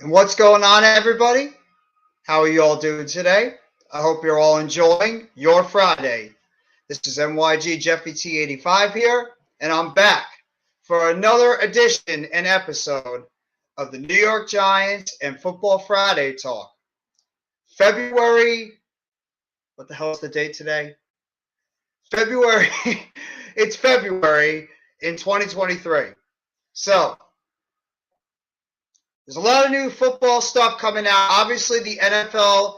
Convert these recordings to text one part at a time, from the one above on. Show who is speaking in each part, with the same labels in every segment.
Speaker 1: And what's going on, everybody? How are you all doing today? I hope you're all enjoying your Friday. This is NYG Jeffy T85 here, and I'm back for another edition and episode of the New York Giants and Football Friday Talk. February, what the hell is the date today? February, it's February in 2023. So, there's a lot of new football stuff coming out. Obviously, the NFL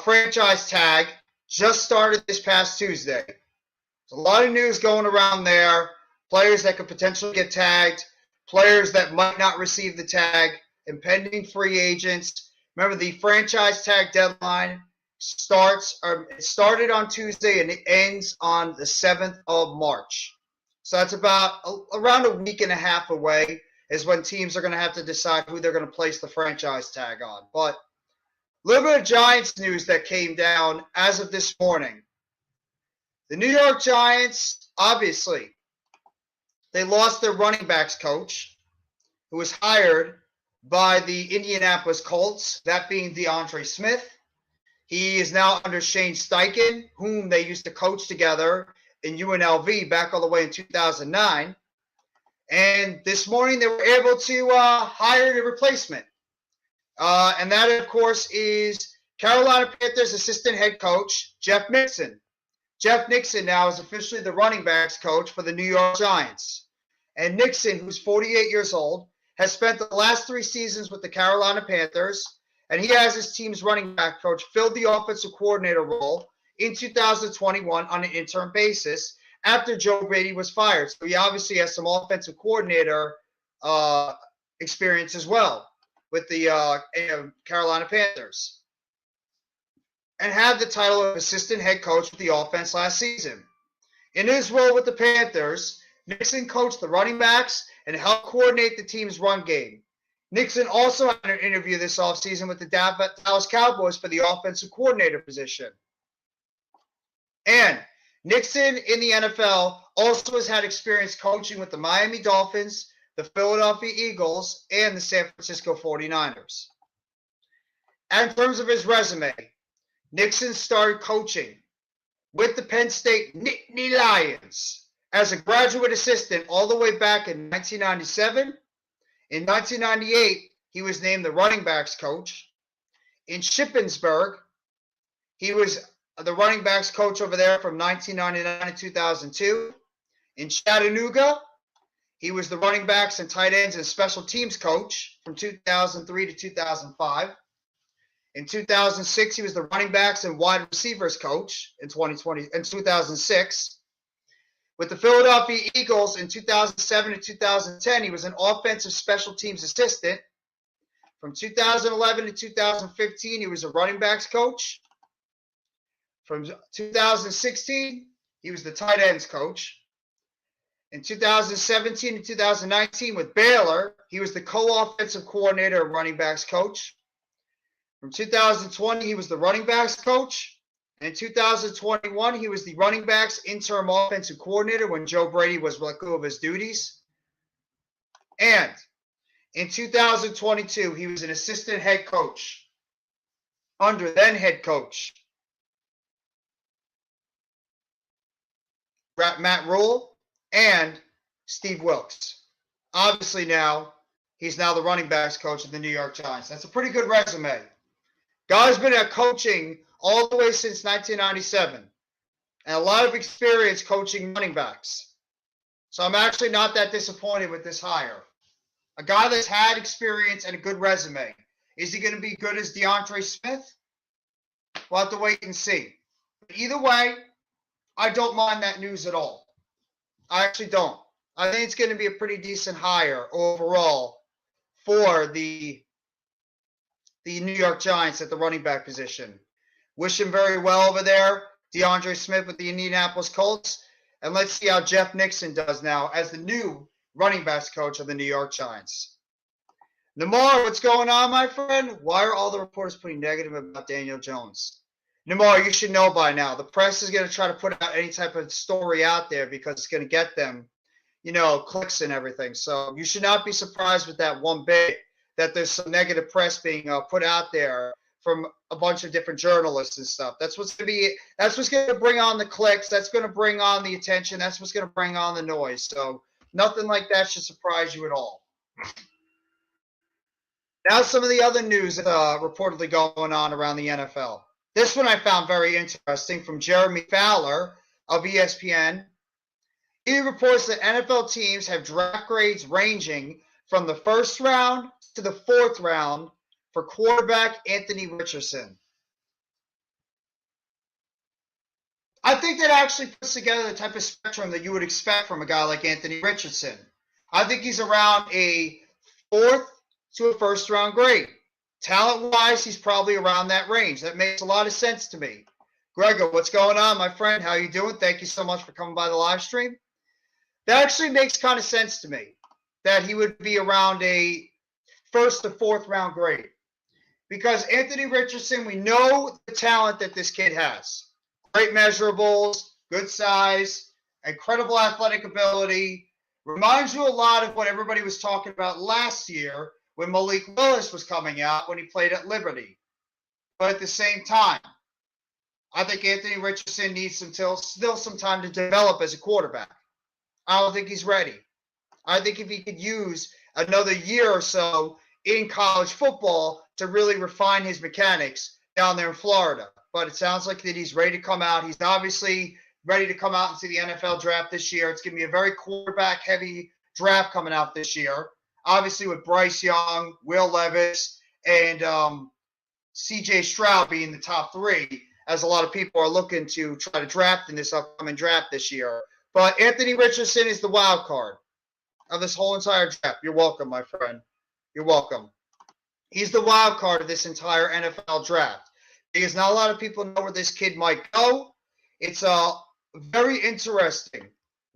Speaker 1: franchise tag just started this past Tuesday. There's a lot of news going around there. Players that could potentially get tagged, players that might not receive the tag, impending free agents. Remember, the franchise tag deadline started on Tuesday and it ends on the 7th of March. So that's about around a week and a half away is when teams are going to have to decide who they're going to place the franchise tag on. But a little bit of Giants news that came down as of this morning. The New York Giants, obviously, they lost their running backs coach, who was hired by the Indianapolis Colts, that being DeAndre Smith. He is now under Shane Steichen, whom they used to coach together in UNLV back all the way in 2009. And this morning they were able to hire a replacement. And that, of course, is Carolina Panthers assistant head coach, Jeff Nixon. Jeff Nixon now is officially the running backs coach for the New York Giants. And Nixon, who's 48 years old, has spent the last 3 seasons with the Carolina Panthers, and he has his team's running back coach filled the offensive coordinator role in 2021 on an interim basis after Joe Brady was fired. So he obviously has some offensive coordinator experience as well with the Carolina Panthers, and had the title of assistant head coach with the offense last season. In his role with the Panthers, Nixon coached the running backs and helped coordinate the team's run game. Nixon also had an interview this offseason with the Dallas Cowboys for the offensive coordinator position. And Nixon in the NFL also has had experience coaching with the Miami Dolphins, the Philadelphia Eagles, and the San Francisco 49ers. And in terms of his resume, Nixon started coaching with the Penn State Nittany Lions as a graduate assistant all the way back in 1997. In 1998, he was named the running backs coach. In Shippensburg, he was the running backs coach over there from 1999 to 2002. In Chattanooga, he was the running backs and tight ends and special teams coach from 2003 to 2005. In 2006, he was the running backs and wide receivers coach in 2006. With the Philadelphia Eagles in 2007 to 2010, he was an offensive special teams assistant. From 2011 to 2015, he was a running backs coach. From 2016, he was the tight ends coach. In 2017 to 2019 with Baylor, he was the co-offensive coordinator and running backs coach. From 2020, he was the running backs coach. In 2021, he was the running backs interim offensive coordinator when Joe Brady was let go of his duties. And in 2022, he was an assistant head coach under then head coach Matt Rhule and Steve Wilks. Obviously now, he's now the running backs coach of the New York Giants. That's a pretty good resume. Guy's been at coaching all the way since 1997, and a lot of experience coaching running backs. So I'm actually not that disappointed with this hire. A guy that's had experience and a good resume. Is he going to be good as DeAndre Smith? We'll have to wait and see. But either way, I don't mind that news at all. I actually don't. I think it's going to be a pretty decent hire overall for the New York Giants at the running back position. Wish him very well over there, DeAndre Smith with the Indianapolis Colts. And let's see how Jeff Nixon does now as the new running backs coach of the New York Giants. Namar, what's going on, my friend? Why are all the reporters putting negative about Daniel Jones? Namar, you should know by now. The press is going to try to put out any type of story out there because it's going to get them, clicks and everything. So you should not be surprised with that one bit that there's some negative press being put out there from a bunch of different journalists and stuff. That's what's going to bring on the clicks. That's going to bring on the attention. That's what's going to bring on the noise. So nothing like that should surprise you at all. Now some of the other news reportedly going on around the NFL. This one I found very interesting from Jeremy Fowler of ESPN. He reports that NFL teams have draft grades ranging from the first round to the fourth round for quarterback Anthony Richardson. I think that actually puts together the type of spectrum that you would expect from a guy like Anthony Richardson. I think he's around a fourth to a first round grade. Talent-wise, he's probably around that range. That makes a lot of sense to me. Gregor, what's going on, my friend? How you doing? Thank you so much for coming by the live stream. That actually makes kind of sense to me, that he would be around a first to fourth round grade. Because Anthony Richardson, we know the talent that this kid has. Great measurables, good size, incredible athletic ability. Reminds you a lot of what everybody was talking about last year when Malik Willis was coming out when he played at Liberty. But at the same time, I think Anthony Richardson needs still some time to develop as a quarterback. I don't think he's ready. I think if he could use another year or so in college football to really refine his mechanics down there in Florida. But it sounds like that he's ready to come out. He's obviously ready to come out into the NFL draft this year. It's going to be a very quarterback-heavy draft coming out this year. Obviously with Bryce Young, Will Levis, and C.J. Stroud being the top three, as a lot of people are looking to try to draft in this upcoming draft this year. But Anthony Richardson is the wild card of this whole entire draft. You're welcome, my friend. You're welcome. He's the wild card of this entire NFL draft because not a lot of people know where this kid might go. It's very interesting.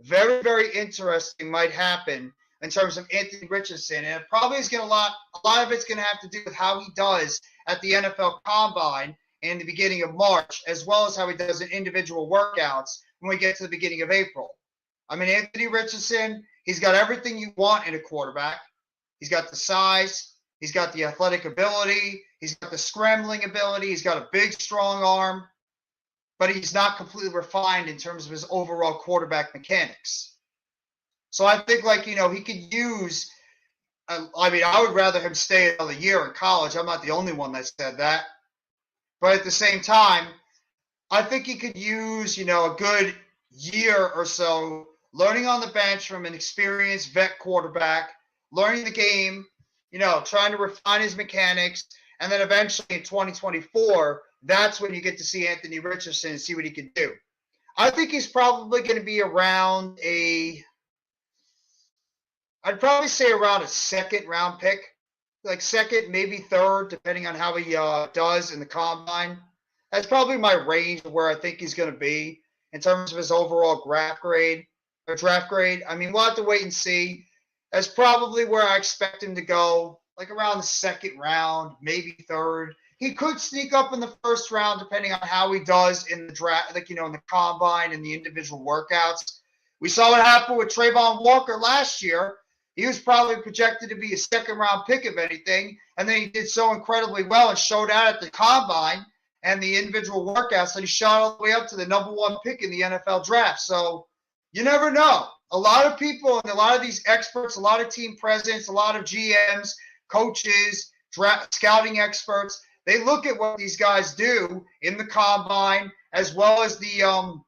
Speaker 1: Very, very interesting might happen in terms of Anthony Richardson. And it probably is going to a lot of it's going to have to do with how he does at the NFL Combine in the beginning of March, as well as how he does in individual workouts when we get to the beginning of April. I mean, Anthony Richardson, he's got everything you want in a quarterback. He's got the size. He's got the athletic ability. He's got the scrambling ability. He's got a big, strong arm. But he's not completely refined in terms of his overall quarterback mechanics. So I think, he could use I would rather him stay another year in college. I'm not the only one that said that. But at the same time, I think he could use, a good year or so learning on the bench from an experienced vet quarterback, learning the game, trying to refine his mechanics. And then eventually in 2024, that's when you get to see Anthony Richardson and see what he can do. I think he's probably going to be around I'd probably say around a second round pick, like second, maybe third, depending on how he does in the combine. That's probably my range of where I think he's going to be in terms of his overall draft grade. I mean, we'll have to wait and see. That's probably where I expect him to go, like around the second round, maybe third. He could sneak up in the first round depending on how he does in the draft, in the combine and the individual workouts. We saw what happened with Trayvon Walker last year. He was probably projected to be a second-round pick, if anything, and then he did so incredibly well and showed out at the combine and the individual workouts that he shot all the way up to the number one pick in the NFL draft. So you never know. A lot of people and a lot of these experts, a lot of team presidents, a lot of GMs, coaches, scouting experts, they look at what these guys do in the combine as well as the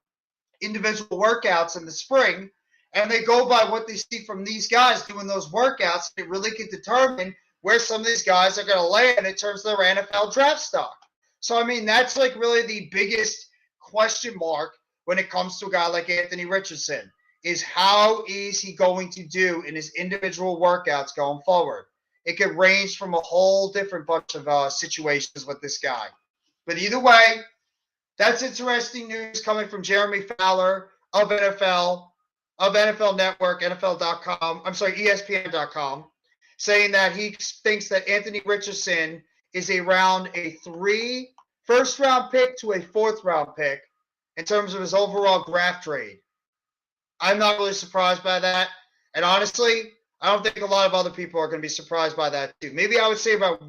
Speaker 1: individual workouts in the spring, and they go by what they see from these guys doing those workouts. They really can determine where some of these guys are going to land in terms of their NFL draft stock. So, I mean, that's really the biggest question mark when it comes to a guy like Anthony Richardson, is how is he going to do in his individual workouts going forward? It could range from a whole different bunch of situations with this guy. But either way, that's interesting news coming from Jeremy Fowler of NFL Network, NFL.com, ESPN.com, saying that he thinks that Anthony Richardson is around a first-round pick to a fourth-round pick in terms of his overall draft grade. I'm not really surprised by that. And honestly, I don't think a lot of other people are going to be surprised by that too. Maybe I would say about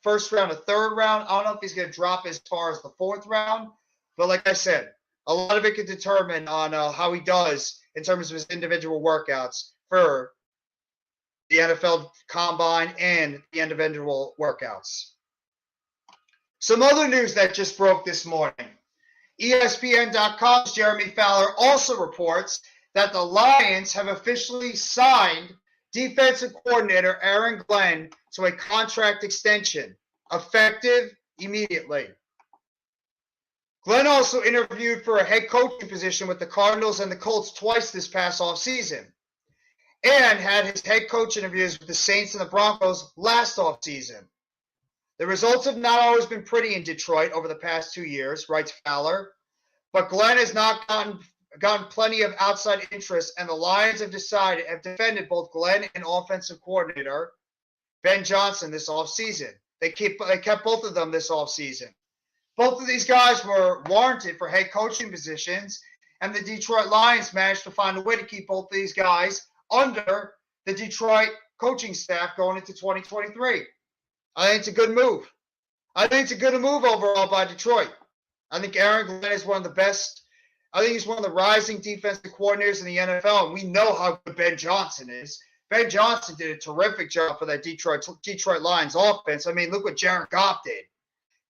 Speaker 1: first round to third round. I don't know if he's going to drop as far as the fourth round, but like I said, a lot of it could determine on how he does in terms of his individual workouts for the NFL Combine and the individual workouts. Some other news that just broke this morning. ESPN.com's Jeremy Fowler also reports that the Lions have officially signed defensive coordinator Aaron Glenn to a contract extension, effective immediately. Glenn also interviewed for a head coaching position with the Cardinals and the Colts twice this past offseason, and had his head coach interviews with the Saints and the Broncos last offseason. The results have not always been pretty in Detroit over the past 2 years, writes Fowler, but Glenn has not gotten plenty of outside interest, and the Lions have defended both Glenn and offensive coordinator Ben Johnson this offseason. They kept both of them this offseason. Both of these guys were warranted for head coaching positions, and the Detroit Lions managed to find a way to keep both of these guys under the Detroit coaching staff going into 2023. I think it's a good move. I think it's a good move overall by Detroit. I think Aaron Glenn is one of the best. I think he's one of the rising defensive coordinators in the NFL, and we know how good Ben Johnson is. Ben Johnson did a terrific job for that Detroit Lions offense. I mean, look what Jared Goff did.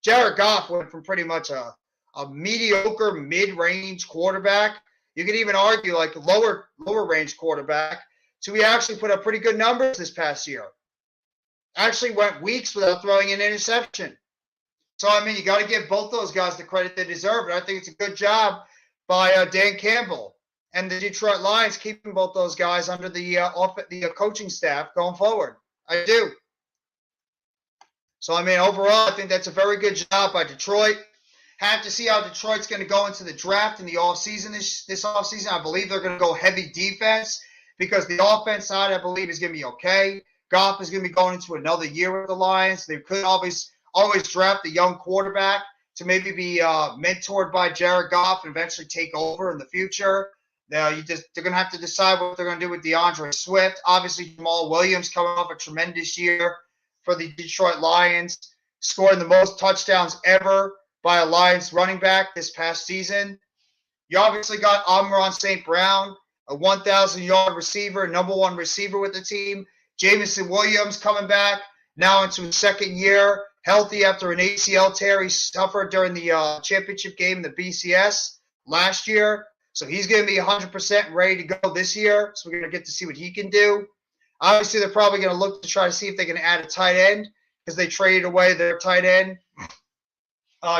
Speaker 1: Jared Goff went from pretty much a mediocre mid-range quarterback. You could even argue like a lower range quarterback. So he actually put up pretty good numbers this past year. Actually went weeks without throwing an interception. So, I mean, you got to give both those guys the credit they deserve. And I think it's a good job by Dan Campbell and the Detroit Lions keeping both those guys under the coaching staff going forward. I do. So, I mean, overall, I think that's a very good job by Detroit. Have to see how Detroit's going to go into the draft in the offseason this offseason. I believe they're going to go heavy defense because the offense side, I believe, is going to be okay. Goff is going to be going into another year with the Lions. They could always draft a young quarterback to maybe be mentored by Jared Goff and eventually take over in the future. Now, they're going to have to decide what they're going to do with DeAndre Swift. Obviously, Jamal Williams coming off a tremendous year for the Detroit Lions, scoring the most touchdowns ever by a Lions running back this past season. You obviously got Amon-Ra St. Brown, a 1,000-yard receiver, number one receiver with the team. Jameson Williams coming back, now into his second year, healthy after an ACL tear he suffered during the championship game in the BCS last year. So he's going to be 100% ready to go this year. So we're going to get to see what he can do. Obviously, they're probably going to look to try to see if they can add a tight end because they traded away their tight end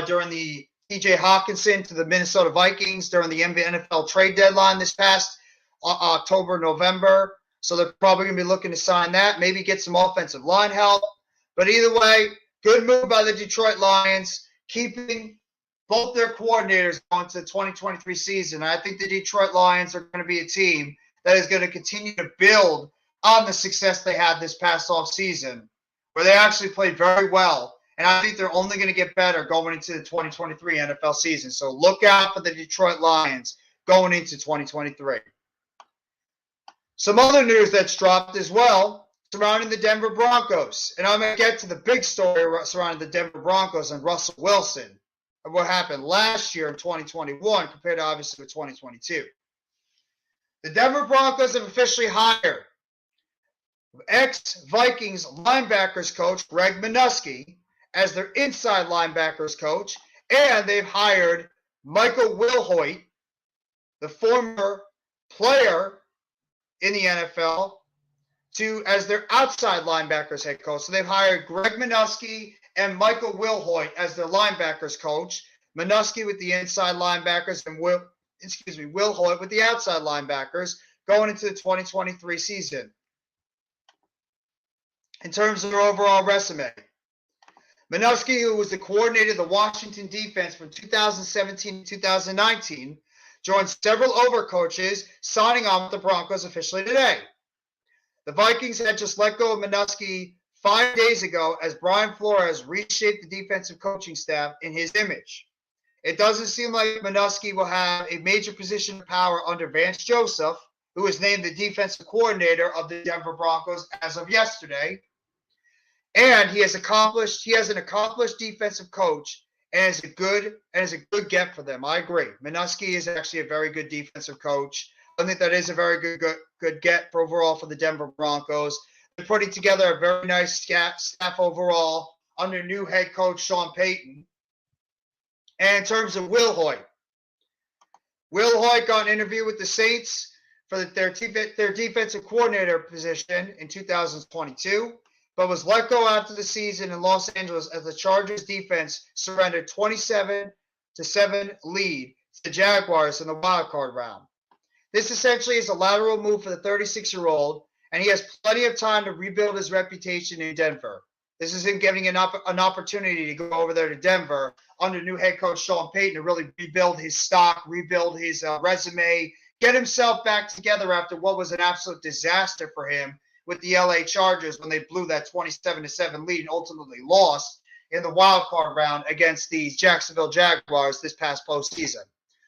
Speaker 1: during the TJ Hawkinson to the Minnesota Vikings during the NFL trade deadline this past October, November. So they're probably going to be looking to sign that, maybe get some offensive line help. But either way, good move by the Detroit Lions, keeping both their coordinators going to the 2023 season. I think the Detroit Lions are going to be a team that is going to continue to build on the success they had this past offseason, where they actually played very well. And I think they're only going to get better going into the 2023 NFL season. So look out for the Detroit Lions going into 2023. Some other news that's dropped as well surrounding the Denver Broncos. And I'm going to get to the big story surrounding the Denver Broncos and Russell Wilson and what happened last year in 2021 compared to obviously with 2022. The Denver Broncos have officially hired ex-Vikings linebackers coach Greg Minuski as their inside linebackers coach, and they've hired Michael Wilhoit, the former player in the NFL, as their outside linebackers head coach. So they've hired Greg Minuski and Michael Wilhoit as their linebackers coach. Minuski with the inside linebackers and Wilhoit with the outside linebackers going into the 2023 season. In terms of their overall resume, Minuski, who was the coordinator of the Washington defense from 2017 to 2019, joined several overcoaches, signing on with the Broncos officially today. The Vikings had just let go of Minuski 5 days ago as Brian Flores reshaped the defensive coaching staff in his image. It doesn't seem like Minuski will have a major position of power under Vance Joseph, who was named the defensive coordinator of the Denver Broncos as of yesterday. And he has an accomplished defensive coach and is a good get for them. I agree. Minuski is actually a very good defensive coach. I think that is a very good get for overall for the Denver Broncos. They're putting together a very nice staff overall under new head coach Sean Payton. And in terms of Will Hoyt got an interview with the Saints for their defensive coordinator position in 2022, but was let go after the season in Los Angeles as the Chargers defense surrendered 27-7 lead to the Jaguars in the wild card round. This essentially is a lateral move for the 36-year-old, and he has plenty of time to rebuild his reputation in Denver. This is him getting an opportunity to go over there to Denver under new head coach Sean Payton to really rebuild his stock, rebuild his resume, get himself back together after what was an absolute disaster for him with the LA Chargers when they blew that 27-7 lead and ultimately lost in the wild card round against the Jacksonville Jaguars this past postseason.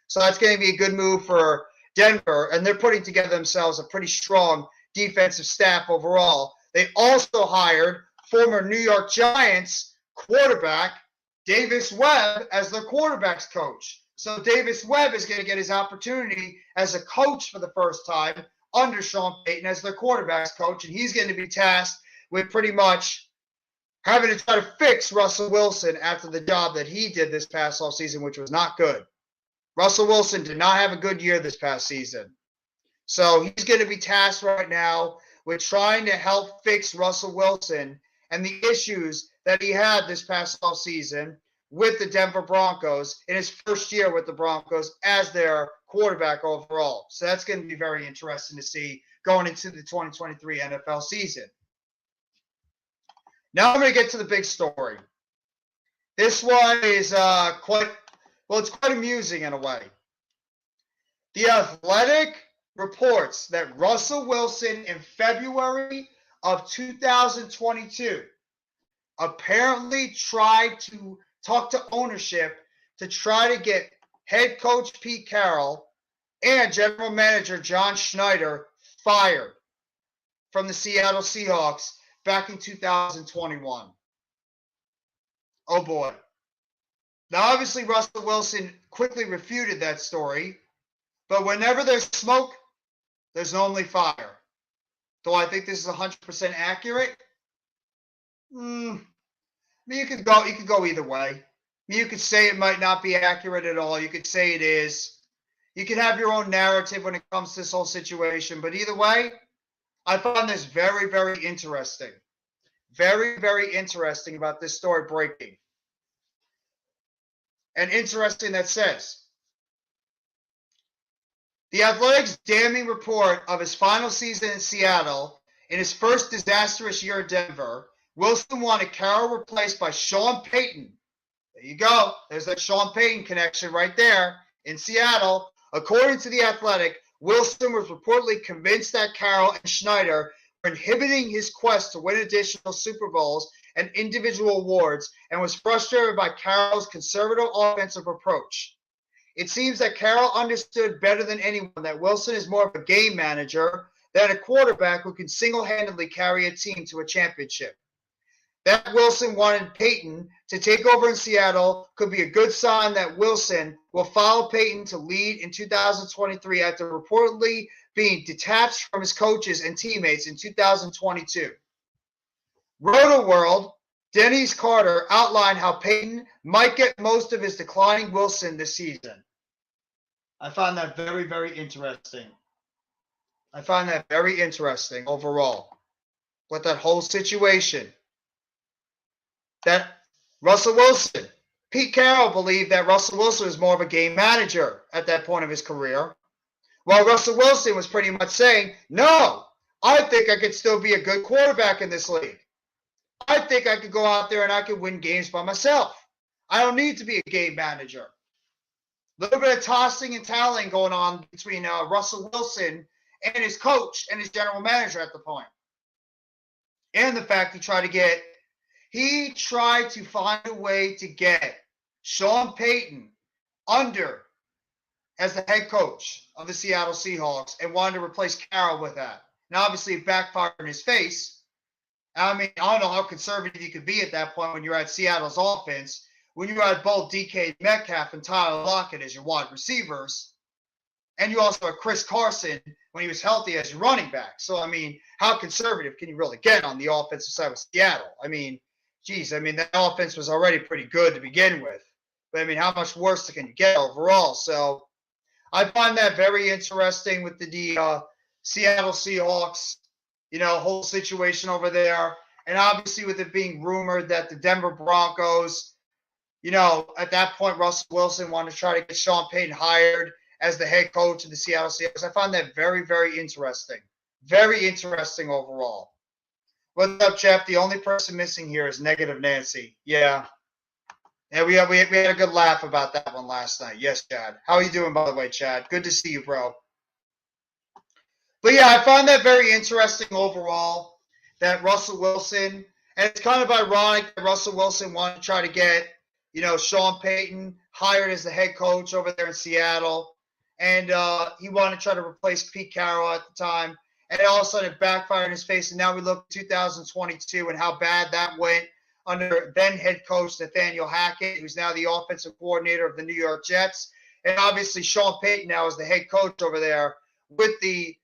Speaker 1: So that's going to be a good move for Denver, and they're putting together themselves a pretty strong defensive staff overall. They also hired former New York Giants quarterback Davis Webb as their quarterbacks coach. So Davis Webb is going to get his opportunity as a coach for the first time under Sean Payton as their quarterbacks coach, and he's going to be tasked with pretty much having to try to fix Russell Wilson after the job that he did this past offseason, which was not good. Russell Wilson did not have a good year this past season. So he's going to be tasked right now with trying to help fix Russell Wilson and the issues that he had this past offseason with the Denver Broncos in his first year with the Broncos as their quarterback overall. So that's going to be very interesting to see going into the 2023 NFL season. Now I'm going to get to the big story. This one is it's quite amusing in a way. The Athletic reports that Russell Wilson in February of 2022 apparently tried to talk to ownership to try to get head coach Pete Carroll and general manager John Schneider fired from the Seattle Seahawks back in 2021. Oh boy. Now, obviously, Russell Wilson quickly refuted that story, but whenever there's smoke, there's normally fire. Do I think this is 100% accurate? You could go either way. You could say it might not be accurate at all. You could say it is. You can have your own narrative when it comes to this whole situation, but either way, I found this very, very interesting. Very, very interesting about this story breaking. And interesting that says, the Athletic's damning report of his final season in Seattle in his first disastrous year in Denver, Wilson wanted Carroll replaced by Sean Payton. There you go. There's that Sean Payton connection right there in Seattle. According to The Athletic, Wilson was reportedly convinced that Carroll and Schneider were inhibiting his quest to win additional Super Bowls and individual awards and was frustrated by Carroll's conservative offensive approach. It seems that Carroll understood better than anyone that Wilson is more of a game manager than a quarterback who can single-handedly carry a team to a championship. That Wilson wanted Payton to take over in Seattle could be a good sign that Wilson will follow Payton to lead in 2023 after reportedly being detached from his coaches and teammates in 2022. Roto-World, Dennis Carter outlined how Payton might get most of his declining Wilson this season. I find that very, very interesting. I find that very interesting overall with that whole situation. That Russell Wilson, Pete Carroll believed that Russell Wilson was more of a game manager at that point of his career, while Russell Wilson was pretty much saying, no, I think I could still be a good quarterback in this league. I think I could go out there and I could win games by myself. I don't need to be a game manager. A little bit of tossing and tallying going on between Russell Wilson and his coach and his general manager at the point. And the fact he tried to find a way to get Sean Payton under as the head coach of the Seattle Seahawks and wanted to replace Carroll with that. Now, obviously, it backfired in his face. I mean, I don't know how conservative you could be at that point when you're at Seattle's offense, when you had both DK Metcalf and Tyler Lockett as your wide receivers, and you also had Chris Carson when he was healthy as your running back. So, I mean, how conservative can you really get on the offensive side of Seattle? I mean, geez, I mean, that offense was already pretty good to begin with. But, I mean, how much worse can you get overall? So, I find that very interesting with the Seattle Seahawks, whole situation over there. And obviously with it being rumored that the Denver Broncos, at that point, Russell Wilson wanted to try to get Sean Payton hired as the head coach of the Seattle Seahawks. I find that very, very interesting. Very interesting overall. What's up, Jeff? The only person missing here is Negative Nancy. Yeah. Yeah, we had a good laugh about that one last night. Yes, Chad. How are you doing, by the way, Chad? Good to see you, bro. But yeah, I find that very interesting overall, that Russell Wilson, and it's kind of ironic that Russell Wilson wanted to try to get, Sean Payton hired as the head coach over there in Seattle, and he wanted to try to replace Pete Carroll at the time, and all of a sudden it backfired in his face, and now we look at 2022 and how bad that went under then head coach Nathaniel Hackett, who's now the offensive coordinator of the New York Jets, and obviously Sean Payton now is the head coach over there with the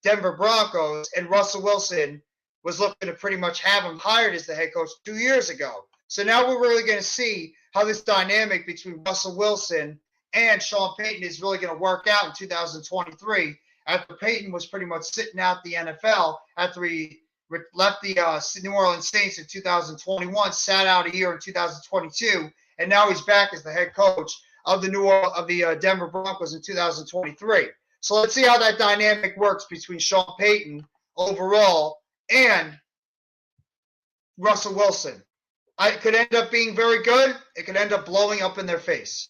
Speaker 1: Denver Broncos, and Russell Wilson was looking to pretty much have him hired as the head coach 2 years ago. So now we're really going to see how this dynamic between Russell Wilson and Sean Payton is really going to work out in 2023, after Payton was pretty much sitting out the NFL after he left the New Orleans Saints in 2021, sat out a year in 2022, and now he's back as the head coach of the Denver Broncos in 2023. So let's see how that dynamic works between Sean Payton overall and Russell Wilson. It could end up being very good. It could end up blowing up in their face.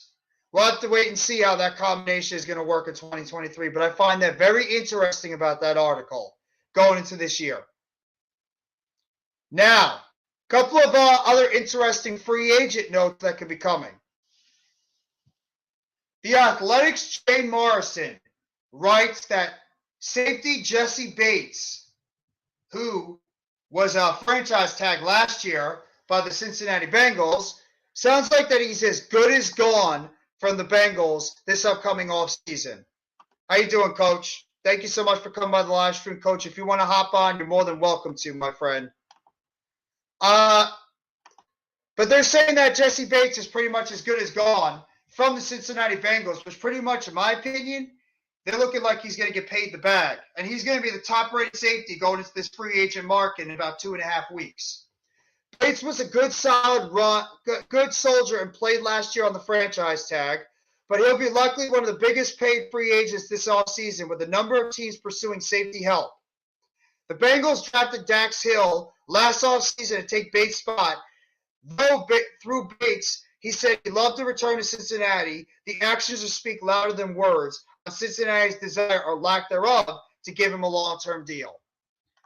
Speaker 1: We'll have to wait and see how that combination is going to work in 2023. But I find that very interesting about that article going into this year. Now, a couple of other interesting free agent notes that could be coming. The Athletic's Jay Morrison writes that safety Jesse Bates, who was a franchise tag last year by the Cincinnati Bengals, sounds like that he's as good as gone from the Bengals this upcoming offseason. How you doing, Coach? Thank you so much for coming by the live stream, Coach. If you want to hop on, you're more than welcome to, my friend. But they're saying that Jesse Bates is pretty much as good as gone from the Cincinnati Bengals, which pretty much, in my opinion, they're looking like he's going to get paid the bag. And he's going to be the top-rated safety going into this free agent market in about 2.5 weeks. Bates was a good, solid good soldier and played last year on the franchise tag, but he'll be likely one of the biggest paid free agents this offseason with a number of teams pursuing safety help. The Bengals drafted Dax Hill last offseason to take Bates' spot. Though through Bates, he said he loved to return to Cincinnati, the actions will speak louder than words on Cincinnati's desire or lack thereof to give him a long-term deal.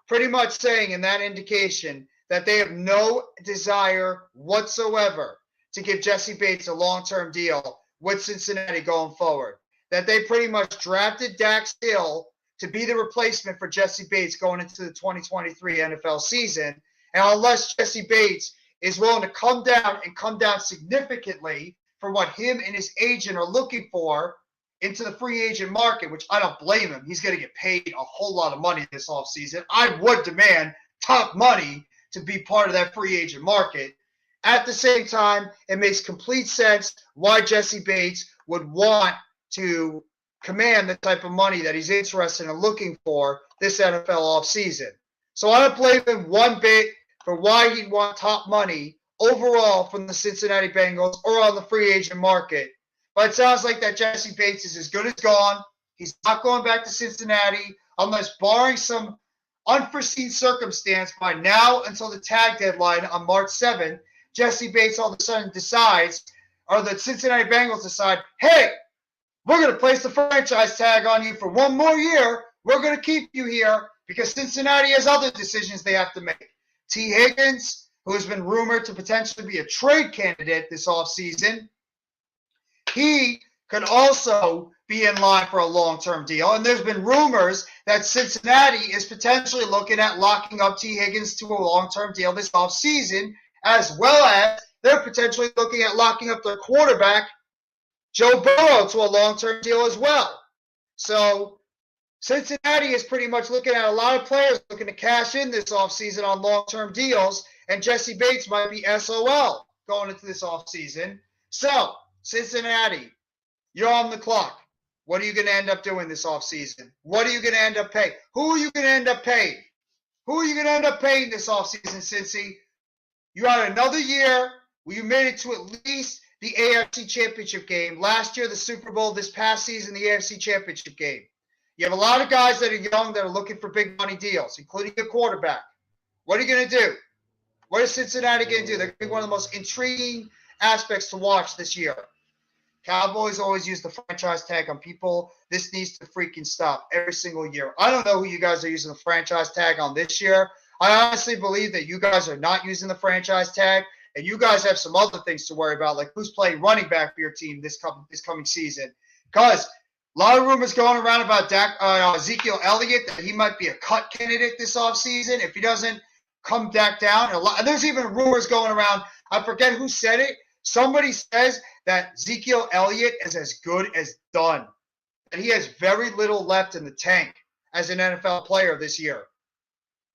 Speaker 1: Pretty much saying in that indication that they have no desire whatsoever to give Jesse Bates a long-term deal with Cincinnati going forward. That they pretty much drafted Dax Hill to be the replacement for Jesse Bates going into the 2023 NFL season. And unless Jesse Bates is willing to come down significantly for what him and his agent are looking for into the free agent market, which I don't blame him. He's going to get paid a whole lot of money this offseason. I would demand top money to be part of that free agent market. At the same time, it makes complete sense why Jesse Bates would want to command the type of money that he's interested in looking for this NFL offseason. So I don't blame him one bit for why he'd want top money overall from the Cincinnati Bengals or on the free agent market. But it sounds like that Jesse Bates is as good as gone. He's not going back to Cincinnati unless, barring some unforeseen circumstance, by now until the tag deadline on March 7th, Jesse Bates all of a sudden decides, or the Cincinnati Bengals decide, hey, we're going to place the franchise tag on you for one more year. We're going to keep you here because Cincinnati has other decisions they have to make. T. Higgins, who has been rumored to potentially be a trade candidate this offseason, he could also be in line for a long-term deal. And there's been rumors that Cincinnati is potentially looking at locking up T. Higgins to a long-term deal this offseason, as well as they're potentially looking at locking up their quarterback, Joe Burrow, to a long-term deal as well. So Cincinnati is pretty much looking at a lot of players looking to cash in this offseason on long-term deals, and Jesse Bates might be SOL going into this offseason. So, Cincinnati, you're on the clock. What are you going to end up doing this offseason? What are you going to end up paying? Who are you going to end up paying? Who are you going to end up paying this offseason, Cincy? You had another year where you made it to at least the AFC Championship game. Last year, the Super Bowl. This past season, the AFC Championship game. You have a lot of guys that are young that are looking for big money deals, including a quarterback. What are you going to do? What is Cincinnati going to do? They're going to be one of the most intriguing aspects to watch this year. Cowboys always use the franchise tag on people. This needs to freaking stop every single year. I don't know who you guys are using the franchise tag on this year. I honestly believe that you guys are not using the franchise tag, and you guys have some other things to worry about, like who's playing running back for your team this coming season. Because a lot of rumors going around about Ezekiel Elliott that he might be a cut candidate this offseason if he doesn't come back down. And there's even rumors going around. I forget who said it. Somebody says that Ezekiel Elliott is as good as done. And he has very little left in the tank as an NFL player this year.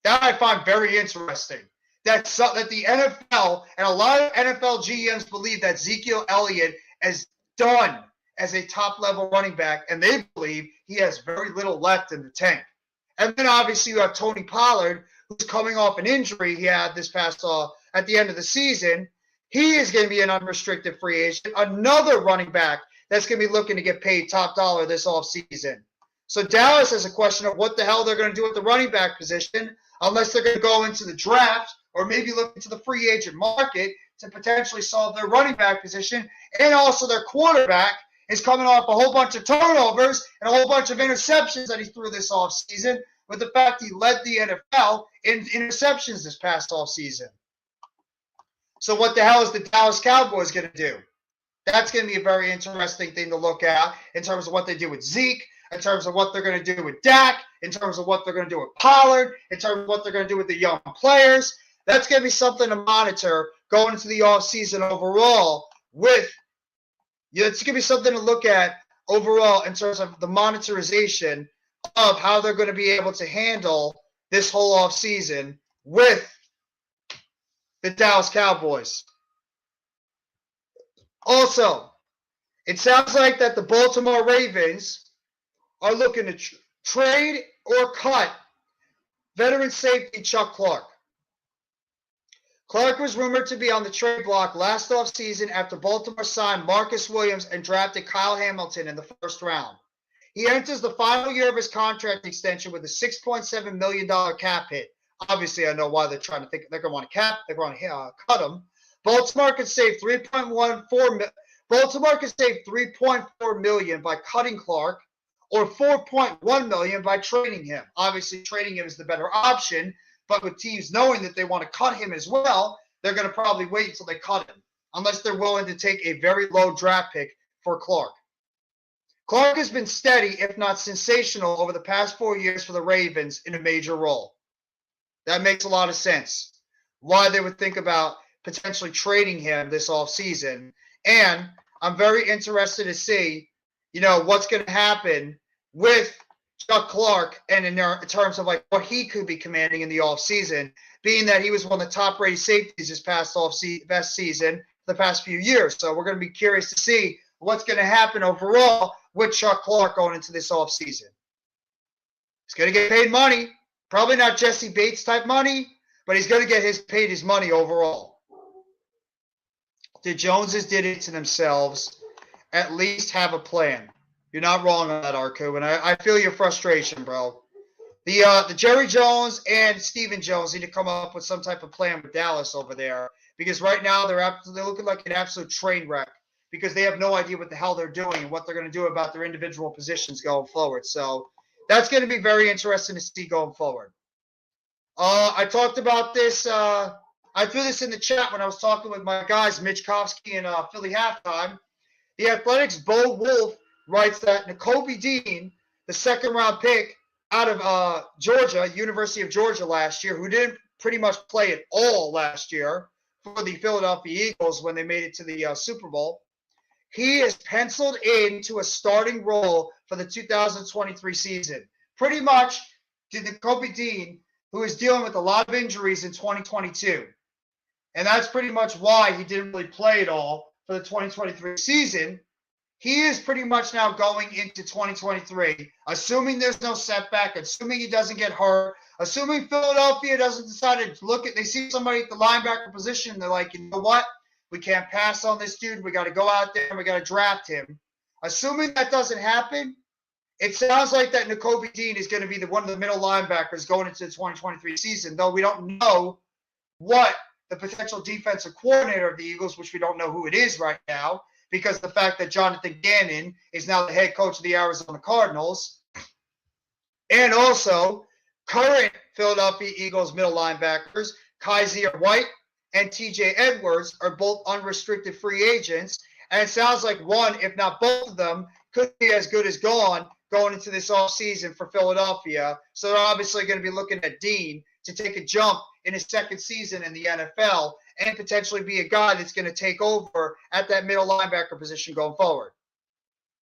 Speaker 1: That I find very interesting. That the NFL and a lot of NFL GMs believe that Ezekiel Elliott is done as a top-level running back, and they believe he has very little left in the tank. And then obviously you have Tony Pollard, who's coming off an injury he had this past at the end of the season. He is going to be an unrestricted free agent, another running back that's going to be looking to get paid top dollar this offseason. So Dallas has a question of what the hell they're going to do with the running back position, unless they're going to go into the draft or maybe look into the free agent market to potentially solve their running back position. And also their quarterback is coming off a whole bunch of turnovers and a whole bunch of interceptions that he threw this offseason, with the fact he led the NFL in interceptions this past offseason. So what the hell is the Dallas Cowboys going to do? That's going to be a very interesting thing to look at in terms of what they do with Zeke, in terms of what they're going to do with Dak, in terms of what they're going to do with Pollard, in terms of what they're going to do with the young players. That's going to be something to monitor going into the offseason overall with – it's going to be something to look at overall in terms of the monetization of how they're going to be able to handle this whole offseason with the Dallas Cowboys. Also, it sounds like that the Baltimore Ravens are looking to trade or cut veteran safety Chuck Clark. Clark was rumored to be on the trade block last offseason after Baltimore signed Marcus Williams and drafted Kyle Hamilton in the first round. He enters the final year of his contract extension with a $6.7 million cap hit. Obviously, I know why they're trying to think they're going to want to cap. They're going to cut him. Baltimore could save $3.4 million by cutting Clark, or $4.1 million by trading him. Obviously, trading him is the better option. But with teams knowing that they want to cut him as well, they're going to probably wait until they cut him, unless they're willing to take a very low draft pick for Clark. Clark has been steady, if not sensational, over the past 4 years for the Ravens in a major role. That makes a lot of sense. Why they would think about potentially trading him this offseason. And I'm very interested to see, what's going to happen with Chuck Clark and in terms of like what he could be commanding in the offseason, being that he was one of the top-rated safeties this past season, the past few years. So we're going to be curious to see what's going to happen overall with Chuck Clark going into this offseason. He's going to get paid money. Probably not Jesse Bates type money, but he's going to get paid his money overall. The Joneses did it to themselves. At least have a plan. You're not wrong on that, Arku, and I feel your frustration, bro. The Jerry Jones and Stephen Jones need to come up with some type of plan with Dallas over there, because right now they're looking like an absolute train wreck because they have no idea what the hell they're doing and what they're going to do about their individual positions going forward. So that's going to be very interesting to see going forward. I talked about this. I threw this in the chat when I was talking with my guys, Mitch Kovsky and Philly Halftime. The Athletics' Bo Wolf writes that Nakobe Dean, the second-round pick out of Georgia, University of Georgia last year, who didn't pretty much play at all last year for the Philadelphia Eagles when they made it to the Super Bowl, he is penciled into a starting role for the 2023 season. Pretty much, Nakobe Dean, who is dealing with a lot of injuries in 2022. And that's pretty much why he didn't really play at all for the 2023 season. He is pretty much now going into 2023, assuming there's no setback, assuming he doesn't get hurt, assuming Philadelphia doesn't decide to look at, they see somebody at the linebacker position, they're like, you know what? We can't pass on this dude. We got to go out there and we got to draft him. Assuming that doesn't happen, it sounds like that Nakobe Dean is going to be one of the middle linebackers going into the 2023 season, though we don't know what the potential defensive coordinator of the Eagles, which we don't know who it is right now, because the fact that Jonathan Gannon is now the head coach of the Arizona Cardinals, and also current Philadelphia Eagles middle linebackers, Kaiser White and TJ Edwards, are both unrestricted free agents. And it sounds like one, if not both of them, could be as good as gone going into this offseason for Philadelphia. So they're obviously going to be looking at Dean to take a jump in his second season in the NFL and potentially be a guy that's going to take over at that middle linebacker position going forward.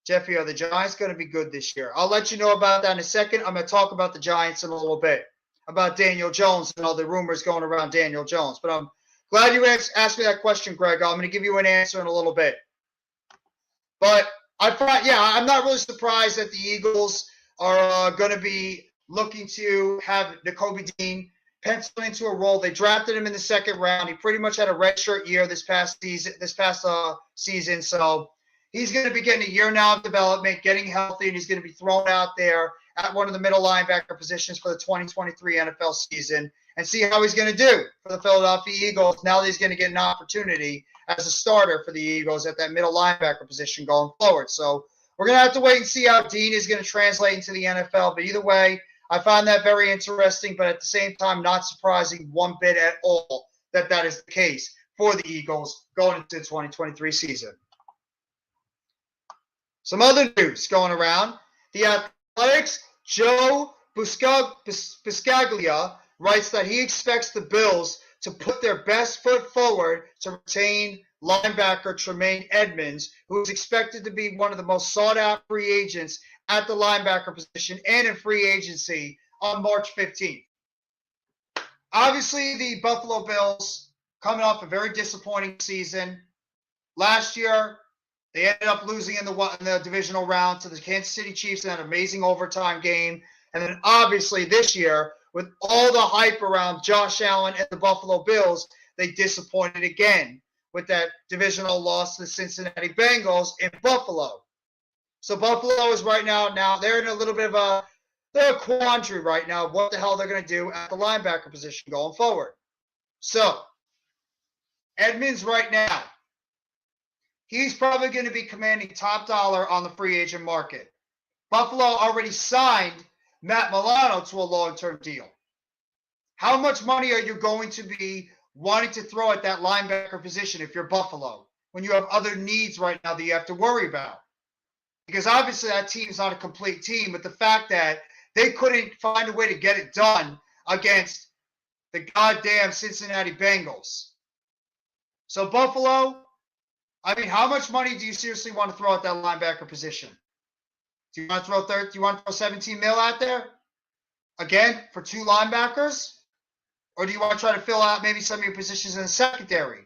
Speaker 1: Jeffy, are the Giants going to be good this year? I'll let you know about that in a second. I'm going to talk about the Giants in a little bit, about Daniel Jones and all the rumors going around Daniel Jones. But I'm glad you asked me that question, Greg. I'm going to give you an answer in a little bit. But I'm not really surprised that the Eagles are going to be looking to have Nakobe Dean penciled into a role. They drafted him in the second round. He pretty much had a redshirt year this past season. So he's going to be getting a year now of development, getting healthy, and he's going to be thrown out there at one of the middle linebacker positions for the 2023 NFL season and see how he's going to do for the Philadelphia Eagles now that he's going to get an opportunity as a starter for the Eagles at that middle linebacker position going forward. So we're going to have to wait and see how Dean is going to translate into the NFL. But either way, I find that very interesting, but at the same time, not surprising one bit at all that is the case for the Eagles going into the 2023 season. Some other news going around. The Athletics' Joe Buscaglia writes that he expects the Bills to put their best foot forward to retain linebacker Tremaine Edmunds, who is expected to be one of the most sought-out free agents at the linebacker position and in free agency on March 15th. Obviously, the Buffalo Bills coming off a very disappointing season. Last year, they ended up losing in the divisional round to the Kansas City Chiefs in that amazing overtime game. And then obviously this year, with all the hype around Josh Allen and the Buffalo Bills, they disappointed again with that divisional loss to the Cincinnati Bengals in Buffalo. So Buffalo is right now they're in a little bit of a quandary right now of what the hell they're going to do at the linebacker position going forward. So Edmunds right now, he's probably going to be commanding top dollar on the free agent market. Buffalo already signed Matt Milano to a long-term deal. How much money are you going to be wanting to throw at that linebacker position if you're Buffalo, when you have other needs right now that you have to worry about? Because obviously that team's not a complete team, but the fact that they couldn't find a way to get it done against the goddamn Cincinnati Bengals. So Buffalo, I mean, how much money do you seriously want to throw at that linebacker position? Do you want to throw 17 mil out there? Again, for two linebackers? Or do you want to try to fill out maybe some of your positions in the secondary?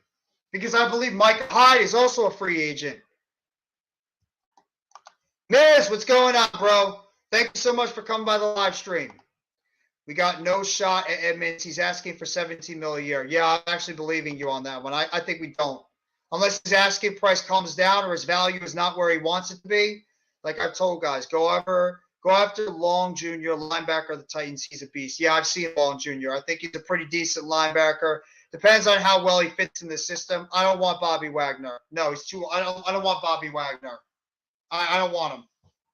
Speaker 1: Because I believe Micah Hyde is also a free agent. Miz, what's going on, bro? Thank you so much for coming by the live stream. We got no shot at Edmunds. He's asking for 17 mil a year. Yeah, I'm actually believing you on that one. I think we don't. Unless his asking price comes down or his value is not where he wants it to be. Like I've told guys, go after Long Jr., linebacker of the Titans. He's a beast. Yeah, I've seen Long Jr. I think he's a pretty decent linebacker. Depends on how well he fits in the system. I don't want Bobby Wagner. No, he's too. I don't want Bobby Wagner. I don't want him.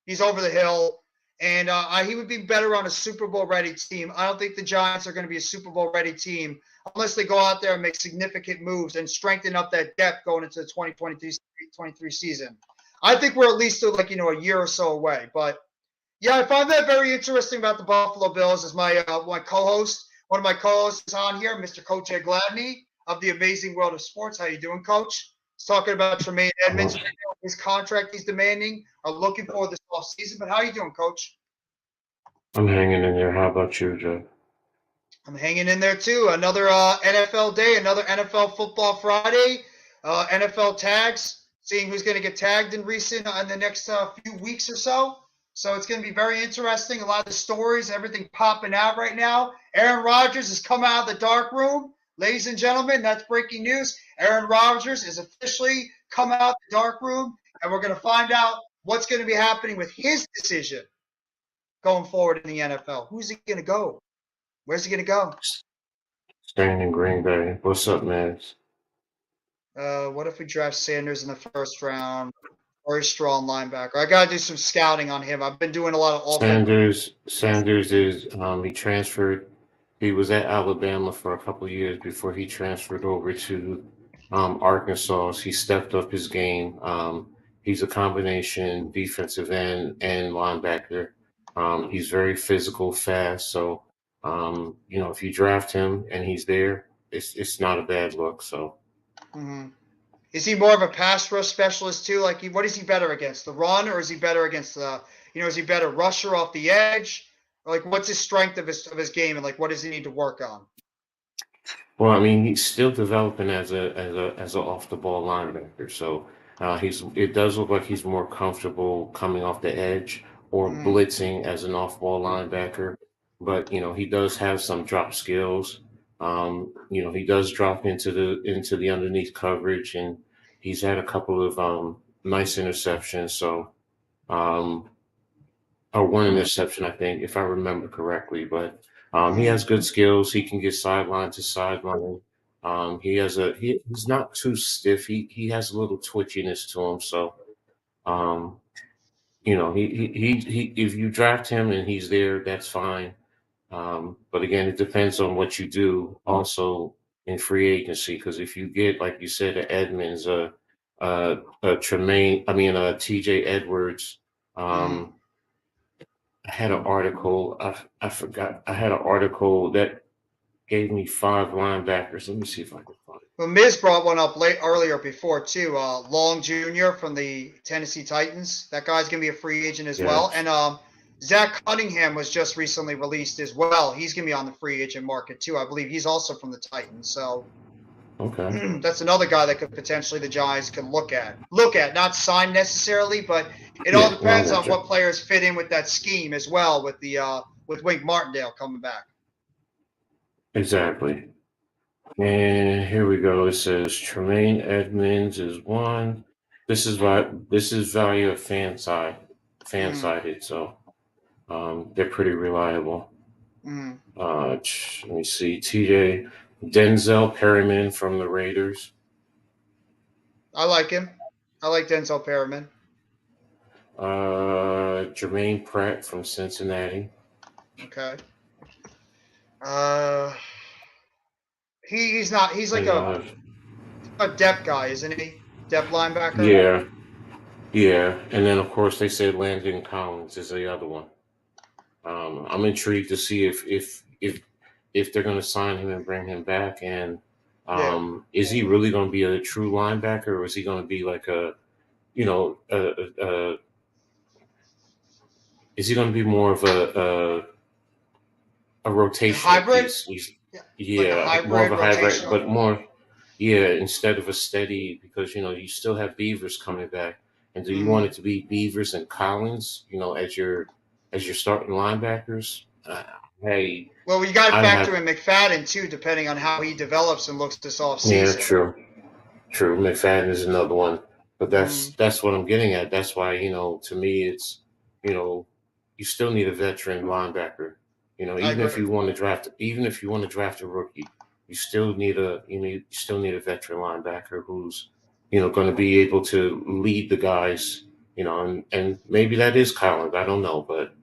Speaker 1: He's over the hill, and he would be better on a Super Bowl ready team. I don't think the Giants are going to be a Super Bowl ready team unless they go out there and make significant moves and strengthen up that depth going into the 2023 season. I think we're at least like a year or so away. But yeah, I find that very interesting about the Buffalo Bills. As my co-host, one of my co-hosts is on here, Mr. Coach Ed Gladney of the Amazing World of Sports. How you doing, Coach? He's talking about Tremaine Edmonds, his contract he's demanding, are looking for this offseason. But how you doing, Coach?
Speaker 2: I'm hanging in there. How about you, Joe?
Speaker 1: I'm hanging in there too. Another NFL day, another NFL Football Friday, NFL tags. Seeing who's going to get tagged in the next few weeks or so. So it's going to be very interesting. A lot of the stories, everything popping out right now. Aaron Rodgers has come out of the dark room, ladies and gentlemen. That's breaking news. Aaron Rodgers is officially come out of the dark room, and we're going to find out what's going to be happening with his decision going forward in the NFL. Who's he going to go? Where's he going to go?
Speaker 2: Staying in Green Bay. What's up, man?
Speaker 1: What if we draft Sanders in the first round? Very strong linebacker. I gotta do some scouting on him. I've been doing a lot of offense.
Speaker 2: Sanders is he transferred. He was at Alabama for a couple of years before he transferred over to Arkansas. He stepped up his game. He's a combination defensive end and linebacker. He's very physical, fast. So if you draft him and he's there, it's not a bad look. So.
Speaker 1: Mm-hmm. Is he more of a pass rush specialist too? Like, what is he better against? The run, or is he better against is he better rusher off the edge? Or like, what's his strength of his game, and like, what does he need to work on?
Speaker 2: Well, I mean, he's still developing as a off the ball linebacker. So it does look like he's more comfortable coming off the edge or blitzing as an off ball linebacker. But he does have some drop skills. He does drop into the underneath coverage, and he's had a couple of nice interceptions. So or one interception, I think, if I remember correctly. But he has good skills. He can get sideline to sideline. He's not too stiff. He has a little twitchiness to him. So he if you draft him and he's there, that's fine. But again, it depends on what you do also in free agency. Because if you get, like you said, a Edmonds, a Tremaine, TJ Edwards. I had an article. I forgot. I had an article that gave me 5 linebackers. Let me see if I can find it.
Speaker 1: Well, Miz brought one up earlier before too. Long Jr. from the Tennessee Titans. That guy's gonna be a free agent as well. And Zach Cunningham was just recently released as well. He's gonna be on the free agent market too. I believe he's also from the Titans. So
Speaker 2: okay,
Speaker 1: that's another guy that could potentially the Giants can look at, not sign necessarily, but it all depends on what players fit in with that scheme as well. With Wink Martindale coming back.
Speaker 2: Exactly. And here we go. It says Tremaine Edmonds is one. This is value of fan sided. So they're pretty reliable. Let me see. TJ Denzel Perryman from the Raiders.
Speaker 1: I like him. I like Denzel Perryman.
Speaker 2: Jermaine Pratt from Cincinnati.
Speaker 1: Okay. He's not. He's like a depth guy, isn't he? Depth linebacker.
Speaker 2: Yeah. And then of course they said Landon Collins is the other one. I'm intrigued to see if they're going to sign him and bring him back. And is he really going to be a true linebacker, or is he going to be like is he going to be more of a rotation
Speaker 1: hybrid?
Speaker 2: More of a hybrid, but more, instead of a steady, because you still have Beavers coming back, and do you want it to be Beavers and Collins, as your starting linebackers? Hey,
Speaker 1: well, you got to factor in McFadden too, depending on how he develops and looks this offseason.
Speaker 2: Yeah, true. McFadden is another one, but that's what I'm getting at. That's why to me it's you still need a veteran linebacker. Even if you want to draft a rookie, you still need a veteran linebacker who's going to be able to lead the guys. And maybe that is Collins. I don't know, but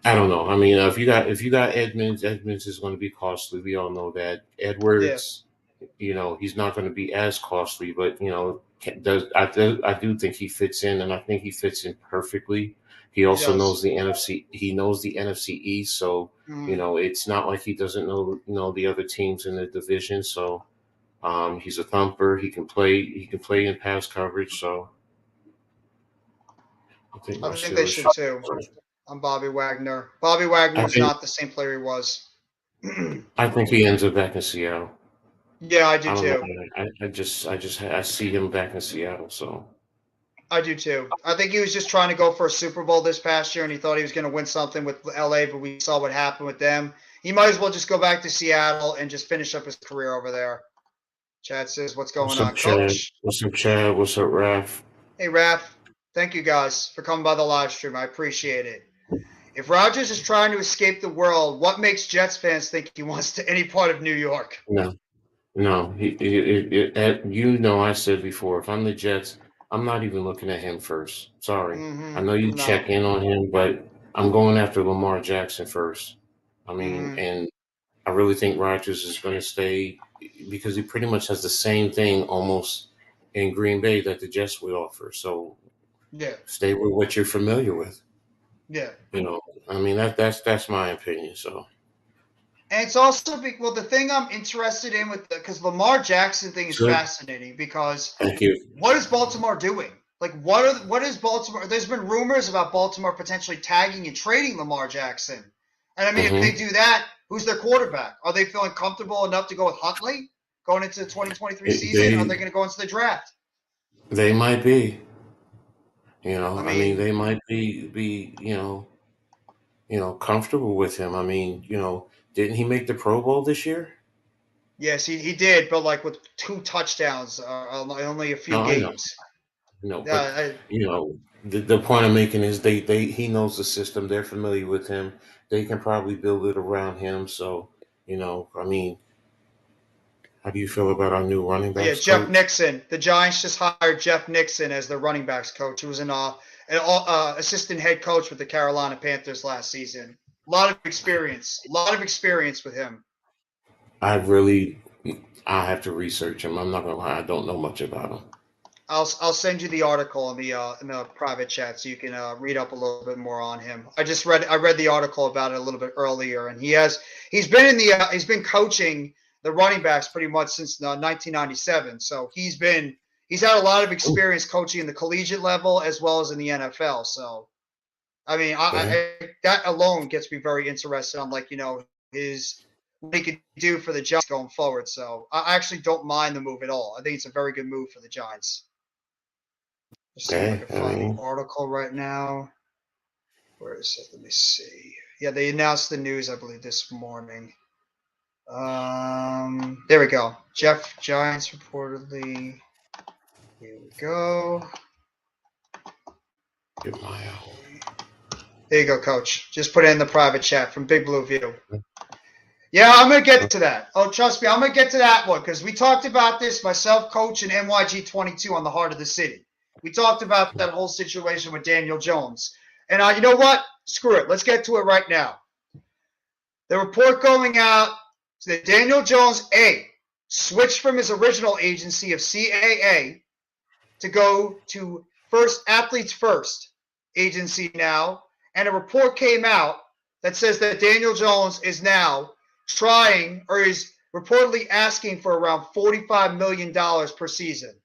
Speaker 2: I don't know. I mean, if you got Edmonds is going to be costly. We all know that. Edwards, he's not going to be as costly, but I do think he fits in, and I think he fits in perfectly. He
Speaker 1: He
Speaker 2: also knows
Speaker 1: does.
Speaker 2: the NFC. He knows the NFC East, so
Speaker 1: Mhm.
Speaker 2: it's not like he doesn't know the other teams in the division. So he's a thumper. He can play. He can play in pass coverage. So I think my
Speaker 1: I think they
Speaker 2: Steelers
Speaker 1: should
Speaker 2: should.
Speaker 1: too. I'm Bobby Wagner. Bobby Wagner
Speaker 2: I
Speaker 1: is
Speaker 2: think
Speaker 1: not the same player he was.
Speaker 2: I think he ends up back in Seattle.
Speaker 1: Yeah, I do
Speaker 2: I don't know.
Speaker 1: too.
Speaker 2: I see him back in Seattle. So
Speaker 1: I do too. I think he was just trying to go for a Super Bowl this past year, and he thought he was going to win something with LA, but we saw what happened with them. He might as well just go back to Seattle and just finish up his career over there. Chad says, "What's going
Speaker 2: what's up,
Speaker 1: on,
Speaker 2: Chad?
Speaker 1: Coach?"
Speaker 2: What's up, Chad? What's up, Raph?
Speaker 1: Hey, Raph. Thank you guys for coming by the live stream. I appreciate it. If Rodgers is trying to escape the world, what makes Jets fans think he wants to any part of New York?
Speaker 2: No. No, I said before, if I'm the Jets, I'm not even looking at him first. Sorry. I know you
Speaker 1: No.
Speaker 2: check in on him, but I'm going after Lamar Jackson first. I mean,
Speaker 1: Mm-hmm.
Speaker 2: and I really think Rodgers is going to stay because he pretty much has the same thing almost in Green Bay that the Jets would offer. So
Speaker 1: Yeah.
Speaker 2: stay with what you're familiar with.
Speaker 1: Yeah.
Speaker 2: You know, I mean that's my opinion. So
Speaker 1: And it's also well, the thing I'm interested in with because Lamar Jackson thing is
Speaker 2: good.
Speaker 1: fascinating because
Speaker 2: Thank you.
Speaker 1: what is Baltimore doing? Like, what is Baltimore? There's been rumors about Baltimore potentially tagging and trading Lamar Jackson. And I mean, if they
Speaker 2: Hmm.
Speaker 1: do that, who's their quarterback? Are they feeling comfortable enough to go with Huntley going into the 2023 season? Or are they
Speaker 2: They
Speaker 1: going to go into the draft?
Speaker 2: they might be.
Speaker 1: I
Speaker 2: I mean,
Speaker 1: mean,
Speaker 2: they might be comfortable with him. I mean, didn't he make the Pro Bowl this year?
Speaker 1: yes, he did, but like with 2 touchdowns, only a few
Speaker 2: No, I know,
Speaker 1: games.
Speaker 2: but
Speaker 1: I,
Speaker 2: the point I'm making is he knows the system. They're familiar with him. They can probably build it around him. So, I mean, how do you feel about our new running
Speaker 1: Oh, yeah,
Speaker 2: backs
Speaker 1: Jeff
Speaker 2: coach?
Speaker 1: Nixon. The Giants just hired Jeff Nixon as the running backs coach, who was an assistant head coach with the Carolina Panthers last season. A lot of experience. A lot of experience with him.
Speaker 2: I really, I have to research him. I'm not gonna lie, I don't know much about him.
Speaker 1: I'll send you the article in the private chat so you can read up a little bit more on him. I read the article about it a little bit earlier, and he's been coaching the running backs pretty much since 1997. So he's had a lot of
Speaker 2: Ooh,
Speaker 1: experience coaching in the collegiate level as well as in the NFL. So I mean,
Speaker 2: okay,
Speaker 1: that alone gets me very interested on his what he could do for the Giants going forward. So I actually don't mind the move at all. I think it's a very good move for the Giants. Just seeing if I
Speaker 2: okay.
Speaker 1: can
Speaker 2: I
Speaker 1: find the
Speaker 2: mean,
Speaker 1: article right now. Where is it? Let me see. Yeah, they announced the news, I believe, this morning. There we go. Jeff Giants reportedly. Here we go.
Speaker 2: get my
Speaker 1: There you go, Coach. Just put it in the private chat from Big Blue View. Yeah, I'm gonna get to that. Oh, trust me, I'm gonna get to that one because we talked about this myself, Coach, and NYG22 on the Heart of the City. We talked about that whole situation with Daniel Jones, and you know what? Screw it. Let's get to it right now. The report going out is that Daniel Jones switched from his original agency of CAA to go to First Athletes First agency now, and a report came out that says that Daniel Jones is now trying or is reportedly asking for around $45 million per season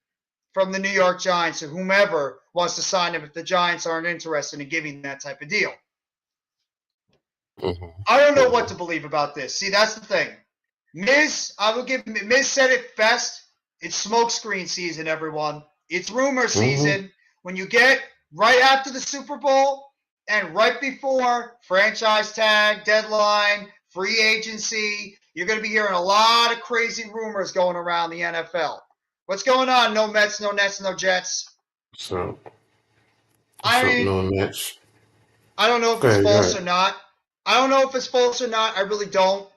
Speaker 1: from the New York Giants or whomever wants to sign him if the Giants aren't interested in giving that type of deal.
Speaker 2: Mhm,
Speaker 1: I don't know what to
Speaker 2: mhm,
Speaker 1: believe about this. See, that's the thing. Miz said it best. It's smokescreen season, everyone. It's rumor
Speaker 2: mhm.
Speaker 1: season. When you get right after the Super Bowl and right before franchise tag, deadline, free agency, you're going to be hearing a lot of crazy rumors going around the NFL. What's going on? No Mets, no Nets, no Jets.
Speaker 2: So,
Speaker 1: I
Speaker 2: something
Speaker 1: mean,
Speaker 2: on that.
Speaker 1: I don't know if it's
Speaker 2: Okay,
Speaker 1: false
Speaker 2: good.
Speaker 1: or not. I don't know if it's false or not. I really don't.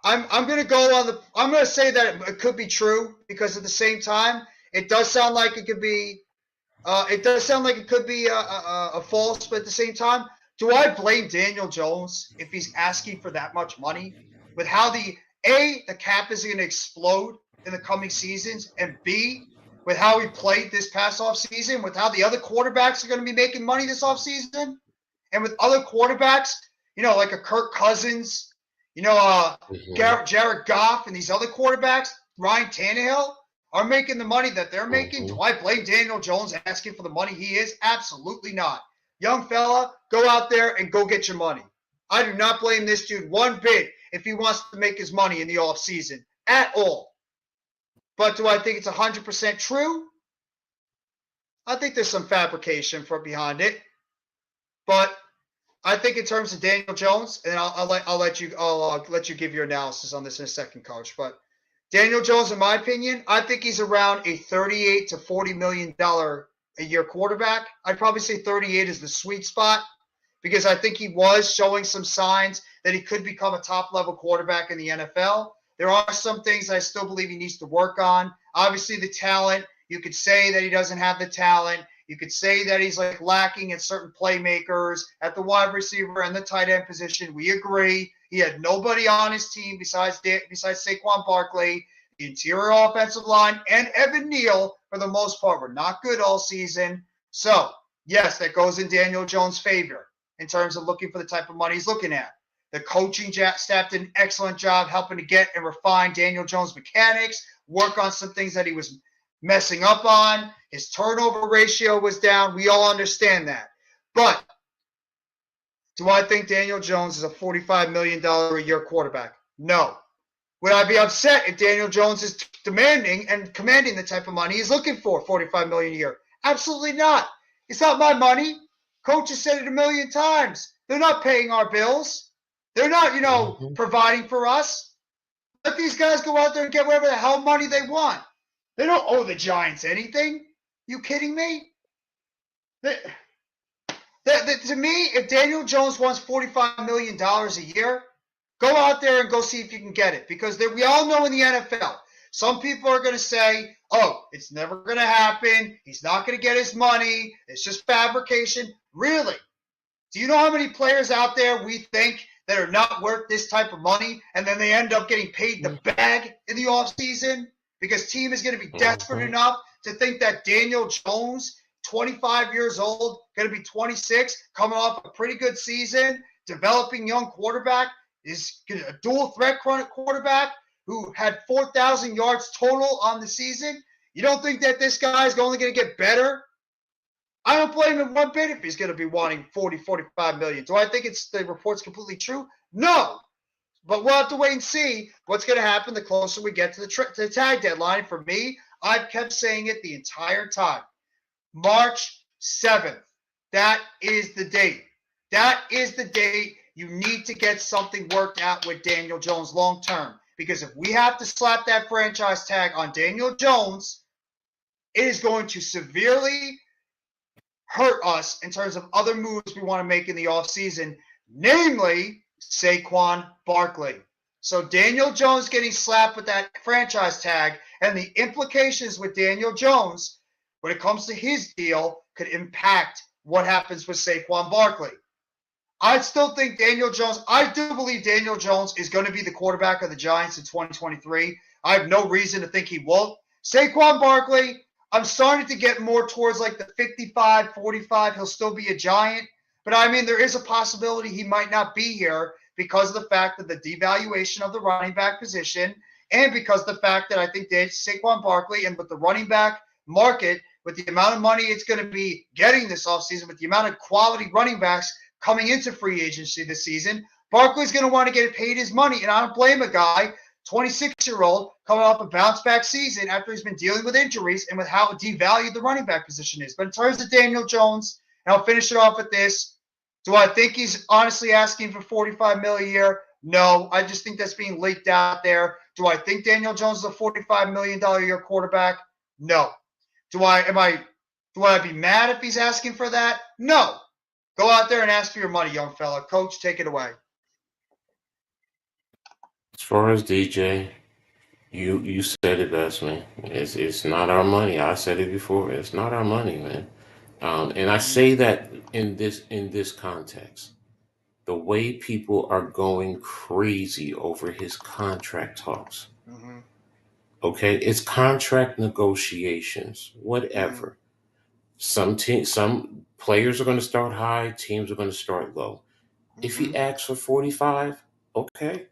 Speaker 1: I'm gonna go on the. I'm gonna say that it could be true because at the same time, it does sound like it could be. It does sound like it could be a false, but at the same time, do I blame Daniel Jones if he's asking for that much money with how the cap is going to explode in the coming seasons, and B, with how he played this past offseason, with how the other quarterbacks are going to be making money this offseason, and with other quarterbacks, like a Kirk Cousins,
Speaker 2: Hmm.
Speaker 1: Jared Goff, and these other quarterbacks, Ryan Tannehill, are making the money that they're making.
Speaker 2: Hmm.
Speaker 1: Do I blame Daniel Jones asking for the money he is? Absolutely not. Young fella, go out there and go get your money. I do not blame this dude one bit if he wants to make his money in the offseason at all. But do I think it's 100% true? I think there's some fabrication for behind it. But I think in terms of Daniel Jones, and I'll let you give your analysis on this in a second, Coach. But Daniel Jones, in my opinion, I think he's around a 38 to $40 million a year quarterback. I'd probably say 38 is the sweet spot because I think he was showing some signs that he could become a top level quarterback in the NFL. There are some things I still believe he needs to work on. Obviously, the talent. You could say that he doesn't have the talent. You could say that he's like lacking at certain playmakers at the wide receiver and the tight end position. We agree. He had nobody on his team besides Saquon Barkley. The interior offensive line and Evan Neal, for the most part, were not good all season. So, yes, that goes in Daniel Jones' favor in terms of looking for the type of money he's looking at. The coaching staff did an excellent job helping to get and refine Daniel Jones' mechanics, work on some things that he was messing up on. His turnover ratio was down. We all understand that. But do I think Daniel Jones is a $45 million a year quarterback? No. Would I be upset if Daniel Jones is demanding and commanding the type of money he's looking for, $45 million a year? Absolutely not. It's not my money. Coach has said it a million times. They're not paying our bills. They're not,
Speaker 2: Hmm.
Speaker 1: providing for us. Let these guys go out there and get whatever the hell money they want. They don't owe the Giants anything. You kidding me? To me, if Daniel Jones wants $45 million a year, go out there and go see if you can get it. Because we all know in the NFL, some people are going to say, oh, it's never going to happen. He's not going to get his money. It's just fabrication. Really? Do you know how many players out there we think that are not worth this type of money and then they end up getting paid the bag in the offseason? Because team is going to be desperate
Speaker 2: Hmm.
Speaker 1: enough to think that Daniel Jones, 25 years old, going to be 26, coming off a pretty good season, developing young quarterback, is a dual threat quarterback who had 4,000 yards total on the season. You don't think that this guy is only going to get better? I don't blame him one bit if he's going to be wanting 40, 45 million. Do I think the report's completely true? No. But we'll have to wait and see what's going to happen the closer we get to the tag deadline. For me, I've kept saying it the entire time. March 7th. That is the date. That is the date you need to get something worked out with Daniel Jones long term. Because if we have to slap that franchise tag on Daniel Jones, it is going to severely hurt us in terms of other moves we want to make in the offseason, namely Saquon Barkley. So Daniel Jones getting slapped with that franchise tag and the implications with Daniel Jones when it comes to his deal could impact what happens with Saquon Barkley. I still think I do believe Daniel Jones is going to be the quarterback of the Giants in 2023. I have no reason to think he won't. Saquon Barkley, I'm starting to get more towards like the 55, 45. He'll still be a Giant. But I mean, there is a possibility he might not be here because of the fact that the devaluation of the running back position and because of the fact that I think that Saquon Barkley and with the running back market, with the amount of money it's going to be getting this offseason, with the amount of quality running backs coming into free agency this season, Barkley's going to want to get paid his money. And I don't blame a guy, 26-year-old, coming off a bounce back season after he's been dealing with injuries and with how devalued the running back position is. But in terms of Daniel Jones, and I'll finish it off with this, do I think he's honestly asking for $45 million a year? No, I just think that's being leaked out there. Do I think Daniel Jones is a $45 million a year quarterback? No. Do I be mad if he's asking for that? No. Go out there and ask for your money, young fella. Coach, take it away.
Speaker 2: As far as DJ, you said it best, man. It's not our money. I said it before. It's not our money, man. And I
Speaker 1: Mm-hmm.
Speaker 2: say that in this context, the way people are going crazy over his contract talks.
Speaker 1: Mm-hmm.
Speaker 2: Okay, it's contract negotiations,
Speaker 1: Mm-hmm.
Speaker 2: whatever. Some players are going to start high, teams are going to start low. If he
Speaker 1: Mm-hmm.
Speaker 2: asks for 45, okay,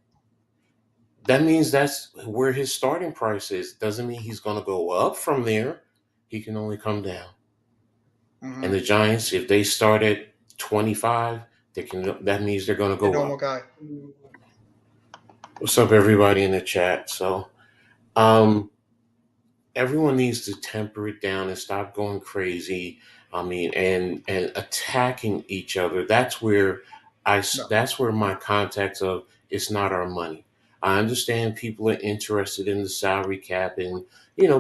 Speaker 2: that means that's where his starting price is. Doesn't mean he's going to go up from there. He can only come down. And
Speaker 1: Mm-hmm.
Speaker 2: the Giants, if they start at 25, they can. That means they're going to
Speaker 1: The
Speaker 2: go
Speaker 1: normal
Speaker 2: up.
Speaker 1: guy.
Speaker 2: What's up, everybody in the chat? So, um, everyone needs to temper it down and stop going crazy. I mean, and attacking each other.
Speaker 1: No.
Speaker 2: That's where my context of it's not our money. I understand people are interested in the salary cap and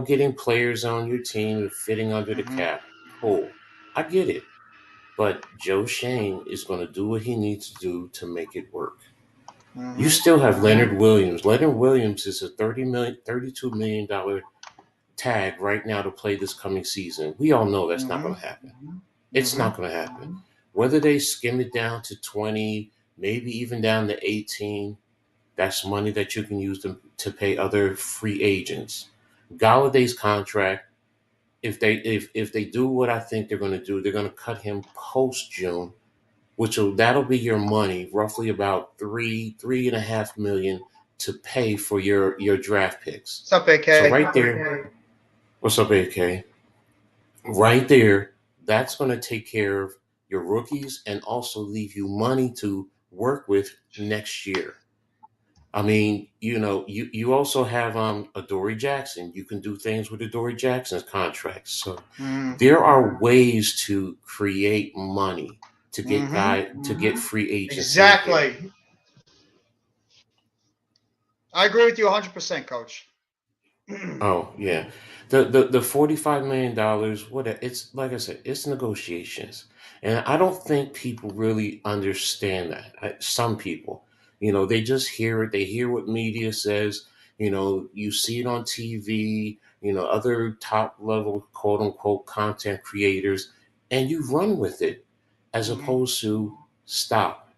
Speaker 2: getting players on your team and fitting under the
Speaker 1: Mm-hmm.
Speaker 2: cap. Cool, I get it. But Joe Shane is going to do what he needs to do to make it work. You
Speaker 1: Mm-hmm.
Speaker 2: still have Leonard Williams. Leonard Williams is a $32 million tag right now to play this coming season. We all know that's not
Speaker 1: Mm-hmm.
Speaker 2: going to happen. It's
Speaker 1: Mm-hmm.
Speaker 2: not going to happen. Whether they skim it down to 20, maybe even down to 18, that's money that you can use to pay other free agents. Galladay's contract, if they do what I think they're going to do, they're going to cut him post June, that'll be your money, roughly about 3.5 million to pay for your draft picks.
Speaker 1: What's up,
Speaker 2: So
Speaker 1: AK?
Speaker 2: right there, what's up, AK? Right there, that's going to take care of your rookies and also leave you money to work with next year. I mean, you also have Adoree Jackson. You can do things with Adoree Jackson's contracts. So
Speaker 1: Mm-hmm.
Speaker 2: there are ways to create money
Speaker 1: Mm-hmm.
Speaker 2: to get free agents in here.
Speaker 1: Exactly. I agree with you 100%, Coach.
Speaker 2: Oh yeah, the $45 million. It's like I said, it's negotiations, and I don't think people really understand that. Some people, they just hear it. They hear what media says. You see it on TV. Other top level quote unquote content creators, and you run with it, as
Speaker 1: Mm-hmm.
Speaker 2: opposed to stop.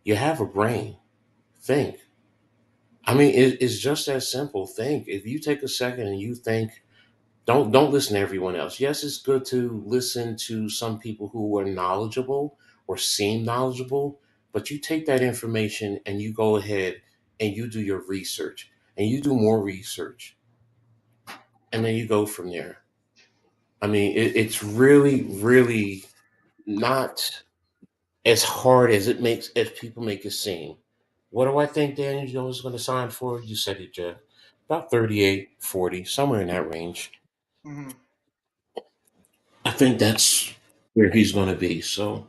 Speaker 2: You have a brain. Think. I mean, it's just that simple. Think. If you take a second and you think, don't listen to everyone else. Yes, it's good to listen to some people who are knowledgeable or seem knowledgeable, but you take that information and you go ahead and you do your research and you do more research and then you go from there. I mean, it's really, really not as hard as people make it seem. What do I think Daniel Jones is going to sign for? You said it, Jeff. About 38, 40, somewhere in that range.
Speaker 1: Mm-hmm.
Speaker 2: I think that's where he's going to be. So,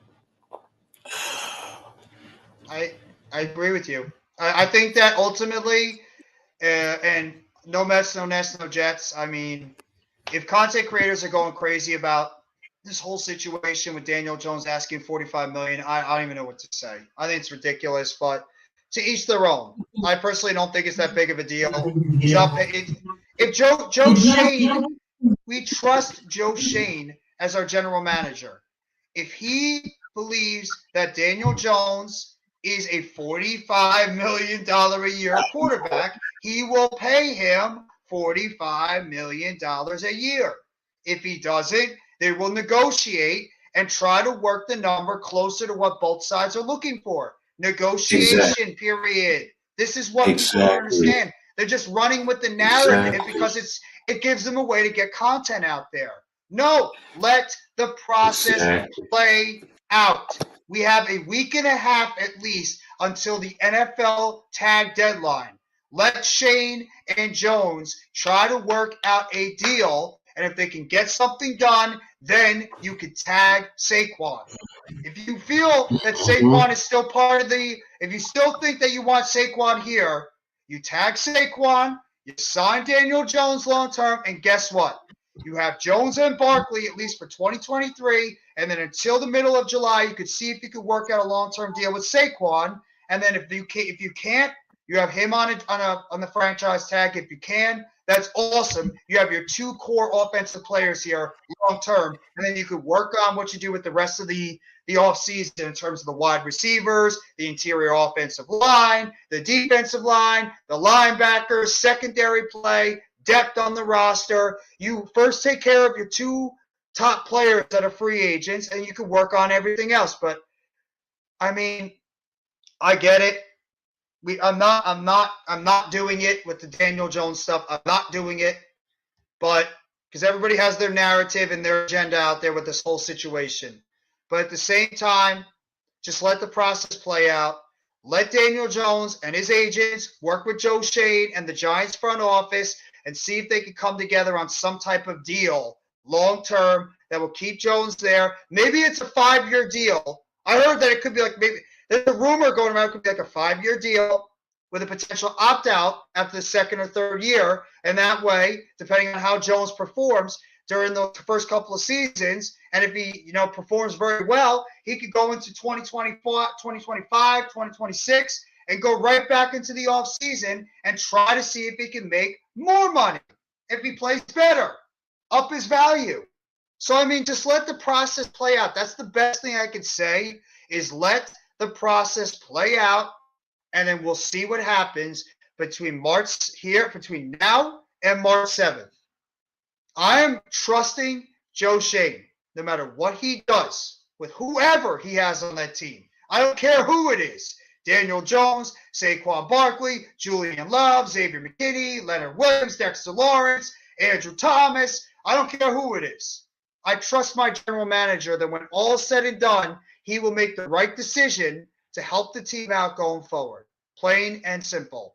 Speaker 1: I I agree with you. I think that ultimately, and no Mets, no Nets, no Jets. I mean, if content creators are going crazy about this whole situation with Daniel Jones asking 45 million, I don't even know what to say. I think it's ridiculous, but to each their own. I personally don't think it's that big of a deal. He's not paid. If Joe Shane, we trust Joe Shane as our general manager. If he believes that Daniel Jones is a $45 million a year quarterback, he will pay him $45 million a year. If he doesn't, they will negotiate and try to work the number closer to what both sides are looking for. Negotiation, period. This is what people don't
Speaker 2: exactly.
Speaker 1: understand. They're just running with the narrative
Speaker 2: Exactly.
Speaker 1: because it gives them a way to get content out there. No, let the process
Speaker 2: Exactly.
Speaker 1: play out. We have a week and a half at least until the NFL tag deadline. Let Shane and Jones try to work out a deal, and if they can get something done, then you can tag Saquon. If you feel that
Speaker 2: Mhm.
Speaker 1: Saquon is still part of if you still think that you want Saquon here, you tag Saquon, you sign Daniel Jones long term, and guess what? You have Jones and Barkley at least for 2023, and then until the middle of July, you could see if you could work out a long-term deal with Saquon. And then if you can't, you have him on the franchise tag. If you can, that's awesome. You have your two core offensive players here long term, and then you could work on what you do with the rest of the offseason in terms of the wide receivers, the interior offensive line, the defensive line, the linebackers, secondary play, depth on the roster. You first take care of your two top players that are free agents, and you can work on everything else. But I mean, I get it. I'm not doing it with the Daniel Jones stuff. I'm not doing it, but because everybody has their narrative and their agenda out there with this whole situation. But at the same time, just let the process play out. Let Daniel Jones and his agents work with Joe Schoen and the Giants front office and see if they can come together on some type of deal long term that will keep Jones there. Maybe it's a 5-year deal. I heard that it could be like maybe there's a rumor going around it could be like a 5-year deal with a potential opt-out after the second or third year. And that way, depending on how Jones performs during the first couple of seasons, and if he, performs very well, he could go into 2024, 2025, 2026, and go right back into the offseason and try to see if he can make more money, if he plays better, up his value. So, I mean, just let the process play out. That's the best thing I could say is let the process play out, and then we'll see what happens between now and March 7th. I am trusting Joe Schoen, no matter what he does with whoever he has on that team. I don't care who it is. Daniel Jones, Saquon Barkley, Julian Love, Xavier McKinney, Leonard Williams, Dexter Lawrence, Andrew Thomas. I don't care who it is. I trust my general manager that when all is said and done, he will make the right decision to help the team out going forward. Plain and simple.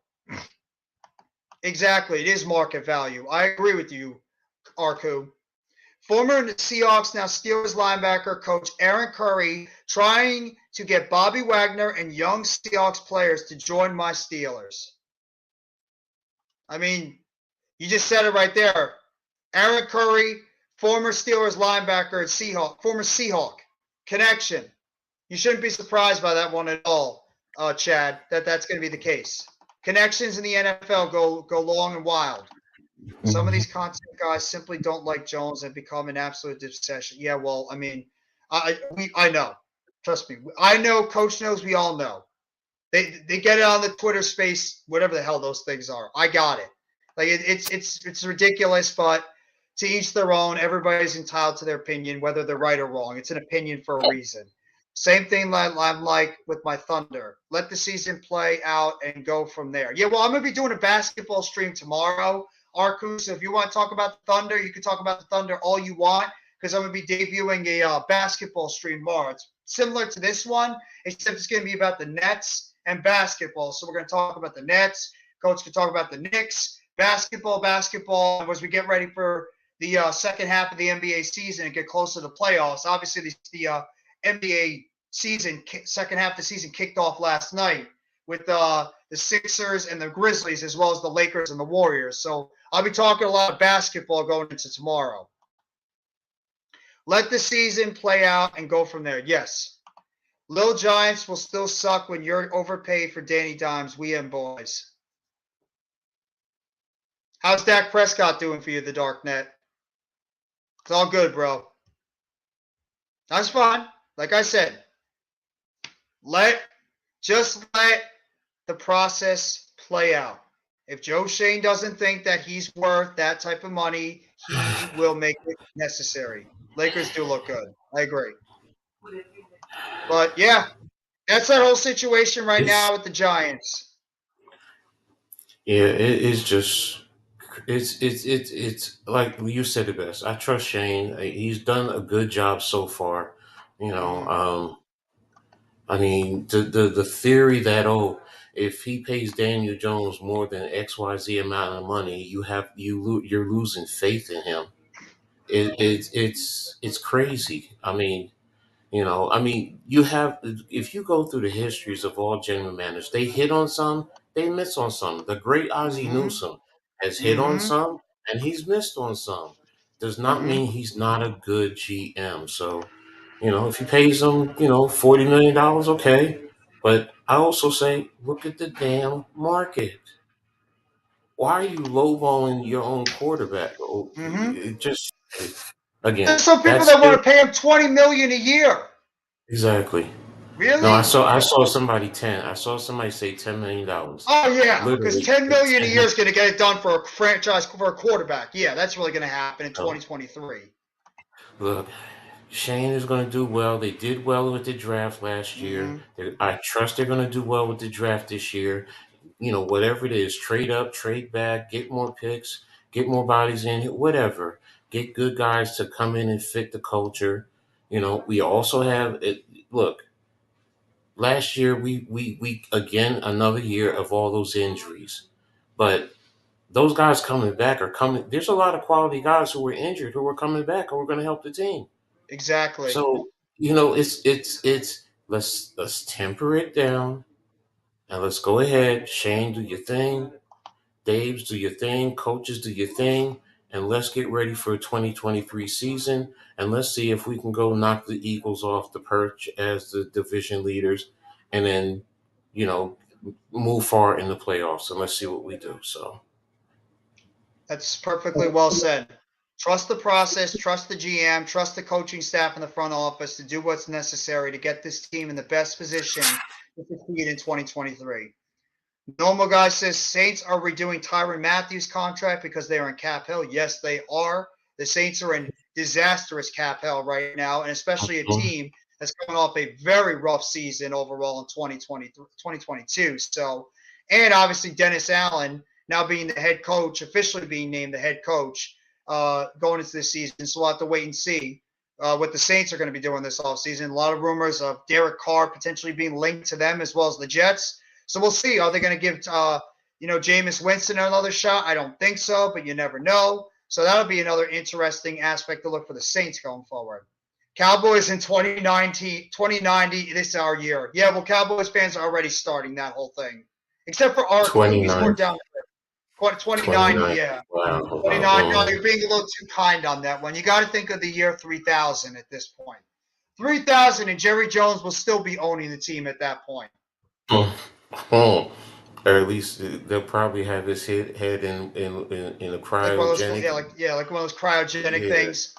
Speaker 1: Exactly. It is market value. I agree with you, Arku. Former Seahawks, now Steelers linebacker coach Aaron Curry trying to get Bobby Wagner and young Seahawks players to join my Steelers. I mean, you just said it right there. Aaron Curry, former Steelers linebacker and former Seahawk connection. You shouldn't be surprised by that one at all, Chad, that's going to be the case. Connections in the NFL go long and wild. Some of these content guys simply don't like Jones and become an absolute obsession. Yeah, well, I mean, I know. Trust me. I know. Coach knows. We all know. They get it on the Twitter space, whatever the hell those things are. I got it. Like it's ridiculous, but to each their own. Everybody's entitled to their opinion, whether they're right or wrong. It's an opinion for a reason. Same thing I'm like with my Thunder. Let the season play out and go from there. Yeah, well, I'm going to be doing a basketball stream tomorrow, Arku. So if you want to talk about the Thunder, you can talk about the Thunder all you want because I'm going to be debuting a basketball stream tomorrow. It's similar to this one, except it's going to be about the Nets and basketball. So we're going to talk about the Nets. Coach can talk about the Knicks, basketball, as we get ready for the second half of the NBA season and get closer to the playoffs. Obviously, the NBA season, second half of the season kicked off last night with the Sixers and the Grizzlies, as well as the Lakers and the Warriors. So I'll be talking a lot of basketball going into tomorrow. Let the season play out and go from there. Yes. Little Giants will still suck when you're overpaid for Danny Dimes. We am boys. How's Dak Prescott doing for you, the dark net? It's all good, bro. That's fine. Like I said, just let the process play out. If Joe Schoen doesn't think that he's worth that type of money, he will make it necessary. Lakers do look good. I agree. But yeah, that's that whole situation right now with the Giants.
Speaker 2: Yeah, it's like you said it best. I trust Shane. He's done a good job so far. I mean, the theory that if he pays Daniel Jones more than XYZ amount of money, you're losing faith in him. It's crazy. I mean, if you go through the histories of all general managers, they hit on some, they miss on some. The great Ozzie Newsome has hit on some and he's missed on some. Does not mean he's not a good GM. So, if he pays them, $40 million, okay. But I also say, look at the damn market. Why are you lowballing your own quarterback? It just again.
Speaker 1: There's some people that want to pay him $20 million a year.
Speaker 2: Exactly. No, I
Speaker 1: Really?
Speaker 2: saw I saw somebody 10. I saw somebody say $10 million.
Speaker 1: Oh yeah, because
Speaker 2: Literally
Speaker 1: 10 million a year
Speaker 2: 10.
Speaker 1: is going to get it done for a franchise for a quarterback. Yeah, that's really going to happen in
Speaker 2: So
Speaker 1: 2023.
Speaker 2: look, Shane is going to do well. They did well with the draft last year.
Speaker 1: Hmm.
Speaker 2: I trust they're going to do well with the draft this year. Whatever it is, trade up, trade back, get more picks, get more bodies in, whatever. Get good guys to come in and fit the culture. We also have it. Look, last year we again another year of all those injuries, but those guys coming back are coming. There's a lot of quality guys who were injured who are coming back who are going to help the team.
Speaker 1: Exactly.
Speaker 2: So it's let's temper it down and let's go ahead. Shane, do your thing. Dave's, do your thing. Coaches, do your thing. And let's get ready for a 2023 season. And let's see if we can go knock the Eagles off the perch as the division leaders, and then you know move far in the playoffs. And let's see what we do. So
Speaker 1: That's perfectly well said. Trust the process, trust the GM, trust the coaching staff in the front office to do what's necessary to get this team in the best position to succeed in 2023. Normal guy says Saints are redoing Tyrann Matthews' contract because they are in cap hell. Yes, they are. The Saints are in disastrous cap hell right now, and especially a team that's coming off a very rough season overall in 2022. So, and obviously Dennis Allen now being the head coach, officially being named the head coach going into this season. So we'll have to wait and see what the Saints are going to be doing this offseason. A lot of rumors of Derek Carr potentially being linked to them as well as the Jets. So we'll see. Are they going to give Jameis Winston another shot? I don't think so, but you never know. So that'll be another interesting aspect to look for the Saints going forward. Cowboys in 2090, this is our year. Yeah, well, Cowboys fans are already starting that whole thing. Except for Arthur. He's more
Speaker 2: 29,
Speaker 1: down. 2090,
Speaker 2: 29.
Speaker 1: yeah.
Speaker 2: Wow.
Speaker 1: 29. No, you're being a little too kind on that one. You got to think of the year 3000 at this point. 3000 and Jerry Jones will still be owning the team at that point.
Speaker 2: Oh, or at least they'll probably have his head in a
Speaker 1: Like one of those,
Speaker 2: cryogenic.
Speaker 1: like one of those cryogenic
Speaker 2: Yeah,
Speaker 1: things.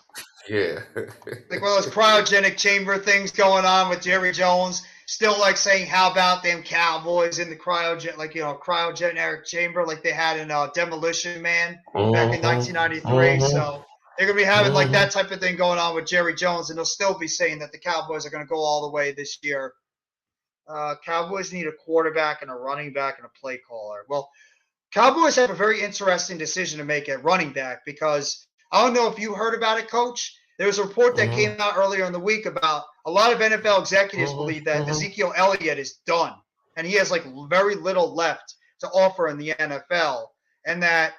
Speaker 2: yeah.
Speaker 1: Like one of those cryogenic chamber things going on with Jerry Jones. Still like saying, "How about them Cowboys in the cryogenic chamber like they had in Demolition Man back in
Speaker 2: Mm-hmm.
Speaker 1: 1993."
Speaker 2: Mm-hmm.
Speaker 1: So they're gonna be having like
Speaker 2: Mm-hmm.
Speaker 1: that type of thing going on with Jerry Jones, and they'll still be saying that the Cowboys are gonna go all the way this year. Cowboys need a quarterback and a running back and a play caller. Well, Cowboys have a very interesting decision to make at running back because I don't know if you heard about it, Coach. There was a report that
Speaker 2: Mm-hmm.
Speaker 1: came out earlier in the week about a lot of NFL executives believe that
Speaker 2: Mm-hmm.
Speaker 1: Ezekiel Elliott is done and he has like very little left to offer in the NFL, and that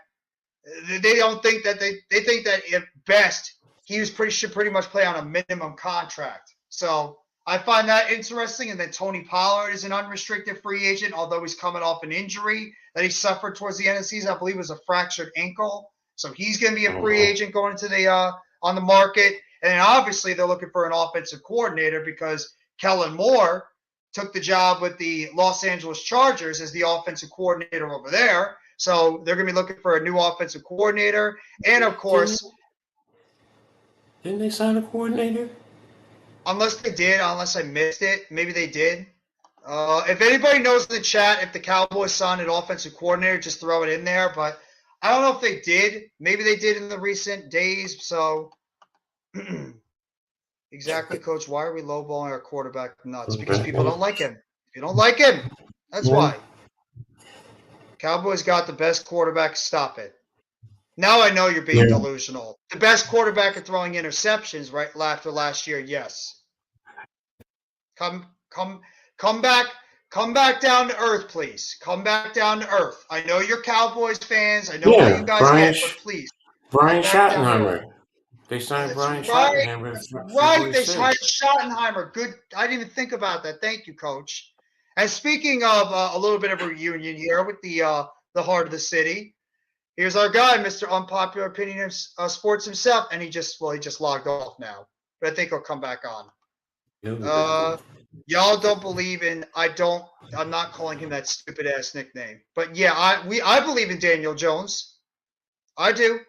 Speaker 1: they don't think that they think that at best he was should pretty much play on a minimum contract. So I find that interesting. And then Tony Pollard is an unrestricted free agent, although he's coming off an injury that he suffered towards the end of the season. I believe it was a fractured ankle. So he's going to be a free
Speaker 2: Mm-hmm.
Speaker 1: agent going into the on the market. And then obviously they're looking for an offensive coordinator because Kellen Moore took the job with the Los Angeles Chargers as the offensive coordinator over there. So they're going to be looking for a new offensive coordinator. And of
Speaker 2: Didn't
Speaker 1: course,
Speaker 2: didn't they sign a coordinator?
Speaker 1: unless I missed it, maybe they did. If anybody knows in the chat if the Cowboys signed an offensive coordinator, just throw it in there. But I don't know if they did. Maybe they did in the recent days. So exactly, Coach. Why are we lowballing our quarterback nuts? Because people don't like him. If you don't like him, that's why. Cowboys got the best quarterback. Stop it. Now I know you're being
Speaker 2: Yeah.
Speaker 1: delusional. The best quarterback at throwing interceptions right after last year, yes. Come back down to earth, please. Come back down to earth. I know you're Cowboys fans. I know how you
Speaker 2: Yeah,
Speaker 1: guys get, but please
Speaker 2: Brian
Speaker 1: come back down to earth.
Speaker 2: Schottenheimer. They signed
Speaker 1: That's
Speaker 2: Brian
Speaker 1: right.
Speaker 2: Schottenheimer
Speaker 1: That's
Speaker 2: for
Speaker 1: right.
Speaker 2: February
Speaker 1: They hired
Speaker 2: 6th.
Speaker 1: Schottenheimer. Good. I didn't even think about that. Thank you, Coach. And speaking of a little bit of a reunion here with the heart of the city, here's our guy, Mr. Unpopular Opinion of Sports himself, and he just logged off now, but I think he'll come back on. Y'all don't believe in. I'm not calling him that stupid ass nickname, but yeah, I believe in Daniel Jones. I do.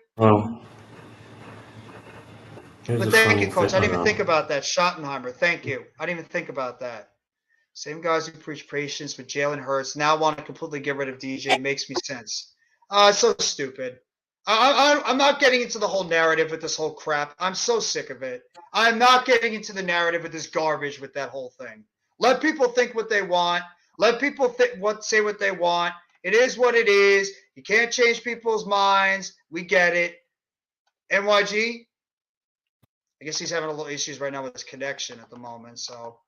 Speaker 2: Here's
Speaker 1: But
Speaker 2: a
Speaker 1: thank
Speaker 2: funny
Speaker 1: you, Coach. I didn't even think
Speaker 2: thing.
Speaker 1: about that. Schottenheimer. Thank you. I didn't even think about that. Same guys who preach patience with Jalen Hurts now want to completely get rid of DJ. Makes me sense. It's so stupid. I'm not getting into the whole narrative with this whole crap. I'm so sick of it. I'm not getting into the narrative with this garbage with that whole thing. Let people think what they want. Let people say what they want. It is what it is. You can't change people's minds. We get it. NYG, I guess he's having a little issues right now with his connection at the moment. So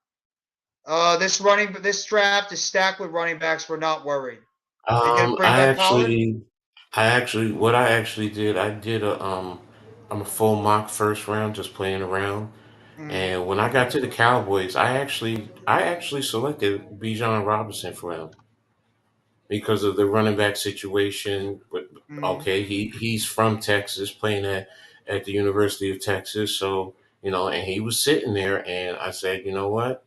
Speaker 1: this draft is stacked with running backs. We're not worried. Are you gonna bring
Speaker 2: I
Speaker 1: back Pollard?
Speaker 2: actually, what I actually did, I did I'm a full mock first round, just playing around.
Speaker 1: Mm,
Speaker 2: And when I got to the Cowboys, I actually selected Bijan Robinson for him because of the running back situation. But
Speaker 1: mm,
Speaker 2: okay, he's from Texas, playing at the University of Texas, so and he was sitting there, and I said, you know what?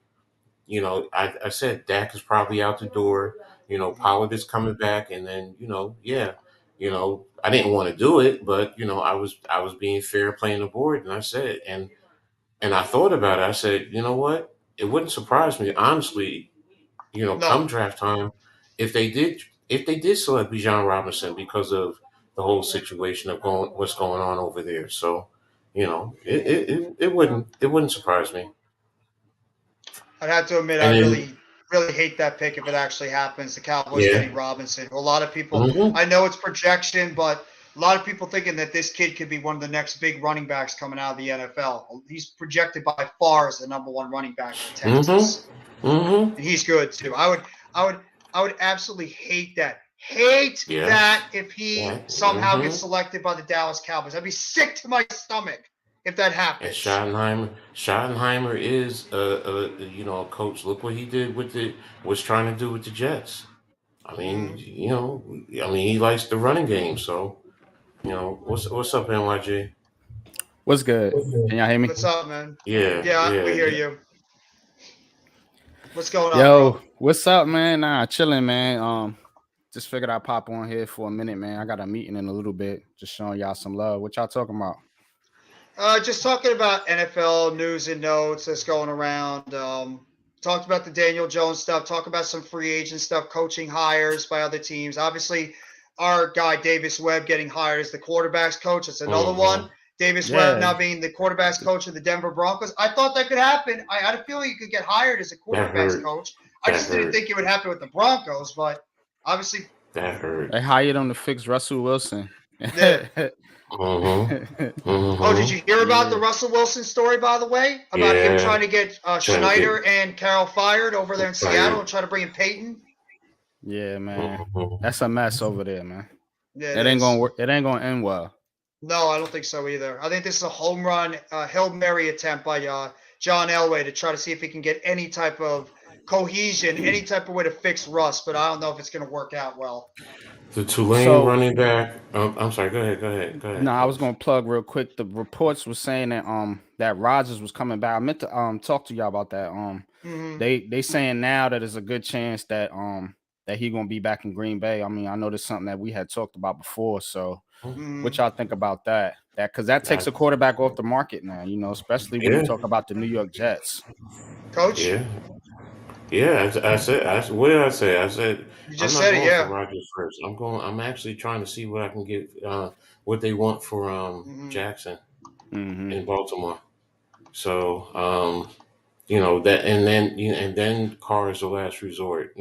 Speaker 2: I said Dak is probably out the door.
Speaker 1: mm.
Speaker 2: Pollard is coming back, and then yeah, I didn't want to do it, but I was being fair playing the board, and I said, and I thought about it. I said, you know what? It wouldn't surprise me, honestly.
Speaker 1: No,
Speaker 2: Come draft time, if they did select Bijan Robinson because of the whole situation of what's going on over there. So, it wouldn't surprise me.
Speaker 1: I'd have to admit I
Speaker 2: And then
Speaker 1: really hate that pick if it actually happens. The Cowboys
Speaker 2: yeah.
Speaker 1: getting Robinson. A lot of people,
Speaker 2: Hmm.
Speaker 1: I know it's projection, but a lot of people thinking that this kid could be one of the next big running backs coming out of the NFL. He's projected by far as the number one running back for
Speaker 2: Hmm.
Speaker 1: Texas,
Speaker 2: Hmm.
Speaker 1: and he's good too. I would, I would absolutely hate that. Hate
Speaker 2: Yes.
Speaker 1: that if
Speaker 2: Yeah.
Speaker 1: he somehow
Speaker 2: Hmm.
Speaker 1: gets selected by the Dallas Cowboys. I'd be sick to my stomach if that
Speaker 2: And
Speaker 1: happens.
Speaker 2: Schottenheimer is a coach. Look what he did was trying to do with the Jets. I mean,
Speaker 1: Mm.
Speaker 2: he likes the running game. So, what's up, NYG?
Speaker 3: What's good? Can y'all hear me?
Speaker 1: What's up, man?
Speaker 2: Yeah,
Speaker 1: Yeah, we
Speaker 2: yeah,
Speaker 1: hear you. What's going on, bro?
Speaker 3: Yo, what's up, man? Nah, chilling, man. Just figured I'd pop on here for a minute, man. I got a meeting in a little bit, just showing y'all some love. What y'all talking about?
Speaker 1: Just talking about NFL news and notes that's going around. Talked about the Daniel Jones stuff. Talk about some free agent stuff, coaching hires by other teams. Obviously, our guy Davis Webb getting hired as the quarterbacks coach. That's another
Speaker 2: hmm
Speaker 1: one. Davis Webb
Speaker 3: Yeah,
Speaker 1: now being the quarterbacks coach of the Denver Broncos. I thought that could happen. I had a feeling you could get hired as a
Speaker 2: that
Speaker 1: quarterbacks
Speaker 2: hurt.
Speaker 1: coach. I
Speaker 2: That
Speaker 1: just didn't
Speaker 2: hurt.
Speaker 1: think it would happen with the Broncos, but obviously,
Speaker 2: That hurt.
Speaker 3: they hired him to fix Russell Wilson.
Speaker 1: the
Speaker 2: Hmm.
Speaker 1: Oh, did
Speaker 2: Hmm.
Speaker 1: you hear about the
Speaker 3: Yeah,
Speaker 1: Russell Wilson story, by the way? About him
Speaker 2: Yeah,
Speaker 1: trying to get
Speaker 2: trying to get
Speaker 1: Schneider and Carroll fired over there in Seattle
Speaker 2: fired.
Speaker 1: and try to bring in Peyton?
Speaker 3: yeah, man.
Speaker 2: Hmm.
Speaker 3: That's a mess over there, man.
Speaker 1: Yeah, it
Speaker 3: It ain't gonna
Speaker 1: is.
Speaker 3: work. It ain't gonna end well.
Speaker 1: No, I don't think so either. I think this is a home run, Hail Mary attempt by John Elway to try to see if he can get any type of cohesion, any type of way to fix Russ, but I don't know if it's going to work out well.
Speaker 2: The Tulane
Speaker 3: So,
Speaker 2: running back. I'm sorry. Go
Speaker 3: no,
Speaker 2: ahead,
Speaker 3: I was
Speaker 2: coach.
Speaker 3: gonna plug real quick. The reports were saying that that Rodgers was coming back. I meant to talk to y'all about that.
Speaker 1: Mm-hmm.
Speaker 3: They saying now that there's a good chance that he gonna be back in Green Bay. I mean, I know there's something that we had talked about before. So what
Speaker 1: Mm-hmm.
Speaker 3: y'all think about that? Because that takes
Speaker 2: I,
Speaker 3: a quarterback off the market now, especially when you
Speaker 2: yeah,
Speaker 3: talk about the New York Jets.
Speaker 1: Coach,
Speaker 2: yeah, yeah. What did I say? I said
Speaker 1: you
Speaker 2: I'm
Speaker 1: just
Speaker 2: not
Speaker 1: said it,
Speaker 2: going for
Speaker 1: yeah.
Speaker 2: Rodgers first. I'm actually trying to see what I can get. What they want for
Speaker 1: Mm-hmm.
Speaker 2: Jackson
Speaker 3: Mm-hmm.
Speaker 2: in Baltimore. So that, and then Carr is the last resort.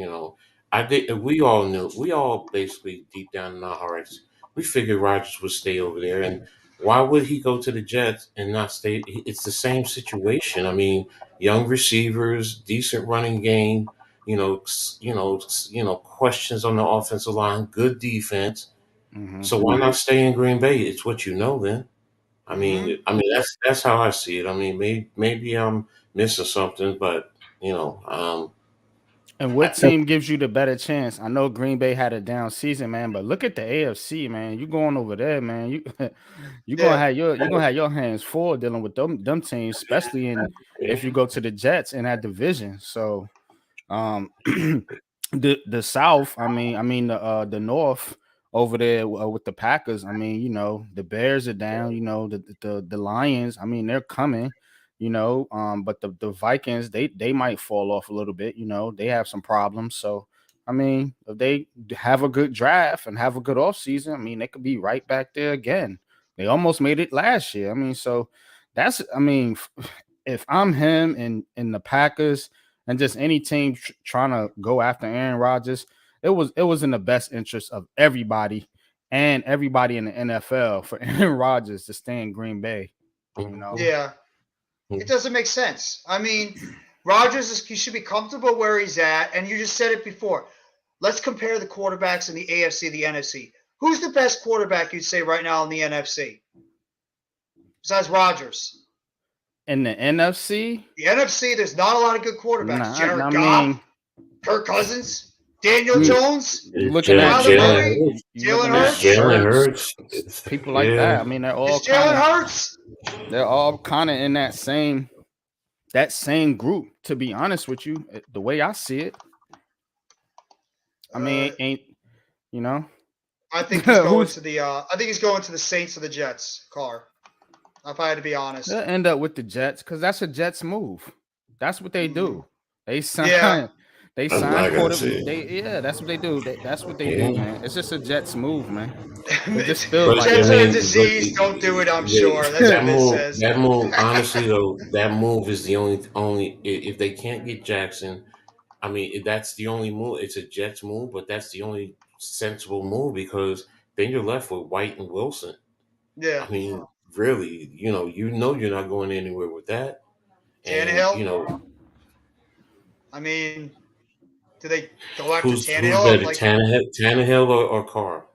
Speaker 2: I did. We all knew. We all basically deep down in our hearts, we figured Rodgers would stay over there, and why would he go to the Jets and not stay? It's the same situation. I mean, young receivers, decent running game. Questions on the offensive line, good defense.
Speaker 3: Mm-hmm.
Speaker 2: So why not stay in Green Bay? It's what you know then.
Speaker 1: Mm-hmm.
Speaker 2: That's how I see it. I mean, maybe I'm missing something, but
Speaker 3: And
Speaker 2: I
Speaker 3: what
Speaker 2: think
Speaker 3: team gives you the better chance? I know Green Bay had a down season, man, but look at the AFC, man. You going over there, man. You
Speaker 1: Yeah.
Speaker 3: you're gonna have your hands full dealing with them teams, especially in if you
Speaker 2: yeah,
Speaker 3: go to the Jets in that division. So the South, the North over there with the Packers. I mean, the Bears are down. The Lions. I mean, they're coming. But the Vikings, they might fall off a little bit. They have some problems. So I mean, if they have a good draft and have a good offseason, I mean, they could be right back there again. They almost made it last year. I mean, so if I'm him and the Packers and just any team trying to go after Aaron Rodgers, it was in the best interest of everybody and everybody in the NFL for Aaron Rodgers to stay in Green Bay.
Speaker 1: Yeah. It doesn't make sense. I mean, Rodgers he should be comfortable where he's at, and you just said it before. Let's compare the quarterbacks in the AFC, the NFC. Who's the best quarterback you'd say right now in the NFC? Besides Rodgers.
Speaker 3: In the NFC?
Speaker 1: The NFC, there's not a lot of good quarterbacks. Jared Goff,
Speaker 3: mean,
Speaker 1: Kirk Cousins, Daniel Jones,
Speaker 3: looking at
Speaker 1: Jalen
Speaker 2: Hurts,
Speaker 3: people like that. I mean, they're all they're all kind of in that same group. To be honest with you, the way I see it, I mean,
Speaker 1: I think he's going to the. I think he's going to the Saints or the Jets. Carr. If I had to be honest,
Speaker 3: they'll end up with the Jets because that's a Jets move. That's what they do. They sign.
Speaker 1: Yeah.
Speaker 3: They sign quarterback. That's what they do. That's what they do, man. It's just a Jets move, man. It just feels like
Speaker 1: Jets are a disease. Don't do it. I'm sure. That's what
Speaker 2: move,
Speaker 1: it says.
Speaker 2: That move, honestly, though, that move is the only. If they can't get Jackson, I mean, that's the only move. It's a Jets move, but that's the only sensible move because then you're left with White and Wilson.
Speaker 1: Yeah.
Speaker 2: I mean, really, you're not going anywhere with that.
Speaker 1: Tannehill. I mean, do they go after
Speaker 2: Tannehill? Who's better, Tannehill or Carr?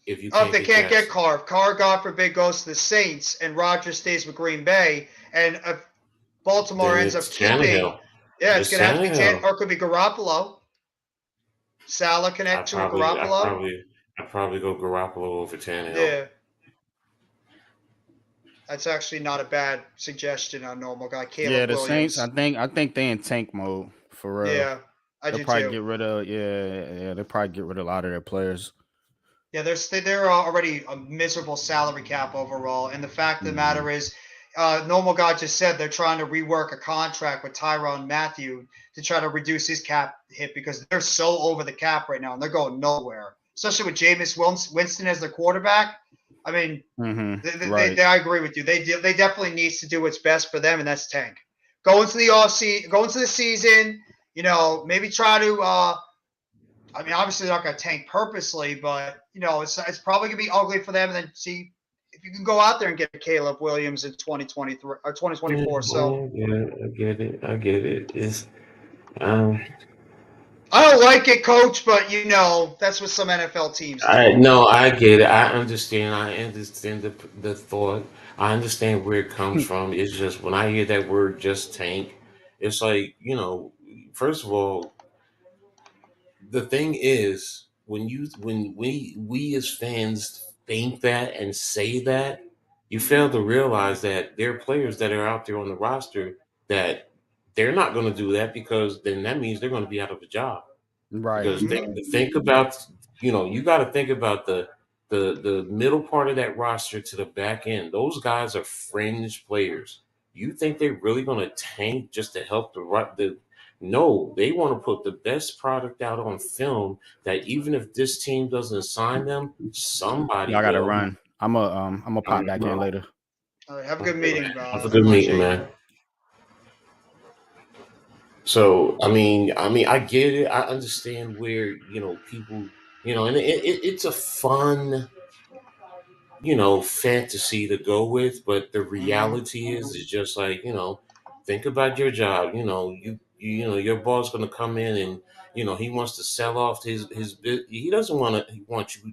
Speaker 2: If
Speaker 1: they can't get Carr, God forbid, goes to the Saints and Rodgers stays with Green Bay, and if Baltimore ends up keeping, it's going to have to be Tannehill, or it could be Garoppolo. Salah connect to Garoppolo.
Speaker 2: I'd probably go Garoppolo over Tannehill.
Speaker 1: Yeah. That's actually not a bad suggestion on normal guy. Caleb Williams.
Speaker 3: Saints. I think they in tank mode for real.
Speaker 1: Yeah,
Speaker 3: they'll probably get rid of. They'll probably get rid of a lot of their players.
Speaker 1: Yeah, they're already a miserable salary cap overall, and the fact of the matter is, normal guy just said they're trying to rework a contract with Tyrann Mathieu to try to reduce his cap hit because they're so over the cap right now and they're going nowhere. Especially with Jameis Winston as their quarterback. I mean, I agree with you. They definitely needs to do what's best for them, and that's tank. Go into the season. Maybe try to. I mean, obviously they're not going to tank purposely, but it's probably going to be ugly for them. And then see if you can go out there and get Caleb Williams in 2023 or 2024. So
Speaker 2: yeah, I get it. It's
Speaker 1: I don't like it, Coach, but that's what some NFL teams do.
Speaker 2: I get it. I understand the thought. I understand where it comes from. It's just when I hear that word "just tank," it's like first of all, the thing is when we as fans think that and say that, you fail to realize that there are players that are out there on the roster that they're not going to do that because then that means they're going to be out of a job.
Speaker 3: Right.
Speaker 2: Because think about, you got to think about the middle part of that roster to the back end. Those guys are fringe players. You think they're really going to tank just to help No, they want to put the best product out on film that even if this team doesn't sign them, somebody
Speaker 3: I got to run. I'm a pop back in later.
Speaker 1: All right, have a good meeting.
Speaker 2: Have a good meeting, man. So I mean, I get it. I understand where people, and it's a fun, fantasy to go with. But the reality is just like think about your job. Your boss going to come in and he wants to sell off his bit. He doesn't want you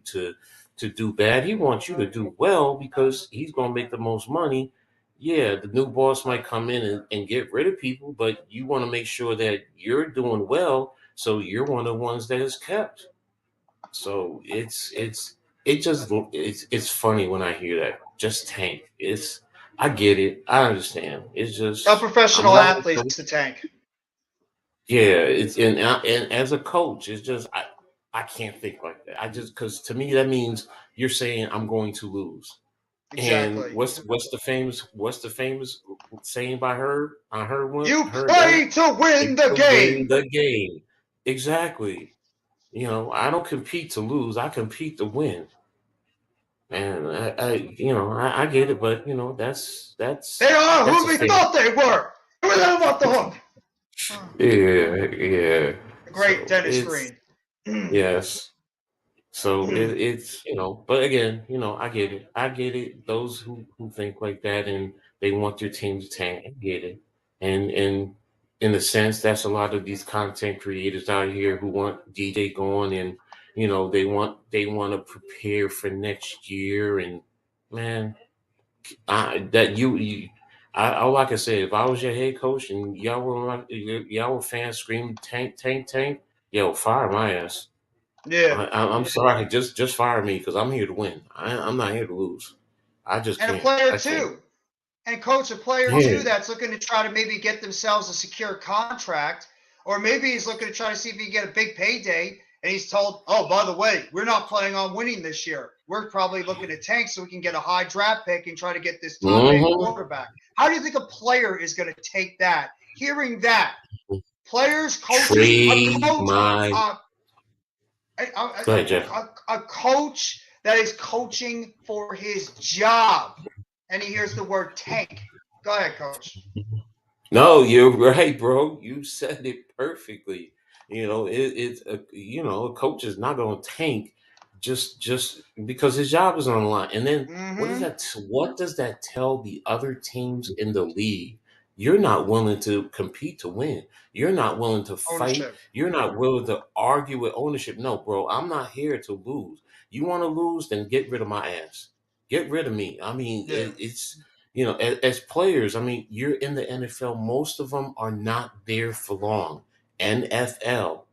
Speaker 2: to do bad. He wants you to do well because he's going to make the most money. Yeah, the new boss might come in and get rid of people, but you want to make sure that you're doing well, so you're one of the ones that is kept. So it's funny when I hear that. Just tank. I get it. I understand. It's just
Speaker 1: how professional athletes to tank.
Speaker 2: Yeah, it's and as a coach, it's just I can't think like that. Because to me that means you're saying I'm going to lose. And
Speaker 1: Exactly.
Speaker 2: what's the famous saying by her on her one
Speaker 1: You
Speaker 2: her day?
Speaker 1: play to win the
Speaker 2: To win
Speaker 1: game.
Speaker 2: the game. Exactly. I don't compete to lose. I compete to win. And I get it, but that's
Speaker 1: They
Speaker 2: that's
Speaker 1: are
Speaker 2: that's a
Speaker 1: who we
Speaker 2: fair.
Speaker 1: thought they were. Who the hell want the hook? Oh,
Speaker 2: Yeah, yeah.
Speaker 1: the great
Speaker 2: So
Speaker 1: Dennis
Speaker 2: it's
Speaker 1: Green. Hmm.
Speaker 2: yes. So it's but again, I get it. I get it. Those who think like that and they want their team to tank, I get it. And in a sense, that's a lot of these content creators out here who want DJ going and they want to prepare for next year and man, that all I can say, if I was your head coach and y'all were fans screaming tank, tank, tank, yo, fire my ass.
Speaker 1: Yeah.
Speaker 2: I'm sorry, just fire me because I'm here to win. I'm not here to lose. I just
Speaker 1: And a
Speaker 2: can't.
Speaker 1: player
Speaker 2: I can't.
Speaker 1: too. And coach a player
Speaker 2: Yeah.
Speaker 1: too that's looking to try to maybe get themselves a secure contract, or maybe he's looking to try to see if he can get a big payday. And he's told, oh, by the way, we're not planning on winning this year. We're probably looking to tank so we can get a high draft pick and try to get this top end
Speaker 2: hmm
Speaker 1: quarterback. How do you think a player is going to take that? Hearing that, players, coaches, a
Speaker 2: Trade
Speaker 1: coach,
Speaker 2: my.
Speaker 1: uh, a,
Speaker 2: Go ahead, Jeff.
Speaker 1: a coach that is coaching for his job, and he hears the word tank. Go ahead, coach.
Speaker 2: No, you're right, bro. You said it perfectly. It's a coach is not going to tank just because his job is on the line. And then
Speaker 1: Mm-hmm.
Speaker 2: what does that tell the other teams in the league? You're not willing to compete to win. You're not willing to fight.
Speaker 1: Ownership.
Speaker 2: You're not willing to argue with ownership. No, bro, I'm not here to lose. You want to lose, then get rid of my ass. Get rid of me. I mean,
Speaker 1: Yeah.
Speaker 2: as players, I mean, you're in the NFL. Most of them are not there for long. NFL.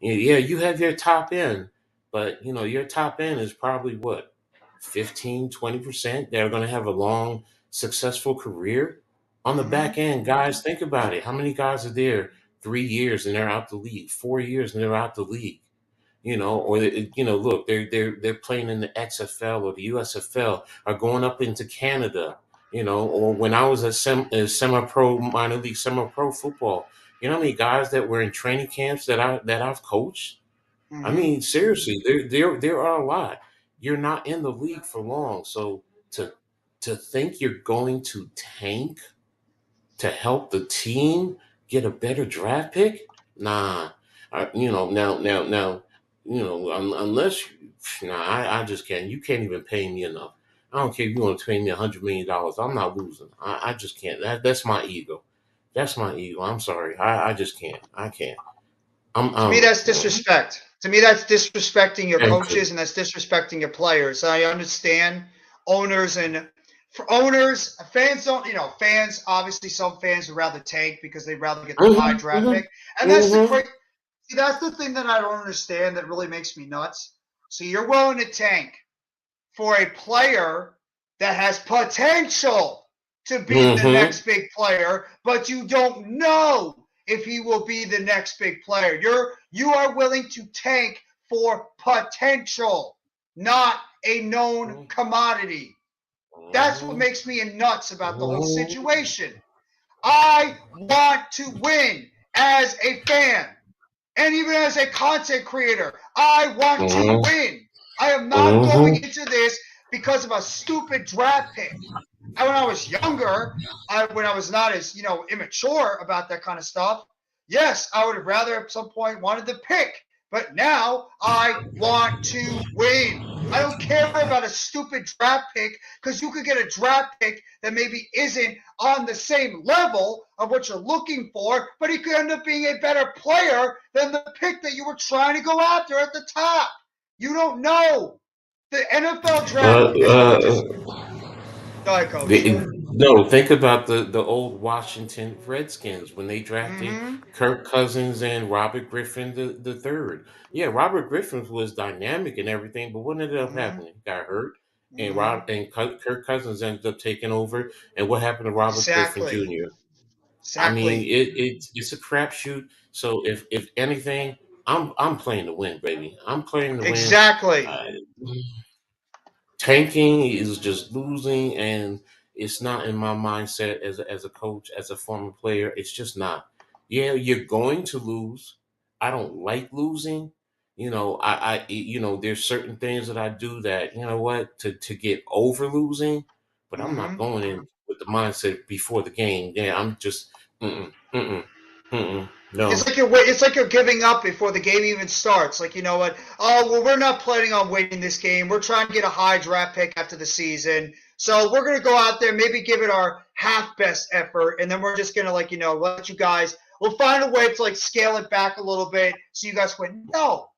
Speaker 2: Yeah, you have your top end, but your top end is probably what, 15, 20%. They're going to have a long, successful career. On the
Speaker 1: Mm-hmm.
Speaker 2: back end, guys, think about it. How many guys are there 3 years and they're out the league, 4 years and they're out the league? Look, they're playing in the XFL or the USFL, or going up into Canada, or when I was at semi-pro minor league, semi-pro football, how many guys that were in training camps that I've coached? I
Speaker 1: Mm-hmm.
Speaker 2: mean, seriously, there are a lot. You're not in the league for long, so to to think you're going to tank to help the team get a better draft pick? Nah, now, unless nah, I just can't. You can't even pay me enough. I don't care if you want to pay me $100 million. I'm not losing. I just can't. That's my ego. That's my ego. I'm sorry. I just can't. I can't.
Speaker 1: To me, that's
Speaker 2: Man,
Speaker 1: disrespect. To me, that's disrespecting your
Speaker 2: exactly.
Speaker 1: coaches and that's disrespecting your players. I understand owners and for owners, fans don't, fans, obviously some fans would rather tank because they'd rather get the high
Speaker 2: Mm-hmm,
Speaker 1: draft pick.
Speaker 2: mm-hmm,
Speaker 1: And that's the
Speaker 2: mm-hmm,
Speaker 1: crazy, see, that's the thing that I don't understand that really makes me nuts. So you're willing to tank for a player that has potential to be the
Speaker 2: mm-hmm,
Speaker 1: next big player, but you don't know if he will be the next big player. You are willing to tank for potential, not a known commodity. That's what
Speaker 2: mm-hmm,
Speaker 1: makes me nuts about the whole
Speaker 2: mm-hmm,
Speaker 1: situation. I want to win as a fan and even as a content creator. I want to
Speaker 2: mm-hmm,
Speaker 1: win. I am not going
Speaker 2: mm-hmm.
Speaker 1: into this because of a stupid draft pick. And when I was younger, when I was not as immature about that kind of stuff, yes, I would have rather at some point wanted the pick. But now I want to win. I don't care about a stupid draft pick because you could get a draft pick that maybe isn't on the same level of what you're looking for, but he could end up being a better player than the pick that you were trying to go after at the top. You don't know. The NFL draft
Speaker 2: Uh,
Speaker 1: is more just.
Speaker 2: uh,
Speaker 1: Go ahead, coach.
Speaker 2: no, think about the old Washington Redskins when they drafted
Speaker 1: Mm-hmm.
Speaker 2: Kirk Cousins and Robert Griffin the third. Yeah, Robert Griffin was dynamic and everything, but what ended up
Speaker 1: Mm-hmm.
Speaker 2: happening? He got hurt, and
Speaker 1: Mm-hmm.
Speaker 2: Kirk Cousins ended up taking over. And what happened to Robert Griffin
Speaker 1: Exactly.
Speaker 2: Jr.? I mean,
Speaker 1: Exactly.
Speaker 2: it's a crapshoot. So if anything, I'm playing to win, baby. I'm playing to win.
Speaker 1: Exactly.
Speaker 2: Uh, tanking is just losing, and it's not in my mindset as a coach, as a former player. It's just not. Yeah, you're going to lose. I don't like losing. There's certain things that I do that, what, to get over losing, but I'm not
Speaker 1: Hmm.
Speaker 2: going in with the mindset before the game. Yeah, I'm just mm-mm, mm-mm, mm-mm, no.
Speaker 1: It's like you're giving up before the game even starts. Like, you know what? Oh, well, we're not planning on winning this game. We're trying to get a high draft pick after the season. So we're gonna go out there, maybe give it our half best effort, and then we're just gonna let you guys. We'll find a way to scale it back a little bit so you guys win. No.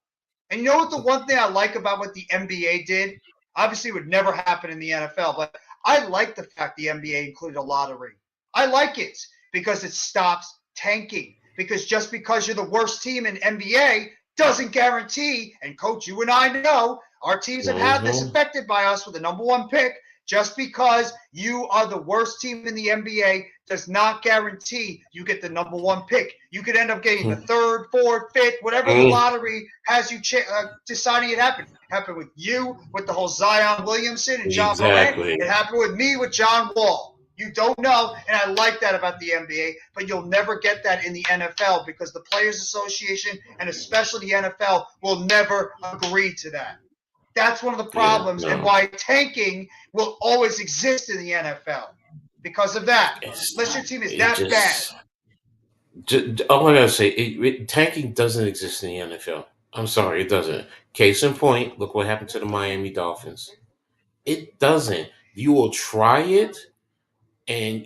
Speaker 1: And you know what? The one thing I like about what the NBA did, obviously, it would never happen in the NFL, but I like the fact the NBA included a lottery. I like it because it stops tanking. Because just because you're the worst team in NBA doesn't guarantee, and coach, you and I know our teams have had this
Speaker 2: Hmm.
Speaker 1: affected by us with the number one pick. Just because you are the worst team in the NBA does not guarantee you get the number one pick. You could end up getting the third, fourth, fifth, whatever the lottery has you deciding it happened. It happened with you, with the whole Zion Williamson and John Morant.
Speaker 2: Exactly.
Speaker 1: It happened with me with John Wall. You don't know, and I like that about the NBA, but you'll never get that in the NFL because the Players Association and especially the NFL will never agree to that. That's one of the
Speaker 2: Yeah,
Speaker 1: problems and
Speaker 2: no.
Speaker 1: why tanking will always exist in the NFL because of that.
Speaker 2: It's
Speaker 1: Unless your team is
Speaker 2: it
Speaker 1: that bad.
Speaker 2: all I gotta say, tanking doesn't exist in the NFL. I'm sorry, it doesn't. Case in point, look what happened to the Miami Dolphins. It doesn't. You will try it, and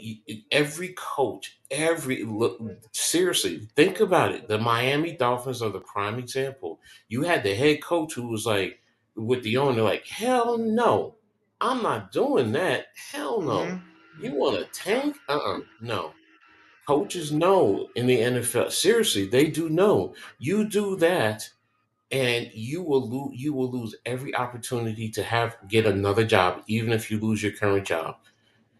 Speaker 2: every coach, every look, seriously, think about it. The Miami Dolphins are the prime example. You had the head coach who was like, with the owner, like, hell no, I'm not doing that. Hell no.
Speaker 1: Mm-hmm.
Speaker 2: You want to tank? No. Coaches know in the NFL. Seriously, they do know. You do that, and you will lose every opportunity to get another job, even if you lose your current job.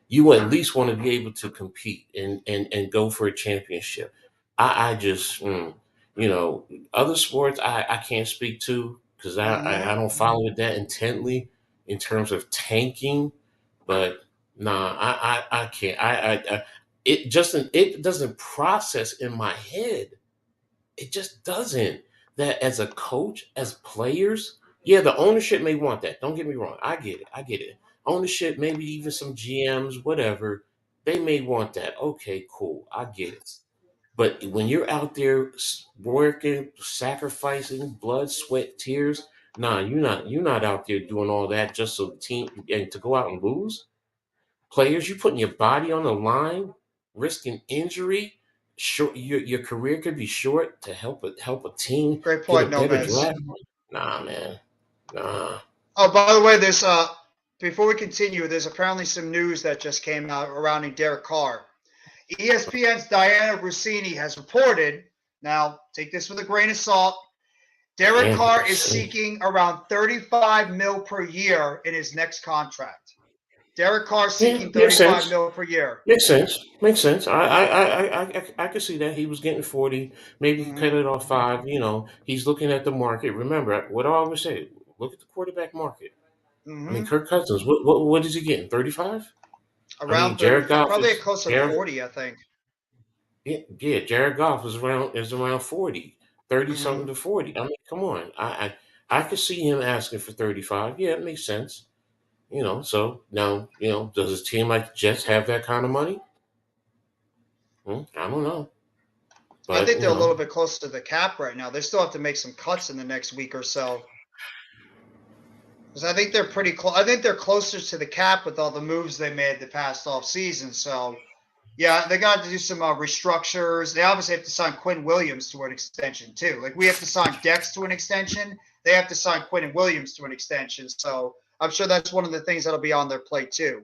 Speaker 2: You at least want to be able to compete and go for a championship. I just other sports I can't speak to because I
Speaker 1: Mm-hmm.
Speaker 2: don't follow it that intently in terms of tanking, but nah, I can't. It doesn't process in my head. It just doesn't. That as a coach, as players, yeah, the ownership may want that. Don't get me wrong. I get it. I get it. Ownership, maybe even some GMs, whatever, they may want that. Okay, cool. I get it. But when you're out there working, sacrificing blood, sweat, tears, nah, you're not out there doing all that just so the team and to go out and lose. Players, you putting your body on the line, risking injury. Short, your career could be short to help a team
Speaker 1: Great
Speaker 2: get a
Speaker 1: point,
Speaker 2: better
Speaker 1: Nomez.
Speaker 2: draft. Nah, man, nah.
Speaker 1: Oh, by the way, there's before we continue, there's apparently some news that just came out surrounding Derek Carr. ESPN's Diana Rossini has reported. Now, take this with a grain of salt. Derek
Speaker 2: Damn,
Speaker 1: Carr is
Speaker 2: see.
Speaker 1: seeking around 35 mil per year in his next contract. Derek Carr
Speaker 2: Yeah,
Speaker 1: seeking
Speaker 2: makes
Speaker 1: 35
Speaker 2: sense.
Speaker 1: mil per year.
Speaker 2: Makes sense. Makes sense. I could see that he was getting 40. Maybe he cut
Speaker 1: Mm-hmm.
Speaker 2: it off 5. He's looking at the market. Remember what I always say. Look at the quarterback market. I mean,
Speaker 1: Mm-hmm.
Speaker 2: Kirk Cousins. What is he getting? 35. I mean,
Speaker 1: Around 30,
Speaker 2: Jared Goff
Speaker 1: probably
Speaker 2: is
Speaker 1: close to
Speaker 2: Jared.
Speaker 1: 40, I think.
Speaker 2: Yeah, Jared Goff is around 40, 30
Speaker 1: Mm-hmm.
Speaker 2: something to 40. I mean, come on. I could see him asking for 35. Yeah, it makes sense. So now, does a team like the Jets have that kind of money? I don't know.
Speaker 1: I
Speaker 2: But
Speaker 1: think they're a little bit close to the cap right now. They still have to make some cuts in the next week or so. Because I think they're pretty close. I think they're closer to the cap with all the moves they made the past off season. So, yeah, they got to do some restructures. They obviously have to sign Quinn Williams to an extension too. Like we have to sign Dex to an extension. They have to sign Quinn and Williams to an extension. So I'm sure that's one of the things that'll be on their plate too.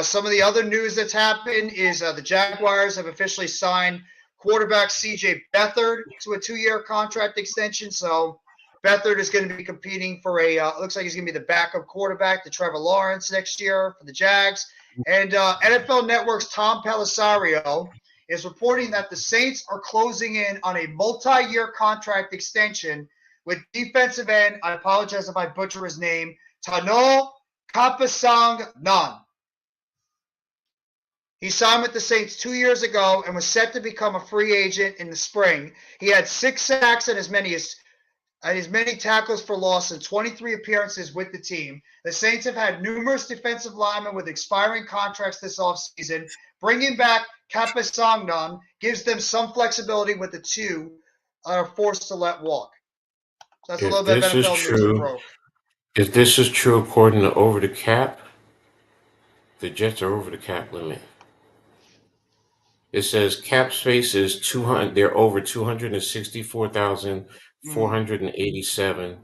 Speaker 1: Some of the other news that's happened is the Jaguars have officially signed quarterback C.J. Beathard to a 2-year contract extension. So Beathard is going to be competing for looks like he's going to be the backup quarterback to Trevor Lawrence next year for the Jags. And NFL Network's Tom Pelissero is reporting that the Saints are closing in on a multi-year contract extension with defensive end, I apologize if I butcher his name, Tano Kapasang Nunn. He signed with the Saints 2 years ago and was set to become a free agent in the spring. He had 6 sacks and as many tackles for loss in 23 appearances with the team. The Saints have had numerous defensive linemen with expiring contracts this offseason. Bringing back Kapasang Nunn gives them some flexibility with the 2 are forced to let walk. So that's a little bit of NFL news that broke.
Speaker 2: If this is true according to Over the Cap, the Jets are over the cap limit. It says cap space is 200. They're over 264,487,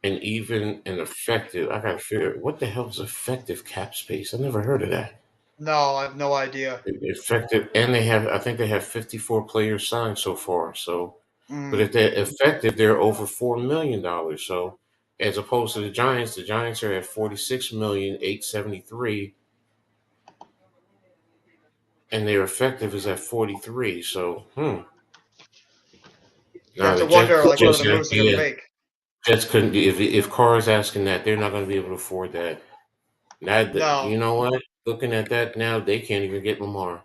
Speaker 2: and even an effective. I gotta figure what the hell is effective cap space. I never heard of that.
Speaker 1: No, I have no idea.
Speaker 2: Effective, and I think they have 54 players signed so far. So, but if they're effective, they're over $4 million. So, as opposed to the Giants are at 46,873,000. And their effective is at 43. So,
Speaker 1: You have to wonder what the moves they're going to make.
Speaker 2: Jets couldn't. If Carr's asking that, they're not going to be able to afford that. No. You know what? Looking at that now, they can't even get Lamar.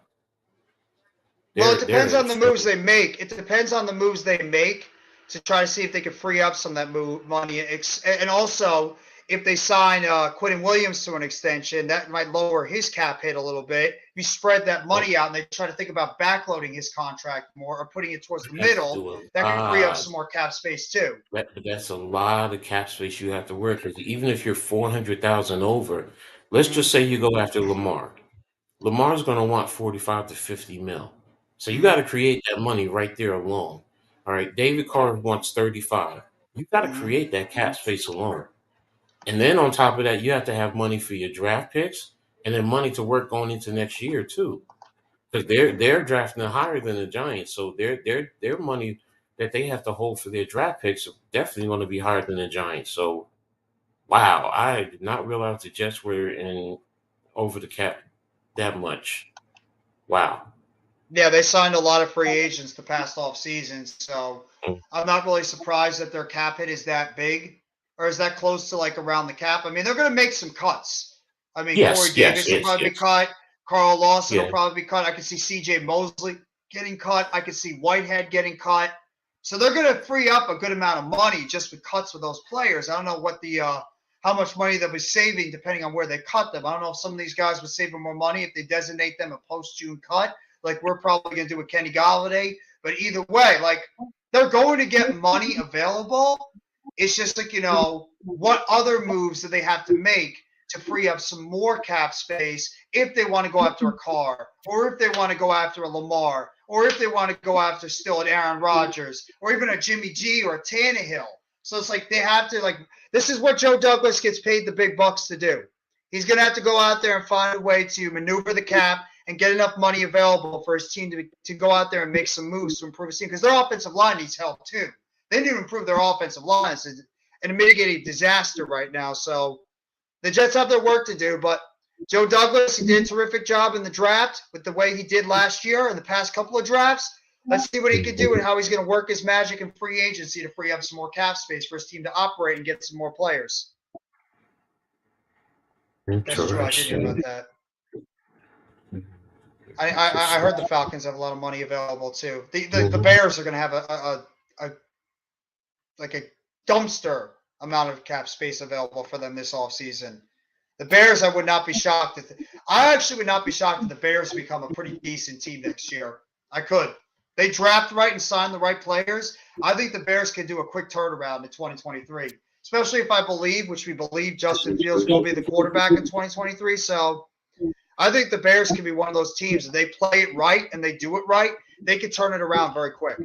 Speaker 1: Well, it depends on the moves they make. It depends on the moves they make to try to see if they can free up some of that money. And also, if they sign Quentin Williams to an extension, that might lower his cap hit a little bit. If you spread that money out and they try to think about backloading his contract more or putting it towards the middle, that can free up some more cap space too.
Speaker 2: That's a lot of cap space you have to work with. Even if you're 400,000 over, let's just say you go after Lamar. Lamar's going to want 45 to 50 mil. So you got to create that money right there alone. All right, David Carr wants 35. You got to create that cap space alone. And then on top of that, you have to have money for your draft picks and then money to work going into next year too. Because they're drafting higher than the Giants. So their money that they have to hold for their draft picks are definitely going to be higher than the Giants. So wow, I did not realize the Jets were in over the cap that much. Wow.
Speaker 1: Yeah, they signed a lot of free agents the past off seasons, so I'm not really surprised that their cap hit is that big or is that close to like around the cap. I mean, they're going to make some cuts. I mean, Corey Davis will probably be cut. Carl Lawson will probably be cut. I could see C.J. Mosley getting cut. I could see Whitehead getting cut. So they're going to free up a good amount of money just with cuts with those players. I don't know what the how much money they'll be saving depending on where they cut them. I don't know if some of these guys would save them more money if they designate them a post-June cut, like we're probably going to do with Kenny Golladay. But either way, like they're going to get money available. It's just like, what other moves do they have to make to free up some more cap space if they want to go after a Carr, or if they want to go after a Lamar, or if they want to go after still an Aaron Rodgers, or even a Jimmy G or a Tannehill. So it's like they have to, like, this is what Joe Douglas gets paid the big bucks to do. He's going to have to go out there and find a way to maneuver the cap and get enough money available for his team to go out there and make some moves to improve his team, because their offensive line needs help too. They need to improve their offensive line. It's a mitigating disaster right now. So the Jets have their work to do, but Joe Douglas, he did a terrific job in the draft with the way he did last year and the past couple of drafts. Let's see what he can do and how he's going to work his magic in free agency to free up some more cap space for his team to operate and get some more players. That's just my opinion about that. I heard the Falcons have a lot of money available too. The Bears are going to have a dumpster amount of cap space available for them this offseason. The Bears, I would not be shocked I actually would not be shocked if the Bears become a pretty decent team next year. I could. They draft right and sign the right players. I think the Bears can do a quick turnaround in 2023, especially if I believe, which we believe, Justin Fields will be the quarterback in 2023. So I think the Bears can be one of those teams. If they play it right and they do it right, they can turn it around very quick.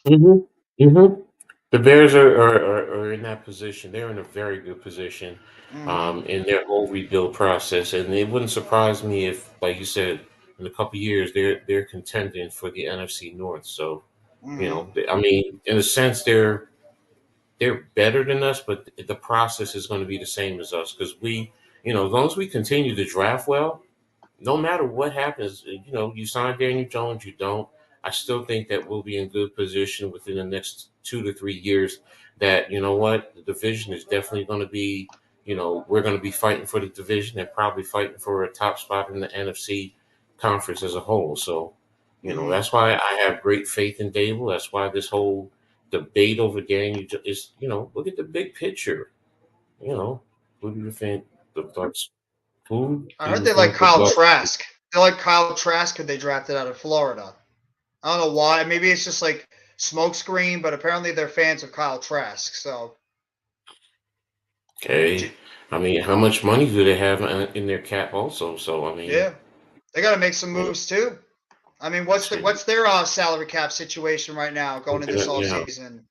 Speaker 2: The Bears are in that position. They're in a very good position in their whole rebuild process. And it wouldn't surprise me if, like you said, in a couple of years, they're contending for the NFC North. So, I mean, in a sense, they're better than us, but the process is going to be the same as us because we, as long as we continue to draft well, no matter what happens, you sign Daniel Jones, you don't. I still think that we'll be in good position within the next 2 to 3 years that, the division is definitely going to be, we're going to be fighting for the division and probably fighting for a top spot in the NFC conference as a whole. So, that's why I have great faith in Dable. That's why this whole debate over Daniel is, look at the big picture. Who do you think the Bucks? Who
Speaker 1: I
Speaker 2: do
Speaker 1: heard
Speaker 2: you
Speaker 1: they like
Speaker 2: think the
Speaker 1: Kyle
Speaker 2: Bucks?
Speaker 1: Trask. They like Kyle Trask because they drafted out of Florida. I don't know why. Maybe it's just like smokescreen, but apparently they're fans of Kyle Trask. So,
Speaker 2: Okay. I mean, how much money do they have in their cap also? So, I mean,
Speaker 1: yeah, they got to make some moves too. I mean, what's their salary cap situation right now going into this offseason?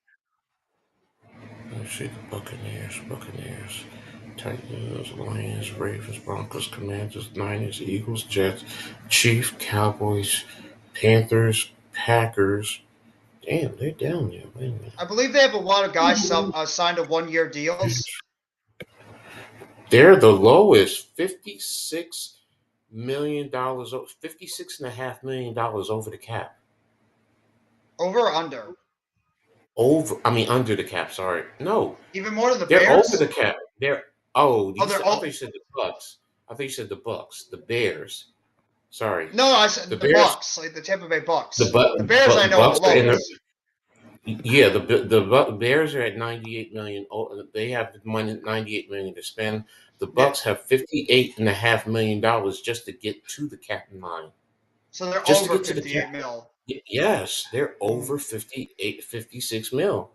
Speaker 2: Let's see, the Buccaneers, Titans, Lions, Ravens, Broncos, Commanders, Niners, Eagles, Jets, Chiefs, Cowboys, Panthers, Packers. Damn, they're down there. Wait a minute.
Speaker 1: I believe they have a lot of guys signed to 1-year deals.
Speaker 2: They're the lowest, $56 million, $56.5 million over the cap.
Speaker 1: Over or under?
Speaker 2: Under the cap. Sorry, no,
Speaker 1: Even more than the
Speaker 2: they're
Speaker 1: Bears?
Speaker 2: over the cap. I thought you said the Bucks. I think you said the Bucks, the Bears. Sorry,
Speaker 1: No, I said the
Speaker 2: Bears,
Speaker 1: Bucks, like the Tampa Bay Bucks.
Speaker 2: the
Speaker 1: Bears I know are
Speaker 2: Bucks
Speaker 1: the
Speaker 2: are in
Speaker 1: lowest.
Speaker 2: Yeah, the Bears are at 98 million. They have the money, 98 million to spend. The Bucks have $58.5 million just to get to the cap line.
Speaker 1: So they're
Speaker 2: Just to
Speaker 1: over
Speaker 2: get to the
Speaker 1: 58
Speaker 2: cap.
Speaker 1: mil.
Speaker 2: Yes, they're over 56 mil.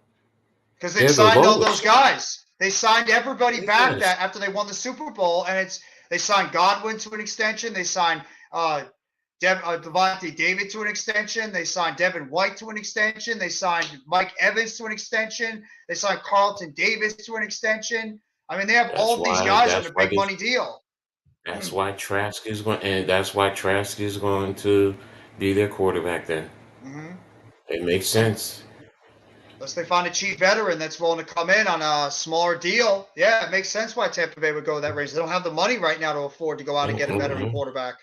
Speaker 1: Because they
Speaker 2: They're the
Speaker 1: signed all those
Speaker 2: lowest.
Speaker 1: guys. They signed everybody back
Speaker 2: Yes.
Speaker 1: that after they won the Super Bowl, and they signed Godwin to an extension. They signed Devontae David to an extension. They signed Devin White to an extension. They signed Mike Evans to an extension. They signed Carlton Davis to an extension. I mean, they have all of these guys on a big money deal.
Speaker 2: That's why Trask is going, and that's why Trask is going to be their quarterback. Then it makes sense.
Speaker 1: Unless they find a cheap veteran that's willing to come in on a smaller deal. Yeah, it makes sense why Tampa Bay would go that range. They don't have the money right now to afford to go out and get a veteran quarterback.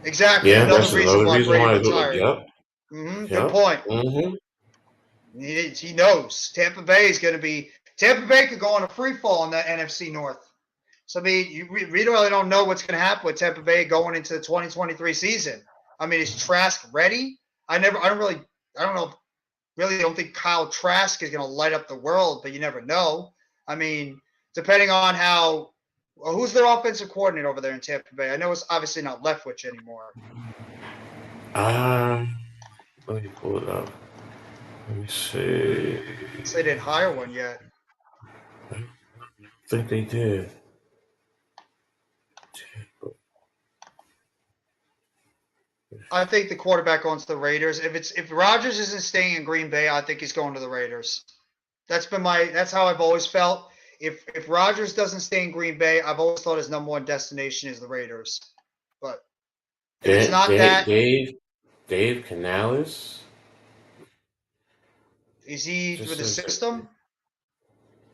Speaker 1: Exactly.
Speaker 2: Yeah,
Speaker 1: another
Speaker 2: that's
Speaker 1: reason
Speaker 2: another
Speaker 1: why
Speaker 2: reason
Speaker 1: Brady
Speaker 2: why.
Speaker 1: retired.
Speaker 2: Yep.
Speaker 1: Good point. He knows Tampa Bay could go on a free fall in the NFC North. So I mean, we really don't know what's going to happen with Tampa Bay going into the 2023 season. I mean, is Trask ready? I don't think Kyle Trask is going to light up the world, but you never know. I mean, depending on who's their offensive coordinator over there in Tampa Bay? I know it's obviously not Leftwich anymore.
Speaker 2: Let me pull it up. Let me see.
Speaker 1: So they didn't hire one yet.
Speaker 2: I think they did.
Speaker 1: I think the quarterback going to the Raiders. If Rodgers isn't staying in Green Bay, I think he's going to the Raiders. That's how I've always felt. If Rodgers doesn't stay in Green Bay, I've always thought his number one destination is the Raiders. But if it's not that,
Speaker 2: Dave Canales.
Speaker 1: Is he with the system?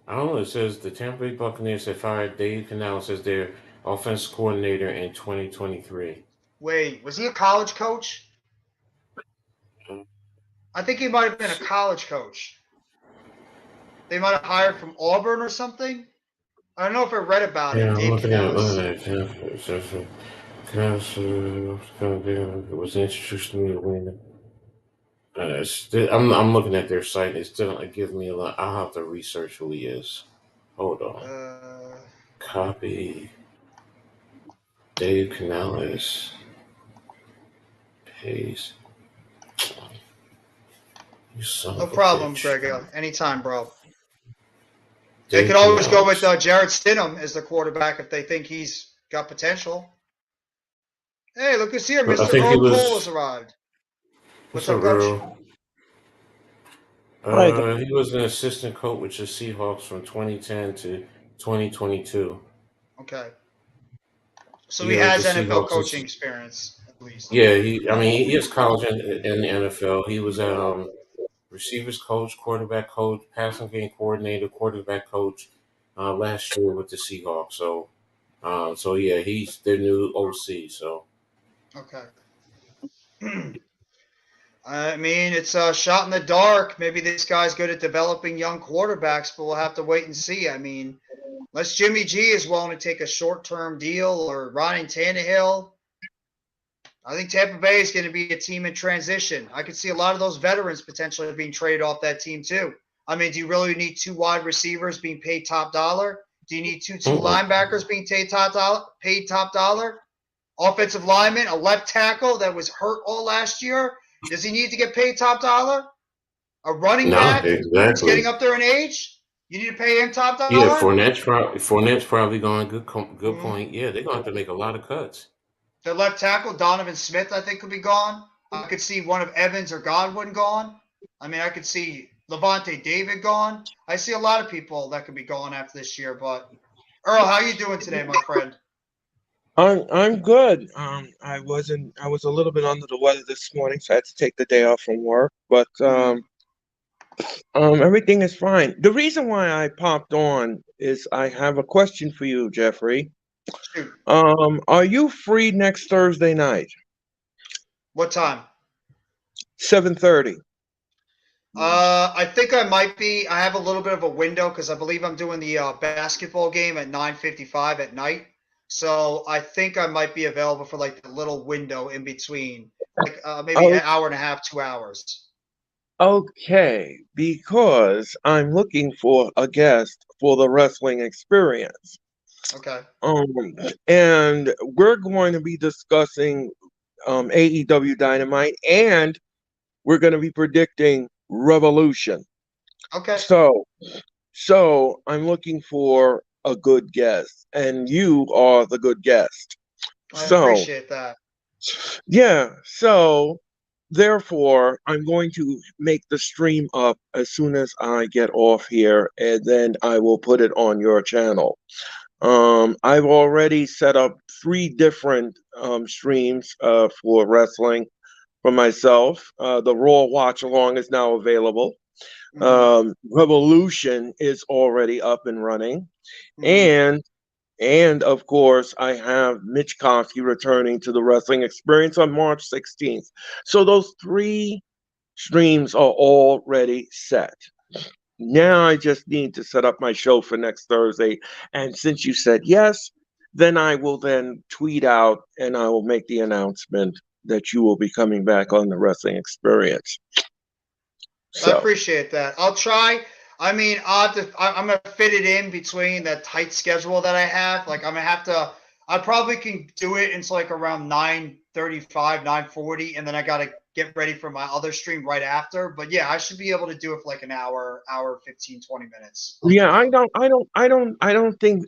Speaker 2: I don't know. It says the Tampa Bay Buccaneers have fired Dave Canales as their offense coordinator in 2023.
Speaker 1: Wait, was he a college coach? I think he might have been a college coach. They might have hired from Auburn or something. I don't know if I read about it. Dave Canales.
Speaker 2: Was introduced to me to win. I'm looking at their site. It still don't give me a lot. I'll have to research who he is. Hold on. Copy. Dave Canales. Paste.
Speaker 1: No problem, Greg. Anytime, bro. They could always go with Jarrett Stidham as the quarterback if they think he's got potential. Hey, look who's here. Mr. Earl Cole has arrived. What's up, Coach?
Speaker 2: He was an assistant coach with the Seahawks from 2010 to 2022.
Speaker 1: Okay. So he has NFL coaching experience, at least.
Speaker 2: Yeah, he has college in the NFL. He was a receivers coach, quarterback coach, passing game coordinator, quarterback coach last year with the Seahawks. So yeah, he's their new OC. So
Speaker 1: okay. I mean, it's a shot in the dark. Maybe this guy's good at developing young quarterbacks, but we'll have to wait and see. I mean, unless Jimmy G is willing to take a short-term deal or Ryan Tannehill, I think Tampa Bay is going to be a team in transition. I could see a lot of those veterans potentially being traded off that team too. I mean, do you really need 2 wide receivers being paid top dollar? Do you need two linebackers being paid top dollar? Offensive lineman, a left tackle that was hurt all last year. Does he need to get paid top dollar? A running back who's getting up there in age, you need to pay him top dollar.
Speaker 2: Yeah, Fournette's probably going. Good point. Yeah, they're going to have to make a lot of cuts.
Speaker 1: The left tackle, Donovan Smith, I think could be gone. I could see one of Evans or Godwin gone. I mean, I could see Levante David gone. I see a lot of people that could be gone after this year. But Earl, how you doing today, my friend?
Speaker 4: I'm good. I was a little bit under the weather this morning, so I had to take the day off from work. But everything is fine. The reason why I popped on is I have a question for you, Jeffrey.
Speaker 1: Shoot.
Speaker 4: Are you free next Thursday night?
Speaker 1: What time?
Speaker 4: 7:30.
Speaker 1: I think I might be. I have a little bit of a window because I believe I'm doing the basketball game at 9:55 at night. So I think I might be available for like the little window in between, like maybe an hour and a half, 2 hours.
Speaker 4: Okay, because I'm looking for a guest for the wrestling experience.
Speaker 1: Okay.
Speaker 4: And we're going to be discussing AEW Dynamite, and we're going to be predicting Revolution.
Speaker 1: Okay.
Speaker 4: So I'm looking for a good guest, and you are the good guest.
Speaker 1: I appreciate that.
Speaker 4: Yeah, so therefore, I'm going to make the stream up as soon as I get off here, and then I will put it on your channel. I've already set up 3 different streams for wrestling for myself. The Raw Watch Along is now available. Revolution is already up and running. And of course, I have Mitch Kofsky returning to the wrestling experience on March 16th. So those 3 streams are already set. Now I just need to set up my show for next Thursday. And since you said yes, then I will then tweet out and I will make the announcement that you will be coming back on the wrestling experience.
Speaker 1: So. I appreciate that. I'll try. I mean, I'm going to fit it in between that tight schedule that I have. Like, I'm going to have to – I probably can do it until like around 9:35, 9:40, and then I got to get ready for my other stream right after. But, yeah, I should be able to do it for like an hour, 15, 20 minutes.
Speaker 4: Yeah, I don't think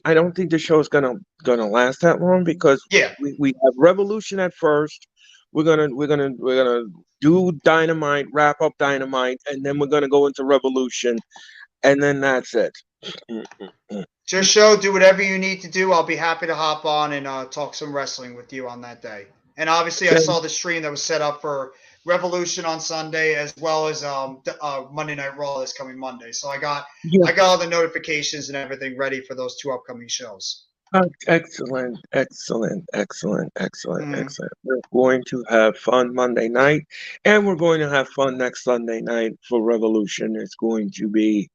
Speaker 4: the show's gonna last that long because we have Revolution at first. We're gonna do Dynamite, wrap up Dynamite, and then we're gonna go into Revolution, and then that's it.
Speaker 1: Just do whatever you need to do. I'll be happy to hop on and talk some wrestling with you on that day. And obviously, I saw the stream that was set up for Revolution on Sunday, as well as Monday Night Raw this coming Monday. So I got all the notifications and everything ready for those 2 upcoming shows.
Speaker 4: Excellent. We're going to have fun Monday night, and we're going to have fun next Sunday night for Revolution. It's going to be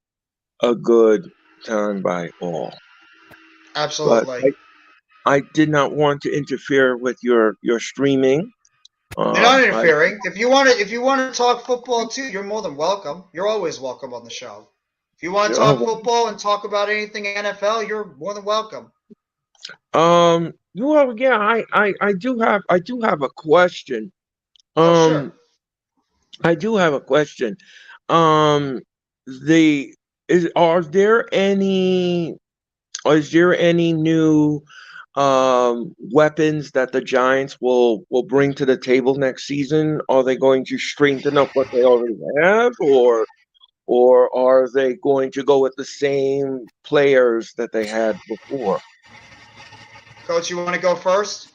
Speaker 4: a good time by all.
Speaker 1: Absolutely.
Speaker 4: But I did not want to interfere with your streaming.
Speaker 1: You're not interfering. If you want to talk football too, you're more than welcome. You're always welcome on the show. If you want to talk football and talk about anything NFL, you're more than welcome.
Speaker 4: Well, yeah, I do have a question.
Speaker 1: Sure.
Speaker 4: I do have a question. Is there any new weapons that the Giants will bring to the table next season? Are they going to strengthen up what they already have, or are they going to go with the same players that they had before?
Speaker 1: Coach, you want to go first?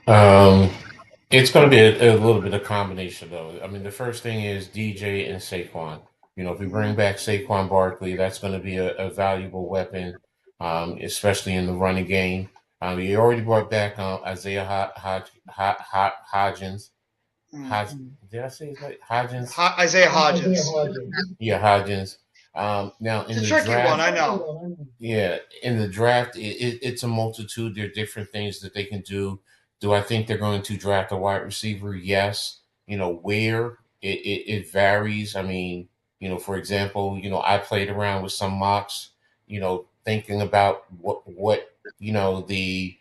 Speaker 2: It's going to be a little bit of combination, though. I mean, the first thing is DJ and Saquon. You know, if we bring back Saquon Barkley, that's going to be a valuable weapon, especially in the running game. You already brought back Isaiah Hodgins. Did I say his name? Hodgins?
Speaker 1: Isaiah Hodgins.
Speaker 2: Yeah, Hodgins. Now in
Speaker 1: It's a
Speaker 2: the
Speaker 1: tricky one, I
Speaker 2: draft,
Speaker 1: know.
Speaker 2: yeah, in the draft, it's a multitude. There are different things that they can do. Do I think they're going to draft a wide receiver? Yes. Where it varies. I mean, for example, I played around with some mocks, thinking about what the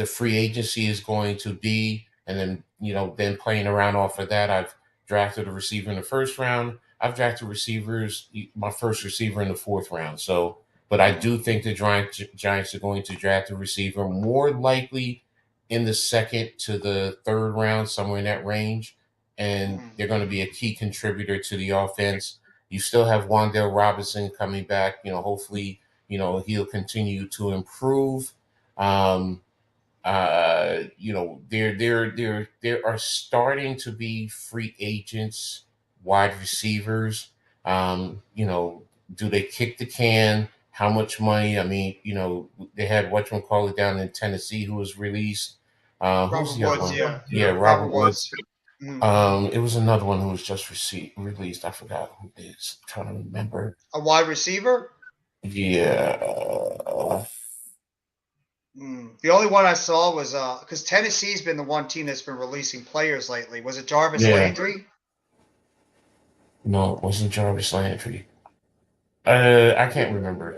Speaker 2: free agency is going to be, and then playing around off of that. I've drafted a receiver in the first round. I've drafted receivers, my first receiver in the fourth round. So, but I do think the Giants are going to draft a receiver more likely in the second to the third round, somewhere in that range. And they're going to be a key contributor to the offense. You still have Wan'Dale Robinson coming back. Hopefully, he'll continue to improve. Um, there are starting to be free agents, wide receivers. Do they kick the can? How much money? I mean, they had whatchamacallit down in Tennessee who was released. Who's
Speaker 1: Robert
Speaker 2: the other
Speaker 1: Woods,
Speaker 2: one?
Speaker 1: yeah.
Speaker 2: Yeah, Robert Woods.
Speaker 1: Mhm.
Speaker 2: It was another one who was just released. I forgot who it is. I'm trying to remember.
Speaker 1: A wide receiver?
Speaker 2: Yeah.
Speaker 1: The only one I saw was because Tennessee's been the one team that's been releasing players lately. Was it Jarvis
Speaker 2: Yeah.
Speaker 1: Landry?
Speaker 2: No, it wasn't Jarvis Landry. I can't remember,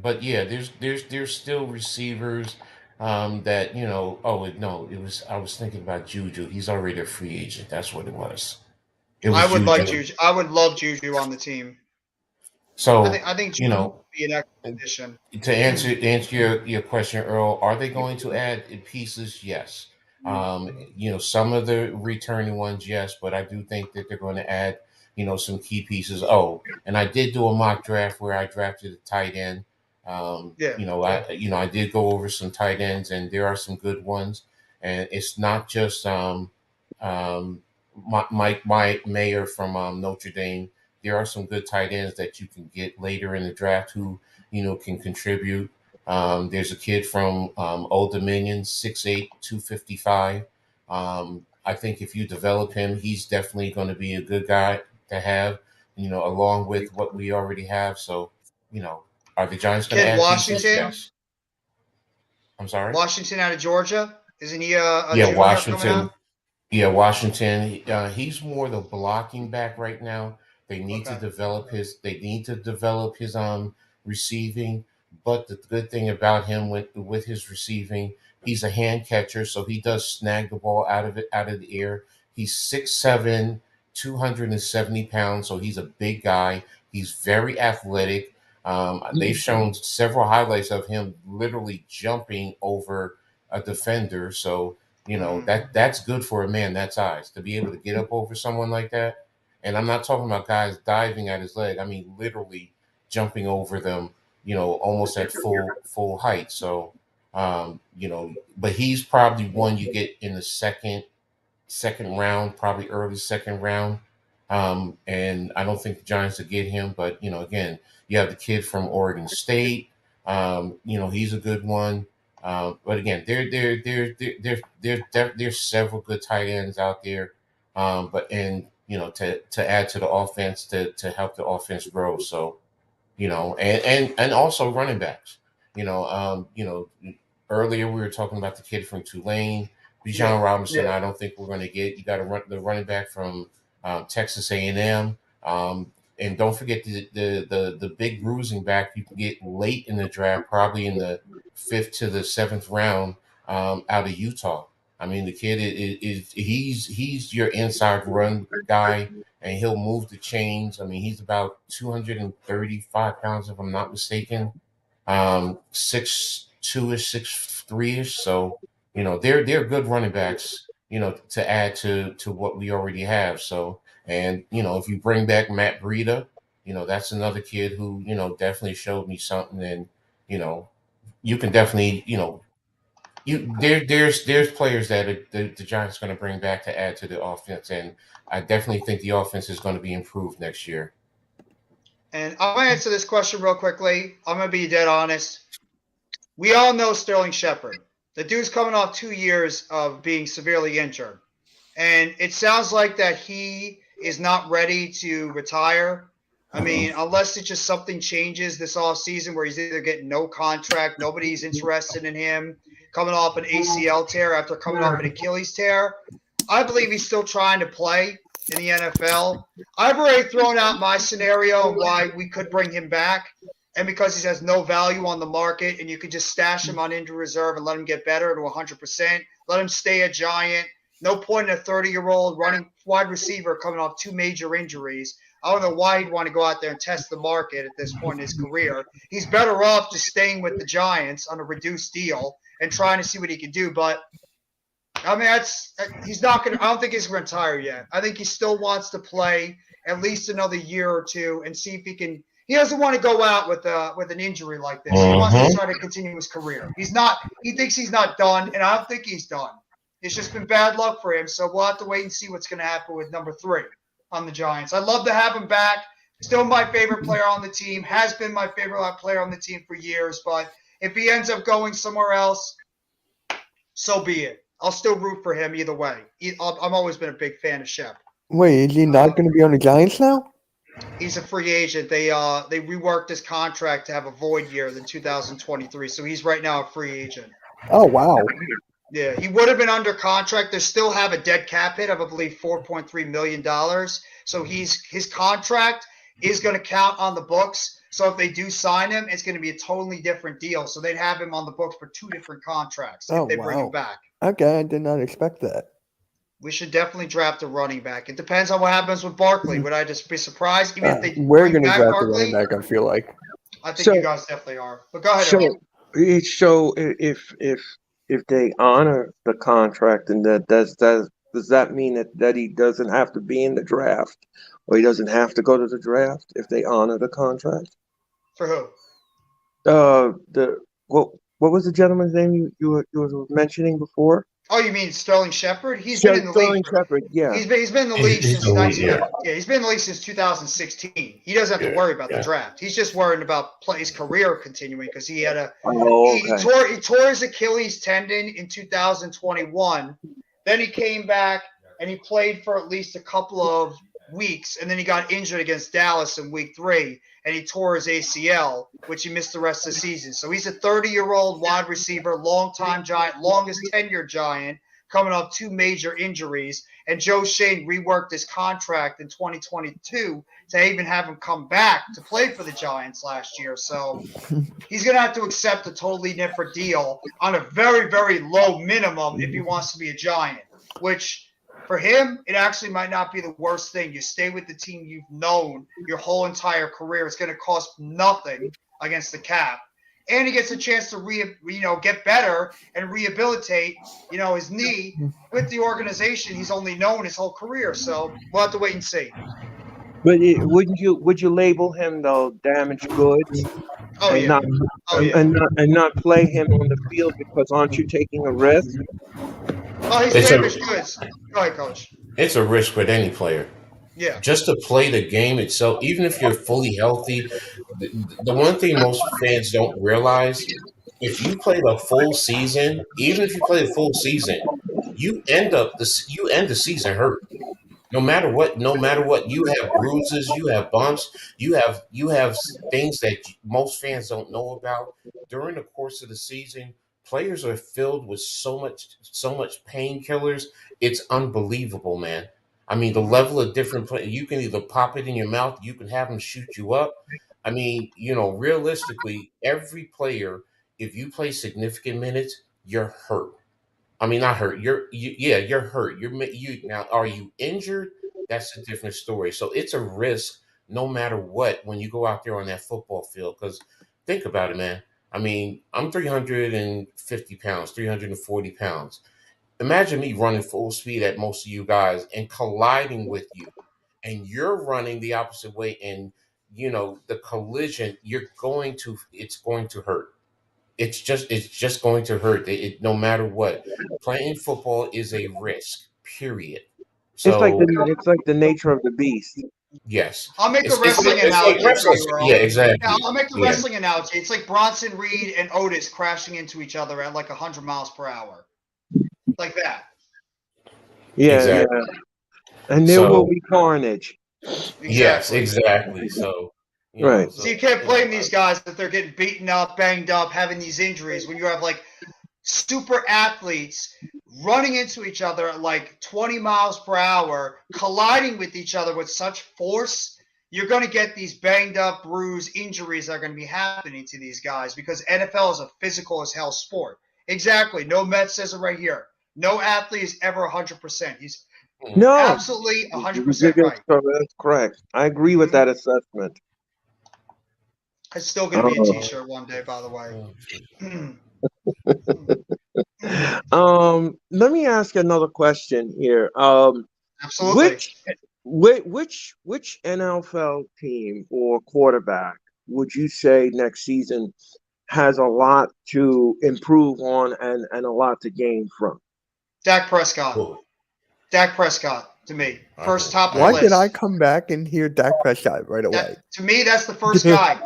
Speaker 2: but yeah, there's still receivers that Oh no, it was I was thinking about Juju. He's already a free agent. That's what it was. It was
Speaker 1: I would like
Speaker 2: Juju.
Speaker 1: Juju. I would love Juju on the team.
Speaker 2: So
Speaker 1: I think
Speaker 2: you
Speaker 1: Juju
Speaker 2: know,
Speaker 1: would be an excellent addition.
Speaker 2: to answer your question, Earl, are they going to add pieces? Yes. Some of the returning ones, yes, but I do think that they're going to add, some key pieces. Oh, and I did do a mock draft where I drafted a tight end.
Speaker 1: Yeah.
Speaker 2: I did go over some tight ends, and there are some good ones. And it's not just Mike Mayer from Notre Dame. There are some good tight ends that you can get later in the draft who can contribute. There's a kid from Old Dominion, 6'8", 255. I think if you develop him, he's definitely going to be a good guy to have, along with what we already have. So, are the Giants going to
Speaker 1: Kid
Speaker 2: add pieces?
Speaker 1: Washington?
Speaker 2: Yes. I'm sorry?
Speaker 1: Washington out of Georgia? Isn't he a
Speaker 2: Yeah,
Speaker 1: junior coming
Speaker 2: Washington.
Speaker 1: out?
Speaker 2: Yeah, Washington. He's more the blocking back right now. They need to
Speaker 1: Okay.
Speaker 2: develop his. They need to develop his receiving. But the good thing about him with his receiving, he's a hand catcher, so he does snag the ball out of the air. He's 6'7", 270 pounds, so he's a big guy. He's very athletic. They've shown several highlights of him literally jumping over a defender. So that's good for a man that size to be able to get up over someone like that. And I'm not talking about guys diving at his leg. I mean literally jumping over them, almost at full height. So but he's probably one you get in the second round, probably early second round. And I don't think the Giants will get him, but again, you have the kid from Oregon State. He's a good one. But again, there's several good tight ends out there. But to add to the offense to help the offense grow. So and also running backs. Earlier we were talking about the kid from Tulane, Bijan Robinson. I don't think we're going to get. You got to run the running back from Texas A&M. And don't forget the big bruising back you can get late in the draft, probably in the 5th to the 7th round, out of Utah. I mean, the kid he's your inside run guy, and he'll move the chains. I mean, he's about 235 pounds, if I'm not mistaken. 6'2" ish, 6'3" ish. So they're good running backs. To add to what we already have. So. And if you bring back Matt Breida, that's another kid who definitely showed me something. And you can definitely there's players that the Giants going to bring back to add to the offense, and I definitely think the offense is going to be improved next year.
Speaker 1: And I'm going to answer this question real quickly. I'm going to be dead honest. We all know Sterling Shepard. The dude's coming off 2 years of being severely injured. And it sounds like that he is not ready to retire. I mean, unless it's just something changes this offseason where he's either getting no contract, nobody's interested in him, coming off an ACL tear after coming off an Achilles tear. I believe he's still trying to play in the NFL. I've already thrown out my scenario and why we could bring him back. And because he has no value on the market and you could just stash him on injury reserve and let him get better to 100%, let him stay a Giant. No point in a 30-year-old running wide receiver coming off 2 major injuries. I don't know why he'd want to go out there and test the market at this point in his career. He's better off just staying with the Giants on a reduced deal and trying to see what he can do. But I mean, he's not going to. I don't think he's going to retire yet. I think he still wants to play at least another year or two and see if he can. He doesn't want to go out with an injury like this. He wants to try to continue his career. He's not. He thinks he's not done, and I don't think he's done. It's just been bad luck for him. So we'll have to wait and see what's going to happen with number 3 on the Giants. I'd love to have him back. Still my favorite player on the team. Has been my favorite player on the team for years. But if he ends up going somewhere else, so be it. I'll still root for him either way. I've always been a big fan of Shep.
Speaker 5: Wait, is he not going to be on the Giants now?
Speaker 1: He's a free agent. They reworked his contract to have a void year in 2023. So he's right now a free agent.
Speaker 5: Oh, wow.
Speaker 1: Yeah, he would have been under contract. They still have a dead cap hit of, I believe, $4.3 million. So his contract is going to count on the books. So if they do sign him, it's going to be a totally different deal. So they'd have him on the books for 2 different contracts if they bring him back.
Speaker 5: Okay, I did not expect that.
Speaker 1: We should definitely draft a running back. It depends on what happens with Barkley. Would I just be surprised? Even if they
Speaker 5: we're
Speaker 1: bring
Speaker 5: going to
Speaker 1: back
Speaker 5: draft a
Speaker 1: Barkley?
Speaker 5: running back, I feel like.
Speaker 1: I think you guys definitely are. But go ahead, Earl.
Speaker 4: So if they honor the contract, and does that mean that he doesn't have to be in the draft, or he doesn't have to go to the draft if they honor the contract?
Speaker 1: For who?
Speaker 4: What was the gentleman's name you were mentioning before?
Speaker 1: Oh, you mean Sterling Shepard? He's been in the
Speaker 4: Sterling
Speaker 1: league.
Speaker 4: Shepard, yeah.
Speaker 1: He's been in the league since he's been in the league since 2016. He doesn't have to worry about the draft. He's just worried about his career continuing because he had he tore his Achilles tendon in 2021. Then he came back and he played for at least a couple of weeks, and then he got injured against Dallas in week 3, and he tore his ACL, which he missed the rest of the season. So he's a 30-year-old wide receiver, long-time Giant, longest tenured Giant, coming off 2 major injuries. And Joe Schoen reworked his contract in 2022 to even have him come back to play for the Giants last year. So he's going to have to accept a totally different deal on a very, very low minimum if he wants to be a Giant, which – for him, it actually might not be the worst thing. You stay with the team you've known your whole entire career. It's going to cost nothing against the cap. And he gets a chance to get better and rehabilitate, his knee with the organization he's only known his whole career. So we'll have to wait and see.
Speaker 4: But would you label him though damaged goods?
Speaker 1: Oh, yeah.
Speaker 4: And not play him on the field because aren't you taking a risk?
Speaker 1: Oh, he's damaged goods. Go ahead, Coach.
Speaker 2: It's a risk with any player.
Speaker 1: Yeah.
Speaker 2: Just to play the game itself, even if you're fully healthy, the one thing most fans don't realize, if you play the full season, even if you play the full season, you end the season hurt. No matter what, you have bruises, you have bumps, you have things that most fans don't know about. During the course of the season, players are filled with so much painkillers. It's unbelievable, man. I mean, the level of different play, you can either pop it in your mouth, you can have them shoot you up. I mean, realistically, every player, if you play significant minutes, you're hurt. I mean, not hurt. You're hurt. Now, are you injured? That's a different story. So it's a risk no matter what when you go out there on that football field. Because think about it, man. I mean, I'm 350 pounds, 340 pounds. Imagine me running full speed at most of you guys and colliding with you, and you're running the opposite way, and the collision, it's going to hurt. It's just going to hurt. No matter what. Playing football is a risk, period. So
Speaker 4: it's like the nature of the beast.
Speaker 2: Yes.
Speaker 1: I'll make a wrestling analogy.
Speaker 2: Yeah, exactly.
Speaker 1: Yeah, I'll make the wrestling analogy. It's like Bronson Reed and Otis crashing into each other at like 100 miles per hour. Like that.
Speaker 4: Yeah,
Speaker 2: Exactly.
Speaker 4: yeah. And there will
Speaker 2: So
Speaker 4: be carnage.
Speaker 2: yes,
Speaker 1: Exactly.
Speaker 2: exactly. So
Speaker 4: Right.
Speaker 1: So you can't blame these guys if they're getting beaten up, banged up, having these injuries when you have like super athletes running into each other at like 20 miles per hour, colliding with each other with such force. You're going to get these banged up, bruised injuries that are going to be happening to these guys because NFL is a physical as hell sport. Exactly. No Met says it right here. No athlete is ever 100%. He's
Speaker 4: No,
Speaker 1: absolutely
Speaker 4: you
Speaker 1: 100% right.
Speaker 4: that's correct. I agree with that assessment.
Speaker 1: It's still going to be a T-shirt one day, by the way.
Speaker 4: Let me ask another question here.
Speaker 1: Absolutely.
Speaker 4: Which NFL team or quarterback would you say next season has a lot to improve on and a lot to gain from?
Speaker 1: Dak Prescott.
Speaker 2: Cool.
Speaker 1: Dak Prescott to me. First top of the
Speaker 5: Why
Speaker 1: list.
Speaker 5: did I come back and hear Dak Prescott right away?
Speaker 1: To me, that's the first guy.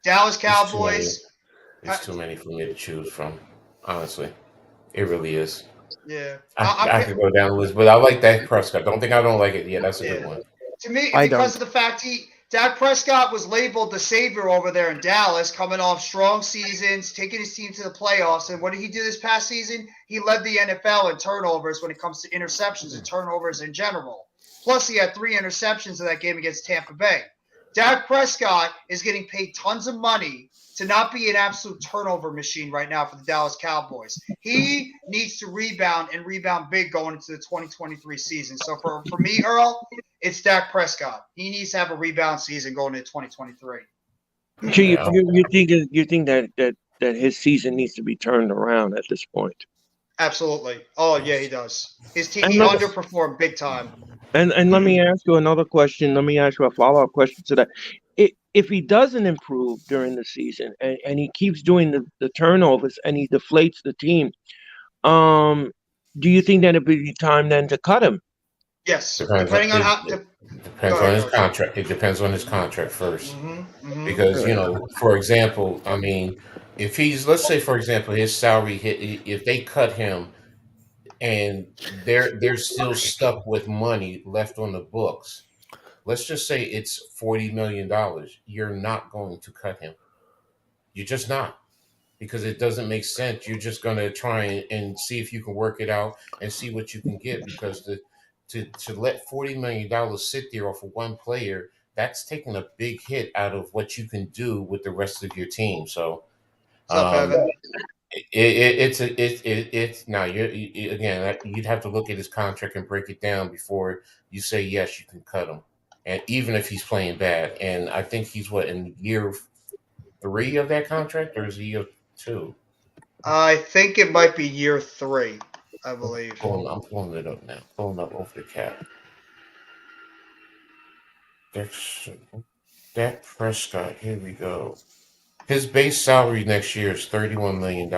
Speaker 1: Dallas
Speaker 2: It's too many.
Speaker 1: Cowboys.
Speaker 2: It's too many for me to choose from. Honestly, it really is.
Speaker 1: Yeah.
Speaker 2: I could go down the list, but I like Dak Prescott. Don't think I don't like it. Yeah, that's a good one.
Speaker 1: To me,
Speaker 5: I
Speaker 1: because
Speaker 5: don't.
Speaker 1: of the fact Dak Prescott was labeled the savior over there in Dallas, coming off strong seasons, taking his team to the playoffs. And what did he do this past season? He led the NFL in turnovers when it comes to interceptions and turnovers in general. Plus, he had 3 interceptions in that game against Tampa Bay. Dak Prescott is getting paid tons of money to not be an absolute turnover machine right now for the Dallas Cowboys. He needs to rebound and rebound big going into the 2023 season. So for me, Earl, it's Dak Prescott. He needs to have a rebound season going into 2023.
Speaker 4: So you think that his season needs to be turned around at this point?
Speaker 1: Absolutely. Oh yeah, he does. His team
Speaker 4: And
Speaker 1: he
Speaker 4: look-
Speaker 1: underperformed big time.
Speaker 4: And let me ask you another question. Let me ask you a follow-up question to that. If he doesn't improve during the season and he keeps doing the turnovers and he deflates the team, do you think that it'd be time then to cut him?
Speaker 1: Yes,
Speaker 2: Depends
Speaker 1: depending on
Speaker 2: on-
Speaker 1: how.
Speaker 2: Depends on his contract. It depends on his contract first. Because,
Speaker 4: Right.
Speaker 2: for example, I mean, if let's say, for example, his salary hit, if they cut him and they're still stuck with money left on the books, let's just say it's $40 million, you're not going to cut him. You're just not. Because it doesn't make sense. You're just going to try and see if you can work it out and see what you can get. Because to let $40 million sit there off of one player, that's taking a big hit out of what you can do with the rest of your team. So,
Speaker 1: What's up, Evan?
Speaker 2: it's now again, you'd have to look at his contract and break it down before you say yes, you can cut him, and even if he's playing bad. And I think he's in year 3 of that contract, or is he year 2?
Speaker 1: I think it might be year 3. I believe.
Speaker 2: I'm pulling it up now. Pulling up over the cap. Dak Prescott. Here we go. His base salary next year is $31 million.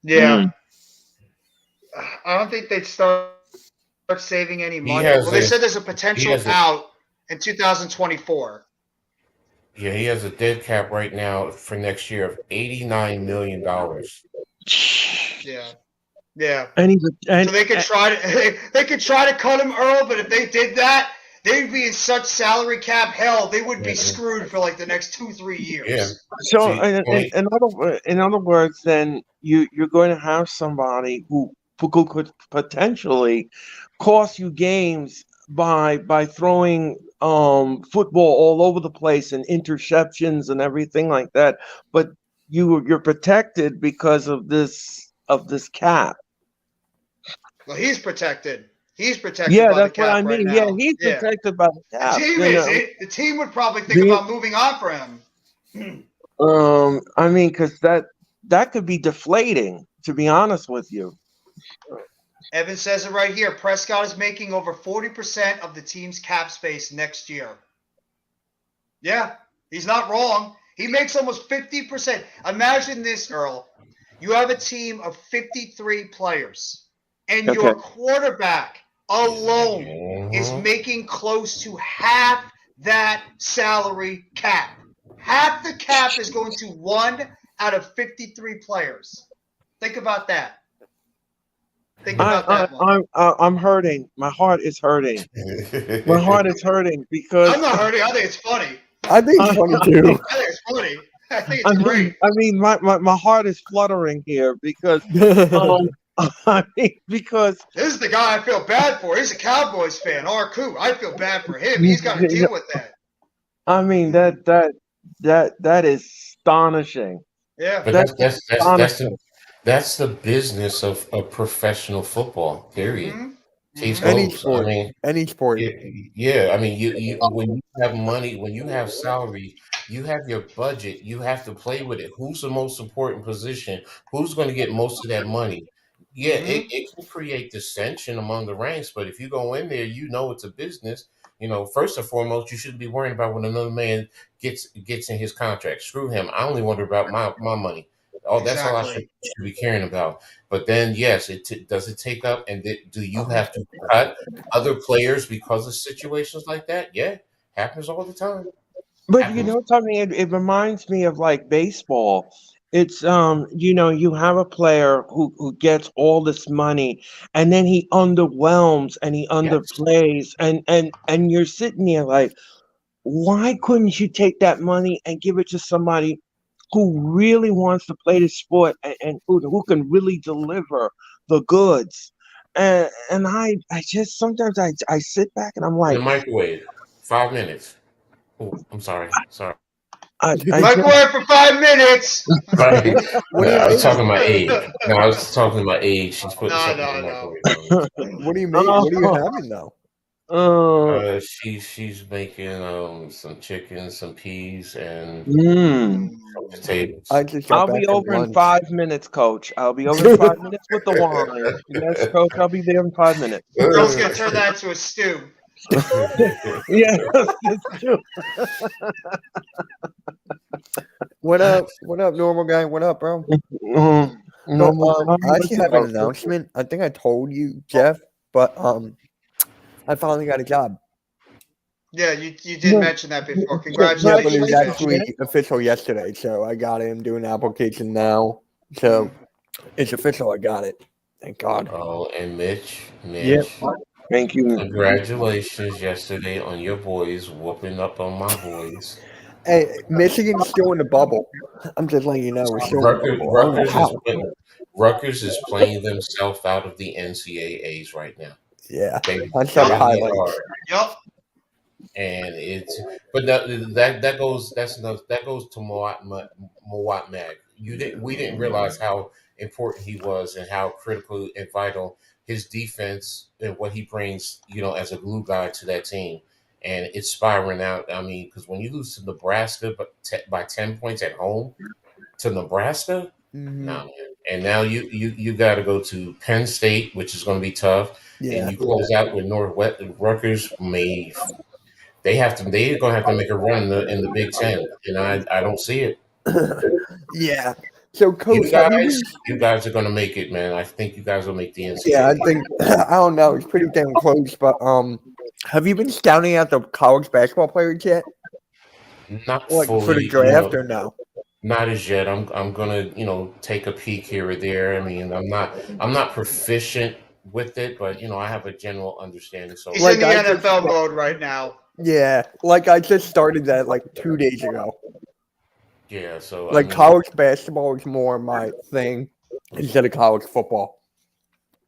Speaker 1: Yeah. I don't think they'd start saving any money. They said there's a potential out in 2024.
Speaker 2: Yeah, he has a dead cap right now for next year of $89 million.
Speaker 1: Yeah. Yeah.
Speaker 4: So
Speaker 1: they could try to cut him, Earl, but if they did that, they'd be in such salary cap hell. They would be screwed for like the next 2-3 years.
Speaker 2: Yeah.
Speaker 4: So in other words, then you're going to have somebody who could potentially cost you games by throwing football all over the place and interceptions and everything like that. But you're protected because of this cap.
Speaker 1: Well, he's protected. He's protected.
Speaker 4: Yeah,
Speaker 1: by
Speaker 4: that's
Speaker 1: the cap
Speaker 4: what I mean.
Speaker 1: Right
Speaker 4: Yeah,
Speaker 1: now.
Speaker 4: he's protected by the cap.
Speaker 1: The team would probably think about moving on for him.
Speaker 4: I mean, because that could be deflating, to be honest with you.
Speaker 1: Evan says it right here. Prescott is making over 40% of the team's cap space next year. Yeah, he's not wrong. He makes almost 50%. Imagine this, Earl. You have a team of 53 players, and your quarterback alone is making close to half that salary cap. Half the cap is going to 1 out of 53 players. Think about that. Think about that one.
Speaker 4: I'm hurting. My heart is hurting. My heart is hurting because
Speaker 1: I'm not hurting. I think it's funny.
Speaker 5: I think it's funny too.
Speaker 1: I think it's funny. I think it's great.
Speaker 4: my heart is fluttering here because because
Speaker 1: This is the guy I feel bad for. He's a Cowboys fan, Arku. I feel bad for him. He's got to deal with that.
Speaker 4: I mean that is astonishing.
Speaker 1: Yeah.
Speaker 2: But that's the business of professional football. Period.
Speaker 1: Mhm.
Speaker 2: Case
Speaker 1: Mhm.
Speaker 5: Any
Speaker 2: closed. I
Speaker 5: sport.
Speaker 2: mean,
Speaker 5: Any sport.
Speaker 2: yeah. I mean, you when you have money, when you have salary, you have your budget. You have to play with it. Who's the most important position? Who's going to get most of that money? Yeah,
Speaker 1: Mhm.
Speaker 2: it can create dissension among the ranks, but if you go in there, you know it's a business. You know, first and foremost, you shouldn't be worrying about when another man gets in his contract. Screw him. I only wonder about my money. Oh, that's all I
Speaker 1: Exactly.
Speaker 2: should be caring about. But then, yes, does it take up, and do you have to cut other players because of situations like that? Yeah, happens all the time.
Speaker 4: But you
Speaker 2: Happens.
Speaker 4: know something, it reminds me of like baseball. It's you have a player who gets all this money and then he underwhelms and he
Speaker 2: Yes.
Speaker 4: underplays and you're sitting there like, why couldn't you take that money and give it to somebody who really wants to play the sport and who can really deliver the goods? And I just sometimes I sit back and I'm
Speaker 2: In the
Speaker 4: like,
Speaker 2: microwave, 5 minutes. Oh, I'm sorry. Sorry.
Speaker 4: I just,
Speaker 1: Microwave for 5 minutes.
Speaker 2: Sorry.
Speaker 5: What do you
Speaker 2: I was
Speaker 5: mean?
Speaker 2: talking my age. No, I was talking my age. She's putting something in the
Speaker 1: No.
Speaker 2: microwave for me.
Speaker 5: What do you mean? What are you having though?
Speaker 2: She's making some chicken, some peas, and
Speaker 4: mm.
Speaker 2: some potatoes.
Speaker 5: I just got
Speaker 4: I'll
Speaker 5: back
Speaker 4: be
Speaker 5: from
Speaker 4: over in
Speaker 5: lunch.
Speaker 4: 5 minutes, Coach. I'll be over in 5 minutes with the wine. Yes, Coach, I'll be there in 5 minutes.
Speaker 1: Girl's going to turn that into a stew.
Speaker 4: Yes, it's true.
Speaker 5: What up? What up, normal guy? What up, bro?
Speaker 4: Mm,
Speaker 5: No,
Speaker 4: no,
Speaker 5: I actually have an announcement. I think I told you, Jeff, but I finally got a job.
Speaker 1: Yeah, you did mention that before.
Speaker 5: Yeah, but
Speaker 1: Congratulations.
Speaker 5: it was
Speaker 1: Coach.
Speaker 5: actually official yesterday, so I got it. I'm doing an application now, so it's official. I got it. Thank God.
Speaker 2: Oh, and Mitch,
Speaker 5: Yep.
Speaker 4: Thank you.
Speaker 2: congratulations yesterday on your boys whooping up on my boys.
Speaker 5: Hey, Michigan's still in the bubble. I'm just letting you know we're still in the bubble. I don't know how.
Speaker 2: Rutgers is playing themselves out of the NCAAs right now.
Speaker 5: Yeah,
Speaker 2: They
Speaker 5: I saw the
Speaker 2: really
Speaker 5: highlights.
Speaker 2: are.
Speaker 1: Yup.
Speaker 2: And that goes to Mawat Mag. We didn't realize how important he was and how critical and vital his defense and what he brings, as a glue guy to that team. And it's spiraling out. I mean, because when you lose to Nebraska by 10 points at home to Nebraska, nah, man. And now you got to go to Penn State, which is going to be tough.
Speaker 5: Yeah.
Speaker 2: And you close out with Northwest. Rutgers they're going to have to make a run in the Big Ten, and I don't see it.
Speaker 5: Yeah. So, Coach,
Speaker 2: You guys are going to make it, man. I think you guys will make the NCAA.
Speaker 5: Yeah, I think I don't know. It's pretty damn close, but have you been scouting out the college basketball players yet?
Speaker 2: Not
Speaker 5: Like
Speaker 2: fully
Speaker 5: for the draft or no?
Speaker 2: Not as yet. I'm gonna take a peek here or there. I mean, I'm not proficient with it, but I have a general understanding. So
Speaker 1: He's
Speaker 5: Like,
Speaker 1: in the
Speaker 5: I just-
Speaker 1: NFL mode right now.
Speaker 5: Yeah, like I just started that like 2 days ago.
Speaker 2: yeah, so
Speaker 5: Like college basketball is more my thing instead of college football.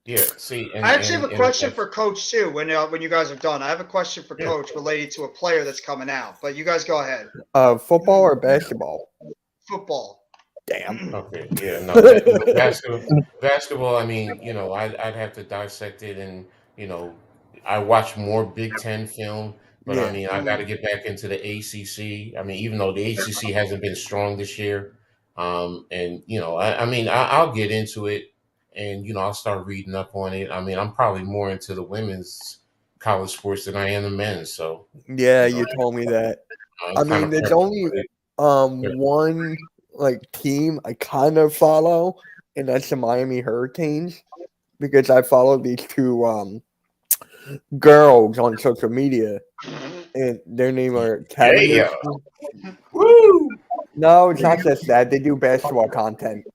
Speaker 2: Yeah, see,
Speaker 1: I actually have a question for Coach too. When you guys are done, I have a question for Coach related to a player that's coming out. But you guys go ahead.
Speaker 5: Football or basketball?
Speaker 1: Football.
Speaker 5: Damn.
Speaker 2: Okay, yeah, no, basketball. I mean, I'd have to dissect it, and I watch more Big Ten film, but
Speaker 5: Yeah.
Speaker 2: I mean, I got to get back into the ACC. I mean, even though the ACC hasn't been strong this year, and I'll get into it, and I'll start reading up on it. I mean, I'm probably more into the women's college sports than I am the men's. So
Speaker 5: Yeah, you told me that. I mean, there's only one like team I kind of follow, and that's the Miami Hurricanes, because I follow these two girls on social media, and their name are
Speaker 2: Yeah.
Speaker 5: Woo! No, it's not just that. They do basketball content.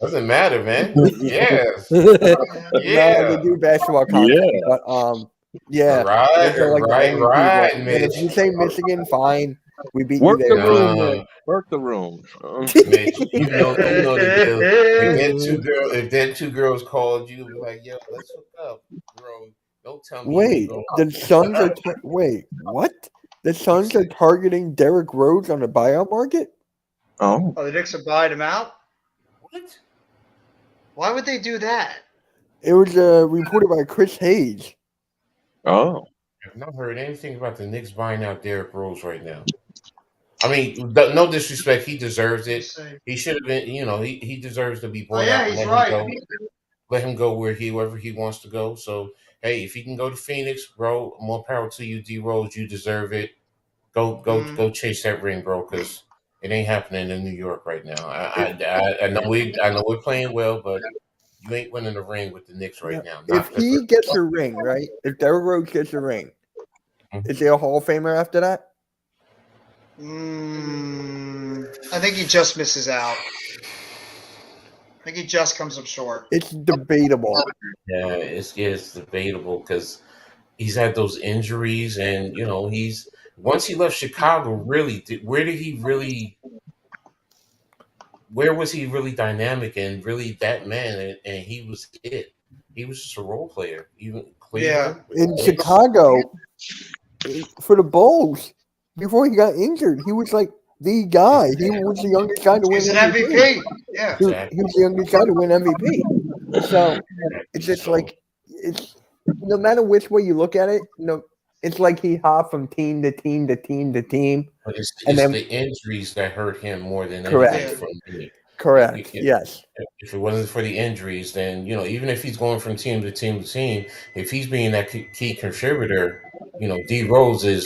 Speaker 2: Doesn't matter, man. Yeah.
Speaker 5: No,
Speaker 2: Yeah.
Speaker 5: they do basketball content, but yeah,
Speaker 2: Right,
Speaker 5: those are like the
Speaker 2: right,
Speaker 5: only
Speaker 2: right,
Speaker 5: people. And if
Speaker 2: Mitch.
Speaker 5: you say Michigan, fine, we beat you
Speaker 4: Work the
Speaker 5: there.
Speaker 4: room,
Speaker 2: Uh,
Speaker 4: Mitch. Work the room.
Speaker 2: Mitch, you know the deal. If then two girls called you, be like, yo, let's hook up, bro. Don't tell me you ain't
Speaker 5: Wait,
Speaker 2: going.
Speaker 5: the Suns are wait, what? The Suns are targeting Derrick Rose on the buyout market?
Speaker 4: Oh,
Speaker 1: Oh, the Knicks are buying him out?
Speaker 2: What?
Speaker 1: Why would they do that?
Speaker 5: It was reported by Chris Hayes.
Speaker 4: oh.
Speaker 2: I've not heard anything about the Knicks buying out Derrick Rose right now. I mean, no disrespect, he deserves it. He should have been, you know, he deserves to be
Speaker 1: Oh
Speaker 2: bought
Speaker 1: yeah,
Speaker 2: out and
Speaker 1: he's
Speaker 2: let
Speaker 1: right.
Speaker 2: him go. Let him go wherever he wants to go. So hey, if he can go to Phoenix, bro, more power to you, D Rose. You deserve it. Go chase that ring, bro, because it ain't happening in New York right now. I know we're playing well, but you ain't winning the ring with the Knicks right now.
Speaker 5: If he gets a ring, right? If Derrick Rose gets a ring, is he a Hall of Famer after that?
Speaker 1: I think he just misses out. I think he just comes up short.
Speaker 5: It's debatable.
Speaker 2: Yeah, it's debatable because he's had those injuries, and you know once he left Chicago. Really, where was he really dynamic and really that man? And he was it. He was just a role player. Even Cleveland,
Speaker 5: In Chicago, for the Bulls, before he got injured, he was like the guy. He was the youngest guy to win
Speaker 1: He's an
Speaker 5: MVP.
Speaker 1: MVP. Yeah.
Speaker 5: He was the youngest guy to win MVP. So it's just like it's no matter which way you look at it, it's like he hopped from team to team to team to team.
Speaker 2: But it's
Speaker 5: then-
Speaker 2: the injuries that hurt him more than
Speaker 5: Correct.
Speaker 2: anything from me.
Speaker 5: Correct. Yes.
Speaker 2: If it wasn't for the injuries, then even if he's going from team to team to team, if he's being that key contributor, D Rose is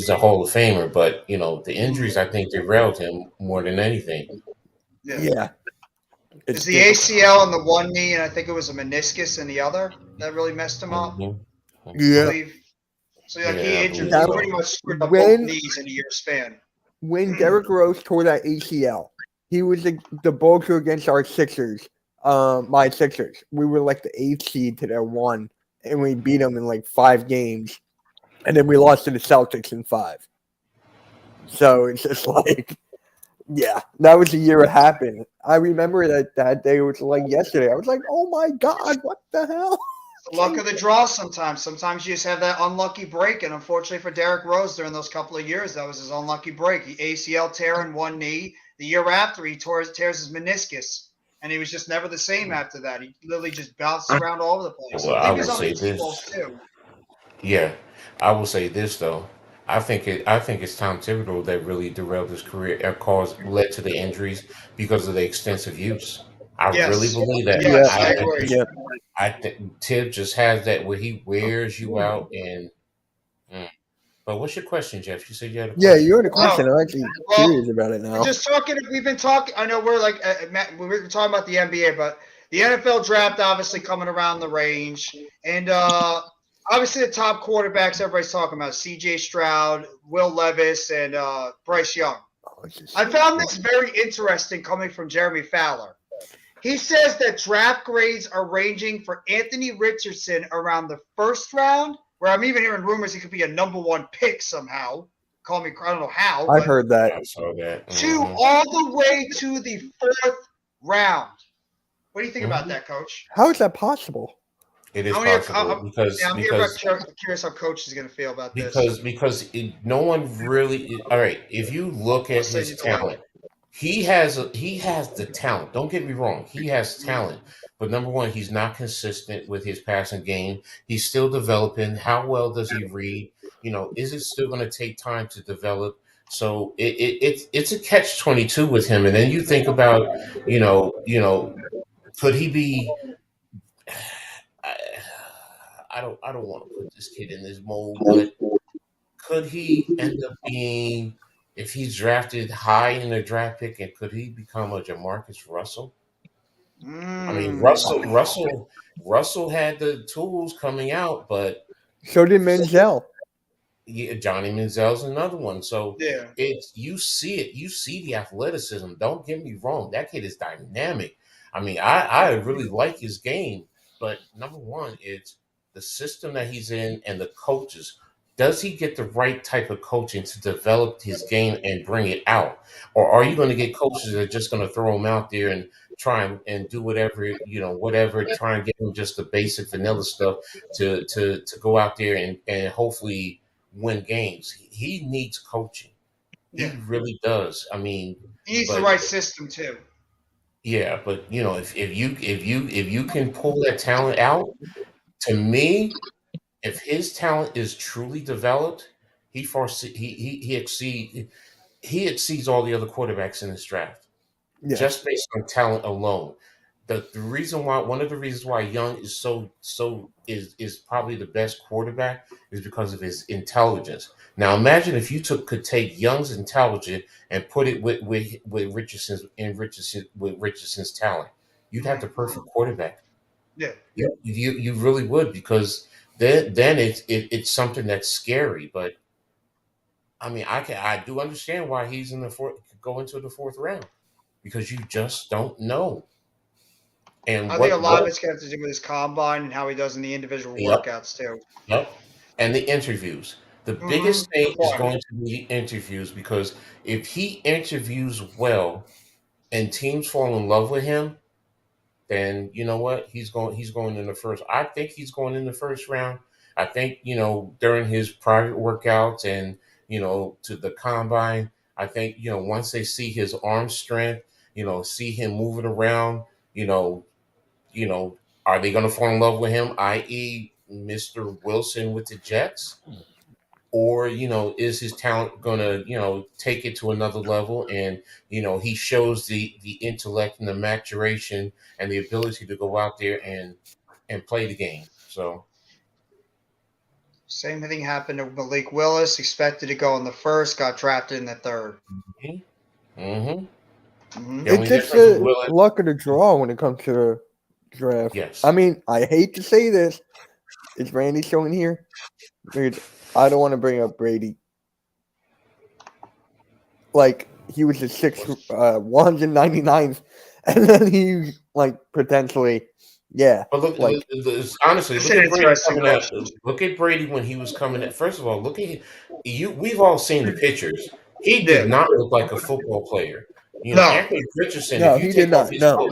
Speaker 2: the Hall of Famer. But the injuries, I think, derailed him more than anything.
Speaker 5: Yeah.
Speaker 1: It's the ACL in the one knee, and I think it was a meniscus in the other that really messed him up.
Speaker 2: Mm-hmm.
Speaker 1: I
Speaker 5: Yeah.
Speaker 1: believe. So he injured.
Speaker 5: That
Speaker 1: He
Speaker 5: was-
Speaker 1: pretty much screwed up both knees in a year span.
Speaker 5: When Derrick Rose tore that ACL, he was the Bulls were against our Sixers, my Sixers. We were like the 8th seed to their 1, and we beat them in like 5 games, and then we lost to the Celtics in 5. So it's just like, yeah, that was the year it happened. I remember that day. It was like yesterday. I was like, oh my God, what the hell?
Speaker 1: The luck of the draw sometimes. Sometimes you just have that unlucky break, and unfortunately for Derrick Rose during those couple of years, that was his unlucky break. He ACL tear in one knee. The year after, he tears his meniscus, and he was just never the same after that. He literally just bounced around all over the place.
Speaker 2: Well,
Speaker 1: I
Speaker 2: I
Speaker 1: think he was
Speaker 2: will
Speaker 1: on the
Speaker 2: say
Speaker 1: T-Balls
Speaker 2: this.
Speaker 1: too.
Speaker 2: Yeah, I will say this though. I think it's Tom Thibodeau that really derailed his career, led to the injuries because of the extensive use. I
Speaker 1: Yes.
Speaker 2: really believe that.
Speaker 1: Yes, I agree.
Speaker 5: Yeah.
Speaker 2: I think Tib just has that where he wears you out. And but what's your question, Jeff? You said you had a
Speaker 5: Yeah,
Speaker 2: question.
Speaker 5: you had a question. I'm actually
Speaker 1: Well,
Speaker 5: curious about it now.
Speaker 1: Just talking, we've been talking. I know we're like, we were talking about the NBA, but the NFL draft obviously coming around the range, and obviously the top quarterbacks everybody's talking about: C.J. Stroud, Will Levis, and Bryce Young. I found this very interesting coming from Jeremy Fowler. He says that draft grades are ranging for Anthony Richardson around the first round, where I'm even hearing rumors he could be a number 1 pick somehow. Call me, I don't know how.
Speaker 5: I heard that.
Speaker 2: I saw that.
Speaker 1: To all the way to the 4th round. What do you think about
Speaker 2: Mhm.
Speaker 1: that, Coach?
Speaker 5: How is that possible?
Speaker 2: It is
Speaker 1: I'm here-
Speaker 2: possible
Speaker 1: I'm
Speaker 2: because
Speaker 1: curious how Coach is going to feel about this.
Speaker 2: no one really. All right, if you look at
Speaker 1: Say
Speaker 2: his
Speaker 1: it away.
Speaker 2: talent, he has the talent. Don't get me wrong, he has talent. But number one, he's not consistent with his passing game. He's still developing. How well does he read? Is it still going to take time to develop? So it's a catch-22 with him. And then you think about, could he be? I don't want to put this kid in this mold, but could he end up being, if he's drafted high in the draft pick, and could he become a Jamarcus Russell? I mean, Russell had the tools coming out, but
Speaker 5: So did Menzel.
Speaker 2: yeah, Johnny Manziel's another one. So
Speaker 1: Yeah.
Speaker 2: you see the athleticism. Don't get me wrong, that kid is dynamic. I mean, I really like his game, but number one, it's the system that he's in and the coaches. Does he get the right type of coaching to develop his game and bring it out? Or are you going to get coaches that are just going to throw him out there and try and do whatever, whatever, try and get him just the basic vanilla stuff to go out there and hopefully win games? He needs coaching. He
Speaker 1: Yeah.
Speaker 2: really does. I mean,
Speaker 1: He needs the
Speaker 2: but
Speaker 1: right system too.
Speaker 2: yeah, but if you can pull that talent out, to me, if his talent is truly developed, he foresee he exceeds all the other quarterbacks in this draft
Speaker 5: Yeah.
Speaker 2: just based on talent alone. The reason why one of the reasons why Young is is probably the best quarterback is because of his intelligence. Now imagine if you could take Young's intelligence and put it with Richardson's talent. You'd have the perfect quarterback.
Speaker 1: Yeah.
Speaker 2: You really would, because then it's something that's scary. But I mean, I do understand why he's in the go into the fourth round, because you just don't know. And
Speaker 1: I think a lot of it's got to do with his combine and how he does in the individual workouts too.
Speaker 2: Yep. And the interviews. The biggest thing is going to be the interviews, because if he interviews well and teams fall in love with him, then you know what? He's going in the first. I think he's going in the first round. I think, during his private workouts and, to the combine, I think, once they see his arm strength, see him moving around, are they going to fall in love with him, i.e., Mr. Wilson with the Jets? Or, is his talent going to, take it to another level, and, he shows the intellect and the maturation and the ability to go out there and play the game. So
Speaker 1: same thing happened to Malik Willis, expected to go in the first, got drafted in the third.
Speaker 5: It's just a luck of the draw when it comes to the draft.
Speaker 2: Yes.
Speaker 5: I mean, I hate to say this. Is Randy showing here? Because I don't want to bring up Brady. Like, he was the 199th, and then he, potentially, yeah.
Speaker 2: But look, honestly, look at Brady when he was coming in. First of all, look at you. We've all seen the pictures. He did not look like a football player. Anthony Richardson.
Speaker 5: No, he did not. No.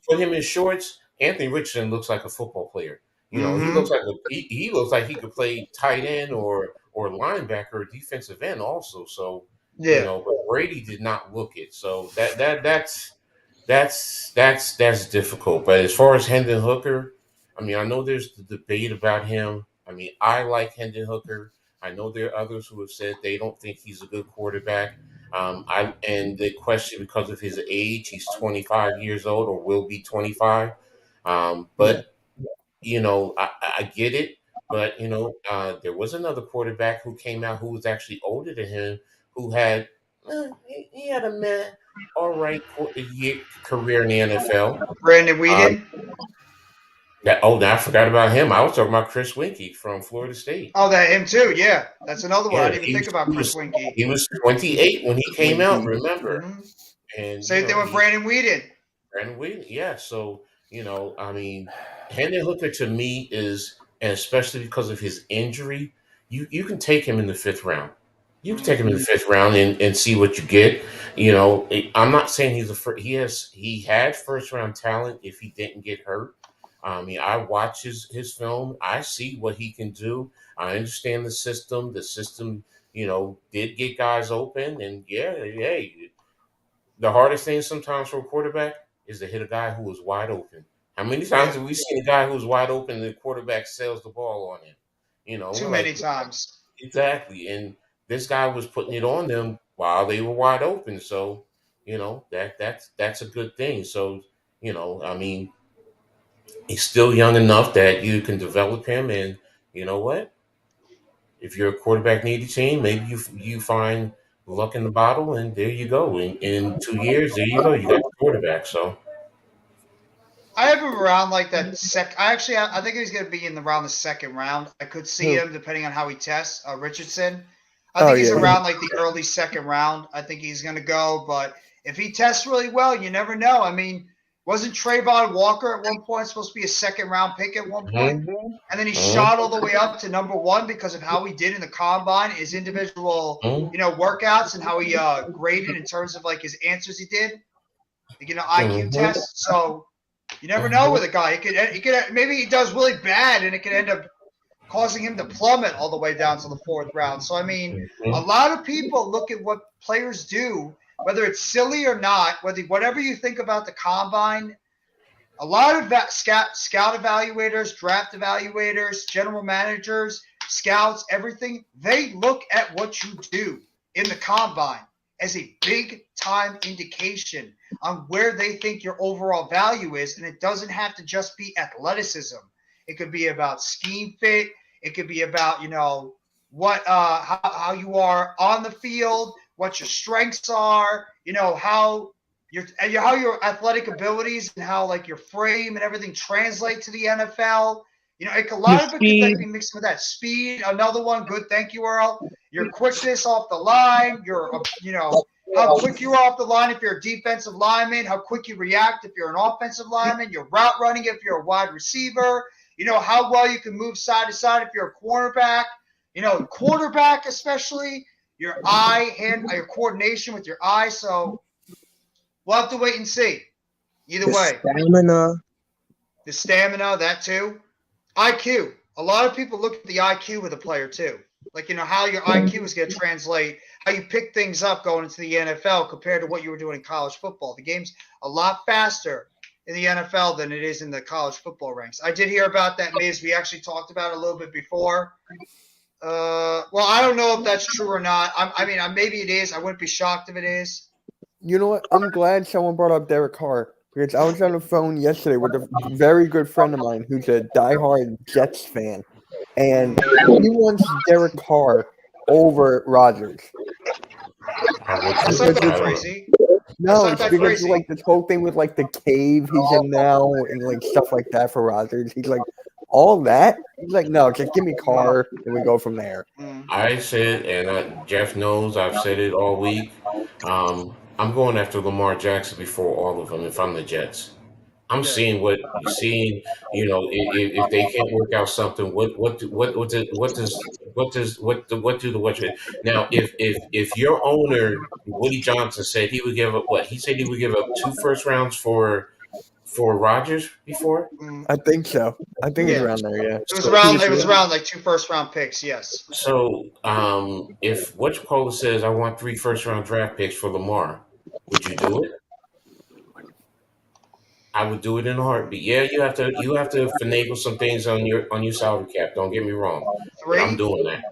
Speaker 2: Put him in shorts. Anthony Richardson looks like a football player. He looks like he looks like he could play tight end or linebacker or defensive end also. So but Brady did not look it. So that's difficult. But as far as Hendon Hooker, I mean, I know there's the debate about him. I mean, I like Hendon Hooker. I know there are others who have said they don't think he's a good quarterback. And the question, because of his age, he's 25 years old or will be 25. But I get it. But there was another quarterback who came out who was actually older than him, who had he had a all right career in the NFL.
Speaker 1: Brandon Weeden.
Speaker 2: Now I forgot about him. I was talking about Chris Winkie from Florida State.
Speaker 1: Oh, him too. Yeah, that's another one. I didn't even think about Chris Winkie.
Speaker 2: He was 28 when he came out. Remember? And
Speaker 1: same thing with Brandon Weeden.
Speaker 2: Brandon Weeden, yeah. So I mean, Hendon Hooker to me is, and especially because of his injury, you can take him in the fifth round. You can take him in the fifth round and see what you get. I'm not saying he had first round talent if he didn't get hurt. I mean, I watch his film. I see what he can do. I understand the system. The system, did get guys open. And the hardest thing sometimes for a quarterback is to hit a guy who was wide open. How many times have we seen a guy who's wide open and the quarterback sails the ball on him?
Speaker 1: Too many times.
Speaker 2: Exactly. And this guy was putting it on them while they were wide open. So, that's a good thing. So, I mean, he's still young enough that you can develop him. And you know what? If you're a quarterback needy team, maybe you find luck in the bottle, and there you go. In 2 years, there you go. You got the quarterback. So
Speaker 1: I have him around like that I think he's going to be in around the second round. I could see him depending on how he tests. Richardson. I think he's around like the early second round. I think he's going to go. But if he tests really well, you never know. I mean, Wasn't Trayvon Walker at one point supposed to be a second-round pick at one point?
Speaker 2: Mhm.
Speaker 1: And then he
Speaker 2: Mhm.
Speaker 1: shot all the way up to number 1 because of how he did in the combine, his individual,
Speaker 2: Mhm.
Speaker 1: workouts, and how he graded in terms of like his answers he did, IQ
Speaker 2: Mhm.
Speaker 1: tests. So you never know with a guy. He could maybe he does really bad, and it could end up causing him to plummet all the way down to the 4th round. So I mean, a lot of people look at what players do, whether it's silly or not, whatever you think about the combine. A lot of scout evaluators, draft evaluators, general managers, scouts, everything, they look at what you do in the combine as a big time indication on where they think your overall value is. And it doesn't have to just be athleticism. It could be about scheme fit. It could be about, what how you are on the field, what your strengths are, how your athletic abilities and how like your frame and everything translate to the NFL. A lot of it could be mixed with that speed. Another one, good. Thank you, Earl. Your quickness off the line. How quick you are off the line if you're a defensive lineman. How quick you react if you're an offensive lineman. Your route running if you're a wide receiver. How well you can move side to side if you're a cornerback. Quarterback especially. Your your coordination with your eye. So we'll have to wait and see. Either way. The stamina, that too. IQ. A lot of people look at the IQ of the player too. Like, how your IQ is going to translate, how you pick things up going into the NFL compared to what you were doing in college football. The game's a lot faster in the NFL than it is in the college football ranks. I did hear about that, Miz. We actually talked about it a little bit before. Well, I don't know if that's true or not. Maybe it is. I wouldn't be shocked if it is.
Speaker 5: You know what? I'm glad someone brought up Derek Carr because I was on the phone yesterday with a very good friend of mine who's a diehard Jets fan, and he wants Derek Carr over Rodgers.
Speaker 1: That's not that crazy.
Speaker 5: No, it's because like this whole thing with like the cave he's in now and like stuff like that for Rodgers. He's like all that. He's like, no, just give me Carr and we go from there.
Speaker 2: I said, and Jeff knows, I've said it all week. I'm going after Lamar Jackson before all of them. If I'm the Jets, I'm seeing if they can't work out something, now if your owner Woody Johnson said he would give up what he said he would give up 2 first rounds for Rodgers before.
Speaker 5: I think so. I think it's around there. Yeah,
Speaker 1: it was around like 2 first round picks. Yes.
Speaker 2: So if whatchamacallit says I want 3 first round draft picks for Lamar, would you do it? I would do it in a heartbeat. Yeah, you have to finagle some things on your salary cap. Don't get me wrong. But I'm doing that.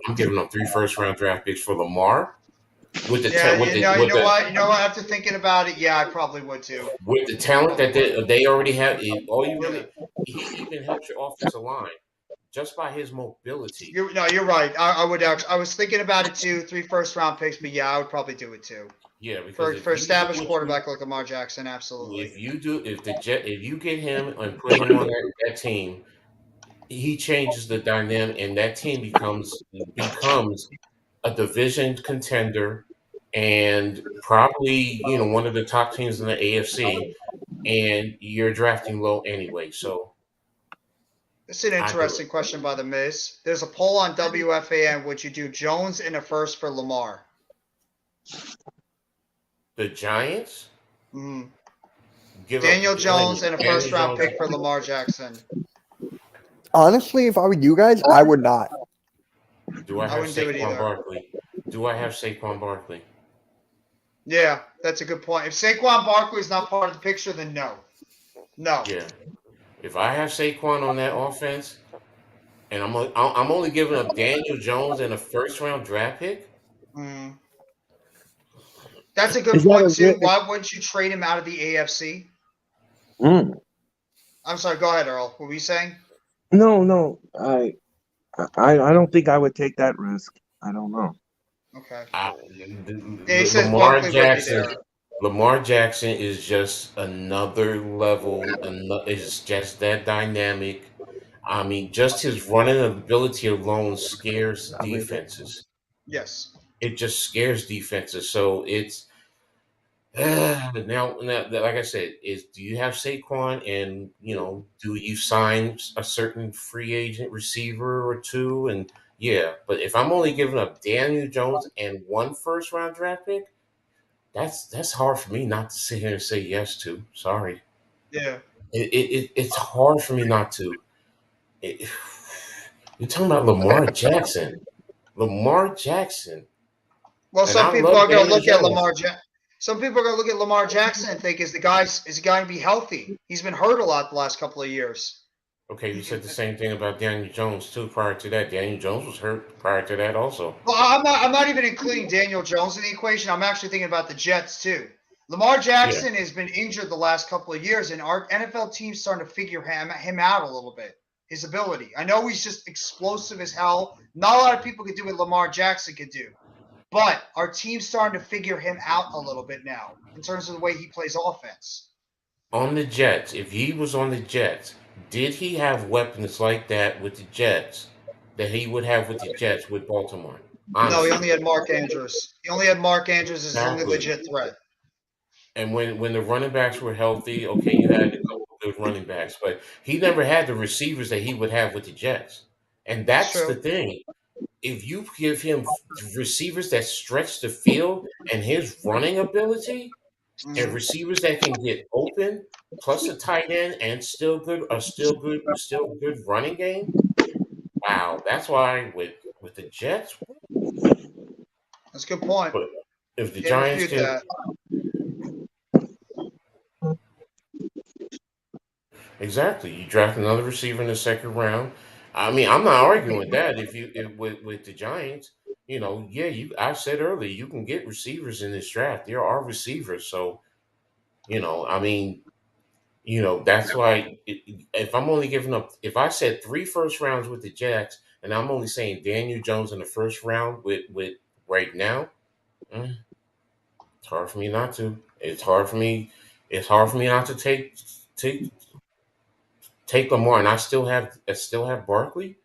Speaker 2: I'm giving them 3 first round draft picks for Lamar. With the
Speaker 1: you know what? After thinking about it, yeah, I probably would too.
Speaker 2: With the talent that they already have, he even helps your offensive line just by his mobility.
Speaker 1: You're right. I would actually. I was thinking about it too. 3 first round picks, but yeah, I would probably do it too.
Speaker 2: Yeah, because
Speaker 1: for established quarterback like Lamar Jackson, absolutely.
Speaker 2: If you get him and put him on that team, he changes the dynamic, and that team becomes a division contender, and probably one of the top teams in the AFC. And you're drafting low anyway, so.
Speaker 1: It's an interesting question by the Miz. There's a poll on WFAN. Would you do Jones in a first for Lamar?
Speaker 2: The Giants?
Speaker 1: Daniel Jones and a first round pick for Lamar Jackson.
Speaker 5: Honestly, if I were you guys, I would not.
Speaker 2: Do I have Saquon Barkley? Do I have Saquon Barkley?
Speaker 1: Yeah, that's a good point. If Saquon Barkley is not part of the picture, then no. No.
Speaker 2: Yeah. If I have Saquon on that offense, and I'm only giving up Daniel Jones and a first round draft pick.
Speaker 1: That's a good point too. Why wouldn't you trade him out of the AFC? I'm sorry. Go ahead, Earl. What were you saying?
Speaker 4: No. I don't think I would take that risk. I don't know.
Speaker 1: Okay.
Speaker 2: Lamar Jackson is just another level. It's just that dynamic. I mean, just his running ability alone scares defenses.
Speaker 1: Yes.
Speaker 2: It just scares defenses. So Now, like I said, do you have Saquon, and do you sign a certain free agent receiver or two? And yeah, but if I'm only giving up Daniel Jones and one first round draft pick, that's hard for me not to sit here and say yes to. Sorry,
Speaker 1: Yeah.
Speaker 2: it's hard for me not to. It, you're talking about Lamar Jackson, Lamar Jackson,
Speaker 1: Well,
Speaker 2: and
Speaker 1: some
Speaker 2: I
Speaker 1: people
Speaker 2: love
Speaker 1: are going to
Speaker 2: Daniel
Speaker 1: look at
Speaker 2: Jones.
Speaker 1: Lamar. Some people are going to look at Lamar Jackson and think, is he going to be healthy? He's been hurt a lot the last couple of years.
Speaker 2: Okay, you said the same thing about Daniel Jones too. Prior to that, Daniel Jones was hurt. Prior to that, also.
Speaker 1: Well, I'm not even including Daniel Jones in the equation. I'm actually thinking about the Jets too. Lamar
Speaker 2: Yeah.
Speaker 1: Jackson has been injured the last couple of years, and our NFL team's starting to figure him out a little bit. His ability. I know he's just explosive as hell. Not a lot of people can do what Lamar Jackson could do, but our team's starting to figure him out a little bit now in terms of the way he plays offense.
Speaker 2: On the Jets, if he was on the Jets, did he have weapons like that with the Jets that he would have with the Jets with Baltimore?
Speaker 1: No, he
Speaker 2: Honestly,
Speaker 1: only had Mark Andrews. He only had Mark Andrews as his only
Speaker 2: exactly.
Speaker 1: legit threat.
Speaker 2: And when the running backs were healthy, okay, you had a couple of good running backs, but he never had the receivers that he would have with the Jets. And
Speaker 1: It's
Speaker 2: that's the
Speaker 1: true.
Speaker 2: thing. If you give him receivers that stretch the field and his running ability, and
Speaker 1: Mhm.
Speaker 2: receivers that can get open, plus a tight end and still good running game. Wow, that's why with the Jets,
Speaker 1: That's a good point.
Speaker 2: but if the
Speaker 1: Can't
Speaker 2: Giants
Speaker 1: refute
Speaker 2: can
Speaker 1: that.
Speaker 2: exactly, you draft another receiver in the second round. I mean, I'm not arguing with that. With the Giants, yeah, I said earlier you can get receivers in this draft. There are receivers, so I mean, that's why if I'm only giving up, if I said 3 first rounds with the Jacks, and I'm only saying Daniel Jones in the first round with right now, mm, it's hard for me not to. It's hard for me. It's hard for me not to take take Lamar, and I still have Barkley.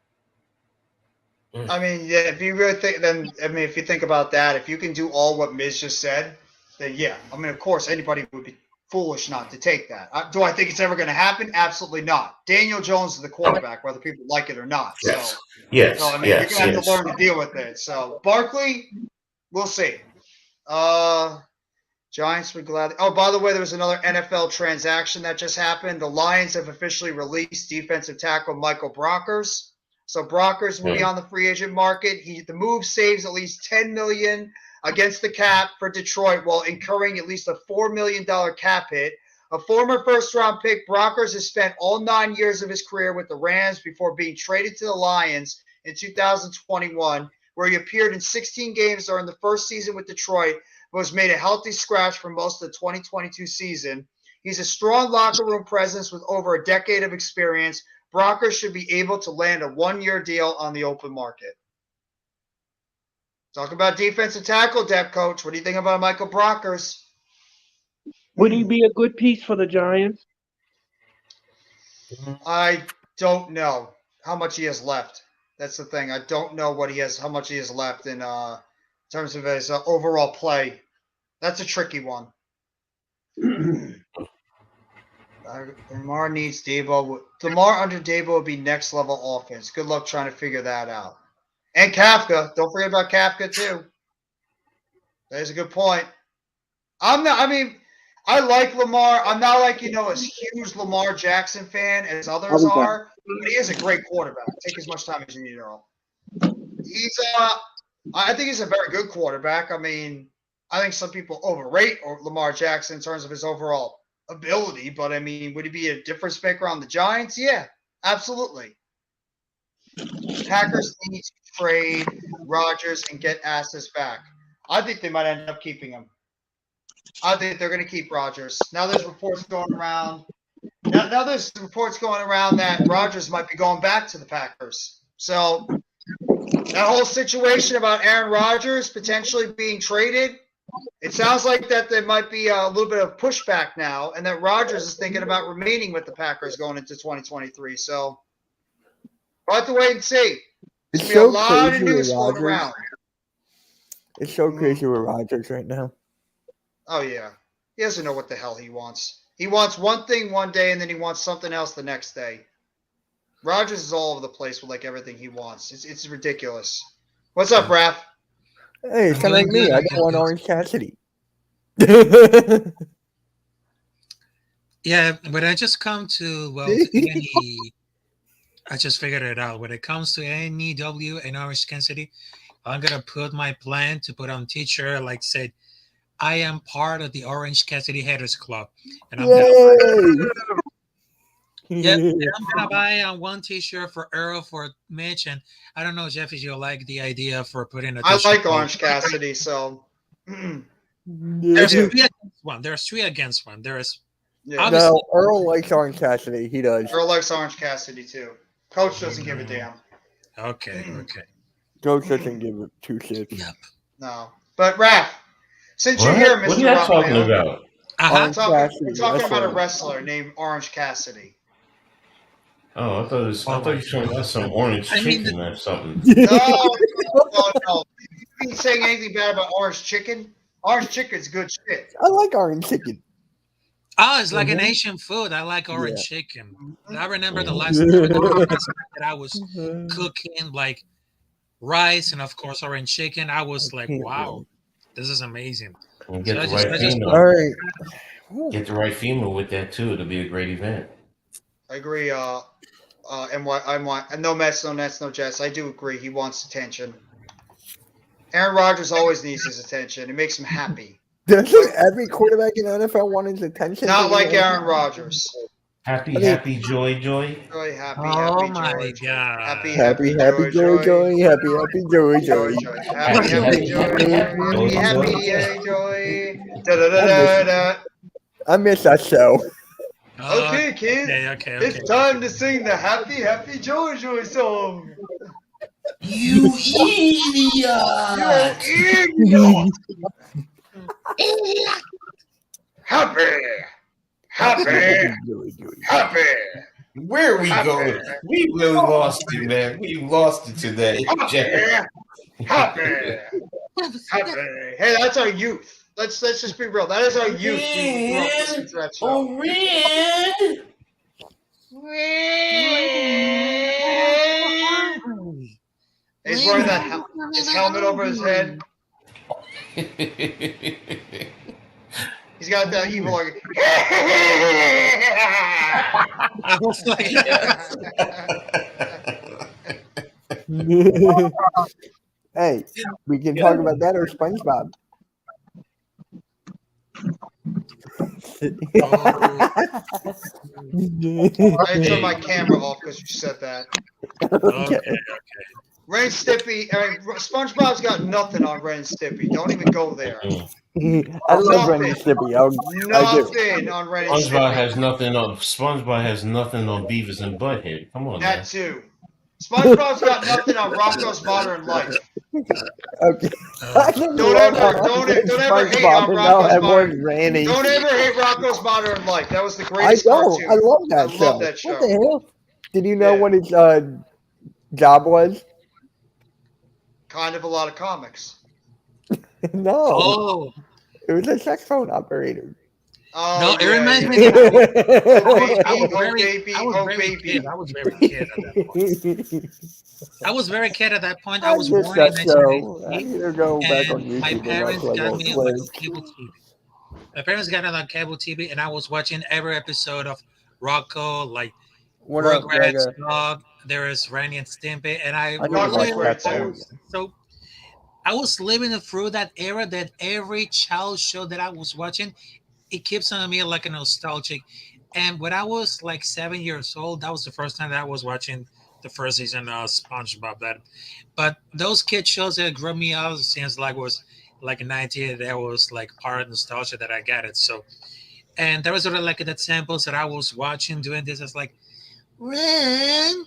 Speaker 2: Mm,
Speaker 1: I mean, yeah, if you really think, then I mean, if you think about that, if you can do all what Miz just said, then yeah, I mean, of course, anybody would be foolish not to take that. Do I think it's ever going to happen? Absolutely not. Daniel Jones is the
Speaker 2: oh,
Speaker 1: quarterback, whether people like it or not.
Speaker 2: yes,
Speaker 1: So
Speaker 2: yes,
Speaker 1: I mean, you're
Speaker 2: yes,
Speaker 1: going to have to
Speaker 2: yes.
Speaker 1: learn to deal with it. So Barkley, we'll see. Uh, Giants would gladly. Oh, by the way, there was another NFL transaction that just happened. The Lions have officially released defensive tackle Michael Brockers. So Brockers will be
Speaker 2: Mm,
Speaker 1: on the free agent market. The move saves at least $10 million against the cap for Detroit while incurring at least a $4 million cap hit. A former first-round pick, Brockers has spent all 9 years of his career with the Rams before being traded to the Lions in 2021, where he appeared in 16 games during the first season with Detroit, was made a healthy scratch for most of the 2022 season. He's a strong locker room presence with over a decade of experience. Brockers should be able to land a 1-year deal on the open market. Talk about defensive tackle depth, coach. What do you think about Michael Brockers?
Speaker 4: Would he be a good piece for the Giants?
Speaker 2: mm.
Speaker 1: I don't know how much he has left. That's the thing. I don't know how much he has left in terms of his overall play. That's a tricky one. Lamar needs Debo. Lamar under Debo would be next level offense. Good luck trying to figure that out. And Kafka. Don't forget about Kafka too. That is a good point. I mean, I like Lamar. I'm not like, a huge Lamar Jackson fan as
Speaker 4: I
Speaker 1: others
Speaker 4: was that.
Speaker 1: are, but he is a great quarterback. Take as much time as you need, Earl. He's I think he's a very good quarterback. I mean, I think some people overrate Lamar Jackson in terms of his overall ability, but I mean, would he be a difference maker on the Giants? Yeah, absolutely. Packers need to trade Rodgers and get assets back. I think they might end up keeping him. I think they're going to keep Rodgers. Now there's reports going around. Now there's reports going around that Rodgers might be going back to the Packers. So that whole situation about Aaron Rodgers potentially being traded, it sounds like that there might be a little bit of pushback now, and that Rodgers is thinking about remaining with the Packers going into 2023. So we'll have to wait and see.
Speaker 5: It's
Speaker 1: There's going to be a
Speaker 5: so
Speaker 1: lot of
Speaker 5: crazy
Speaker 1: news
Speaker 5: with
Speaker 1: floating
Speaker 5: Rodgers.
Speaker 1: around.
Speaker 5: It's so crazy with Rodgers right now.
Speaker 1: Oh, yeah. He doesn't know what the hell he wants. He wants one thing one day, and then he wants something else the next day. Rodgers is all over the place with like everything he wants. It's ridiculous. What's up, Raph?
Speaker 5: Hey, it's kind of like me. I don't want Orange Cassidy.
Speaker 6: Yeah, when I just come to I just figured it out. When it comes to NEW and Orange Cassidy, I'm gonna put my plan to put on T-shirt like said, I am part of the Orange Cassidy Haters Club, and I'm gonna buy one T-shirt for Earl, for Mitch, and I don't know, Jeff, if you like the idea for putting a
Speaker 1: I
Speaker 6: T-shirt.
Speaker 1: like Orange Cassidy, so
Speaker 6: There's three against one. There's three against one. There's
Speaker 5: No, Earl likes Orange Cassidy. He does.
Speaker 1: Earl likes Orange Cassidy too. Coach doesn't give a damn.
Speaker 6: Okay.
Speaker 5: Coach doesn't give it two shits.
Speaker 6: Yep.
Speaker 1: No, but Raph, since
Speaker 2: What?
Speaker 1: you're here, Mr.
Speaker 2: What are you
Speaker 1: Raphael,
Speaker 2: talking about?
Speaker 1: we're
Speaker 5: Cassidy,
Speaker 1: talking about a
Speaker 5: wrestler.
Speaker 1: wrestler named Orange Cassidy.
Speaker 2: Oh, I thought you were talking about some orange
Speaker 6: I mean,
Speaker 2: chicken or something.
Speaker 1: No. You ain't saying anything bad about Orange Chicken. Orange Chicken's good shit.
Speaker 5: I like orange chicken.
Speaker 6: Oh, it's like an
Speaker 5: Mhm.
Speaker 6: Asian food. I like orange chicken. I remember the
Speaker 2: Mhm.
Speaker 6: last time that I was cooking like rice and of course orange chicken. I was like, wow, this is amazing.
Speaker 2: And get
Speaker 6: So
Speaker 2: the
Speaker 6: I
Speaker 2: right
Speaker 6: just-
Speaker 2: female.
Speaker 5: All right.
Speaker 2: Get the right female with that too. It'll be a great event.
Speaker 1: I agree. No mess, no nets, no jets. I do agree. He wants attention. Aaron Rodgers always needs his attention. It makes him happy.
Speaker 5: Doesn't every quarterback in the NFL want his attention?
Speaker 1: Not like Aaron Rodgers.
Speaker 2: Happy,
Speaker 5: Okay.
Speaker 2: happy, joy, joy.
Speaker 1: Really happy,
Speaker 6: Oh
Speaker 1: happy,
Speaker 6: my
Speaker 1: joy.
Speaker 6: God.
Speaker 1: Happy,
Speaker 5: Happy, happy, joy, joy. Happy, happy, joy,
Speaker 1: joy,
Speaker 5: joy.
Speaker 1: joy. Happy, happy, joy,
Speaker 2: Happy,
Speaker 1: happy,
Speaker 2: happy,
Speaker 1: happy, joy. Da da da da da.
Speaker 5: I miss that show.
Speaker 1: Okay, kids.
Speaker 6: Okay.
Speaker 1: It's time to sing the happy, happy, joy, joy song.
Speaker 2: You idiot!
Speaker 1: You idiot! Happy, happy, happy.
Speaker 2: Where are we going? We really lost it, man. We lost it today. Jeff.
Speaker 1: Happy, happy. Hey, that's our youth. Let's just be real. That is our youth. We grew up listening to that show.
Speaker 2: Oh, Red!
Speaker 1: He's wearing that his helmet over his head. He's got that evil like.
Speaker 6: I was like,
Speaker 5: Hey, we can talk about that or SpongeBob.
Speaker 1: I turned my camera off because you said that.
Speaker 6: okay.
Speaker 1: Ren and Stimpy, SpongeBob's got nothing on Ren and Stimpy. Don't even go there.
Speaker 5: I love Ren and Stimpy. I do.
Speaker 1: Nothing on Ren and
Speaker 2: SpongeBob
Speaker 1: Stimpy.
Speaker 2: has nothing on Beavis and Butthead. Come on, man.
Speaker 1: That too. SpongeBob's got nothing on Rocco's Modern Life.
Speaker 5: Okay. I can
Speaker 1: Don't
Speaker 5: love
Speaker 1: ever hate on
Speaker 5: SpongeBob and now
Speaker 1: Rocco's
Speaker 5: everyone's
Speaker 1: Modern.
Speaker 5: ranting.
Speaker 1: Don't ever hate Rocco's Modern Life. That was the
Speaker 5: I
Speaker 1: greatest
Speaker 5: know.
Speaker 1: cartoon.
Speaker 5: I love that
Speaker 1: I
Speaker 5: show.
Speaker 1: love that show.
Speaker 5: What the hell? Did you know
Speaker 1: Yeah.
Speaker 5: what his job was?
Speaker 1: Kind of a lot of comics.
Speaker 5: No.
Speaker 6: Oh,
Speaker 5: It was a sex phone operator.
Speaker 1: Oh,
Speaker 6: no, it
Speaker 1: yeah,
Speaker 6: reminds
Speaker 1: yeah.
Speaker 6: me.
Speaker 1: I was
Speaker 6: very
Speaker 1: baby,
Speaker 6: kid. I was very kid at that point. I was very kid at that point. I
Speaker 5: I
Speaker 6: was
Speaker 5: missed
Speaker 6: born in
Speaker 5: that show. I
Speaker 6: 1998,
Speaker 5: need to go back on
Speaker 6: and my
Speaker 5: YouTube and
Speaker 6: parents
Speaker 5: watch like
Speaker 6: got
Speaker 5: old
Speaker 6: me like
Speaker 5: clips.
Speaker 6: a cable TV. My parents got it on cable TV, and I was watching every episode of Rocco, like
Speaker 5: What up,
Speaker 6: Rugrats,
Speaker 5: Greg?
Speaker 6: Dog. There is Randy and Stimpy, and I
Speaker 5: I need to
Speaker 1: Dog
Speaker 5: watch
Speaker 1: was
Speaker 5: that
Speaker 1: great,
Speaker 5: too.
Speaker 6: so I was living through that era that every child show that I was watching, it keeps on me like a nostalgic. And when I was like 7 years old, that was the first time that I was watching the first season of SpongeBob. But those kid shows that grew me up since like was like 90, that was like part of nostalgia that I got it. So, and there was sort of like that samples that I was watching doing this. It's like, Ren,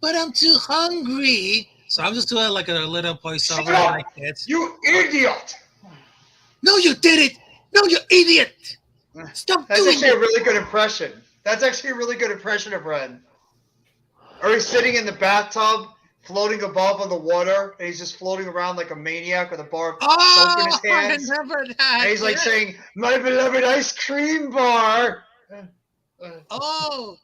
Speaker 6: but I'm too hungry. So I'm just doing like a little voiceover
Speaker 1: Shut up!
Speaker 6: like this.
Speaker 1: You idiot!
Speaker 6: No, you did it! No, you idiot! Stop
Speaker 1: That's
Speaker 6: doing
Speaker 1: actually a
Speaker 6: it!
Speaker 1: really good impression. That's actually a really good impression of Ren. Or he's sitting in the bathtub floating above on the water, and he's just floating around like a maniac with a bar of soap in
Speaker 6: Oh,
Speaker 1: his
Speaker 6: I
Speaker 1: hands.
Speaker 6: remember that.
Speaker 1: And he's like
Speaker 6: yeah.
Speaker 1: saying, "My beloved ice cream bar."
Speaker 6: Oh,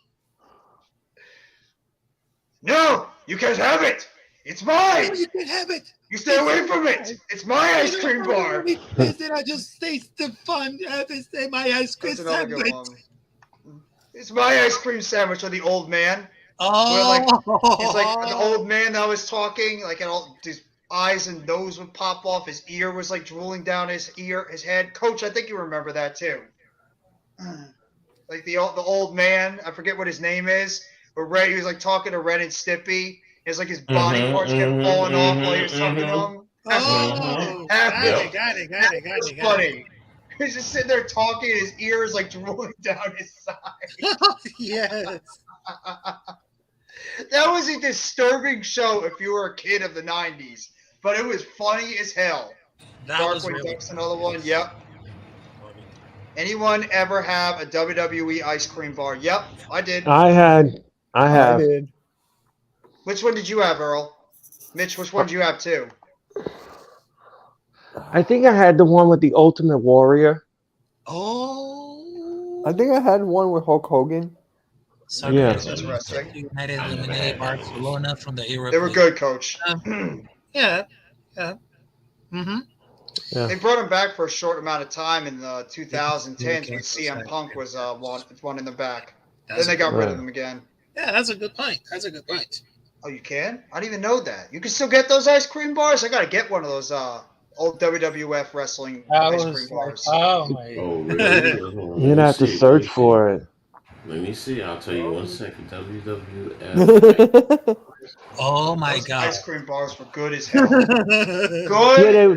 Speaker 1: No, you can't have it. It's
Speaker 6: no,
Speaker 1: mine.
Speaker 6: you can have it.
Speaker 1: You stay away from it. It's my ice cream bar.
Speaker 6: Then I just taste the fun. Have it say my ice cream
Speaker 1: That's another good
Speaker 6: sandwich.
Speaker 1: one. It's my ice cream sandwich, or the old man.
Speaker 6: Oh,
Speaker 1: It's like the old man that was talking, like and all his eyes and nose would pop off. His ear was like drooling down his head. Coach, I think you remember that too. Like the old man, I forget what his name is, but Red, he was like talking to Ren and Stimpy. It's like his body parts kept falling off while he was talking to him.
Speaker 6: Oh,
Speaker 1: Happened.
Speaker 6: got it.
Speaker 1: It's funny. He's just sitting there talking, and his ear is like drooling down his side.
Speaker 6: Yes.
Speaker 1: That was a disturbing show if you were a kid of the 90s, but it was funny as hell.
Speaker 6: That was
Speaker 1: Darkwing
Speaker 6: really
Speaker 1: Duck's another one. Yep.
Speaker 6: funny.
Speaker 1: Anyone ever have a WWE ice cream bar? Yep, I did.
Speaker 4: I have.
Speaker 5: I did.
Speaker 1: Which one did you have, Earl? Mitch, which one did you have too?
Speaker 4: I think I had the one with the Ultimate Warrior.
Speaker 6: Oh.
Speaker 5: I think I had one with Hulk Hogan.
Speaker 4: Yeah.
Speaker 1: That's interesting.
Speaker 6: United eliminated Barcelona from the Europa.
Speaker 1: They were good, Coach.
Speaker 6: Yeah. Mm-hmm.
Speaker 1: They brought him back for a short amount of time in the 2010s when CM Punk was one in the back. Then they got rid of him again.
Speaker 6: Yeah, that's a good point.
Speaker 1: Oh, you can? I didn't even know that. You can still get those ice cream bars? I got to get one of those old WWF wrestling ice cream bars.
Speaker 6: Oh my.
Speaker 2: Oh, really?
Speaker 4: You'd have to search for it.
Speaker 2: Let me see. I'll tell you 1 second. WWF.
Speaker 6: Oh my
Speaker 1: Those
Speaker 6: God.
Speaker 1: ice cream bars were good as hell.
Speaker 6: Good.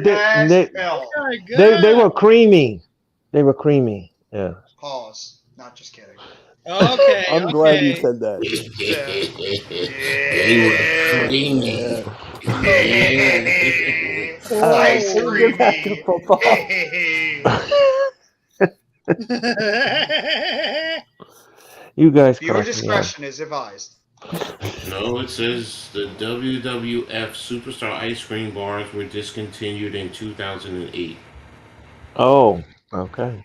Speaker 1: Good as hell.
Speaker 4: They were creamy. They were creamy. Yeah.
Speaker 1: Pause. Not just kidding.
Speaker 6: Okay.
Speaker 5: I'm glad you said that.
Speaker 2: They were creamy.
Speaker 1: Ice
Speaker 5: Get back to
Speaker 1: creamy.
Speaker 5: football.
Speaker 4: You guys.
Speaker 1: Viewer
Speaker 4: crack me up.
Speaker 1: discretion is advised.
Speaker 2: No, it says the WWF Superstar ice cream bars were discontinued in 2008.
Speaker 4: Oh. Okay.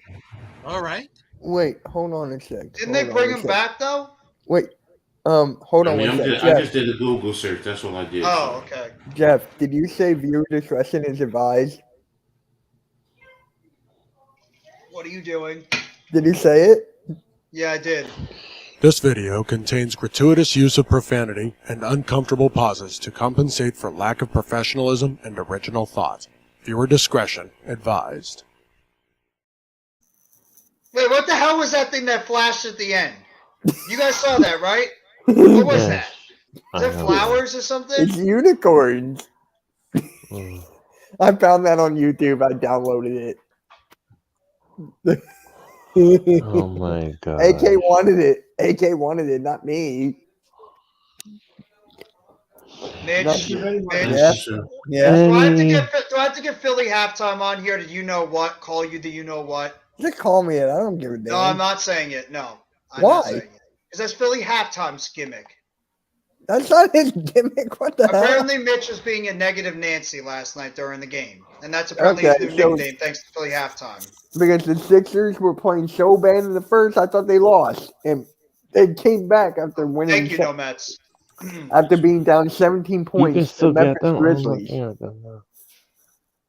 Speaker 6: All right.
Speaker 5: Wait, hold on a sec.
Speaker 1: Didn't they bring him back though?
Speaker 5: Wait, hold
Speaker 2: I
Speaker 5: on
Speaker 2: mean,
Speaker 5: one sec.
Speaker 2: I
Speaker 5: Jeff,
Speaker 2: just did a Google search. That's all I did.
Speaker 1: Oh, okay.
Speaker 5: Jeff, did you say viewer discretion is advised?
Speaker 1: What are you doing?
Speaker 5: Did you say it?
Speaker 1: Yeah, I did.
Speaker 7: This video contains gratuitous use of profanity and uncomfortable pauses to compensate for lack of professionalism and original thought. Viewer discretion advised.
Speaker 1: Wait, what the hell was that thing that flashed at the end? You guys saw that, right? What was that? Is
Speaker 4: I
Speaker 1: it
Speaker 4: know.
Speaker 1: flowers or something?
Speaker 5: It's unicorns.
Speaker 4: Mm.
Speaker 5: I found that on YouTube. I downloaded it.
Speaker 4: Oh my god.
Speaker 5: AK wanted it. AK wanted it, not me.
Speaker 1: Mitch,
Speaker 5: Yeah.
Speaker 2: That's true.
Speaker 5: Yeah.
Speaker 1: do I have to get Philly halftime on here? Did you know what? Call you the you know what?
Speaker 5: Just call me it. I don't give a damn.
Speaker 1: No, I'm not saying it. No. I'm
Speaker 5: Why?
Speaker 1: not saying it. Because that's Philly halftime's gimmick.
Speaker 5: That's not his gimmick. What the hell?
Speaker 1: Apparently, Mitch was being a negative Nancy last night during the game. And that's apparently
Speaker 5: Okay,
Speaker 1: his new
Speaker 5: so-
Speaker 1: nickname thanks to Philly halftime.
Speaker 5: Because the Sixers were playing so bad in the first, I thought they lost. And they came back after winning.
Speaker 1: Thank you, No Mets.
Speaker 5: After being down 17
Speaker 4: You
Speaker 5: points.
Speaker 4: can still
Speaker 5: to
Speaker 4: get
Speaker 5: Memphis
Speaker 4: them. I'm
Speaker 5: Grizzlies.
Speaker 4: looking at them now.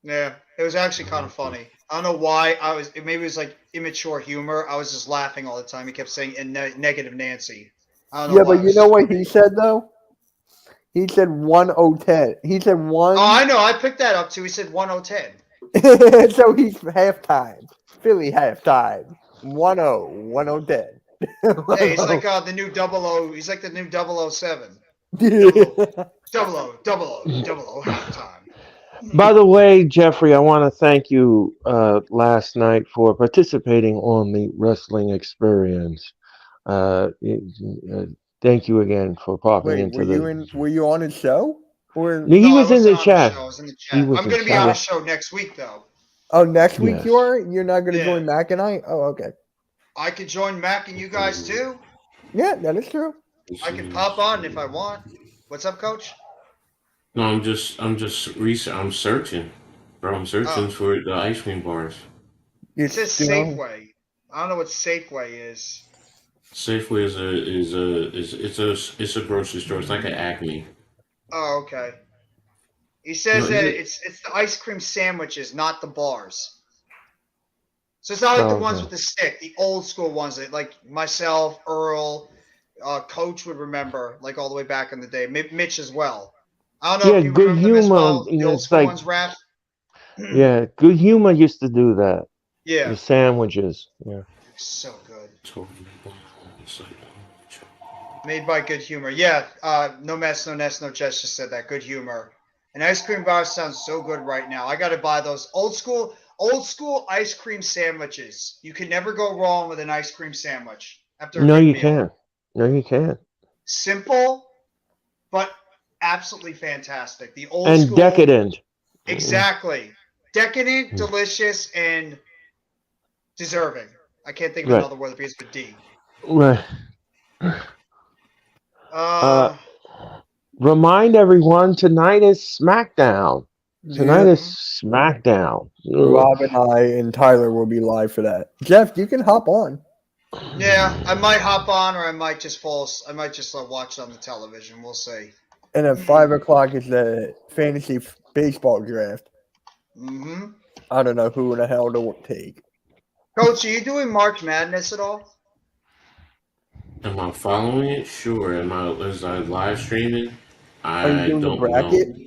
Speaker 1: Yeah, it was actually kind of funny. I don't know why maybe it was like immature humor. I was just laughing all the time. He kept saying negative Nancy. I don't know
Speaker 5: Yeah,
Speaker 1: why.
Speaker 5: but you know what he said though? He said 1-0-10. He said one.
Speaker 1: Oh, I know. I picked that up too. He said 1-0-10.
Speaker 5: So he's halftime. Philly halftime. 1-0. 1-0-10.
Speaker 1: Hey, he's like the new 00. He's like the new 007. 00 halftime.
Speaker 4: By the way, Jeffrey, I want to thank you last night for participating on the wrestling experience. Thank you again for popping
Speaker 5: Wait,
Speaker 4: into
Speaker 5: were you on his show? Or
Speaker 4: He
Speaker 1: No, I
Speaker 4: was in
Speaker 1: wasn't
Speaker 4: the
Speaker 1: on
Speaker 4: chat.
Speaker 1: show. I was in the
Speaker 4: He
Speaker 1: chat.
Speaker 4: was
Speaker 1: I'm
Speaker 4: in
Speaker 1: going to be
Speaker 4: chat.
Speaker 1: on the show next week though.
Speaker 5: oh, next week
Speaker 4: Yes.
Speaker 5: you are? You're not going to
Speaker 1: Yeah.
Speaker 5: join Mac and I? Oh, okay.
Speaker 1: I could join Mac and you guys too.
Speaker 5: Yeah, that is true.
Speaker 1: I can pop on if I want. What's up, Coach?
Speaker 2: No, I'm searching, bro. I'm searching
Speaker 1: Oh,
Speaker 2: for the ice cream bars.
Speaker 1: it
Speaker 5: It's
Speaker 1: says
Speaker 5: still
Speaker 1: Safeway. I don't know what Safeway is.
Speaker 2: Safeway it's a grocery store. It's like an Acme.
Speaker 1: Oh, okay. He
Speaker 2: No,
Speaker 1: says
Speaker 2: is
Speaker 1: that
Speaker 2: it?
Speaker 1: it's the ice cream sandwiches, not the bars. So it's not like the
Speaker 4: Oh,
Speaker 1: ones
Speaker 4: okay.
Speaker 1: with the stick, the old school ones that like myself, Earl, Coach would remember, like all the way back in the day. Mitch as well. I don't know
Speaker 4: Yeah,
Speaker 1: if you
Speaker 4: Good
Speaker 1: remember them as
Speaker 4: Humor.
Speaker 1: well.
Speaker 4: You
Speaker 1: The
Speaker 4: know,
Speaker 1: old
Speaker 4: it's
Speaker 1: school
Speaker 4: like
Speaker 1: ones, Raph.
Speaker 4: yeah, Good Humor used to do that.
Speaker 1: Yeah,
Speaker 4: The sandwiches. Yeah.
Speaker 1: so good.
Speaker 2: Totally. It's like,
Speaker 1: Made by Good Humor. Yeah, no mess, no nest, no chest just said that. Good Humor. An ice cream bar sounds so good right now. I got to buy those old school ice cream sandwiches. You can never go wrong with an ice cream sandwich after a
Speaker 4: No,
Speaker 1: good
Speaker 4: you
Speaker 1: meal.
Speaker 4: can't. No, you can't.
Speaker 1: Simple, but absolutely fantastic. The old
Speaker 4: And
Speaker 1: school,
Speaker 4: decadent.
Speaker 1: exactly. Decadent,
Speaker 4: Mm.
Speaker 1: delicious, and deserving. I can't think of
Speaker 4: Right.
Speaker 1: another word that begins with D.
Speaker 4: Right.
Speaker 1: Uh,
Speaker 4: Remind everyone tonight is SmackDown. Tonight
Speaker 5: yeah.
Speaker 4: is SmackDown. Ugh.
Speaker 5: Rob and I and Tyler will be live for that. Jeff, you can hop on.
Speaker 1: yeah, I might hop on, or I might just I might just watch it on the television. We'll see.
Speaker 5: And at 5 o'clock is the fantasy baseball draft.
Speaker 1: Mm-hmm.
Speaker 5: I don't know who in the hell to take.
Speaker 1: Coach, are you doing March Madness at all?
Speaker 2: am I following it? Sure. Is I live streaming?
Speaker 5: Are you
Speaker 2: I
Speaker 5: doing the
Speaker 2: don't
Speaker 5: bracket?
Speaker 2: know.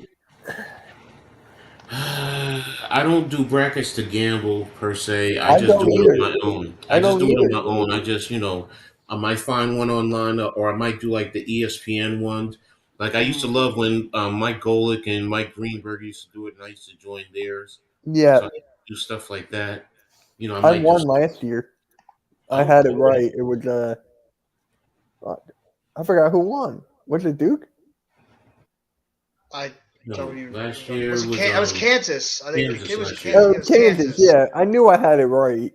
Speaker 2: I don't do brackets to gamble per se. I
Speaker 5: I
Speaker 2: just do
Speaker 5: don't
Speaker 2: it on
Speaker 5: either.
Speaker 2: my own.
Speaker 5: I
Speaker 2: I just
Speaker 5: don't
Speaker 2: do it on
Speaker 5: either.
Speaker 2: my own. I just, I might find one online, or I might do like the ESPN ones. Like I used to love when Mike Golick and Mike Greenberg used to do it, and I used to join theirs.
Speaker 5: Yeah,
Speaker 2: So I do stuff like that. I
Speaker 5: I
Speaker 2: might do.
Speaker 5: won last year. I
Speaker 2: Oh,
Speaker 5: had it
Speaker 2: cool.
Speaker 5: right. It was I forgot who won. Was it Duke?
Speaker 1: I
Speaker 2: No,
Speaker 1: don't even.
Speaker 2: last
Speaker 1: Was
Speaker 2: year
Speaker 1: it?
Speaker 2: was
Speaker 1: It was Kansas. I think the
Speaker 2: Kansas
Speaker 1: kid was
Speaker 2: last
Speaker 1: Kansas.
Speaker 2: year.
Speaker 1: It
Speaker 5: Oh,
Speaker 1: was
Speaker 5: Kansas.
Speaker 1: Kansas.
Speaker 5: Yeah, I knew I had it right.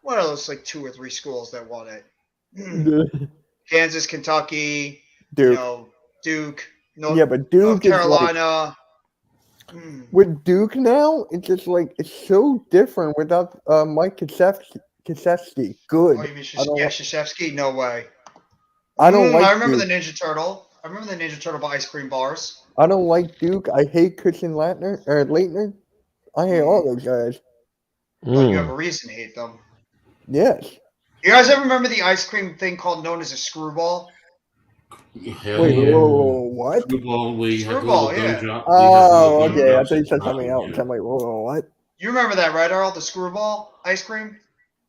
Speaker 1: One of those like 2 or 3 schools that won it. Kansas, Kentucky,
Speaker 5: Duke.
Speaker 1: Duke,
Speaker 5: Yeah, but
Speaker 1: North
Speaker 5: Duke is like
Speaker 1: Carolina.
Speaker 5: with Duke now. It's just like it's so different without Mike Krzyzewski. Good.
Speaker 1: Oh, you mean
Speaker 5: I don't.
Speaker 1: Krzyzewski? No way.
Speaker 5: I don't like
Speaker 1: I remember
Speaker 5: Duke.
Speaker 1: the Ninja Turtle. I remember the Ninja Turtle ice cream bars.
Speaker 5: I don't like Duke. I hate Christian Leitner. I hate all those guys.
Speaker 1: Well, you have a reason to hate them.
Speaker 5: Yes.
Speaker 1: You guys ever remember the ice cream thing called known as a screwball?
Speaker 2: Hell
Speaker 5: Wait,
Speaker 2: yeah.
Speaker 5: whoa, what?
Speaker 2: Screwball where you have the
Speaker 1: Screwball,
Speaker 2: little
Speaker 1: yeah.
Speaker 2: gum drop.
Speaker 5: Oh,
Speaker 2: You have the little
Speaker 5: okay. I
Speaker 2: gumdrops
Speaker 5: thought you
Speaker 2: and
Speaker 5: said
Speaker 2: drop
Speaker 5: something
Speaker 2: it,
Speaker 5: else.
Speaker 2: yeah.
Speaker 5: I'm like, whoa, what?
Speaker 1: You remember that, right, Earl? The screwball ice cream?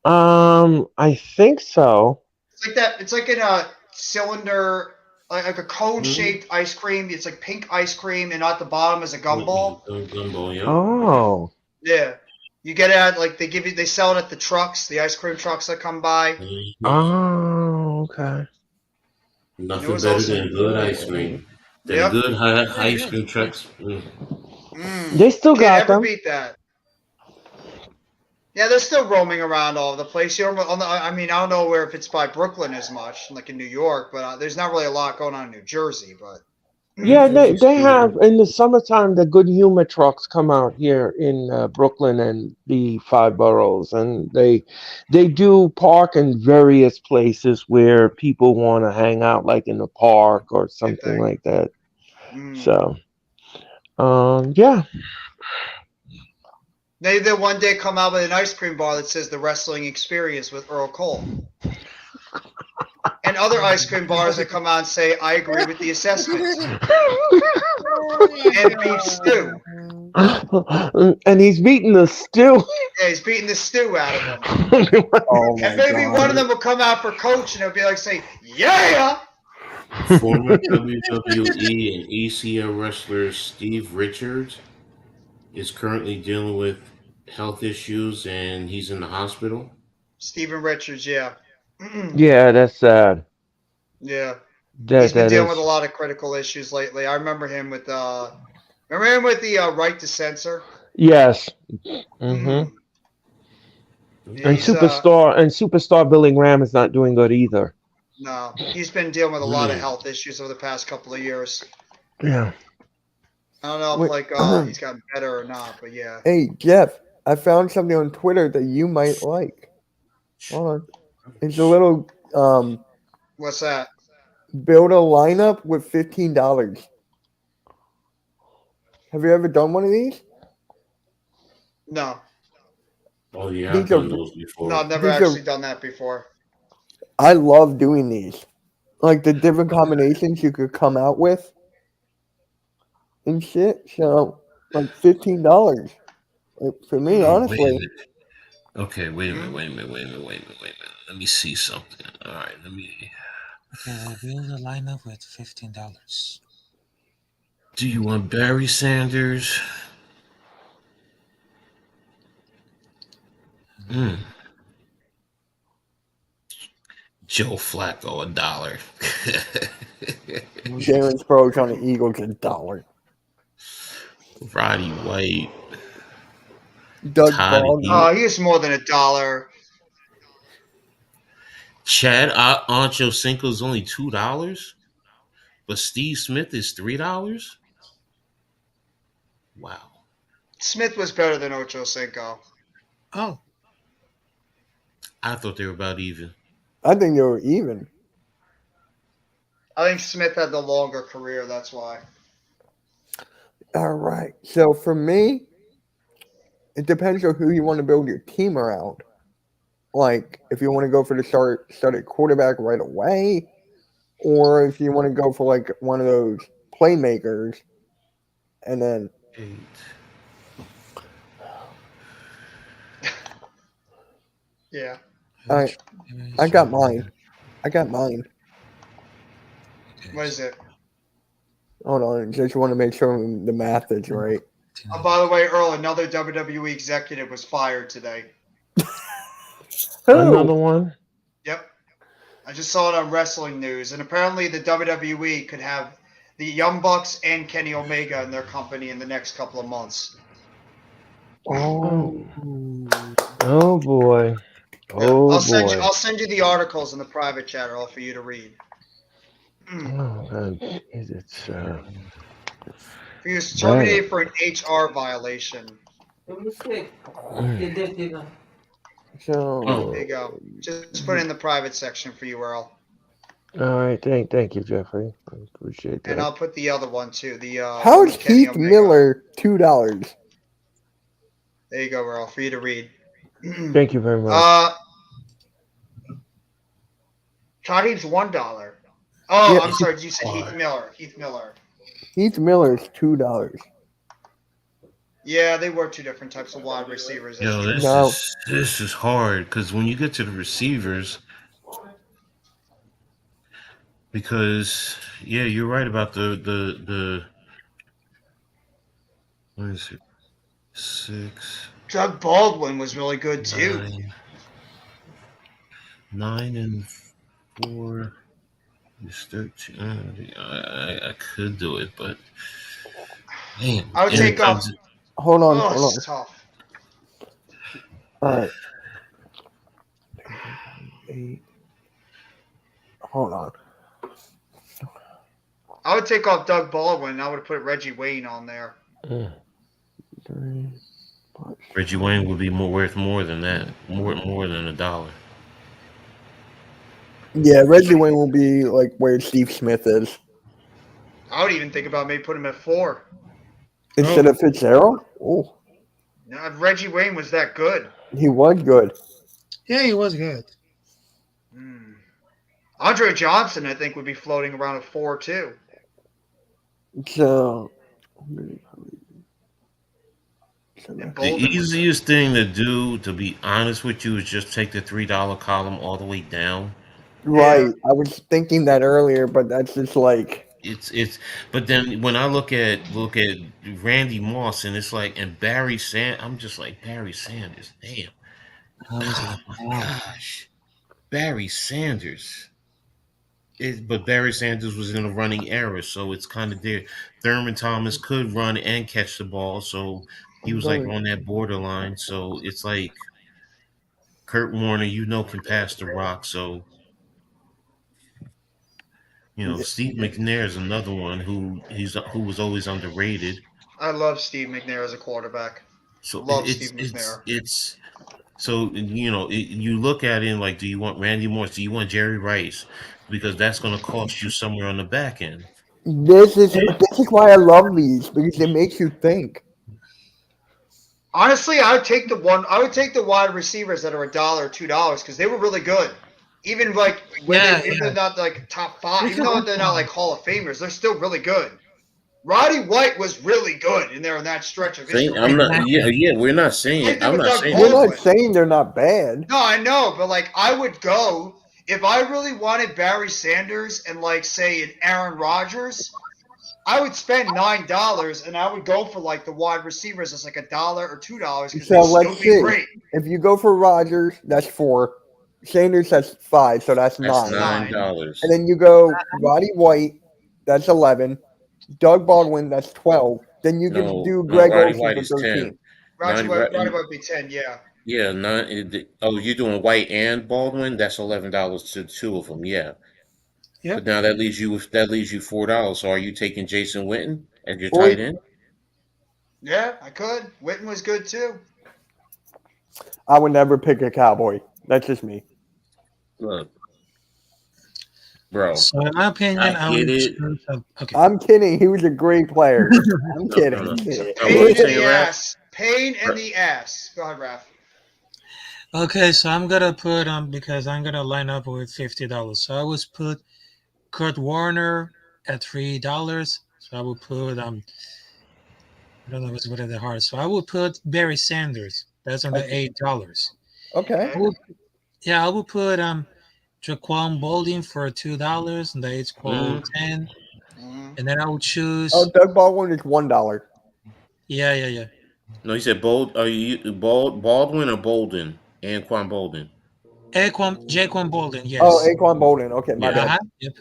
Speaker 4: I think so.
Speaker 1: It's like that. It's like in a cylinder, like a cone-shaped ice cream. It's like pink ice cream, and at the bottom is a gumball.
Speaker 2: Gumball, yeah.
Speaker 4: Oh.
Speaker 1: Yeah. You get it at like they sell it at the trucks, the ice cream trucks that come by.
Speaker 2: Mhm.
Speaker 4: Oh, okay.
Speaker 2: Nothing
Speaker 1: was
Speaker 2: better
Speaker 1: also
Speaker 2: than good ice cream. Than
Speaker 1: Yep.
Speaker 2: good ice cream trucks.
Speaker 4: They still
Speaker 1: Can't
Speaker 4: got
Speaker 1: ever
Speaker 4: them.
Speaker 1: beat that. Yeah, they're still roaming around all over the place. I mean, I don't know where if it's by Brooklyn as much, like in New York, but there's not really a lot going on in New Jersey. But
Speaker 4: Yeah, they have in the summertime the Good Humor trucks come out here in Brooklyn and the 5 boroughs, and they do park in various places where people want to hang out, like in the park or something like that. So, yeah.
Speaker 1: Maybe they'll one day come out with an ice cream bar that says the wrestling experience with Earl Cole. And other ice cream bars that come out and say, I agree with the assessment. And beef stew.
Speaker 4: And he's beating the stew.
Speaker 1: Yeah, he's beating the stew out of them.
Speaker 5: Oh my
Speaker 1: And maybe
Speaker 5: God.
Speaker 1: one of them will come out for Coach and it'll be like, say, yeah!
Speaker 2: Former WWE and ECW wrestler Steve Richards is currently dealing with health issues and he's in the hospital.
Speaker 1: Steven Richards, yeah.
Speaker 4: Yeah, that's sad.
Speaker 1: Yeah.
Speaker 4: That,
Speaker 1: He's been
Speaker 4: that
Speaker 1: dealing
Speaker 4: is.
Speaker 1: with a lot of critical issues lately. I remember him with the right to censor.
Speaker 4: Yes. Mm-hmm. And
Speaker 1: He's,
Speaker 4: superstar Billy Graham is not doing good either.
Speaker 1: no, he's been dealing with a lot of health issues over the past couple of years.
Speaker 4: Yeah.
Speaker 1: don't know if
Speaker 5: Wait,
Speaker 1: he's gotten better or not, but yeah.
Speaker 5: Hey, Jeff, I found something on Twitter that you might like. Hold on. It's a little
Speaker 1: What's that?
Speaker 5: build a lineup with $15. Have you ever done one of these?
Speaker 1: No,
Speaker 2: Oh yeah, I've
Speaker 5: These are
Speaker 2: done those before.
Speaker 1: no, I've never
Speaker 5: These are-
Speaker 1: actually done that before.
Speaker 5: I love doing these. Like the different combinations you could come out with and shit. So like $15. Like, for me,
Speaker 2: Oh, wait a
Speaker 5: honestly.
Speaker 2: minute. Okay, wait a minute. Let me see something. All right, let me.
Speaker 6: Okay, we'll build a lineup with $15.
Speaker 2: Do you want Barry Sanders? Joe Flacco, $1.
Speaker 5: Jalen Sproles on the Eagles $1.
Speaker 2: Roddy White.
Speaker 5: Doug
Speaker 2: Todd
Speaker 5: Baldwin.
Speaker 2: Heath.
Speaker 1: He's more than $1.
Speaker 2: Chad Ochocinco is only $2, but Steve Smith is $3. Wow.
Speaker 1: Smith was better than Ocho Cinco.
Speaker 6: Oh,
Speaker 2: I thought they were about even.
Speaker 5: I think they were even.
Speaker 1: I think Smith had the longer career. That's why.
Speaker 5: All right. So for me, it depends on who you want to build your team around. Like if you want to go for the started quarterback right away, or if you want to go for like one of those playmakers, and then
Speaker 2: 8.
Speaker 1: Yeah.
Speaker 5: all right, I got mine.
Speaker 1: What is it?
Speaker 5: Hold on, just want to make sure the math is right.
Speaker 1: Oh, by the way, Earl, another WWE executive was fired today.
Speaker 4: Another one.
Speaker 1: Yep. I just saw it on Wrestling News, and apparently the WWE could have the Young Bucks and Kenny Omega in their company in the next couple of months.
Speaker 4: Oh boy.
Speaker 1: Yeah,
Speaker 4: Oh
Speaker 1: I'll
Speaker 4: boy.
Speaker 1: send you the articles in the private chat, Earl, for you to read.
Speaker 4: Oh, it's
Speaker 1: He was terminated for an HR violation.
Speaker 5: So
Speaker 1: There you go. Just put it in the private section for you, Earl.
Speaker 4: all right. Thank you, Jeffrey. I appreciate that.
Speaker 1: And I'll put the other one too. The
Speaker 5: how
Speaker 1: one
Speaker 5: is
Speaker 1: with Kenny
Speaker 5: Heath
Speaker 1: Omega.
Speaker 5: Miller $2?
Speaker 1: There you go, Earl, for you to read.
Speaker 4: Thank you very much.
Speaker 1: Todd Heath's $1. Oh,
Speaker 5: Yeah.
Speaker 1: I'm sorry. You said Heath Miller. Heath Miller.
Speaker 5: Heath Miller's $2.
Speaker 1: Yeah, they were two different types of wide receivers.
Speaker 2: Yo, this is hard because when you get to the receivers, because yeah, you're right about the what is it? 6,
Speaker 1: Doug Baldwin was really good too.
Speaker 2: 9 and 4 is 13. I could do it, but man,
Speaker 1: I would take off.
Speaker 5: Hold on,
Speaker 1: Oh,
Speaker 5: hold
Speaker 1: it's tough.
Speaker 5: on. All right. 8. Hold on.
Speaker 1: I would take off Doug Baldwin. I would put Reggie Wayne on there.
Speaker 5: 3.
Speaker 2: Reggie Wayne would be worth more than that, more than $1.
Speaker 5: Yeah, Reggie Wayne will be like where Steve Smith is
Speaker 1: I would even think about maybe putting him at 4.
Speaker 5: instead of Fitzgerald. Oh,
Speaker 1: No, if Reggie Wayne was that good.
Speaker 5: he was good.
Speaker 6: yeah, he was good.
Speaker 1: Andre Johnson, I think, would be floating around at 4 too.
Speaker 5: So
Speaker 1: And
Speaker 2: The
Speaker 1: Bolden was
Speaker 2: easiest thing to do, to be honest with you, is just take the $3 column all the way down.
Speaker 5: right, I was thinking that earlier, but that's just like
Speaker 2: It's but then when I look at Randy Moss and it's like and Barry Sand, I'm just like Barry Sanders, damn. Oh my gosh. Barry Sanders. But Barry Sanders was in a running era, so it's kind of there. Thurman Thomas could run and catch the ball, so he was like on that borderline. So it's like Kurt Warner, can pass the rock. So Steve McNair is another one who was always underrated.
Speaker 1: I love Steve McNair as a quarterback.
Speaker 2: So
Speaker 1: Love
Speaker 2: it's
Speaker 1: Steve
Speaker 2: it's
Speaker 1: McNair.
Speaker 2: it's so you look at it like, do you want Randy Moss? Do you want Jerry Rice? Because that's going to cost you somewhere on the back end.
Speaker 5: This is why I love these because it makes you think.
Speaker 1: Honestly, I would take the wide receivers that are $1 or $2 because they were really good. Even like when even they're not like top 5, even though they're not like Hall of Famers, they're still really good. Roddy White was really good in that stretch of his career.
Speaker 2: I'm not. Yeah. We're not saying.
Speaker 1: Same thing
Speaker 2: I'm
Speaker 1: with
Speaker 2: not
Speaker 1: Doug
Speaker 2: saying.
Speaker 5: We're
Speaker 1: Baldwin.
Speaker 5: not saying they're not bad.
Speaker 1: No, I know, but like I would go if I really wanted Barry Sanders and like say an Aaron Rodgers. I would spend $9 and I would go for like the wide receivers as like $1 or $2 because
Speaker 5: So
Speaker 1: they'd
Speaker 5: let's
Speaker 1: still be
Speaker 5: see.
Speaker 1: great.
Speaker 5: If you go for Rodgers, that's 4. Sanders, that's 5, so that's
Speaker 2: That's
Speaker 5: 9.
Speaker 2: $9.
Speaker 5: And then you go Roddy White, that's 11. Doug Baldwin, that's 12. Then you can do Greg
Speaker 2: Roddy
Speaker 5: Olsen
Speaker 2: White
Speaker 5: for
Speaker 2: is
Speaker 5: 13.
Speaker 2: 10.
Speaker 1: Roddy White would be 10, yeah.
Speaker 2: Yeah, you're doing White and Baldwin. That's $11 to 2 of them. Yeah.
Speaker 6: Yep.
Speaker 2: But now that leaves you $4. So are you taking Jason Witten as your
Speaker 5: Or-
Speaker 2: tight end?
Speaker 1: Yeah, I could. Witten was good too.
Speaker 5: I would never pick a Cowboy. That's just me.
Speaker 2: Look, bro.
Speaker 6: So in my opinion,
Speaker 2: I get it.
Speaker 6: Okay.
Speaker 5: I'm kidding. He was a great player. I'm kidding.
Speaker 2: No.
Speaker 1: Pain in the ass. Pain in the ass. Go ahead, Raph.
Speaker 6: Okay, so I'm gonna put because I'm gonna line up with $50. So I would put Kurt Warner at $3. So I would put I don't know what's really hard. So I would put Barry Sanders. That's under $8.
Speaker 5: Okay.
Speaker 6: I would put Jaquan Baldwin for $2, and that's called 10. And then I would choose.
Speaker 5: Oh, Doug Baldwin is $1.
Speaker 6: Yeah.
Speaker 2: No, he said Baldwin or Bolden? Anquan Bolden.
Speaker 6: Jaquan Baldwin, yes.
Speaker 5: Oh, Anquan Bolden. Okay, my bad.
Speaker 6: Yep.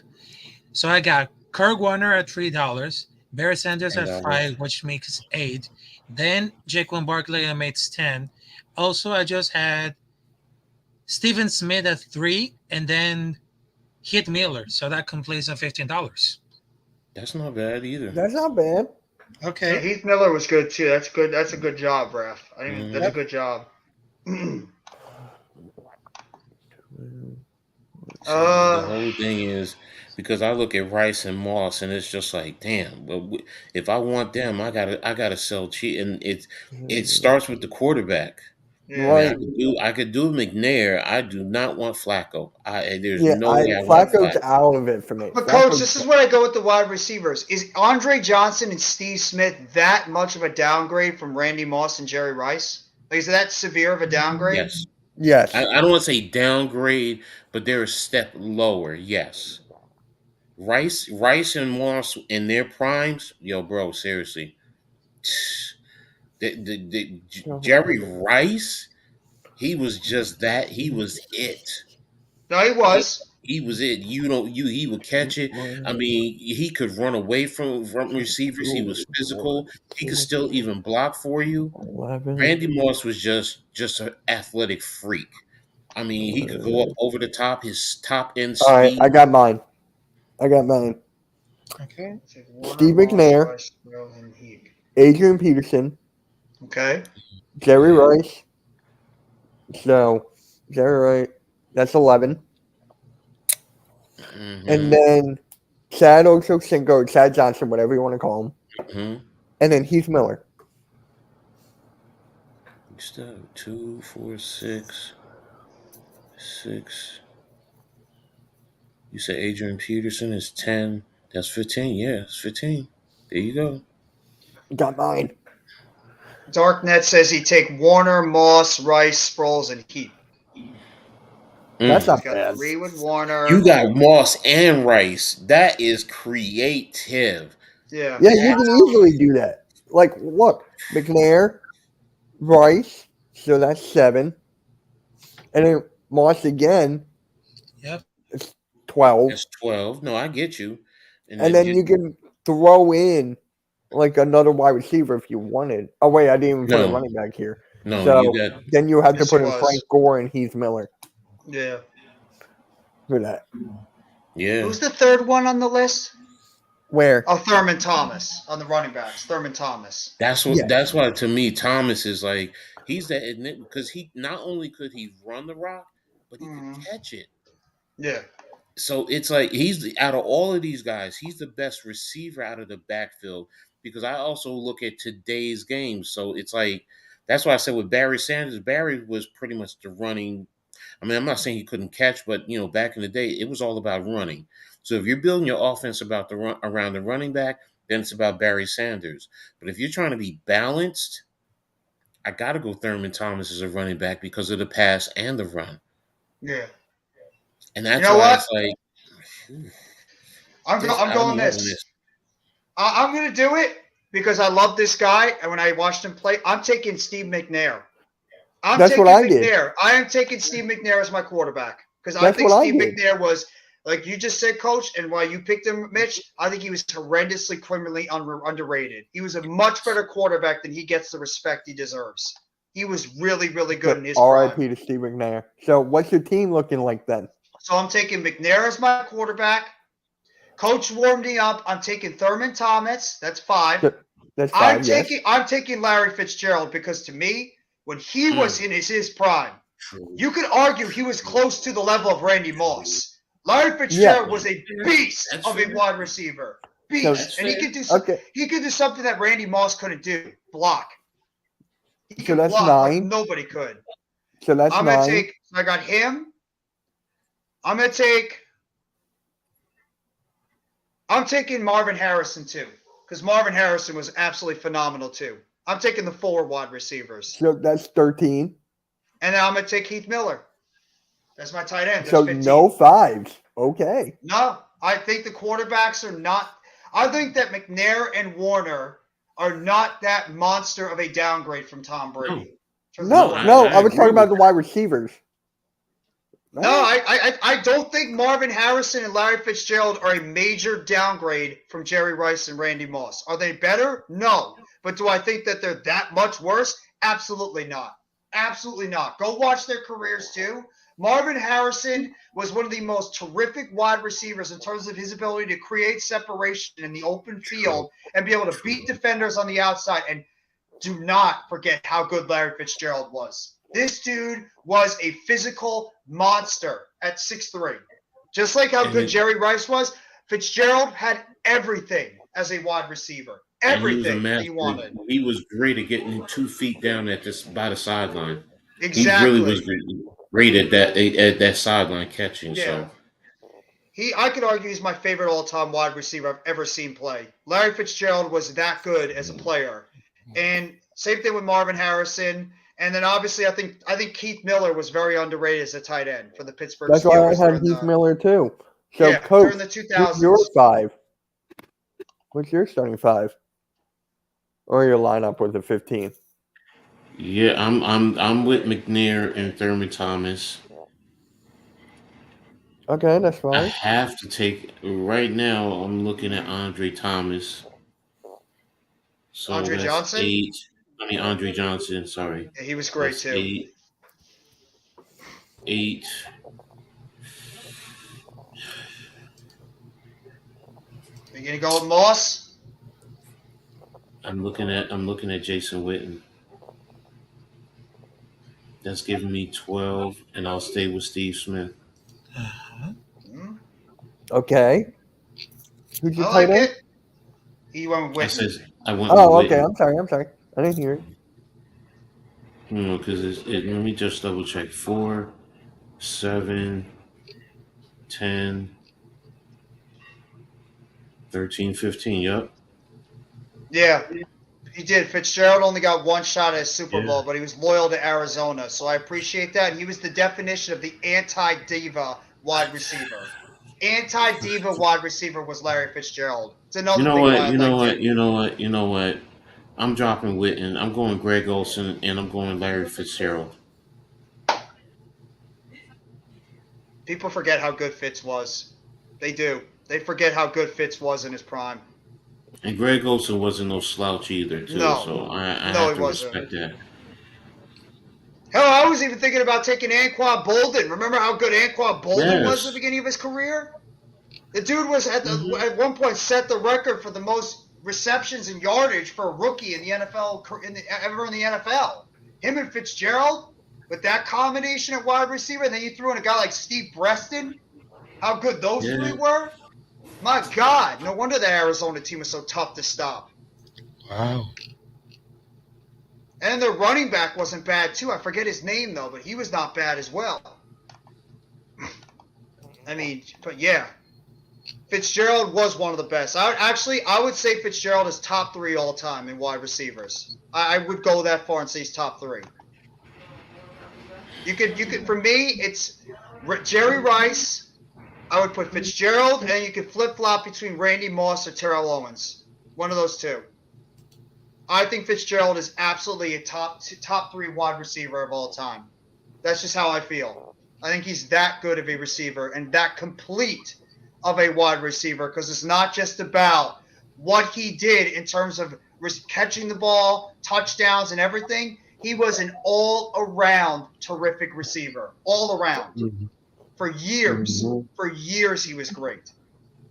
Speaker 6: So I got Kurt Warner at $3, Barry Sanders at 5, which makes 8. Then Jaquan Barkley makes 10. Also, I just had Stephen Smith at 3, and then Heath Miller. So that completes on $15.
Speaker 2: That's not bad either.
Speaker 5: That's not bad.
Speaker 6: Okay.
Speaker 1: Yeah, Heath Miller was good too. That's good. That's a good job, Raph. That's a good job.
Speaker 2: The whole thing is because I look at Rice and Moss, and it's just like, damn. Well, if I want them, I gotta sell cheap, and it starts with the quarterback.
Speaker 1: Yeah.
Speaker 5: Right.
Speaker 2: I could do McNair. I do not want Flacco. There's no way I want
Speaker 5: Flacco's
Speaker 2: Flacco.
Speaker 5: out of it for me.
Speaker 1: But coach, this is where I go with the wide receivers. Is Andre Johnson and Steve Smith that much of a downgrade from Randy Moss and Jerry Rice? Like, is that severe of a downgrade?
Speaker 2: Yes.
Speaker 5: Yes.
Speaker 2: I don't want to say downgrade, but they're a step lower. Yes. Rice and Moss in their primes, yo, bro, seriously. Jerry Rice, he was just that. He was it.
Speaker 1: No, he was.
Speaker 2: He was it. He would catch it. I mean, he could run away from receivers. He was physical. He could still even block for you.
Speaker 5: 11.
Speaker 2: Randy Moss was just an athletic freak. I mean, he could go up over the top. His top end speed.
Speaker 5: All right, I got mine.
Speaker 6: Okay.
Speaker 5: Steve McNair, Adrian Peterson,
Speaker 1: Okay.
Speaker 5: Jerry Rice. So, Jerry Rice, that's 11.
Speaker 2: Mm-hmm.
Speaker 5: And then Chad Ochocinco, Chad Johnson, whatever you want to call him.
Speaker 2: Mm-hmm.
Speaker 5: And then Heath Miller.
Speaker 2: 2, 4, 6. You said Adrian Peterson is 10. That's 15. Yeah, it's 15. There you go.
Speaker 5: Got mine.
Speaker 1: Darknet says he'd take Warner, Moss, Rice, Sproles, and Heath.
Speaker 5: That's not
Speaker 1: He's got
Speaker 5: bad.
Speaker 1: 3 with Warner.
Speaker 2: You got Moss and Rice. That is creative.
Speaker 1: Yeah.
Speaker 5: Yeah, you can easily do that. Like, look, McNair, Rice, so that's 7. And then Moss again.
Speaker 6: Yep.
Speaker 5: It's 12.
Speaker 2: That's 12. No, I get you.
Speaker 5: And then you can throw in like another wide receiver if you wanted. Oh wait, I didn't even put a running back here.
Speaker 2: No,
Speaker 5: so
Speaker 2: you got.
Speaker 5: Then you have
Speaker 1: Yes,
Speaker 5: to put
Speaker 1: it
Speaker 5: in
Speaker 1: was.
Speaker 5: Frank Gore and Heath Miller
Speaker 1: Yeah.
Speaker 5: for that.
Speaker 2: Yeah.
Speaker 1: Who's the third one on the list?
Speaker 5: Where?
Speaker 1: Oh, Thurman Thomas on the running backs. Thurman Thomas.
Speaker 2: That's what.
Speaker 5: Yeah.
Speaker 2: That's why to me, Thomas is like he's that because he not only could he run the rock, but he could
Speaker 1: Mhm.
Speaker 2: catch it.
Speaker 1: Yeah.
Speaker 2: So it's like out of all of these guys, he's the best receiver out of the backfield because I also look at today's game. So it's like that's why I said with Barry Sanders, Barry was pretty much the running. I mean, I'm not saying he couldn't catch, but back in the day, it was all about running. So if you're building your offense about around the running back, then it's about Barry Sanders. But if you're trying to be balanced, I got to go Thurman Thomas as a running back because of the pass and the run.
Speaker 1: Yeah.
Speaker 2: And that's
Speaker 1: You know
Speaker 2: why
Speaker 1: what?
Speaker 2: it's like
Speaker 1: I'm
Speaker 2: I'm
Speaker 1: going
Speaker 2: loving
Speaker 1: this. I'm going to do it because I love this guy, and when I watched him play, I'm taking Steve McNair.
Speaker 5: That's
Speaker 1: taking
Speaker 5: what I did.
Speaker 1: McNair. I am taking Steve McNair as my quarterback because I
Speaker 5: That's
Speaker 1: think
Speaker 5: what I
Speaker 1: Steve
Speaker 5: did.
Speaker 1: McNair was, like you just said, Coach, and why you picked him, Mitch, I think he was horrendously criminally underrated. He was a much better quarterback than he gets the respect he deserves. He was really, really good in his prime.
Speaker 5: R.I.P. to Steve McNair. So what's your team looking like then?
Speaker 1: So I'm taking McNair as my quarterback. Coach warmed me up. I'm taking Thurman Thomas. That's 5.
Speaker 5: That's 5, yes.
Speaker 1: I'm taking Larry Fitzgerald because to me, when he was in his prime, you could argue he was close to the level of Randy Moss. Larry Fitzgerald was a beast of a wide receiver. Beast. And he could do something that Randy Moss couldn't do. Block. He could
Speaker 5: that's
Speaker 1: block
Speaker 5: 9.
Speaker 1: like nobody could.
Speaker 5: So that's
Speaker 1: I'm
Speaker 5: 9.
Speaker 1: gonna take I got him. I'm taking Marvin Harrison too. Because Marvin Harrison was absolutely phenomenal too. I'm taking the 4 wide receivers.
Speaker 5: So that's 13.
Speaker 1: And now I'm going to take Heath Miller. That's my tight end. That's
Speaker 5: So
Speaker 1: 15.
Speaker 5: no 5s. Okay.
Speaker 1: No, I think the quarterbacks are not. I think that McNair and Warner are not that monster of a downgrade from Tom Brady.
Speaker 5: No, I was talking about the wide receivers.
Speaker 1: No, I don't think Marvin Harrison and Larry Fitzgerald are a major downgrade from Jerry Rice and Randy Moss. Are they better? No. But do I think that they're that much worse? Absolutely not. Absolutely not. Go watch their careers too. Marvin Harrison was one of the most terrific wide receivers in terms of his ability to create separation in the open field and be able to beat defenders on the outside. And do not forget how good Larry Fitzgerald was. This dude was a physical monster at 6'3". Just like how good Jerry Rice was, Fitzgerald had everything as a wide receiver. Everything he wanted.
Speaker 2: He was great at getting 2 feet down by the sideline.
Speaker 1: Exactly.
Speaker 2: He really was great at that sideline catching.
Speaker 1: Yeah.
Speaker 2: So
Speaker 1: I could argue he's my favorite all-time wide receiver I've ever seen play. Larry Fitzgerald was that good as a player. And same thing with Marvin Harrison. And then obviously I think Keith Miller was very underrated as a tight end for the Pittsburgh
Speaker 5: Steelers. That's why I had Keith Miller too. So Coach,
Speaker 1: during the 2000s.
Speaker 5: who's your 5? What's your starting 5? Or your lineup with the 15?
Speaker 2: Yeah, I'm with McNair and Thurman Thomas.
Speaker 5: Okay, that's fine.
Speaker 2: I have to take right now. I'm looking at Andre Thomas. So
Speaker 1: Andre Johnson?
Speaker 2: 8. Andre Johnson. Sorry.
Speaker 1: Yeah, he was great
Speaker 2: that's
Speaker 1: too.
Speaker 2: 8.
Speaker 1: Are you gonna go with Moss?
Speaker 2: I'm looking at Jason Witten. That's giving me 12, and I'll stay with Steve Smith.
Speaker 5: Okay. Who'd you tight end?
Speaker 1: He went with Witten.
Speaker 2: I went
Speaker 5: Oh,
Speaker 2: with
Speaker 5: okay.
Speaker 2: Witten.
Speaker 5: I'm sorry. I didn't hear it.
Speaker 2: No, because let me just double check. 4, 7, 10, 13, 15. Yep.
Speaker 1: Yeah, he did. Fitzgerald only got 1 shot at a Super Bowl, but he was loyal to Arizona. So I appreciate that. And he was the definition of the anti-diva wide receiver. Anti-diva wide receiver was Larry Fitzgerald. It's another thing.
Speaker 2: You know what? I'm dropping Witten. I'm going Greg Olsen, and I'm going Larry Fitzgerald.
Speaker 1: People forget how good Fitz was. They do. They forget how good Fitz was in his prime.
Speaker 2: And Greg Olsen wasn't no slouch either, too.
Speaker 1: No.
Speaker 2: So I have to respect that.
Speaker 1: Hell, I was even thinking about taking Anquan Bolden. Remember how good Anquan Bolden was at the beginning of his career? The dude was at one point set the record for the most receptions and yardage for a rookie in the NFL ever in the NFL. Him and Fitzgerald with that combination at wide receiver, and then you threw in a guy like Steve Breston. How good those three were! My God, no wonder the Arizona team was so tough to stop.
Speaker 3: Wow.
Speaker 1: And their running back wasn't bad too. I forget his name though, but he was not bad as well. I mean, but yeah, Fitzgerald was one of the best. I would say Fitzgerald is top 3 all time in wide receivers. I would go that far and say he's top 3. You could for me, it's Jerry Rice. I would put Fitzgerald, and you could flip flop between Randy Moss or Terrell Owens. One of those two. I think Fitzgerald is absolutely a top 3 wide receiver of all time. That's just how I feel. I think he's that good of a receiver and that complete of a wide receiver, because it's not just about what he did in terms of catching the ball, touchdowns, and everything. He was an all-around terrific receiver, all around.
Speaker 2: Mm-hmm.
Speaker 1: For years he was great.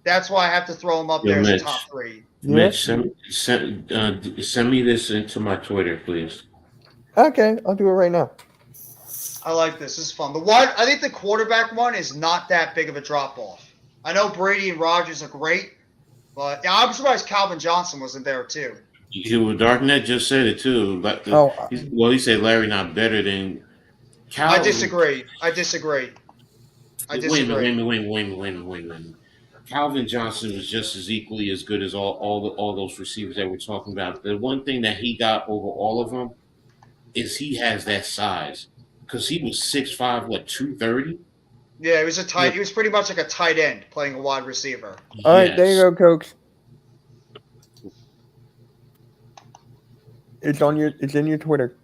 Speaker 1: That's why I have to throw him up there as a top 3.
Speaker 2: Mitch, send me this into my Twitter, please.
Speaker 5: Okay, I'll do it right now.
Speaker 1: I like this. This is fun. I think the quarterback one is not that big of a drop-off. I know Brady and Rodgers are great, but yeah, I'm surprised Calvin Johnson wasn't there too.
Speaker 2: Darknet just said it too. But he said Larry not better than Calvin.
Speaker 1: I disagree.
Speaker 2: Wait a minute. Calvin Johnson was just as equally as good as all those receivers that we're talking about. The one thing that he got over all of them is he has that size, because he was 6'5", 230.
Speaker 1: Yeah, he was He was pretty much like a tight end playing a wide receiver.
Speaker 5: All right, there you go, Cokes. It's in your Twitter.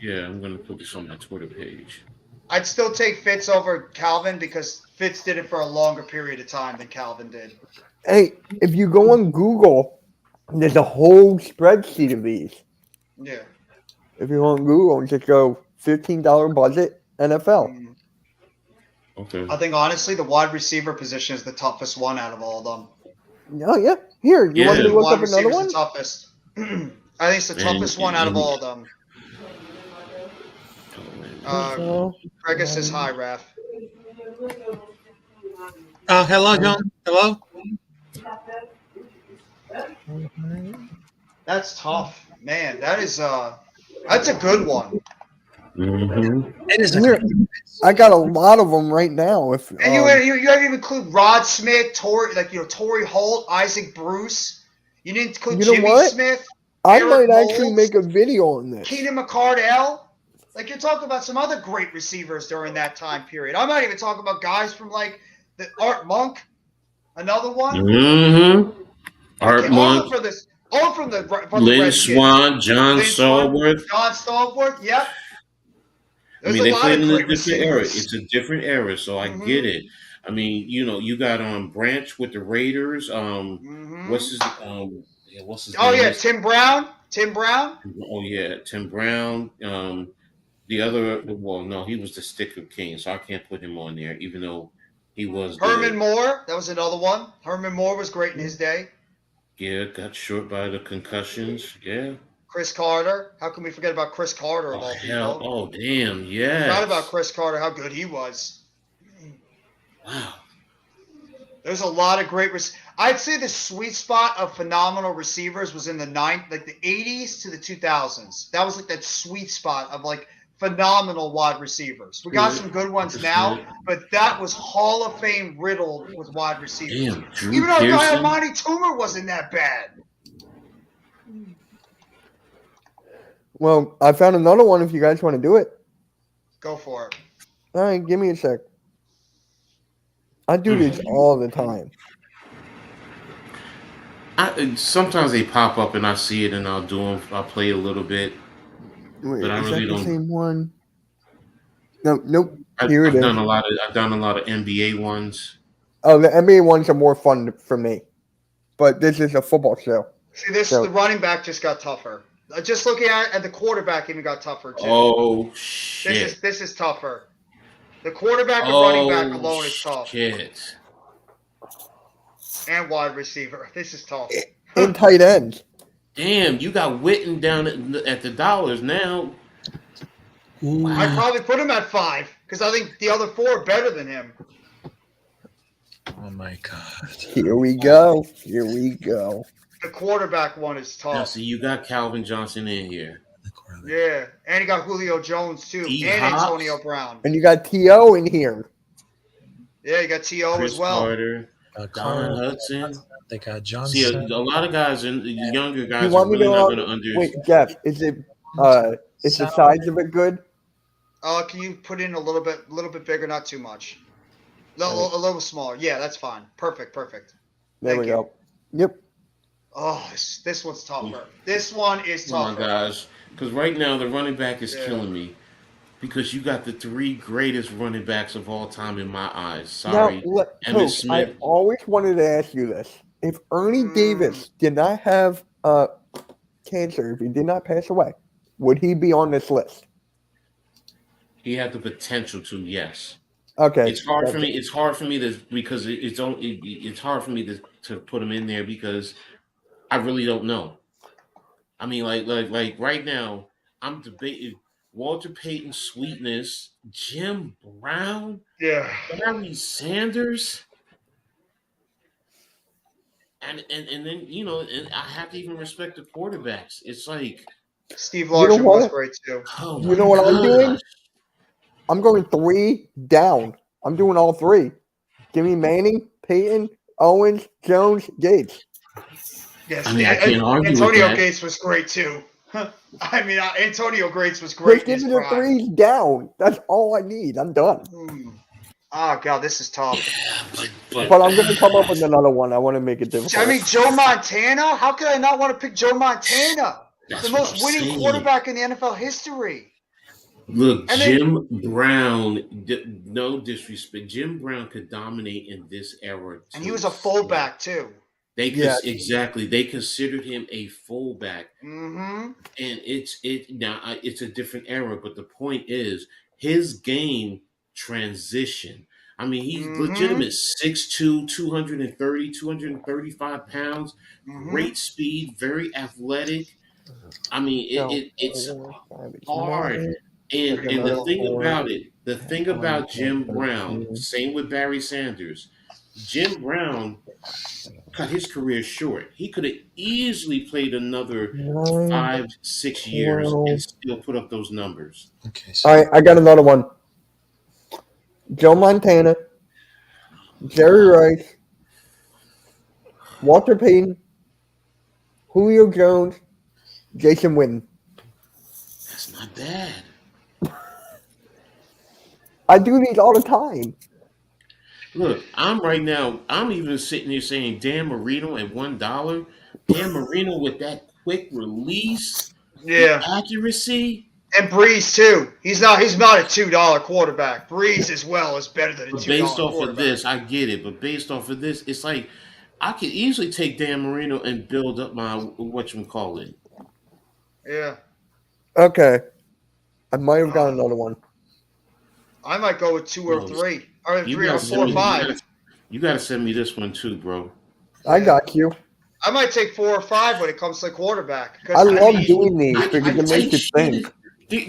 Speaker 2: Yeah, I'm gonna put this on my Twitter page.
Speaker 1: I'd still take Fitz over Calvin because Fitz did it for a longer period of time than Calvin did.
Speaker 5: Hey, if you go on Google, there's a whole spreadsheet of these.
Speaker 1: Yeah.
Speaker 5: If you go on Google and just go $15 budget NFL.
Speaker 2: Okay.
Speaker 1: I think honestly the wide receiver position is the toughest one out of all of them.
Speaker 5: Oh yeah. Here, you want me to look up another one?
Speaker 1: The toughest. I think it's the toughest one out of all of them. Gregor says hi, Raph.
Speaker 6: Hello, John. Hello.
Speaker 1: That's tough, man. That's a good one.
Speaker 2: Mm-hmm.
Speaker 6: It is.
Speaker 5: I got a lot of them right now. You
Speaker 1: haven't include Rod Smith, Torrey Holt, Isaac Bruce. You didn't include Jimmy Smith.
Speaker 5: I might actually make a video on this.
Speaker 1: Keenan McCardell. Like, you're talking about some other great receivers during that time period. I'm not even talking about guys from like the Art Monk, another one.
Speaker 2: Mm-hmm. Art Monk.
Speaker 1: All from the
Speaker 2: Lynn Swan, John Stallworth.
Speaker 1: John Stallworth. Yep.
Speaker 2: They played in a different era. It's a different era, so I get it. I mean, you got Branch with the Raiders. What's his name?
Speaker 1: Tim Brown.
Speaker 2: Oh yeah, Tim Brown. The other, no, he was the Sticker King, so I can't put him on there, even though he was
Speaker 1: Herman Moore. That was another one. Herman Moore was great in his day.
Speaker 2: Yeah, got short by the concussions. Yeah.
Speaker 1: Chris Carter. How can we forget about Chris Carter?
Speaker 2: Oh, damn. Yeah.
Speaker 1: Forgot about Chris Carter, how good he was.
Speaker 2: Wow.
Speaker 1: There's a lot of great I'd say the sweet spot of phenomenal receivers was in the 80s to the 2000s. That was like that sweet spot of like phenomenal wide receivers. We got some good ones now, but that was Hall of Fame riddled with wide receivers.
Speaker 2: Damn,
Speaker 1: even though Amani Toomer wasn't that bad.
Speaker 5: Well, I found another one if you guys want to do it.
Speaker 1: Go for it.
Speaker 5: All right, give me a sec. I do this all the time.
Speaker 2: Sometimes they pop up and I see it and I'll do them. I'll play a little bit.
Speaker 5: Wait,
Speaker 2: but I
Speaker 5: is
Speaker 2: really
Speaker 5: that the
Speaker 2: don't.
Speaker 5: Same one? No, nope.
Speaker 2: I've done a lot of NBA ones.
Speaker 5: Oh, the NBA ones are more fun for me, but this is a football show.
Speaker 1: See, the running back just got tougher. Just looking at the quarterback even got tougher too.
Speaker 2: Oh shit!
Speaker 1: This is tougher. The quarterback and running back alone is tough.
Speaker 2: Shit.
Speaker 1: And wide receiver. This is tough.
Speaker 5: And tight end.
Speaker 2: Damn, you got Witten down at the dollars now.
Speaker 1: I'd probably put him at 5 because I think the other 4 are better than him.
Speaker 6: Oh my God.
Speaker 5: Here we go. Here we go.
Speaker 1: The quarterback one is
Speaker 2: Now,
Speaker 1: tough.
Speaker 2: see, you got Calvin Johnson in here.
Speaker 1: Yeah, and you got Julio Jones too,
Speaker 2: D.
Speaker 1: and
Speaker 2: Hops.
Speaker 1: Antonio Brown.
Speaker 5: And you got T.O. in here.
Speaker 1: Yeah, you got T.O.
Speaker 2: Chris
Speaker 1: as well.
Speaker 2: Carter, Don Hudson.
Speaker 6: They got
Speaker 2: See, a
Speaker 6: Johnson.
Speaker 2: lot of guys, and the younger
Speaker 5: You
Speaker 2: guys, are
Speaker 5: want me
Speaker 2: really
Speaker 5: to
Speaker 2: not going to understand.
Speaker 5: wait, Jeff? Is the size of it good?
Speaker 1: Can you put in a little bit bigger, not too much? A little smaller. Yeah, that's fine. Perfect.
Speaker 5: There
Speaker 1: Thank
Speaker 5: we
Speaker 1: you.
Speaker 5: go. Yep.
Speaker 1: Oh, this one's tougher. This one is
Speaker 2: Come on,
Speaker 1: tougher.
Speaker 2: guys. Because right now, the running back is
Speaker 1: Yeah.
Speaker 2: killing me. Because you got the 3 greatest running backs of all time in my eyes. Sorry.
Speaker 5: Now,
Speaker 2: Emmitt
Speaker 5: Coach, I
Speaker 2: Smith.
Speaker 5: always wanted to ask you this. If Ernie Davis did not have cancer, if he did not pass away, would he be on this list?
Speaker 2: He had the potential to, yes.
Speaker 5: Okay.
Speaker 2: It's hard for me. It's hard for me to because it's hard for me to put him in there because I really don't know. I mean, like right now, I'm debating Walter Payton, Sweetness, Jim Brown,
Speaker 1: Yeah.
Speaker 2: Barry Sanders, and then and I have to even respect the quarterbacks. It's like,
Speaker 1: Steve
Speaker 5: You know
Speaker 1: Largent was
Speaker 5: what?
Speaker 1: great too.
Speaker 2: oh
Speaker 5: You
Speaker 2: my
Speaker 5: know what I'm doing?
Speaker 2: gosh.
Speaker 5: I'm going 3 down. I'm doing all 3. Give me Manning, Peyton, Owens, Jones, Gates.
Speaker 1: Yes,
Speaker 2: I mean, I can't argue with
Speaker 1: Antonio
Speaker 2: that.
Speaker 1: Gates was great too. I mean, Antonio Gates was great.
Speaker 5: Just
Speaker 1: in
Speaker 5: give
Speaker 1: his
Speaker 5: me the
Speaker 1: prime.
Speaker 5: 3s down. That's all I need. I'm done.
Speaker 1: Oh god, this is tough.
Speaker 5: But I'm going to come up with another one. I want to make it difficult.
Speaker 1: I mean, Joe Montana. How could I not want to pick Joe Montana?
Speaker 2: That's
Speaker 1: The
Speaker 2: what
Speaker 1: most
Speaker 2: I'm
Speaker 1: winning
Speaker 2: saying.
Speaker 1: quarterback in the NFL history.
Speaker 2: Look,
Speaker 1: And then-
Speaker 2: Jim Brown. No disrespect, Jim Brown could dominate in this era,
Speaker 1: And he was a fullback too.
Speaker 2: They could
Speaker 5: Yeah.
Speaker 2: exactly. They considered him a fullback,
Speaker 1: Mm-hmm.
Speaker 2: and it's a different era. But the point is, his game transition. I mean, he's
Speaker 1: Mhm.
Speaker 2: legitimate 6'2", 230, 235 pounds,
Speaker 1: Mm-hmm.
Speaker 2: great speed, very athletic. I mean, it's hard. And the thing about Jim Brown, same with Barry Sanders. Jim Brown cut his career short. He could have easily played another 5-6 years and still put up those numbers.
Speaker 6: Okay. So
Speaker 5: All right, I got another one. Joe Montana, Jerry Rice, Walter Payton, Julio Jones, Jason Witten.
Speaker 2: That's not bad.
Speaker 5: I do these all the time.
Speaker 2: Look, I'm even sitting here saying Dan Marino at $1. Dan Marino with that quick release,
Speaker 1: Yeah.
Speaker 2: accuracy.
Speaker 1: And Breeze too. He's not a $2 quarterback. Breeze as well is better than a
Speaker 2: But
Speaker 1: $2
Speaker 2: based off
Speaker 1: quarterback.
Speaker 2: of this, I get it. But based off of this, it's like I could easily take Dan Marino and build up my whatchamacallit.
Speaker 1: Yeah.
Speaker 5: Okay. I might have got another one.
Speaker 1: I might go with 2 or
Speaker 2: No,
Speaker 1: 3. Or
Speaker 2: You
Speaker 1: 3 or
Speaker 2: gotta
Speaker 1: 4
Speaker 2: send
Speaker 1: or
Speaker 2: me.
Speaker 1: 5.
Speaker 2: You gotta send me this one too, bro.
Speaker 5: I got you.
Speaker 1: I might take 4 or 5 when it comes to quarterback. 'Cause,
Speaker 5: I love
Speaker 1: mean,
Speaker 5: doing these
Speaker 2: I
Speaker 5: because it makes
Speaker 2: take
Speaker 5: you
Speaker 2: shit.
Speaker 5: think.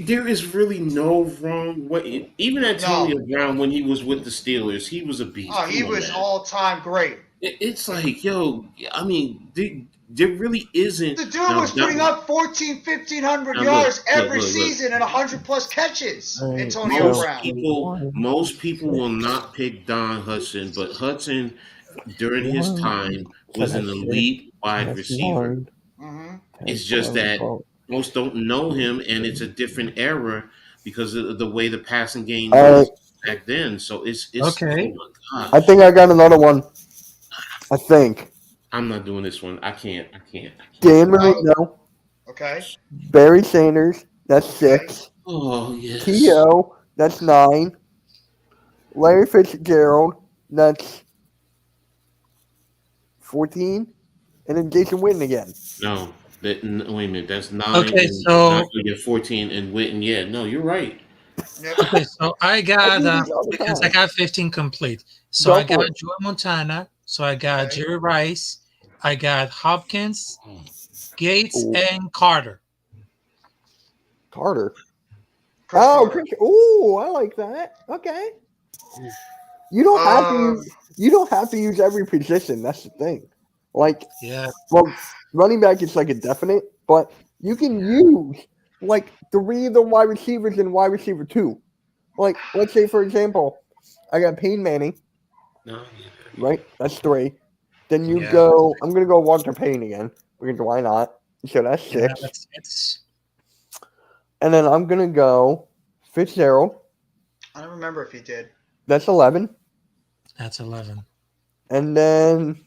Speaker 2: There is really no wrong way. Even Antonio Brown, when he was with the Steelers, he was a beast.
Speaker 1: Oh, he
Speaker 2: Come on,
Speaker 1: was
Speaker 2: man.
Speaker 1: all-time great.
Speaker 2: It's like, yo, I mean, there really isn't.
Speaker 1: The dude was putting up 1,500
Speaker 2: Now,
Speaker 1: yards
Speaker 2: look,
Speaker 1: every
Speaker 2: look.
Speaker 1: season and 100-plus catches.
Speaker 5: Right.
Speaker 1: Antonio
Speaker 2: Most
Speaker 1: Brown.
Speaker 2: most people will not pick Don Hudson, but Hudson, during his time, was an elite wide receiver.
Speaker 1: Mm-hmm.
Speaker 2: It's just that most don't know him, and it's a different era because of the way the passing game was back then. So it's
Speaker 6: Okay.
Speaker 2: Oh my gosh.
Speaker 5: I think I got another one. I think.
Speaker 2: I'm not doing this one. I can't.
Speaker 5: Dan Marino,
Speaker 1: Okay.
Speaker 5: Barry Sanders, that's 6.
Speaker 2: Oh yes.
Speaker 5: T.O., that's 9. Larry Fitzgerald, that's 14. And then Jason Witten again.
Speaker 2: No. Wait a minute. That's 9.
Speaker 6: Okay,
Speaker 2: and
Speaker 6: so-
Speaker 2: not gonna get 14 and Witten. Yeah. No, you're right.
Speaker 1: Yep.
Speaker 6: Okay, so I got
Speaker 5: I do these all the
Speaker 6: because
Speaker 5: time.
Speaker 6: I got 15 complete. So
Speaker 5: Go
Speaker 6: I got
Speaker 5: for it.
Speaker 6: Joe Montana, So I got
Speaker 1: Okay.
Speaker 6: Jerry Rice, I got Hopkins, Gates,
Speaker 5: Ooh.
Speaker 6: and Carter.
Speaker 5: Carter.
Speaker 1: Chris
Speaker 5: Oh,
Speaker 1: Carter.
Speaker 5: I like that. Okay. You don't have to
Speaker 1: Um,
Speaker 5: use. You don't have to use every position. That's the thing. Like,
Speaker 6: Yeah.
Speaker 5: well, running back is like a definite, but you can use like 3 of the wide receivers and wide receiver 2. Like, let's say for example, I got Peyton Manning,
Speaker 2: No.
Speaker 5: right? That's 3. Then you
Speaker 6: Yeah.
Speaker 5: go. I'm gonna go Walter Payton again because why not? So that's 6.
Speaker 6: Yeah, it's
Speaker 5: And then I'm gonna go Fitzgerald.
Speaker 1: I don't remember if he did.
Speaker 5: That's 11.
Speaker 6: that's 11.
Speaker 5: And then,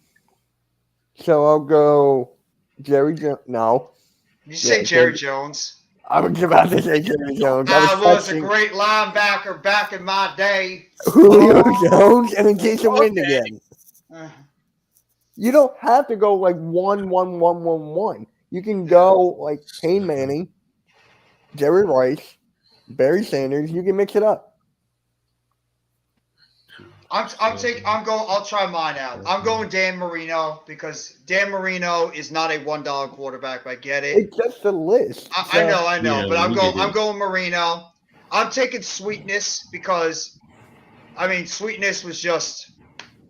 Speaker 5: so I'll go Jerry Jones. No,
Speaker 1: You say
Speaker 5: Yeah,
Speaker 1: Jerry
Speaker 5: Jerry-
Speaker 1: Jones?
Speaker 5: I was about to say Jerry Jones.
Speaker 1: That was a
Speaker 5: texting
Speaker 1: great linebacker back in my day.
Speaker 5: Julio Jones and then Jason Wynn
Speaker 6: Okay.
Speaker 5: again.
Speaker 1: Uh,
Speaker 5: You don't have to go like 1-1-1-1-1. You can go like Payne Manning, Jerry Rice, Barry Sanders. You can mix it up.
Speaker 1: I'll try mine out. I'm going Dan Marino because Dan Marino is not a $1 quarterback. I get it.
Speaker 5: It's just a list.
Speaker 1: I know,
Speaker 2: Yeah,
Speaker 1: but
Speaker 2: we get it.
Speaker 1: I'm going Marino. I'm taking Sweetness because, I mean, Sweetness was just,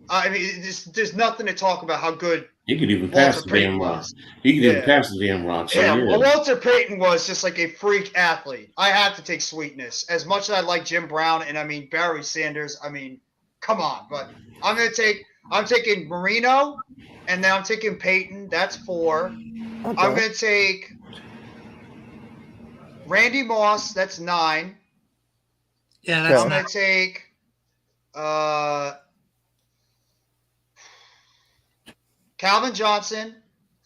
Speaker 1: I mean, there's nothing to talk about how good
Speaker 2: He could even pass
Speaker 1: Walter
Speaker 2: the damn
Speaker 1: Payton
Speaker 2: rock.
Speaker 1: was.
Speaker 2: He could even
Speaker 1: Yeah.
Speaker 2: pass the damn rock. So
Speaker 1: Yeah,
Speaker 2: yeah.
Speaker 1: well, Walter Payton was just like a freak athlete. I have to take Sweetness. As much as I like Jim Brown and I mean Barry Sanders, I mean, come on. But I'm taking Marino, and then I'm taking Payton. That's 4. I'm
Speaker 5: Okay.
Speaker 1: gonna take Randy Moss. That's 9.
Speaker 6: Yeah, that's
Speaker 1: I'm
Speaker 6: not.
Speaker 1: gonna take Calvin Johnson,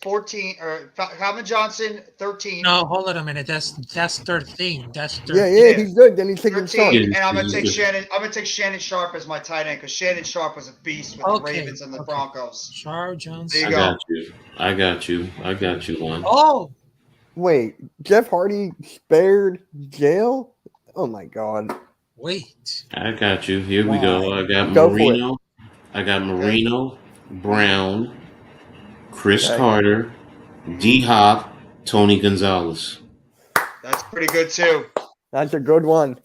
Speaker 1: 14, or Calvin Johnson, 13.
Speaker 6: No, hold on a minute. That's 13. That's 13.
Speaker 5: Yeah, he's good. Then he's taking
Speaker 1: 13,
Speaker 5: Sharp.
Speaker 1: and I'm gonna
Speaker 2: He's
Speaker 1: take
Speaker 2: good.
Speaker 1: Shannon. I'm gonna take Shannon Sharp as my tight end because Shannon Sharp was a beast with the
Speaker 6: Okay,
Speaker 1: Ravens and the
Speaker 6: okay.
Speaker 1: Broncos.
Speaker 6: Char Jones.
Speaker 1: There you
Speaker 2: I
Speaker 1: go.
Speaker 2: got you one.
Speaker 6: Oh,
Speaker 5: Wait, Jeff Hardy spared jail? Oh my God.
Speaker 6: wait.
Speaker 2: I got you. Here we go. I got
Speaker 5: Go for it.
Speaker 2: Marino. I got Marino, Brown, Chris
Speaker 5: Okay.
Speaker 2: Carter, D Hop, Tony Gonzalez.
Speaker 1: That's pretty good too.
Speaker 5: That's a good one.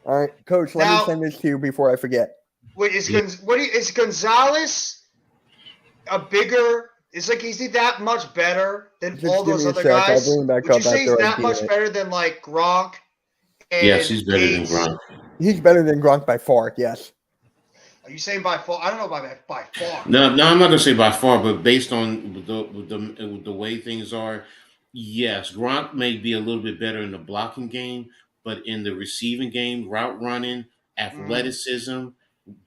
Speaker 5: All right, Coach, let
Speaker 1: Now-
Speaker 5: me send this to you before I forget.
Speaker 1: Wait, is Gonzalez a bigger? Is he that much better than
Speaker 5: Just
Speaker 1: all
Speaker 5: give
Speaker 1: those
Speaker 5: me a
Speaker 1: other
Speaker 5: sec. I'll
Speaker 1: guys?
Speaker 5: bring him back
Speaker 1: Would you
Speaker 5: up
Speaker 1: say he's
Speaker 5: after I
Speaker 1: that
Speaker 5: do
Speaker 1: much
Speaker 5: it.
Speaker 1: better than like Gronk? And
Speaker 2: Yes, he's better than
Speaker 1: Gates?
Speaker 2: Gronk.
Speaker 5: He's better than Gronk by far, yes.
Speaker 1: Are you saying by far? I don't know by far.
Speaker 2: No, I'm not gonna say by far, but based on the way things are, yes, Gronk may be a little bit better in the blocking game, but in the receiving game, route running, athleticism,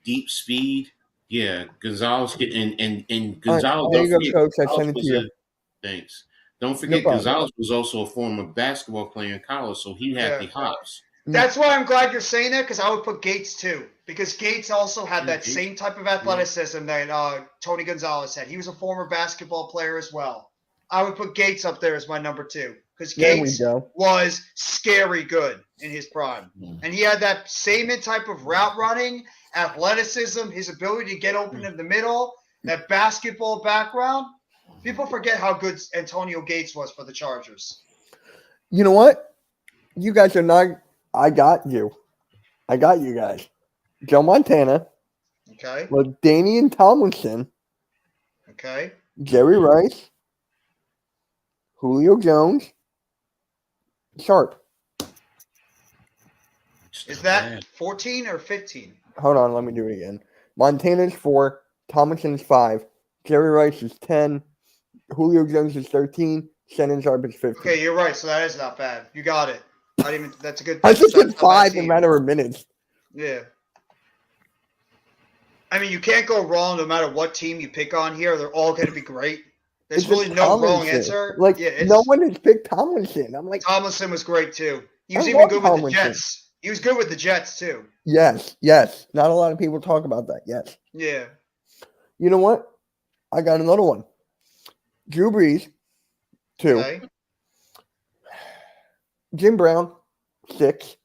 Speaker 2: deep speed, yeah, Gonzalez and
Speaker 5: All right,
Speaker 2: Gonzalez.
Speaker 5: there
Speaker 2: Don't
Speaker 5: you go,
Speaker 2: forget,
Speaker 5: Coach. I
Speaker 2: Gonzalez
Speaker 5: sent it to
Speaker 2: was
Speaker 5: you.
Speaker 2: thanks. Don't
Speaker 5: No
Speaker 2: forget,
Speaker 5: problem.
Speaker 2: Gonzalez was also a former basketball player in college, so he had
Speaker 1: Yeah.
Speaker 2: the hops.
Speaker 1: That's why I'm glad you're saying that because I would put Gates too because Gates also had
Speaker 2: Yeah,
Speaker 1: that
Speaker 2: Gates.
Speaker 1: same type of athleticism that Tony Gonzalez had. He was a former basketball player as well. I would put Gates up there as my number 2 because
Speaker 5: There we
Speaker 1: Gates
Speaker 5: go.
Speaker 1: was scary good in his prime.
Speaker 2: Mhm.
Speaker 1: And he had that same type of route running, athleticism, his ability to get open in the middle, that basketball background. People forget how good Antonio Gates was for the Chargers.
Speaker 5: You know what? You guys are not. I got you. I got you guys. Joe Montana,
Speaker 1: Okay.
Speaker 5: LaDainian Tomlinson,
Speaker 1: Okay.
Speaker 5: Jerry Rice, Julio Jones, Sharp.
Speaker 1: Is that 14 or 15?
Speaker 5: Hold on, let me do it again. Montana's 4, Tomlinson's 5, Jerry Rice is 10, Julio Jones is 13, Shannon Sharp is 15.
Speaker 1: Okay, you're right. So that is not bad. You got it. I didn't even. That's a good.
Speaker 5: I just
Speaker 1: that's
Speaker 5: did
Speaker 1: not a bad
Speaker 5: 5 in a
Speaker 1: team.
Speaker 5: matter of minutes.
Speaker 1: Yeah. I mean, you can't go wrong no matter what team you pick on here. They're all going to be great. There's
Speaker 5: It's
Speaker 1: really
Speaker 5: just
Speaker 1: no wrong
Speaker 5: Tomlinson.
Speaker 1: answer.
Speaker 5: Like,
Speaker 1: yeah,
Speaker 5: no one has picked Tomlinson. I'm like,
Speaker 1: Tomlinson was great too. He was
Speaker 5: I
Speaker 1: even
Speaker 5: love
Speaker 1: good with the
Speaker 5: Tomlinson.
Speaker 1: Jets. He was good with the Jets too.
Speaker 5: yes. Not a lot of people talk about that. Yes.
Speaker 1: Yeah.
Speaker 5: You know what? I got another one. Drew Brees, 2.
Speaker 1: Okay.
Speaker 5: Jim Brown, 6.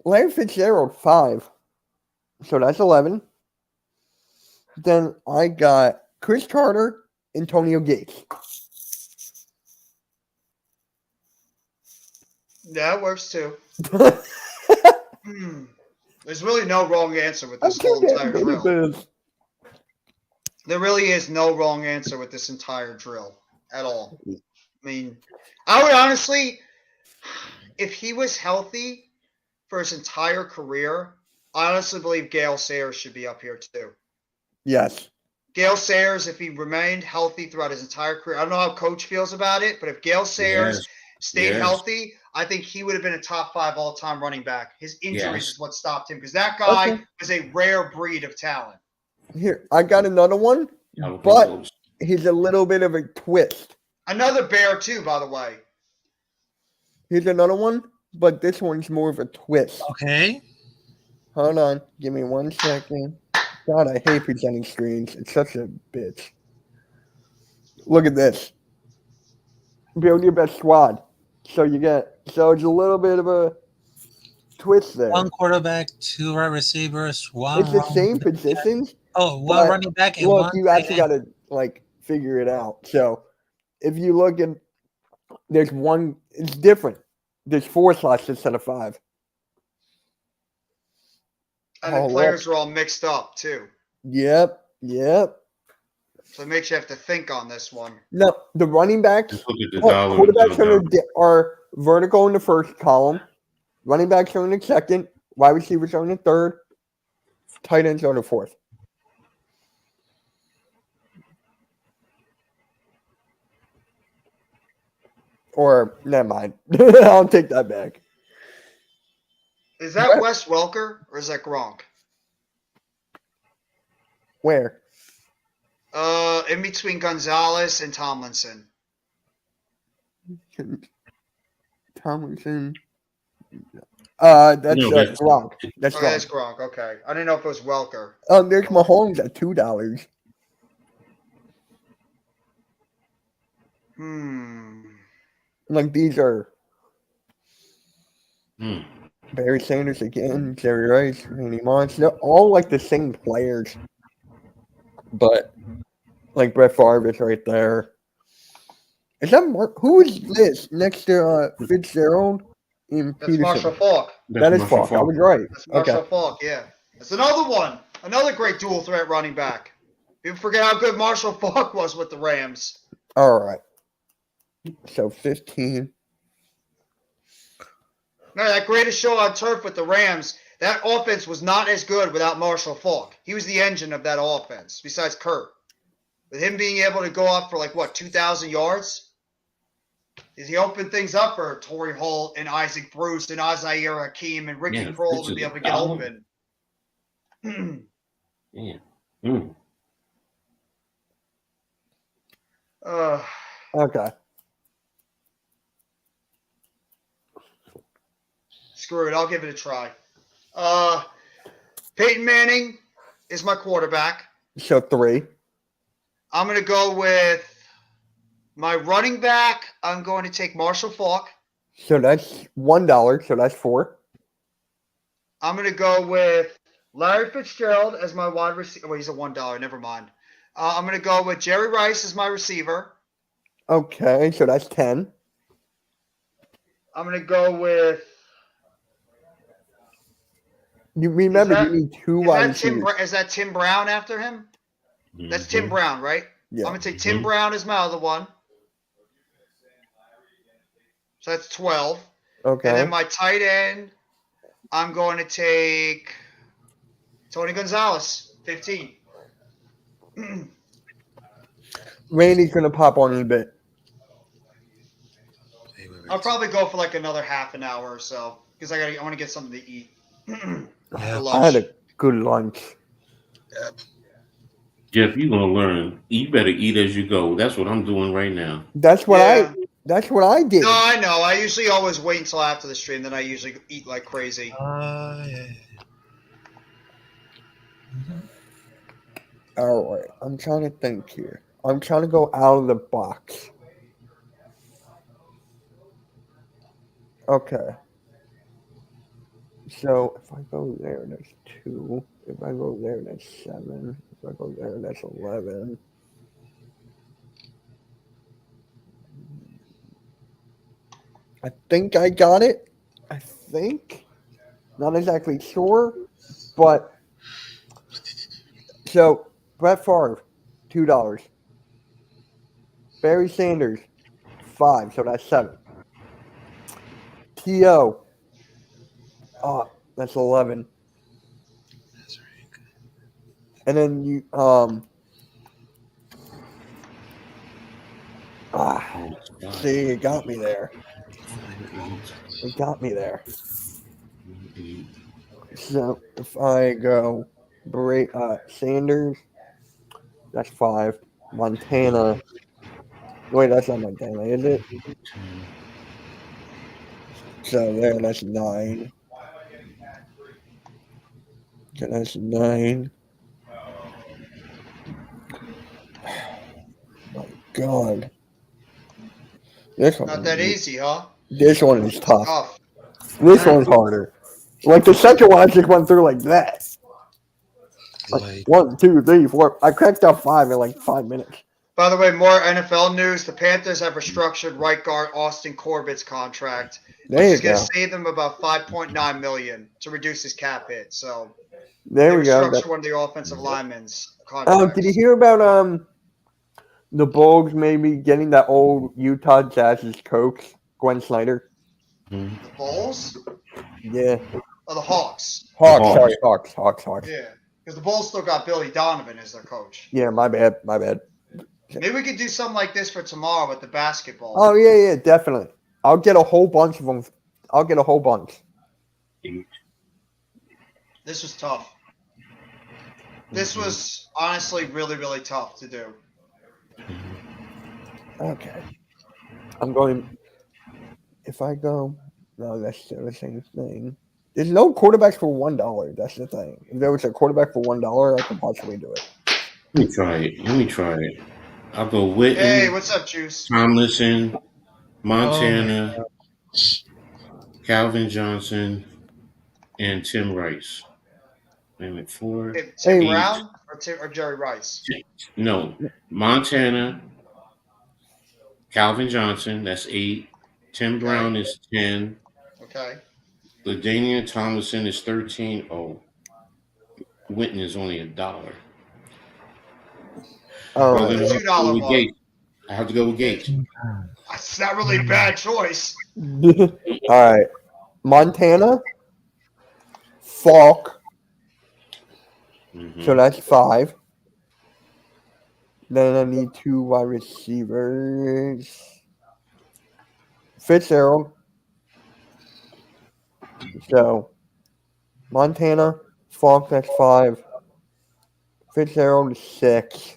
Speaker 5: Larry Fitzgerald, 5. So that's 11. Then I got Chris Carter, Antonio Gates.
Speaker 1: That works too.
Speaker 5: I'm
Speaker 1: There's really no wrong answer with this
Speaker 5: too
Speaker 1: whole
Speaker 5: damn
Speaker 1: entire
Speaker 5: good at
Speaker 1: drill.
Speaker 5: this.
Speaker 1: There really is no wrong answer with this entire drill at all. I mean, I would honestly, if he was healthy for his entire career, I honestly believe Gale Sayers should be up here too.
Speaker 5: Yes.
Speaker 1: Gale Sayers, if he remained healthy throughout his entire career, I don't know how Coach feels about it, but if Gale Sayers stayed healthy, I think he would have been a top 5 all-time running back. His injuries is what stopped him because that guy was a rare breed of talent.
Speaker 5: Here, I got another one, but he's a little bit of a twist.
Speaker 1: Another Bear too, by the way.
Speaker 5: Here's another one, but this one's more of a twist.
Speaker 6: Okay.
Speaker 5: Hold on. Give me 1 second. God, I hate presenting screens. It's such a bitch. Look at this. Build your best squad. So it's a little bit of a twist there.
Speaker 6: 1 quarterback, 2 wide receivers, 1.
Speaker 5: It's the same positions.
Speaker 6: Oh, 1 running back and
Speaker 5: look,
Speaker 6: 1.
Speaker 5: you actually got to figure it out. So if you look at, there's one. It's different. There's 4 slots instead of 5.
Speaker 1: And the players are all mixed up too.
Speaker 5: Yep.
Speaker 1: So it makes you have to think on this one.
Speaker 5: No, the running backs.
Speaker 2: Just look at the
Speaker 5: Quarterbacks are vertical in the first column. Running backs are in the second. Wide receivers are in the third. Tight ends are in the fourth. Or never mind. I'll take that back.
Speaker 1: Is that Wes Welker or is that Gronk?
Speaker 5: Where?
Speaker 1: In between Gonzalez and Tomlinson.
Speaker 5: Tomlinson. That's Gronk. That's
Speaker 1: Okay,
Speaker 5: Gronk.
Speaker 1: that's Gronk. Okay, I didn't know if it was Welker.
Speaker 5: There's Mahomes at $2. These are Barry Sanders again, Jerry Rice, Randy Moss. They're all the same players. But Brett Favre is right there. Is that who is this next to Fitzgerald in
Speaker 1: That's
Speaker 5: Peterson?
Speaker 1: Marshall Faulk.
Speaker 5: That is Faulk. I was right.
Speaker 1: That's Marshall Faulk, yeah. That's another one. Another great dual threat running back. People forget how good Marshall Faulk was with the Rams.
Speaker 5: All right. So 15.
Speaker 1: No, that greatest show on turf with the Rams, that offense was not as good without Marshall Faulk. He was the engine of that offense, besides Kurt. With him being able to go up for 2,000 yards, he opened things up for Torrey Holt and Isaac Bruce and Isaiah Hakeem and Ricky Kroll to be able to get open.
Speaker 5: Okay.
Speaker 1: Screw it. I'll give it a try. Peyton Manning is my quarterback.
Speaker 5: So 3.
Speaker 1: I'm going to go with my running back. I'm going to take Marshall Faulk.
Speaker 5: So that's $1. So that's 4.
Speaker 1: I'm going to go with Larry Fitzgerald as my wide receiver. Well, he's a $1. Never mind. I'm going to go with Jerry Rice as my receiver.
Speaker 5: Okay. So that's 10.
Speaker 1: I'm going to go with.
Speaker 5: You remember, you need 2 wide receivers.
Speaker 1: Is that Tim Brown after him? That's Tim Brown, right?
Speaker 5: Yeah.
Speaker 1: I'm going to take Tim Brown as my other one. So that's 12.
Speaker 5: Okay.
Speaker 1: And then my tight end, I'm going to take Tony Gonzalez, 15.
Speaker 5: Randy's going to pop on in a bit.
Speaker 1: I'll probably go for another half an hour or so because I want to get something to eat.
Speaker 5: I had a good lunch.
Speaker 2: Jeff, you're gonna learn. You better eat as you go. That's what I'm doing right now.
Speaker 5: That's what I did.
Speaker 1: No, I know. I usually always wait until after the stream, then I usually eat like crazy.
Speaker 5: All right. I'm trying to think here. I'm trying to go out of the box. Okay. So if I go there, that's 2. If I go there, that's 7. So I go there. That's 11. I think I got it. I think. Not exactly sure, but so Brett Favre, $2. Barry Sanders, 5. So that's 7. T.O. That's 11.
Speaker 6: That's very good.
Speaker 5: And then you see, it got me there. It got me there. So if I go Sanders, that's 5. Montana. Wait, that's not Montana, is it? So there, that's 9. So that's 9. My God. This one,
Speaker 1: Not that easy, huh?
Speaker 5: this one is tough.
Speaker 1: Tough.
Speaker 5: This one's harder. Like the second one, I just went through like that. Like 1, 2, 3, 4. I cracked out 5 in like 5 minutes.
Speaker 1: By the way, more NFL news. The Panthers have restructured right guard Austin Corbett's contract, which
Speaker 5: There you
Speaker 1: is going
Speaker 5: go.
Speaker 1: to save them about $5.9 million to reduce his cap hit. So
Speaker 5: There
Speaker 1: they
Speaker 5: we go.
Speaker 1: restructured one of the offensive linemen's
Speaker 5: Oh,
Speaker 1: contracts.
Speaker 5: did you hear about the Bulls maybe getting that old Utah Jazz's coach, Gwen Snyder?
Speaker 1: The Bulls
Speaker 5: Yeah.
Speaker 1: or the Hawks?
Speaker 5: Hawks,
Speaker 2: Hawks.
Speaker 5: sorry, Hawks.
Speaker 1: Yeah, because the Bulls still got Billy Donovan as their coach.
Speaker 5: Yeah, my bad.
Speaker 1: Maybe we could do something like this for tomorrow with the basketball.
Speaker 5: Oh, yeah, definitely. I'll get a whole bunch of them. I'll get a whole bunch.
Speaker 1: This was tough. This was honestly really, really tough to do.
Speaker 5: Okay. I'm going. If I go. No, that's still the same thing. There's no quarterbacks for $1. That's the thing. If there was a quarterback for $1, I could possibly do it.
Speaker 2: Let me try it. I'll go Witten,
Speaker 1: Hey, what's up, Juice?
Speaker 2: Tomlinson, Montana, Calvin Johnson, and Tim Rice. Wait a minute, 4.
Speaker 1: Tim
Speaker 5: Hey.
Speaker 1: Brown or Jerry Rice?
Speaker 2: No, Montana, Calvin Johnson, that's 8. Tim Brown is 10.
Speaker 1: Okay.
Speaker 2: LaDainian Tomlinson is 13. Oh, Witten is only $1.
Speaker 5: Oh,
Speaker 2: Well, then I have to go
Speaker 1: $2
Speaker 2: with
Speaker 1: one.
Speaker 2: Gates. I have to go with Gates.
Speaker 1: That's not really a bad choice.
Speaker 5: all right. Montana, Falk.
Speaker 2: Mhm.
Speaker 5: So that's 5. Then I need 2 wide receivers. Fitzgerald. So Montana, Falk, that's 5. Fitzgerald is 6.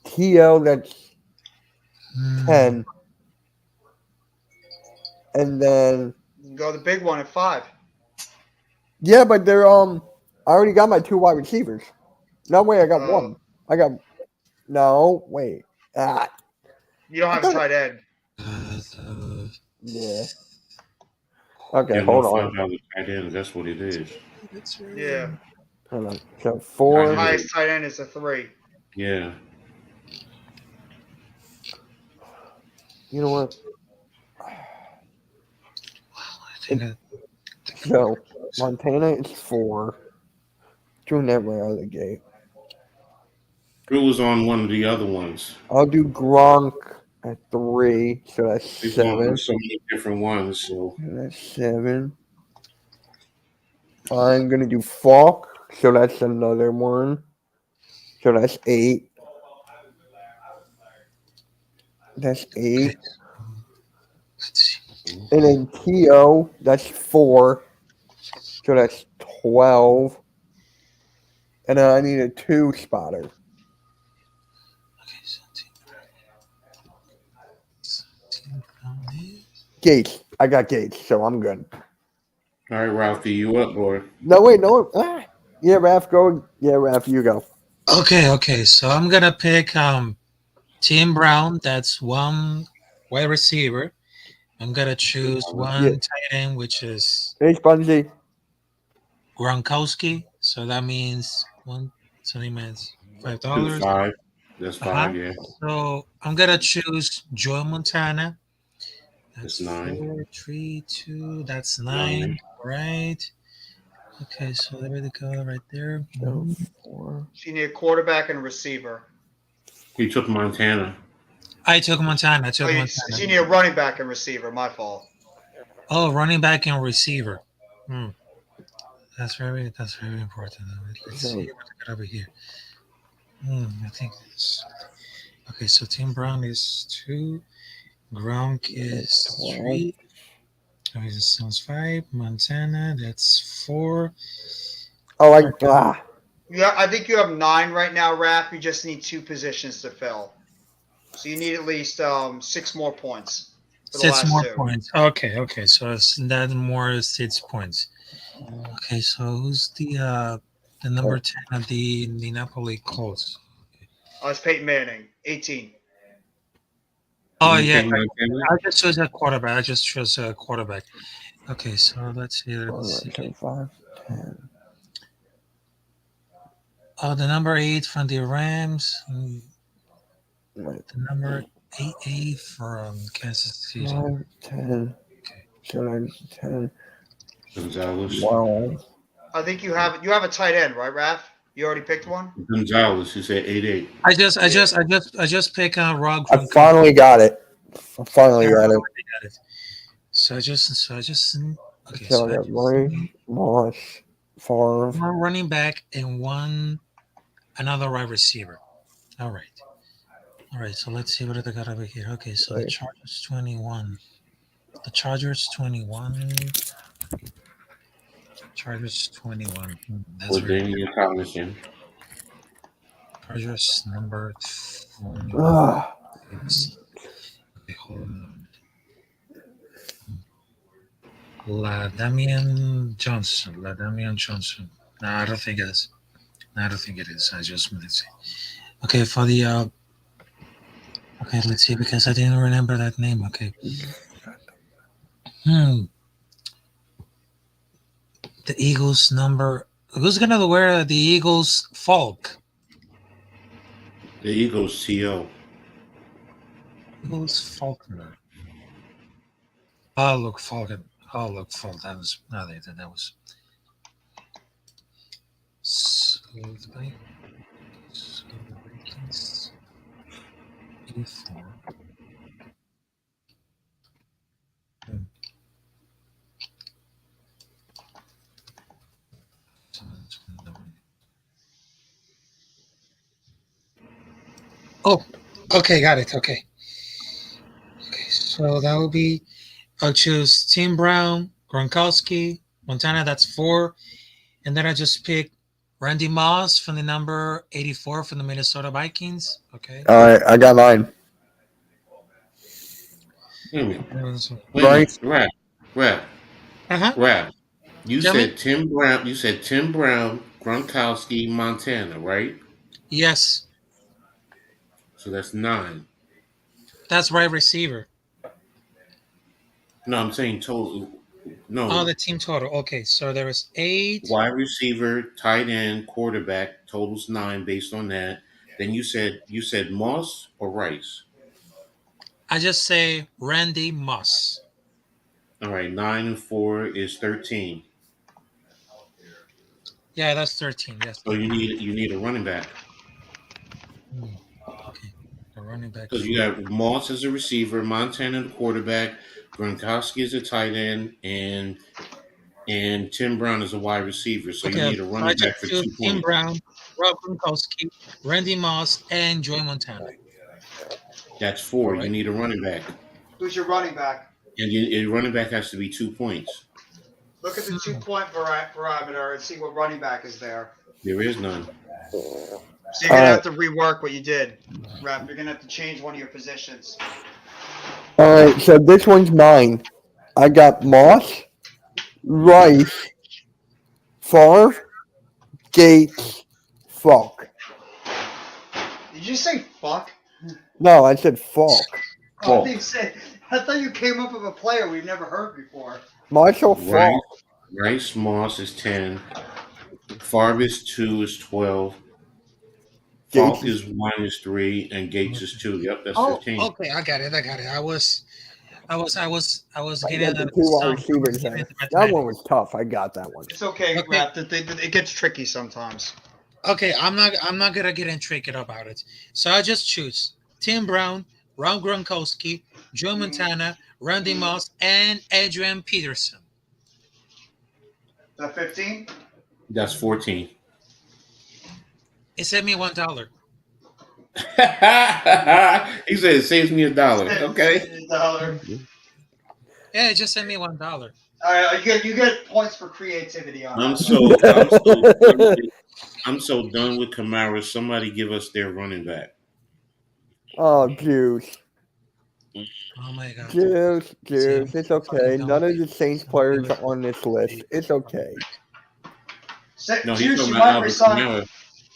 Speaker 5: T.O., that's 10. And then
Speaker 1: You can go the big one at 5.
Speaker 5: yeah, but they're I already got my 2 wide receivers. No way, I got 1. I got no wait.
Speaker 1: You don't have a tight end.
Speaker 5: Yeah. Okay,
Speaker 2: Yeah,
Speaker 5: hold on.
Speaker 2: $5 tight end. That's what it is.
Speaker 1: Yeah.
Speaker 5: Hold on. So
Speaker 1: The
Speaker 5: 4.
Speaker 1: highest tight end is a 3.
Speaker 2: Yeah.
Speaker 5: You know what?
Speaker 6: I think
Speaker 5: So Montana is 4. Doing that right out of the gate.
Speaker 2: Who was on one of the other ones?
Speaker 5: I'll do Gronk at 3. So that's
Speaker 2: We've gone
Speaker 5: 7.
Speaker 2: through so many different ones. So
Speaker 5: That's 7. I'm gonna do Falk. So that's another one. So that's 8. That's 8. And then T.O., that's 4. So that's 12. And then I need a 2 spotter.
Speaker 6: Okay, so Tim Brown is-
Speaker 5: Gates. I got Gates, so I'm good.
Speaker 2: all right, Ralphie, you up, boy?
Speaker 5: No, wait, no. Yeah, Raph, go. Yeah, Raph, you go.
Speaker 6: Okay. So I'm gonna pick Tim Brown. That's 1 wide receiver. I'm gonna choose 1
Speaker 5: Yeah.
Speaker 6: tight end, which is
Speaker 5: Hey, Spongy.
Speaker 6: Gronkowski. So that means one 20 minutes, $5.
Speaker 2: That's five. That's
Speaker 6: Uh-huh.
Speaker 2: 5, yeah.
Speaker 6: So I'm gonna choose Joe Montana.
Speaker 2: That's
Speaker 6: That's
Speaker 2: 9.
Speaker 6: 4, 3, 2. That's 9.
Speaker 2: 9.
Speaker 6: Right. Okay, so there we go, right there.
Speaker 5: So 4.
Speaker 1: So you need a quarterback and a receiver.
Speaker 2: He took Montana.
Speaker 6: I took Montana. I took
Speaker 1: So you
Speaker 6: Montana.
Speaker 1: need a running back and receiver. My fault.
Speaker 6: Oh, running back and receiver. That's very important. Let's see what I got over here. I think this. Okay, so Tim Brown is 2. Gronk is 3. Okay, this sounds 5. Montana, that's 4.
Speaker 5: Oh, I
Speaker 1: Yeah, I think you have 9 right now, Rap. You just need 2 positions to fill. So you need at least 6 more points. For the
Speaker 6: 6
Speaker 1: last
Speaker 6: more
Speaker 1: 2.
Speaker 6: points. Okay. So it's that more 6 points. Okay, so who's the number 10 of the Napoli Colts?
Speaker 1: It's Peyton Manning, 18.
Speaker 6: Oh
Speaker 2: You
Speaker 6: yeah,
Speaker 2: take Montana?
Speaker 6: I just chose a quarterback. Okay, so let's see. Let's see.
Speaker 5: 5, 10.
Speaker 6: Oh, the number 8 from the Rams.
Speaker 5: Wait,
Speaker 6: The number 8 from Kansas City.
Speaker 5: 5, 10. 10.
Speaker 2: Gonzalez.
Speaker 5: Wow.
Speaker 1: I think you have a tight end, right, Raph? You already picked one?
Speaker 2: Gonzalez. He said 8-8.
Speaker 6: I just pick Rob.
Speaker 5: I finally got it. Got it.
Speaker 6: So I just okay.
Speaker 5: So I got Murray, Moss, Favre.
Speaker 6: One running back and another wide receiver. All right. So let's see what I got over here. Okay, so the Chargers 21. The Chargers 21. Chargers 21. That's
Speaker 2: With
Speaker 6: right.
Speaker 2: Damian Tomlinson.
Speaker 6: Chargers number 20.
Speaker 5: Ah,
Speaker 6: Okay, hold on. LaDainian Johnson. No, I don't think it is. I just let's see. Okay, for the okay, let's see because I didn't remember that name. Okay. The Eagles number. Who's gonna wear the Eagles Falk?
Speaker 2: The Eagles CO.
Speaker 6: Eagles Faulkner. Oh look, Falcon. Falk. That was that was. So the Vikings 84. Oh, okay, got it. Okay, so that would be. I'll choose Tim Brown, Gronkowski, Montana. That's 4, and then I just pick Randy Moss from the number 84 from the Minnesota Vikings. Okay.
Speaker 5: all right, I got mine.
Speaker 2: Wait, Rap.
Speaker 6: Uh-huh.
Speaker 2: You
Speaker 6: Tell
Speaker 2: said
Speaker 6: me.
Speaker 2: Tim Brown. You said Tim Brown, Gronkowski, Montana, right?
Speaker 6: Yes,
Speaker 2: So that's 9.
Speaker 6: that's wide receiver.
Speaker 2: No, I'm saying total. No.
Speaker 6: Oh, the team total. Okay, so there is 8.
Speaker 2: Wide receiver, tight end, quarterback, totals 9 based on that. Then you said Moss or Rice.
Speaker 6: I just say Randy Moss.
Speaker 2: All right, 9 and 4 is 13.
Speaker 6: Yeah, that's 13. Yes.
Speaker 2: So you need a running back
Speaker 6: Okay. The running back.
Speaker 2: because you have Moss as a receiver, Montana the quarterback, Gronkowski is a tight end, and Tim Brown is a wide receiver. So you need a running back for 2
Speaker 6: Tim
Speaker 2: points.
Speaker 6: Brown, Rob Gronkowski, Randy Moss, and Joey Montana.
Speaker 2: That's 4.
Speaker 6: All right.
Speaker 2: You need a running back,
Speaker 1: Who's your running back?
Speaker 2: and your running back has to be 2 points.
Speaker 1: Look at the 2-point parameter and see what running back is there.
Speaker 2: There is none.
Speaker 1: So you're going to have to rework what you did, Rap. You're going to have to change one of your positions.
Speaker 5: All right, so this one's mine. I got Moss, Rice, Favre, Gates, Falk.
Speaker 1: Did you say fuck?
Speaker 5: No, I said Falk.
Speaker 1: Oh, I thought you came up with a player we've never heard before.
Speaker 5: Marshall Falk.
Speaker 2: Rice Moss is 10. Farvis 2 is 12.
Speaker 5: Gates
Speaker 2: Falk is 1 is 3, and Gates is 2. Yep, that's
Speaker 6: Oh,
Speaker 2: 15.
Speaker 6: okay, I got it. I was
Speaker 5: I
Speaker 6: getting
Speaker 5: got the
Speaker 6: out of
Speaker 5: 2 wide
Speaker 6: some.
Speaker 5: receivers there. That one was tough. I got that one.
Speaker 1: It's okay,
Speaker 6: Okay.
Speaker 1: Rap. It gets tricky sometimes.
Speaker 6: Okay, I'm not gonna get intricate about it. So I just choose Tim Brown, Ron Gronkowski, Joe Montana, Randy Moss, and Adrian Peterson.
Speaker 1: Is that 15?
Speaker 2: That's 14.
Speaker 6: It saved me $1.
Speaker 2: He said it saves me $1. Okay.
Speaker 1: $1.
Speaker 6: Yeah, it just sent me $1.
Speaker 1: All right, you get points for creativity on
Speaker 2: I'm
Speaker 1: that.
Speaker 2: I'm so done with Kamara. Somebody give us their running back.
Speaker 5: Oh, Juice.
Speaker 6: Oh my god.
Speaker 5: Juice.
Speaker 6: See,
Speaker 5: It's okay. None of the Saints players are on this list. It's okay.
Speaker 2: No, he's
Speaker 1: Juice,
Speaker 2: talking
Speaker 1: you
Speaker 2: about
Speaker 1: might
Speaker 2: Alvin
Speaker 1: resign.
Speaker 2: Kamara.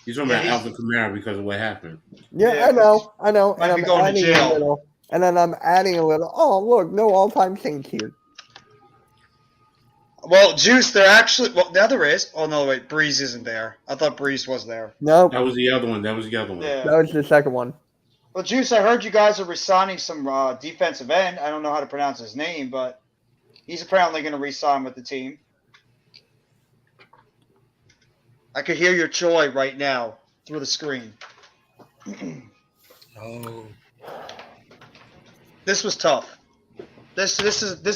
Speaker 2: He's talking
Speaker 1: Yeah,
Speaker 2: about
Speaker 1: he's-
Speaker 2: Alvin Kamara because of what happened.
Speaker 5: Yeah,
Speaker 1: Yeah.
Speaker 5: I know.
Speaker 1: Might
Speaker 5: And
Speaker 1: be
Speaker 5: I'm
Speaker 1: going to
Speaker 5: adding
Speaker 1: jail.
Speaker 5: a little. And then I'm adding a little. Oh, look, no all-time Saints here.
Speaker 1: Well, Juice, there actually. Well, the other is. Oh no, wait, Breeze isn't there. I thought Breeze was there.
Speaker 5: No,
Speaker 2: That was the other one.
Speaker 1: Yeah.
Speaker 5: that was the second one.
Speaker 1: Well, Juice, I heard you guys are resigning some defensive end. I don't know how to pronounce his name, but he's apparently going to resign with the team. I could hear your joy right now through the screen.
Speaker 6: Oh.
Speaker 1: This was tough. This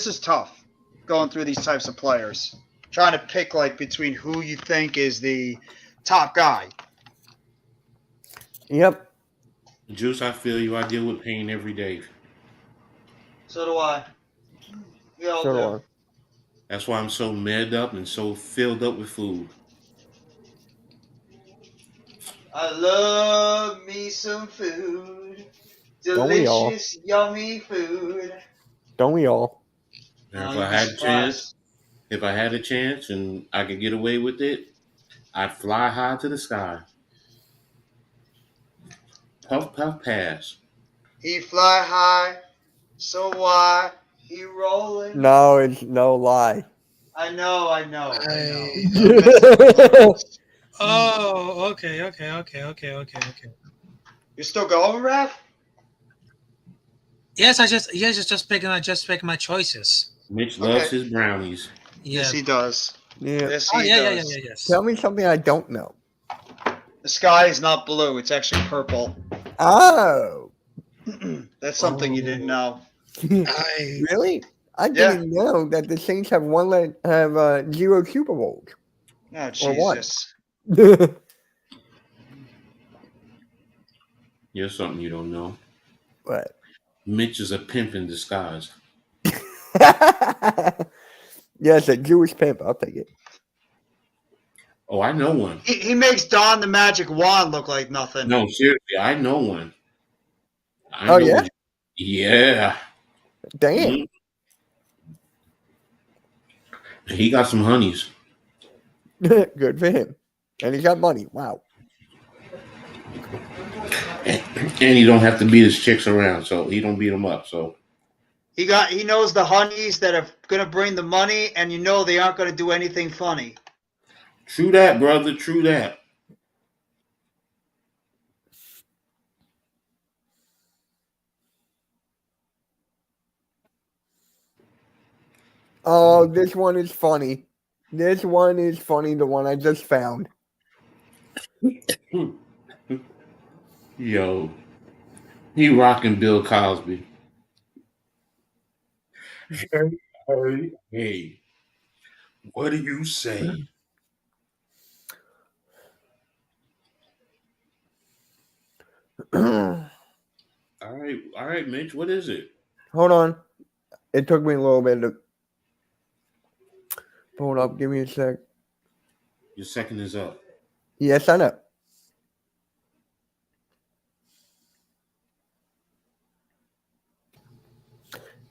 Speaker 1: is tough. Going through these types of players, trying to pick like between who you think is the top guy.
Speaker 5: Yep.
Speaker 2: Juice, I feel you. I deal with pain every day.
Speaker 1: So do I. We all
Speaker 5: So
Speaker 1: do.
Speaker 5: do I.
Speaker 2: That's why I'm so mad up and so filled up with food.
Speaker 1: I love me some food.
Speaker 5: Don't we all?
Speaker 1: Delicious, yummy food.
Speaker 5: Don't we all?
Speaker 2: And
Speaker 1: Oh,
Speaker 2: if
Speaker 1: you'd
Speaker 2: I
Speaker 1: be
Speaker 2: had a
Speaker 1: surprised.
Speaker 2: chance, if I had a chance and I could get away with it, I'd fly high to the sky. Puff, puff, pass.
Speaker 1: He fly high, so why he rolling?
Speaker 5: No, it's no lie.
Speaker 1: I know.
Speaker 6: Oh, okay.
Speaker 1: You're still going, Raph?
Speaker 6: Yes, just picking my choices.
Speaker 2: Mitch loves
Speaker 1: Okay.
Speaker 2: his brownies.
Speaker 6: Yeah.
Speaker 1: Yes, he does.
Speaker 5: Yeah.
Speaker 1: Yes,
Speaker 6: Oh
Speaker 1: he
Speaker 6: yeah,
Speaker 1: does.
Speaker 6: yes.
Speaker 5: Tell me something I don't know.
Speaker 1: The sky is not blue; it's actually purple.
Speaker 5: Oh.
Speaker 1: That's something you didn't know.
Speaker 6: I
Speaker 5: Really? I
Speaker 1: Yeah.
Speaker 5: didn't know that the Saints have 0 Super Bowls.
Speaker 1: Oh,
Speaker 5: Or what?
Speaker 1: Jesus.
Speaker 2: Here's something you don't know.
Speaker 5: What?
Speaker 2: Mitch is a pimp in disguise.
Speaker 5: Yes, a Jewish pimp. I'll take it.
Speaker 2: Oh, I know one.
Speaker 1: He makes Don the Magic Wand look like nothing.
Speaker 2: No, seriously, I know one. I
Speaker 5: Oh,
Speaker 2: know
Speaker 5: yeah?
Speaker 2: one. Yeah.
Speaker 5: Damn.
Speaker 2: Mhm. He got some honeys.
Speaker 5: Good for him. And he got money. Wow.
Speaker 2: And he don't have to beat his chicks around, so he don't beat them up. So
Speaker 1: He knows the honeys that are gonna bring the money, and you know they aren't gonna do anything funny.
Speaker 2: true that, brother. True that.
Speaker 5: Oh, this one is funny. This one is funny, the one I just found.
Speaker 2: Yo, he rocking Bill Cosby. Hey, what do you say?
Speaker 5: Hold
Speaker 2: All right, Mitch. What is it?
Speaker 5: on. It took me a little bit to hold up. Give me a sec.
Speaker 2: Your second is up.
Speaker 5: Yes, I know.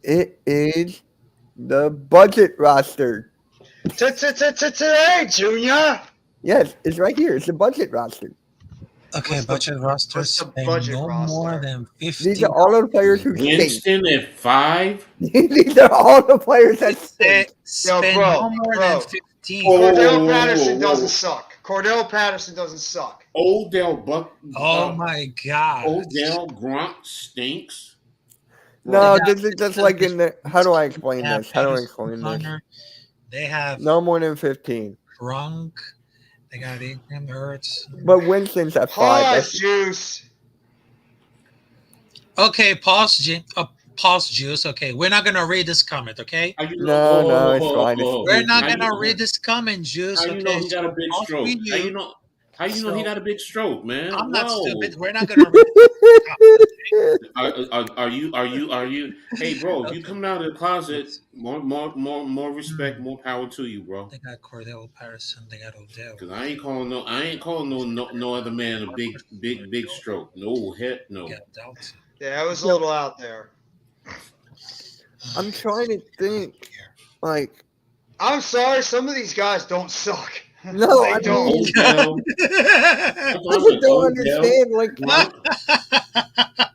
Speaker 5: It is the budget roster.
Speaker 1: Today, Junior.
Speaker 5: Yes, it's right here. It's the budget roster.
Speaker 6: okay.
Speaker 1: What's the-
Speaker 6: Budget roster
Speaker 1: what's the
Speaker 6: spend
Speaker 1: budget
Speaker 6: no
Speaker 1: roster?
Speaker 6: more than 50.
Speaker 5: These are all the players who stink.
Speaker 2: Winston at 5.
Speaker 5: These are all the players that stink.
Speaker 6: Spend
Speaker 1: bro,
Speaker 6: no more
Speaker 1: bro.
Speaker 6: than 15.
Speaker 2: Oh.
Speaker 1: Cordell
Speaker 2: whoa,
Speaker 1: Patterson
Speaker 2: whoa.
Speaker 1: doesn't suck. Cordell Patterson doesn't suck.
Speaker 2: Odell Buck.
Speaker 6: Oh my god.
Speaker 2: Odell Gronk stinks.
Speaker 5: No,
Speaker 6: They
Speaker 5: this is just like in the. How do I explain
Speaker 6: They have
Speaker 5: this? How do I
Speaker 6: Patterson,
Speaker 5: explain this?
Speaker 6: Connor. They have
Speaker 5: No more than 15.
Speaker 6: Gronk. They got Adrian Hurts.
Speaker 5: But Winston's at 5.
Speaker 1: Pause,
Speaker 5: That's,
Speaker 1: Juice.
Speaker 6: Okay, pause, Juice. Okay, we're not gonna read this comment. Okay,
Speaker 2: How you
Speaker 5: No, it's fine.
Speaker 6: we're not
Speaker 2: How you
Speaker 6: gonna
Speaker 2: know-
Speaker 6: read this comment, Juice.
Speaker 2: How
Speaker 6: Okay,
Speaker 2: you know he got a
Speaker 6: so
Speaker 2: big
Speaker 6: I'll
Speaker 2: stroke?
Speaker 6: read
Speaker 2: How
Speaker 6: you.
Speaker 2: you know? How you know he
Speaker 6: So-
Speaker 2: got a big stroke, man?
Speaker 6: I'm not
Speaker 2: Whoa.
Speaker 6: stupid. We're not gonna read.
Speaker 2: Are you? Hey, bro, if you come out of the closet, more respect, more power to you, bro.
Speaker 6: They got Cordell Patterson. They got Odell.
Speaker 2: Cause I ain't calling no other man a big stroke. No, heck no.
Speaker 6: They got Dalton.
Speaker 1: Yeah, it was a little out there.
Speaker 5: I'm trying to think. Like,
Speaker 1: I'm sorry, some of these guys don't suck.
Speaker 5: no,
Speaker 1: They
Speaker 5: I
Speaker 1: don't.
Speaker 5: mean,
Speaker 2: Odell,
Speaker 5: I just don't understand. Like,
Speaker 2: Gronk,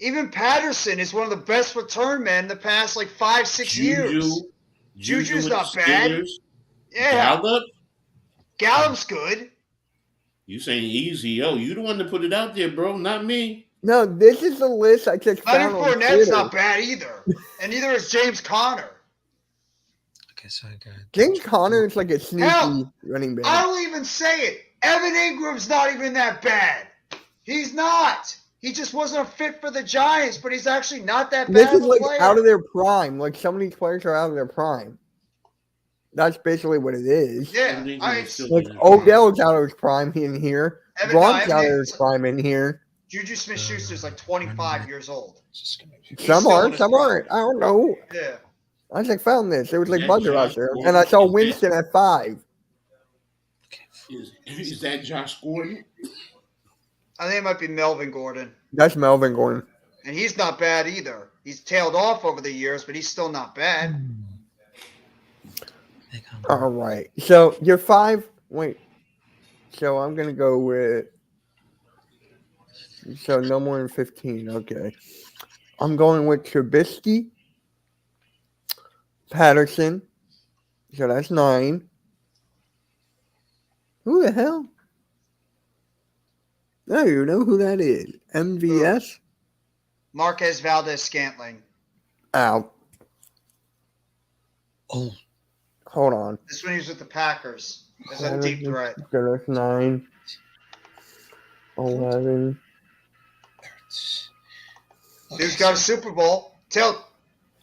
Speaker 1: Even Patterson is one of the best return men in the past like 5-6 years. Juju's
Speaker 2: with
Speaker 1: not
Speaker 2: the
Speaker 1: bad.
Speaker 2: Steelers.
Speaker 1: Yeah,
Speaker 2: Gallup,
Speaker 1: Gallup's good.
Speaker 2: you saying easy? Yo, you the one to put it out there, bro, not me.
Speaker 5: no, this is the list I just found
Speaker 1: Leonard
Speaker 5: on
Speaker 1: Fournette's
Speaker 5: Twitter.
Speaker 1: not bad either, and neither is James Conner.
Speaker 6: Okay, so I got
Speaker 5: James Conner is like a sneaky
Speaker 1: Hell,
Speaker 5: running back.
Speaker 1: I'll even say it. Evan Ingram's not even that bad. He's not. He just wasn't a fit for the Giants, but he's actually not that
Speaker 5: This
Speaker 1: bad
Speaker 5: is
Speaker 1: of a
Speaker 5: like
Speaker 1: player.
Speaker 5: out of their prime. Like, some of these players are out of their prime. That's basically what it is.
Speaker 1: Yeah,
Speaker 2: Evan Ingram
Speaker 1: I
Speaker 2: is still
Speaker 5: Like,
Speaker 2: in his
Speaker 5: Odell's out of his prime in here.
Speaker 1: Evan-
Speaker 5: Gronk's
Speaker 1: no,
Speaker 5: out of
Speaker 1: Evan-
Speaker 5: his prime in here.
Speaker 1: Juju Smith-Schuster's like 25 years old.
Speaker 6: just gonna be
Speaker 1: He's
Speaker 5: Some
Speaker 1: still in
Speaker 5: are,
Speaker 1: his
Speaker 5: some
Speaker 1: prime.
Speaker 5: aren't. I don't know.
Speaker 1: Yeah.
Speaker 5: I just found this. It was like
Speaker 2: Yeah,
Speaker 5: Bugger
Speaker 2: Josh
Speaker 5: out there.
Speaker 2: Gordon
Speaker 5: And I saw
Speaker 2: is
Speaker 5: Winston at 5.
Speaker 2: Is that Josh Gordon?
Speaker 1: I think it might be Melvin Gordon.
Speaker 5: That's Melvin Gordon.
Speaker 1: And he's not bad either. He's tailed off over the years, but he's still not bad.
Speaker 6: They got-
Speaker 5: All right. So you're 5. Wait. So I'm going to go with. So no more than 15. Okay. I'm going with Trubisky, Patterson. So that's 9. Who the hell? I don't even know who that is. MVS?
Speaker 1: Marquez Valdez-Scantling.
Speaker 5: Out.
Speaker 6: Oh,
Speaker 5: Hold on.
Speaker 1: This one he was with the Packers as a deep threat.
Speaker 5: So that's 9. 11.
Speaker 1: Dude's got a Super Bowl. Tell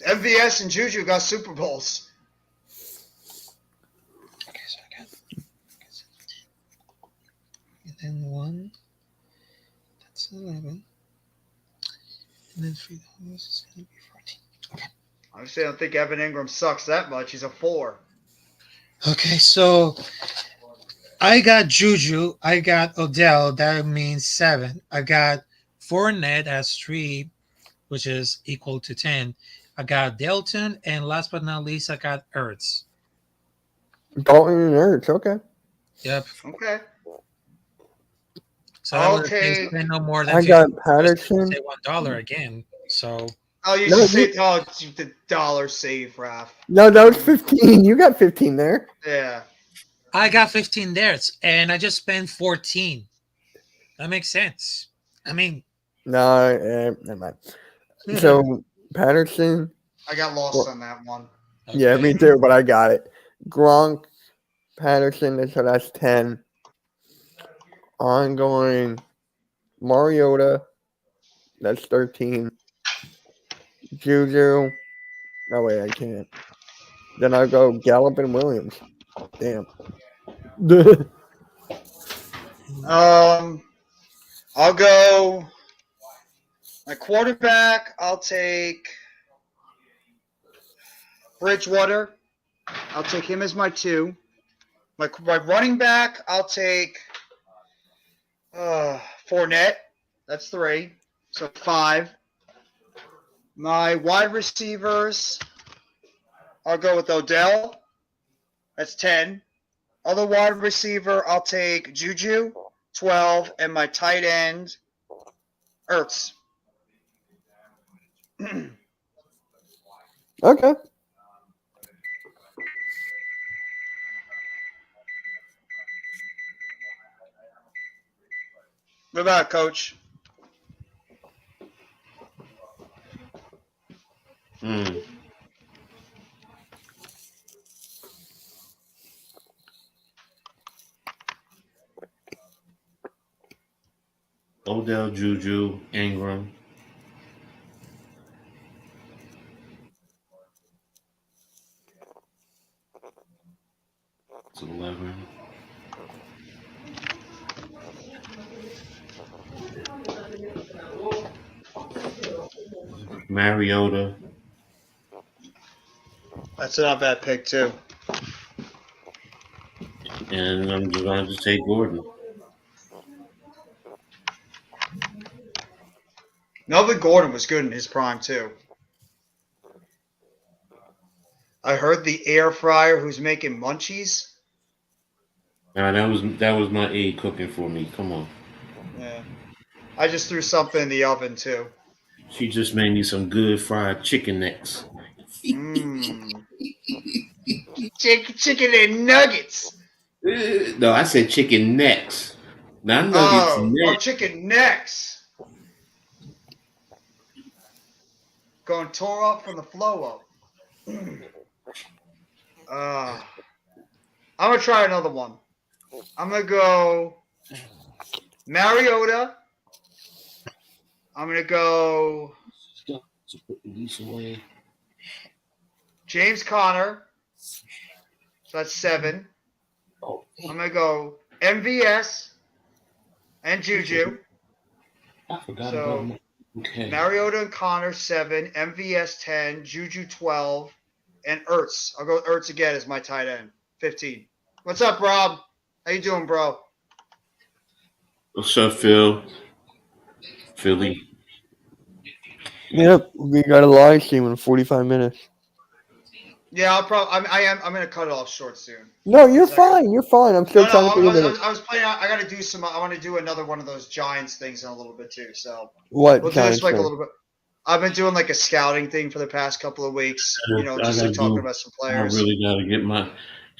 Speaker 1: MVS and Juju got Super Bowls.
Speaker 6: okay, so I got. And then 1. That's 11. And then 3 is gonna be 14.
Speaker 1: Obviously, I don't think Evan Ingram sucks that much. He's a 4.
Speaker 6: Okay, so I got Juju. I got Odell. That means 7. I got Fournette as 3, which is equal to 10. I got Dalton, and last but not least, I got Ertz.
Speaker 5: Dalton and Ertz. Okay.
Speaker 6: Yep.
Speaker 1: Okay.
Speaker 6: So I would
Speaker 1: Okay.
Speaker 6: spend no more than
Speaker 5: I got Patterson.
Speaker 6: say $1 again. So
Speaker 1: Oh, you
Speaker 5: No,
Speaker 1: should say the dollar save, Raph.
Speaker 5: No, that was 15. You got 15 there.
Speaker 1: Yeah.
Speaker 6: I got 15 there, and I just spent 14. That makes sense. I mean,
Speaker 5: No, never mind. So Patterson.
Speaker 1: I got lost on that one.
Speaker 5: Yeah, me too, but I got it. Gronk, Patterson, so that's 10. Ongoing Mariota, that's 13. Juju. No, wait, I can't. Then I go Gallup and Williams. Damn.
Speaker 1: I'll go my quarterback. I'll take Bridgewater. I'll take him as my 2. My running back. I'll take Fournette. That's 3. So 5. My wide receivers. I'll go with Odell. That's 10. Other wide receiver, I'll take Juju, 12, and my tight end, Ertz.
Speaker 5: Okay.
Speaker 1: What about it, Coach?
Speaker 2: Hmm. Odell, Juju, Ingram. It's 11. Mariota.
Speaker 1: That's not a bad pick too.
Speaker 2: And I'm just going to just take Gordon.
Speaker 1: Melvin Gordon was good in his prime too. I heard the air fryer who's making munchies.
Speaker 2: Now that was my aide cooking for me. Come on.
Speaker 1: Yeah. I just threw something in the oven too.
Speaker 2: She just made me some good fried chicken necks.
Speaker 1: Mmm. Chicken and nuggets.
Speaker 2: No, I said chicken necks. Not nuggets,
Speaker 1: Oh,
Speaker 2: necks.
Speaker 1: chicken necks. Going tore up from the flow up. I'm going to try another one. I'm going to go Mariota. I'm going to go
Speaker 2: To put these away.
Speaker 1: James Conner. So that's 7.
Speaker 2: Oh,
Speaker 1: I'm going to go MVS and Juju.
Speaker 2: I forgot
Speaker 1: So,
Speaker 2: about my. Okay.
Speaker 1: Mariota and Connor 7, MVS 10, Juju 12, and Ertz. I'll go with Ertz again as my tight end 15. What's up, Rob? How you doing, bro?
Speaker 2: What's up, Phil? Philly.
Speaker 5: Yep, we got a live stream in 45 minutes.
Speaker 1: Yeah, I'll probably. I'm gonna cut it off short soon.
Speaker 5: No, you're
Speaker 1: Second.
Speaker 5: fine. You're fine. I'm still trying to figure it out.
Speaker 1: I was playing. I got to do some. I want to do another one of those Giants things in a little bit too. So
Speaker 5: What
Speaker 1: we'll do this
Speaker 5: Giants
Speaker 1: like a
Speaker 5: thing?
Speaker 1: little bit. I've been doing like a scouting thing for the past couple of weeks. You know,
Speaker 2: I
Speaker 1: just like
Speaker 2: gotta
Speaker 1: talking
Speaker 2: do-
Speaker 1: about some
Speaker 2: I
Speaker 1: players.
Speaker 2: really gotta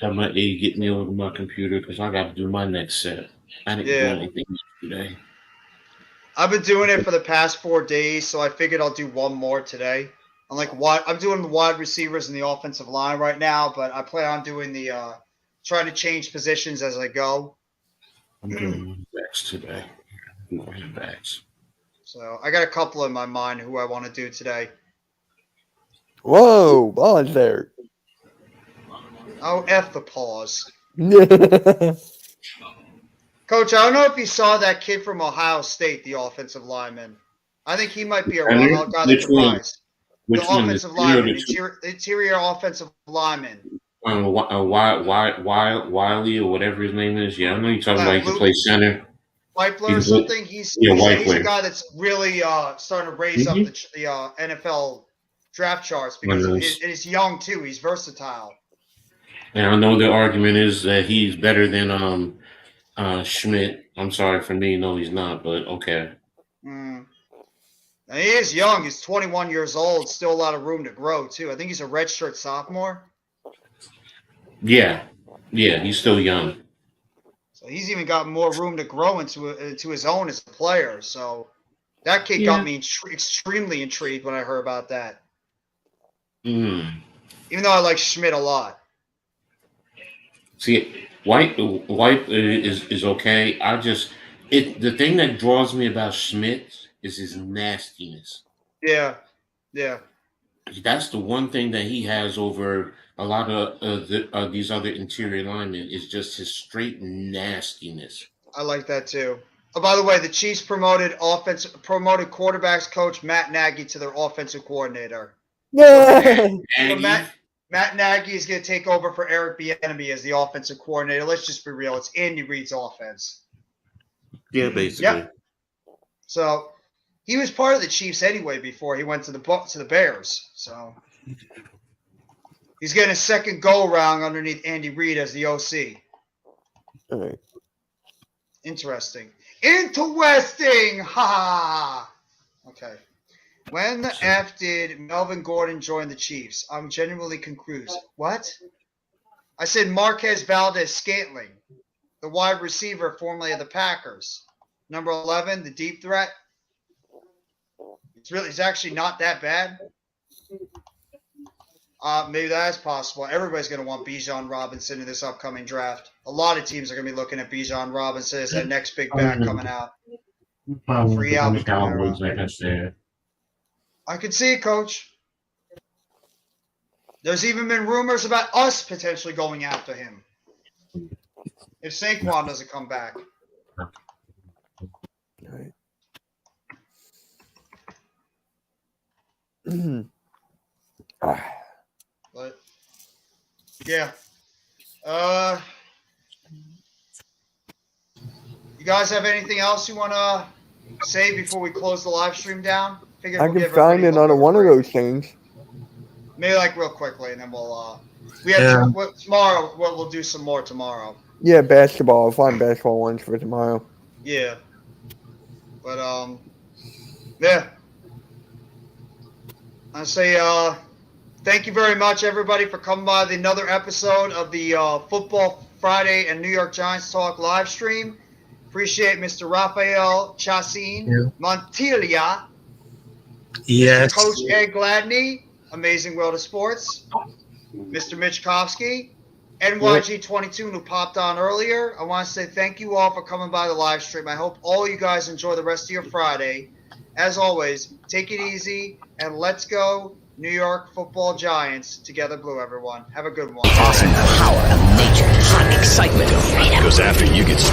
Speaker 2: have my aide get me over my computer because I gotta do my next set. I didn't
Speaker 1: Yeah.
Speaker 2: do anything today.
Speaker 1: I've been doing it for the past 4 days, so I figured I'll do one more today. I'm doing the wide receivers and the offensive line right now, but I plan on doing the trying to change positions as I go.
Speaker 2: I'm doing backs today. Doing backs.
Speaker 1: So I got a couple in my mind who I want to do today.
Speaker 5: Whoa, Ball's there.
Speaker 1: Oh, F the pause.
Speaker 5: Yeah.
Speaker 1: Coach, I don't know if you saw that kid from Ohio State, the offensive lineman. I think he might be a
Speaker 2: Center?
Speaker 1: guy that
Speaker 2: Which
Speaker 1: could
Speaker 2: one?
Speaker 1: rise.
Speaker 2: Which
Speaker 1: The
Speaker 2: one?
Speaker 1: offensive
Speaker 2: The center or
Speaker 1: lineman,
Speaker 2: the
Speaker 1: interior offensive lineman.
Speaker 2: Wiley or whatever his name is. Yeah, I know you're talking about. He can
Speaker 1: Luke
Speaker 2: play center.
Speaker 1: Weipler or
Speaker 2: He's
Speaker 1: something.
Speaker 2: Yeah,
Speaker 1: He's a
Speaker 2: Weipler.
Speaker 1: guy that's really starting to raise up
Speaker 2: Mhm.
Speaker 1: the NFL draft charts because he's young too. He's versatile.
Speaker 2: And I know the argument is that he's better than Schmidt. I'm sorry for me. No, he's not. But okay.
Speaker 1: And he is young. He's 21 years old. Still a lot of room to grow too. I think he's a redshirt sophomore.
Speaker 2: Yeah, he's still young.
Speaker 1: So he's even got more room to grow into his own as a player. So that kid got me extremely intrigued when I heard about that.
Speaker 2: Mm.
Speaker 1: Even though I like Schmidt a lot.
Speaker 2: See, White is okay. The thing that draws me about Schmidt is his nastiness.
Speaker 1: Yeah.
Speaker 2: That's the one thing that he has over a lot of these other interior linemen is just his straight nastiness.
Speaker 1: I like that too. Oh, by the way, the Chiefs promoted quarterbacks coach Matt Nagy to their offensive coordinator.
Speaker 5: Yeah.
Speaker 1: So Matt Nagy is going to take over for Eric Bieniemy as the offensive coordinator. Let's just be real; it's Andy Reid's offense.
Speaker 2: Yeah, basically.
Speaker 1: Yep. So he was part of the Chiefs anyway before he went to the Bears. So he's getting a second go around underneath Andy Reid as the OC.
Speaker 5: All right.
Speaker 1: Interesting. Ha! Okay. When the F did Melvin Gordon join the Chiefs? I'm genuinely confused. What? I said Marquez Valdez Scantling, the wide receiver formerly of the Packers. Number 11, the deep threat. It's actually not that bad. Maybe that is possible. Everybody's going to want Bijan Robinson in this upcoming draft. A lot of teams are going to be looking at Bijan Robinson as that next big back coming out. Free out
Speaker 2: the Cowboys, like I said.
Speaker 1: I could see it, Coach. There's even been rumors about us potentially going after him if Saquon doesn't come back.
Speaker 5: Right.
Speaker 1: But yeah. You guys have anything else you want to say before we close the live stream down? Figured
Speaker 5: I
Speaker 1: we'll
Speaker 5: can
Speaker 1: give
Speaker 5: find
Speaker 1: everybody
Speaker 5: another one of those things.
Speaker 1: Maybe like real quickly, and then we'll we have tomorrow. We'll do some more tomorrow.
Speaker 5: Yeah, basketball. I'll find basketball ones for tomorrow.
Speaker 1: Yeah. But yeah. I say thank you very much, everybody, for coming by another episode of the Football Friday and New York Giants Talk live stream. Appreciate Mr. Rafael Chassin Montilla.
Speaker 6: Yes.
Speaker 1: Coach Ed Gladney, Amazing World of Sports. Mr. Mitch Kofsky, NYG22, who popped on earlier. I want to say thank you all for coming by the live stream. I hope all you guys enjoy the rest of your Friday. As always, take it easy, and let's go New York Football Giants. Together blue, everyone. Have a good one.
Speaker 8: Awesome power of nature, hot excitement of freedom. Goes after you get